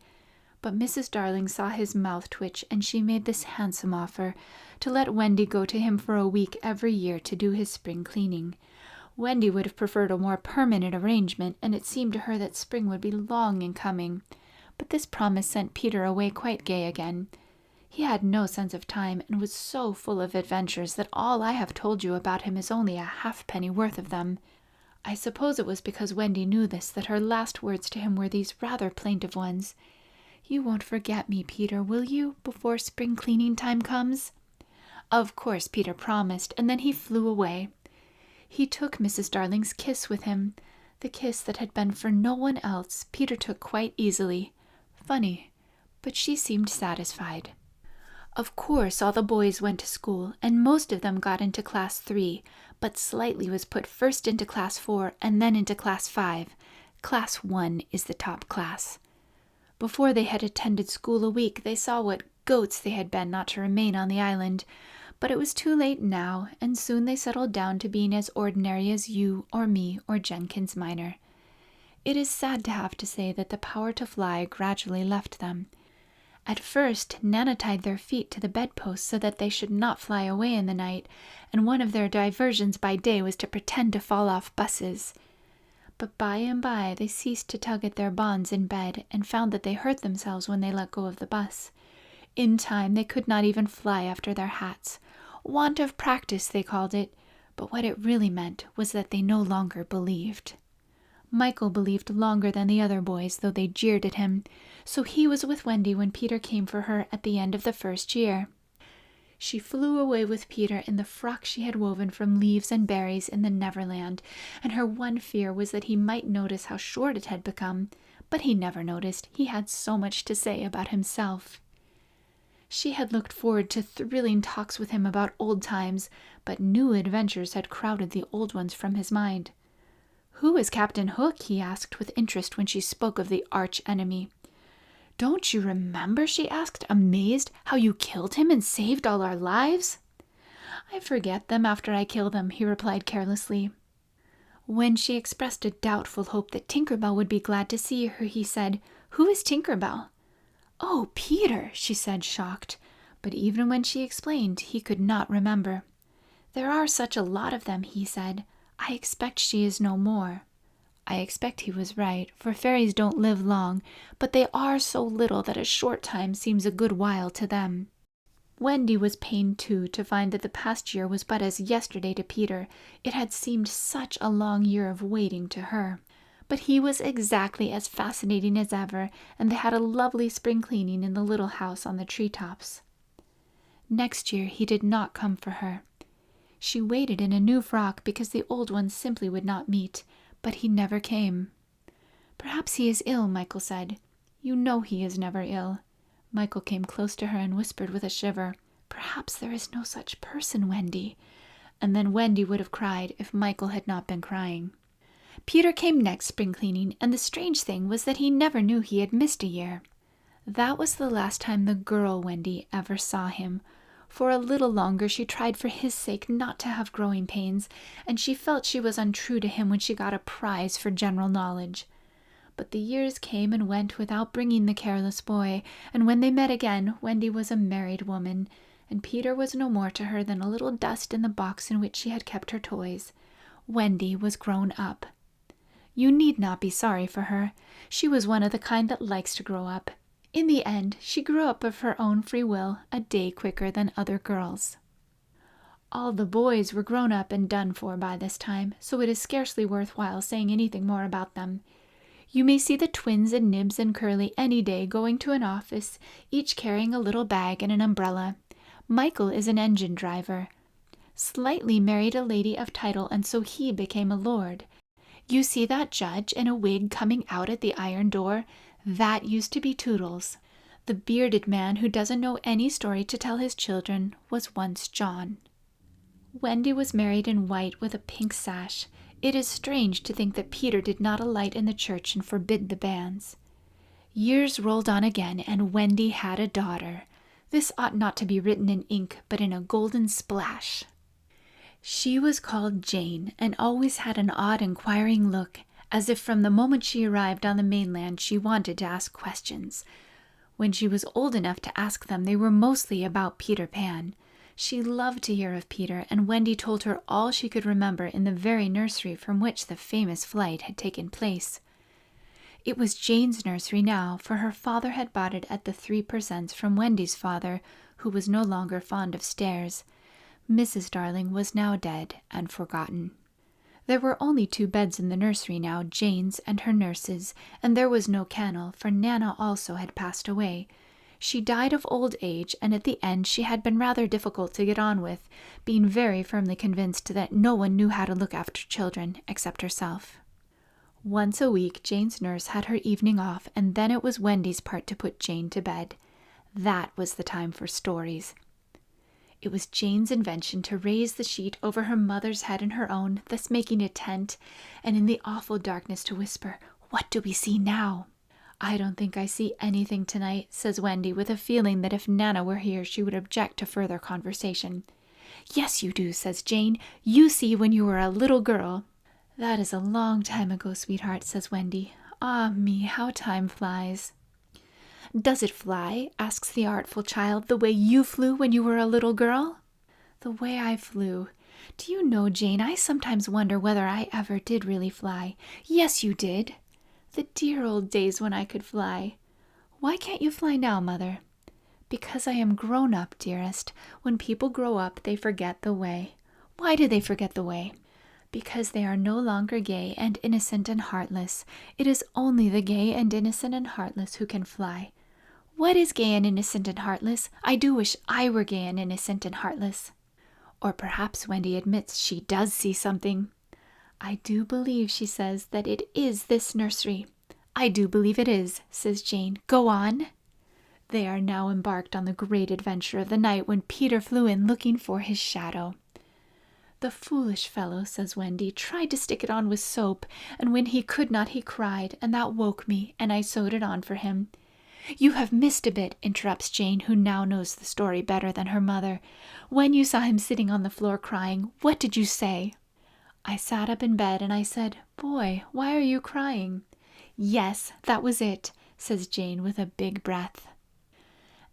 But Mrs. Darling saw his mouth twitch, and she made this handsome offer, to let Wendy go to him for a week every year to do his spring cleaning. Wendy would have preferred a more permanent arrangement, and it seemed to her that spring would be long in coming. But this promise sent Peter away quite gay again. He had no sense of time and was so full of adventures that all I have told you about him is only a halfpenny worth of them. I suppose it was because Wendy knew this that her last words to him were these rather plaintive ones. "You won't forget me, Peter, will you, before spring cleaning time comes?" Of course Peter promised, and then he flew away. He took Mrs. Darling's kiss with him. The kiss that had been for no one else Peter took quite easily. Funny, but she seemed satisfied. Of course all the boys went to school, and most of them got into Class 3, but Slightly was put first into Class 4 and then into Class 5. Class 1 is the top class. Before they had attended school a week, they saw what goats they had been not to remain on the island. But it was too late now, and soon they settled down to being as ordinary as you or me or Jenkins Minor. It is sad to have to say that the power to fly gradually left them. At first, Nana tied their feet to the bedposts so that they should not fly away in the night, and one of their diversions by day was to pretend to fall off buses. But by and by they ceased to tug at their bonds in bed and found that they hurt themselves when they let go of the bus. In time they could not even fly after their hats. Want of practice, they called it, but what it really meant was that they no longer believed. Michael believed longer than the other boys, though they jeered at him, so he was with Wendy when Peter came for her at the end of the first year. She flew away with Peter in the frock she had woven from leaves and berries in the Neverland, and her one fear was that he might notice how short it had become, but he never noticed. He had so much to say about himself. She had looked forward to thrilling talks with him about old times, but new adventures had crowded the old ones from his mind. "Who is Captain Hook?" he asked with interest when she spoke of the arch-enemy. "Don't you remember," she asked, amazed, "how you killed him and saved all our lives?" "I forget them after I kill them," he replied carelessly. When she expressed a doubtful hope that Tinker Bell would be glad to see her, he said, "Who is Tinker Bell?" "Oh, Peter," she said, shocked. But even when she explained, he could not remember. "There are such a lot of them," he said. "I expect she is no more." I expect he was right, for fairies don't live long, but they are so little that a short time seems a good while to them. Wendy was pained too to find that the past year was but as yesterday to Peter. It had seemed such a long year of waiting to her. But he was exactly as fascinating as ever, and they had a lovely spring cleaning in the little house on the treetops. Next year he did not come for her. She waited in a new frock because the old one simply would not meet, but he never came. "Perhaps he is ill," Michael said. "You know he is never ill." Michael came close to her and whispered with a shiver, "Perhaps there is no such person, Wendy." And then Wendy would have cried if Michael had not been crying. Peter came next spring cleaning, and the strange thing was that he never knew he had missed a year. That was the last time the girl Wendy ever saw him. For a little longer she tried for his sake not to have growing pains, and she felt she was untrue to him when she got a prize for general knowledge. But the years came and went without bringing the careless boy, and when they met again, Wendy was a married woman, and Peter was no more to her than a little dust in the box in which she had kept her toys. Wendy was grown up. You need not be sorry for her. She was one of the kind that likes to grow up. In the end, she grew up of her own free will, a day quicker than other girls. All the boys were grown up and done for by this time, so it is scarcely worthwhile saying anything more about them. You may see the twins and Nibs and Curly any day going to an office, each carrying a little bag and an umbrella. Michael is an engine driver. Slightly married a lady of title, and so he became a lord. You see that judge in a wig coming out at the iron door? That used to be Toodles. The bearded man who doesn't know any story to tell his children was once John. Wendy was married in white with a pink sash. It is strange to think that Peter did not alight in the church and forbid the banns. Years rolled on again, and Wendy had a daughter. This ought not to be written in ink, but in a golden splash. She was called Jane, and always had an odd inquiring look, as if from the moment she arrived on the mainland she wanted to ask questions. When she was old enough to ask them, they were mostly about Peter Pan. She loved to hear of Peter, and Wendy told her all she could remember in the very nursery from which the famous flight had taken place. It was Jane's nursery now, for her father had bought it at the 3% from Wendy's father, who was no longer fond of stairs. Mrs. Darling was now dead and forgotten. There were only 2 beds in the nursery now, Jane's and her nurse's, and there was no kennel, for Nana also had passed away. She died of old age, and at the end she had been rather difficult to get on with, being very firmly convinced that no one knew how to look after children except herself. Once a week Jane's nurse had her evening off, and then it was Wendy's part to put Jane to bed. That was the time for stories. It was Jane's invention to raise the sheet over her mother's head and her own, thus making a tent, and in the awful darkness to whisper, "What do we see now?" "I don't think I see anything tonight," says Wendy, with a feeling that if Nana were here she would object to further conversation. "Yes, you do," says Jane. "You see when you were a little girl." "That is a long time ago, sweetheart," says Wendy. "Ah me, how time flies." "Does it fly," asks the artful child, "the way you flew when you were a little girl?" "The way I flew. Do you know, Jane, I sometimes wonder whether I ever did really fly." "Yes, you did." "The dear old days when I could fly." "Why can't you fly now, Mother?" "Because I am grown up, dearest. When people grow up, they forget the way." "Why do they forget the way?" "Because they are no longer gay and innocent and heartless. It is only the gay and innocent and heartless who can fly." "What is gay and innocent and heartless? I do wish I were gay and innocent and heartless." Or perhaps Wendy admits she does see something. "I do believe," she says, "that it is this nursery." "I do believe it is," says Jane. "Go on." They are now embarked on the great adventure of the night when Peter flew in looking for his shadow. "The foolish fellow," says Wendy, "tried to stick it on with soap, and when he could not he cried, and that woke me, and I sewed it on for him." "You have missed a bit," interrupts Jane, who now knows the story better than her mother. "When you saw him sitting on the floor crying, what did you say?" "I sat up in bed and I said, 'Boy, why are you crying?'" "Yes, that was it," says Jane with a big breath.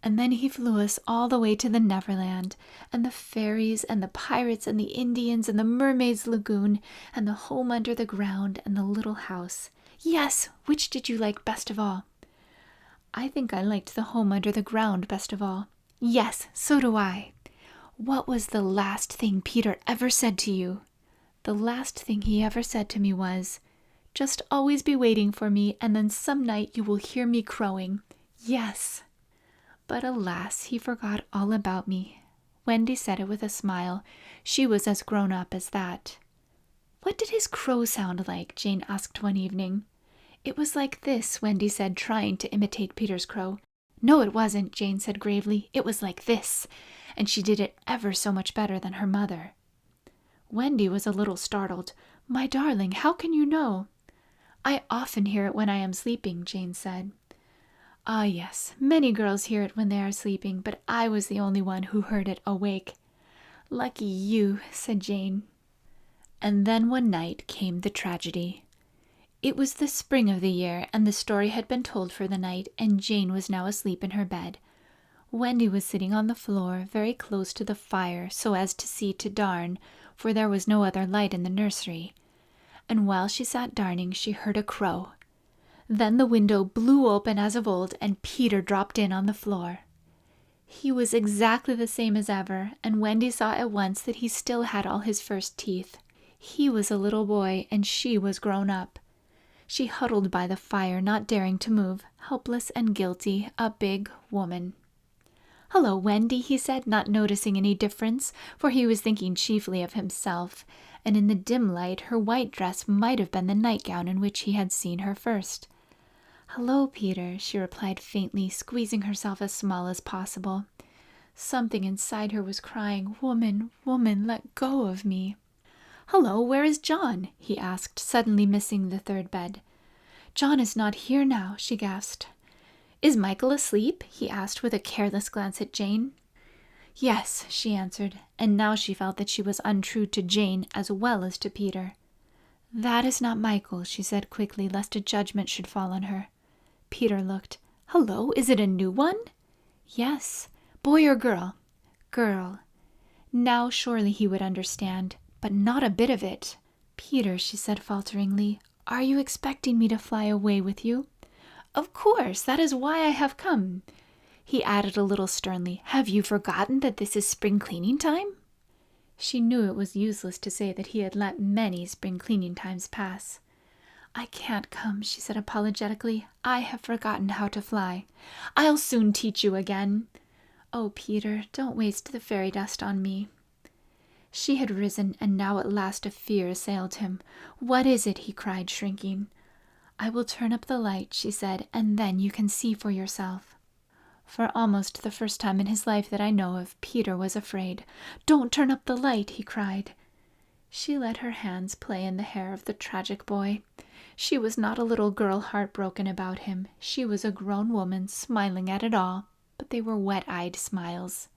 "And then he flew us all the way to the Neverland, and the fairies and the pirates and the Indians and the mermaid's lagoon and the home under the ground and the little house." "Yes, which did you like best of all?" "I think I liked the home under the ground best of all." "Yes, so do I." "What was the last thing Peter ever said to you?" "The last thing he ever said to me was, 'Just always be waiting for me, and then some night you will hear me crowing.'" "Yes." "But alas, he forgot all about me." Wendy said it with a smile. She was as grown up as that. "What did his crow sound like?" Jane asked one evening. "It was like this," Wendy said, trying to imitate Peter's crow. "No, it wasn't," Jane said gravely. "It was like this." And she did it ever so much better than her mother. Wendy was a little startled. "My darling, how can you know?" "I often hear it when I am sleeping," Jane said. "Ah, yes, many girls hear it when they are sleeping, but I was the only one who heard it awake." "Lucky you," said Jane. And then one night came the tragedy. It was the spring of the year, and the story had been told for the night, and Jane was now asleep in her bed. Wendy was sitting on the floor, very close to the fire, so as to see to darn, for there was no other light in the nursery. And while she sat darning, she heard a crow. Then the window blew open as of old, and Peter dropped in on the floor. He was exactly the same as ever, and Wendy saw at once that he still had all his first teeth. He was a little boy, and she was grown up. She huddled by the fire, not daring to move, helpless and guilty, a big woman. "Hello, Wendy," he said, not noticing any difference, for he was thinking chiefly of himself, and in the dim light her white dress might have been the nightgown in which he had seen her first. "Hello, Peter," she replied faintly, squeezing herself as small as possible. Something inside her was crying, "Woman, woman, let go of me." "Hello, where is John?" he asked, suddenly missing the third bed. "John is not here now," she gasped. "Is Michael asleep?" he asked with a careless glance at Jane. "Yes," she answered, and now she felt that she was untrue to Jane as well as to Peter. "That is not Michael," she said quickly, lest a judgment should fall on her. Peter looked. "Hello, is it a new one?" "Yes." "Boy or girl?" "Girl." Now surely he would understand, but not a bit of it. "Peter," she said falteringly, Are you expecting me to fly away with you? Of course, that is why I have come. He added a little sternly, Have you forgotten that this is spring cleaning time? She knew it was useless to say that he had let many spring cleaning times pass. I can't come, she said apologetically. I have forgotten how to fly. I'll soon teach you again. Oh, Peter, don't waste the fairy dust on me. She had risen, and now at last a fear assailed him. What is it? He cried, shrinking. I will turn up the light, she said, and then you can see for yourself. For almost the first time in his life that I know of, Peter was afraid. Don't turn up the light, he cried. She let her hands play in the hair of the tragic boy. She was not a little girl heartbroken about him. She was a grown woman smiling at it all, but they were wet-eyed smiles.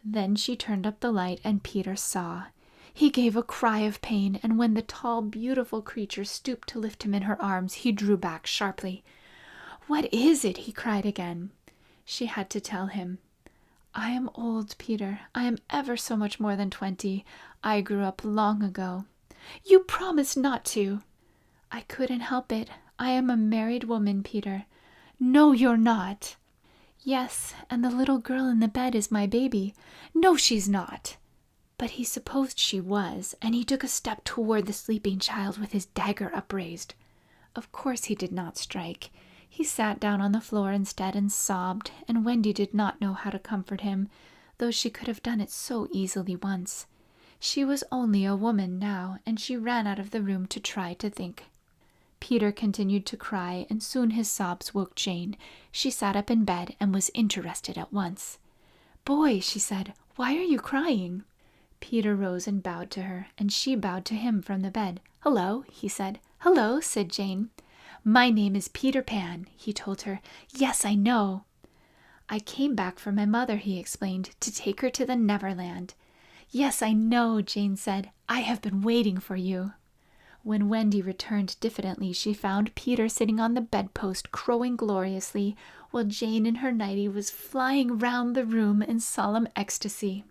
Then she turned up the light, and Peter saw. He gave a cry of pain, and when the tall, beautiful creature stooped to lift him in her arms, he drew back sharply. What is it? He cried again. She had to tell him. I am old, Peter. I am ever so much more than 20. I grew up long ago. You promised not to. I couldn't help it. I am a married woman, Peter. No, you're not. Yes, and the little girl in the bed is my baby. No, she's not. But he supposed she was, and he took a step toward the sleeping child with his dagger upraised. Of course he did not strike. He sat down on the floor instead and sobbed, and Wendy did not know how to comfort him, though she could have done it so easily once. She was only a woman now, and she ran out of the room to try to think. Peter continued to cry, and soon his sobs woke Jane. She sat up in bed and was interested at once. Boy, she said, why are you crying? Peter rose and bowed to her, and she bowed to him from the bed. Hello, he said. Hello, said Jane. My name is Peter Pan, he told her. Yes, I know. I came back for my mother, he explained, to take her to the Neverland. Yes, I know, Jane said. I have been waiting for you. When Wendy returned diffidently, she found Peter sitting on the bedpost, crowing gloriously, while Jane in her nightie was flying round the room in solemn ecstasy.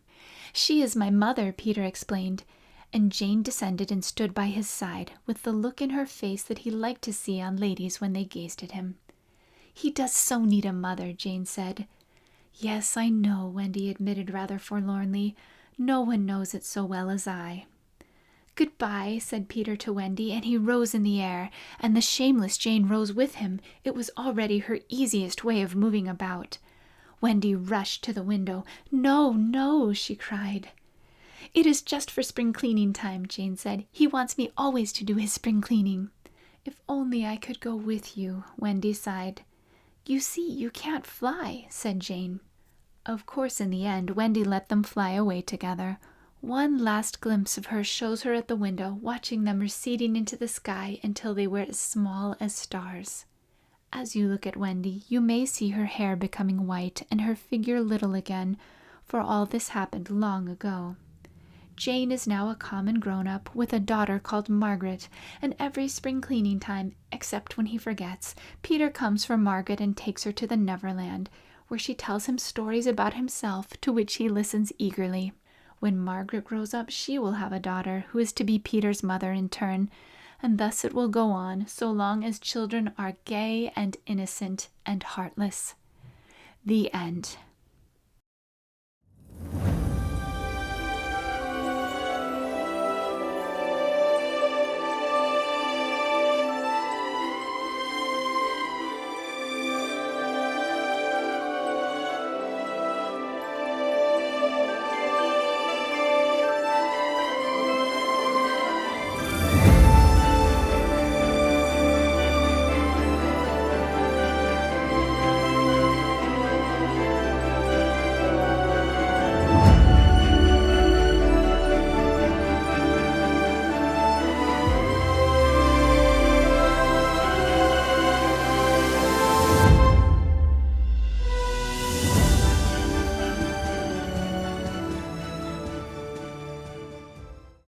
She is my mother, Peter explained, and Jane descended and stood by his side, with the look in her face that he liked to see on ladies when they gazed at him. He does so need a mother, Jane said. Yes, I know, Wendy admitted rather forlornly. No one knows it so well as I. Goodbye, said Peter to Wendy, and he rose in the air, and the shameless Jane rose with him. It was already her easiest way of moving about. Wendy rushed to the window. No, no, she cried. It is just for spring cleaning time, Jane said. He wants me always to do his spring cleaning. If only I could go with you, Wendy sighed. You see, you can't fly, said Jane. Of course, in the end, Wendy let them fly away together. One last glimpse of her shows her at the window, watching them receding into the sky until they were as small as stars. As you look at Wendy, you may see her hair becoming white and her figure little again, for all this happened long ago. Jane is now a common grown-up with a daughter called Margaret, and every spring cleaning time, except when he forgets, Peter comes for Margaret and takes her to the Neverland, where she tells him stories about himself, to which he listens eagerly. When Margaret grows up, she will have a daughter, who is to be Peter's mother in turn, and thus it will go on, so long as children are gay and innocent and heartless. The end.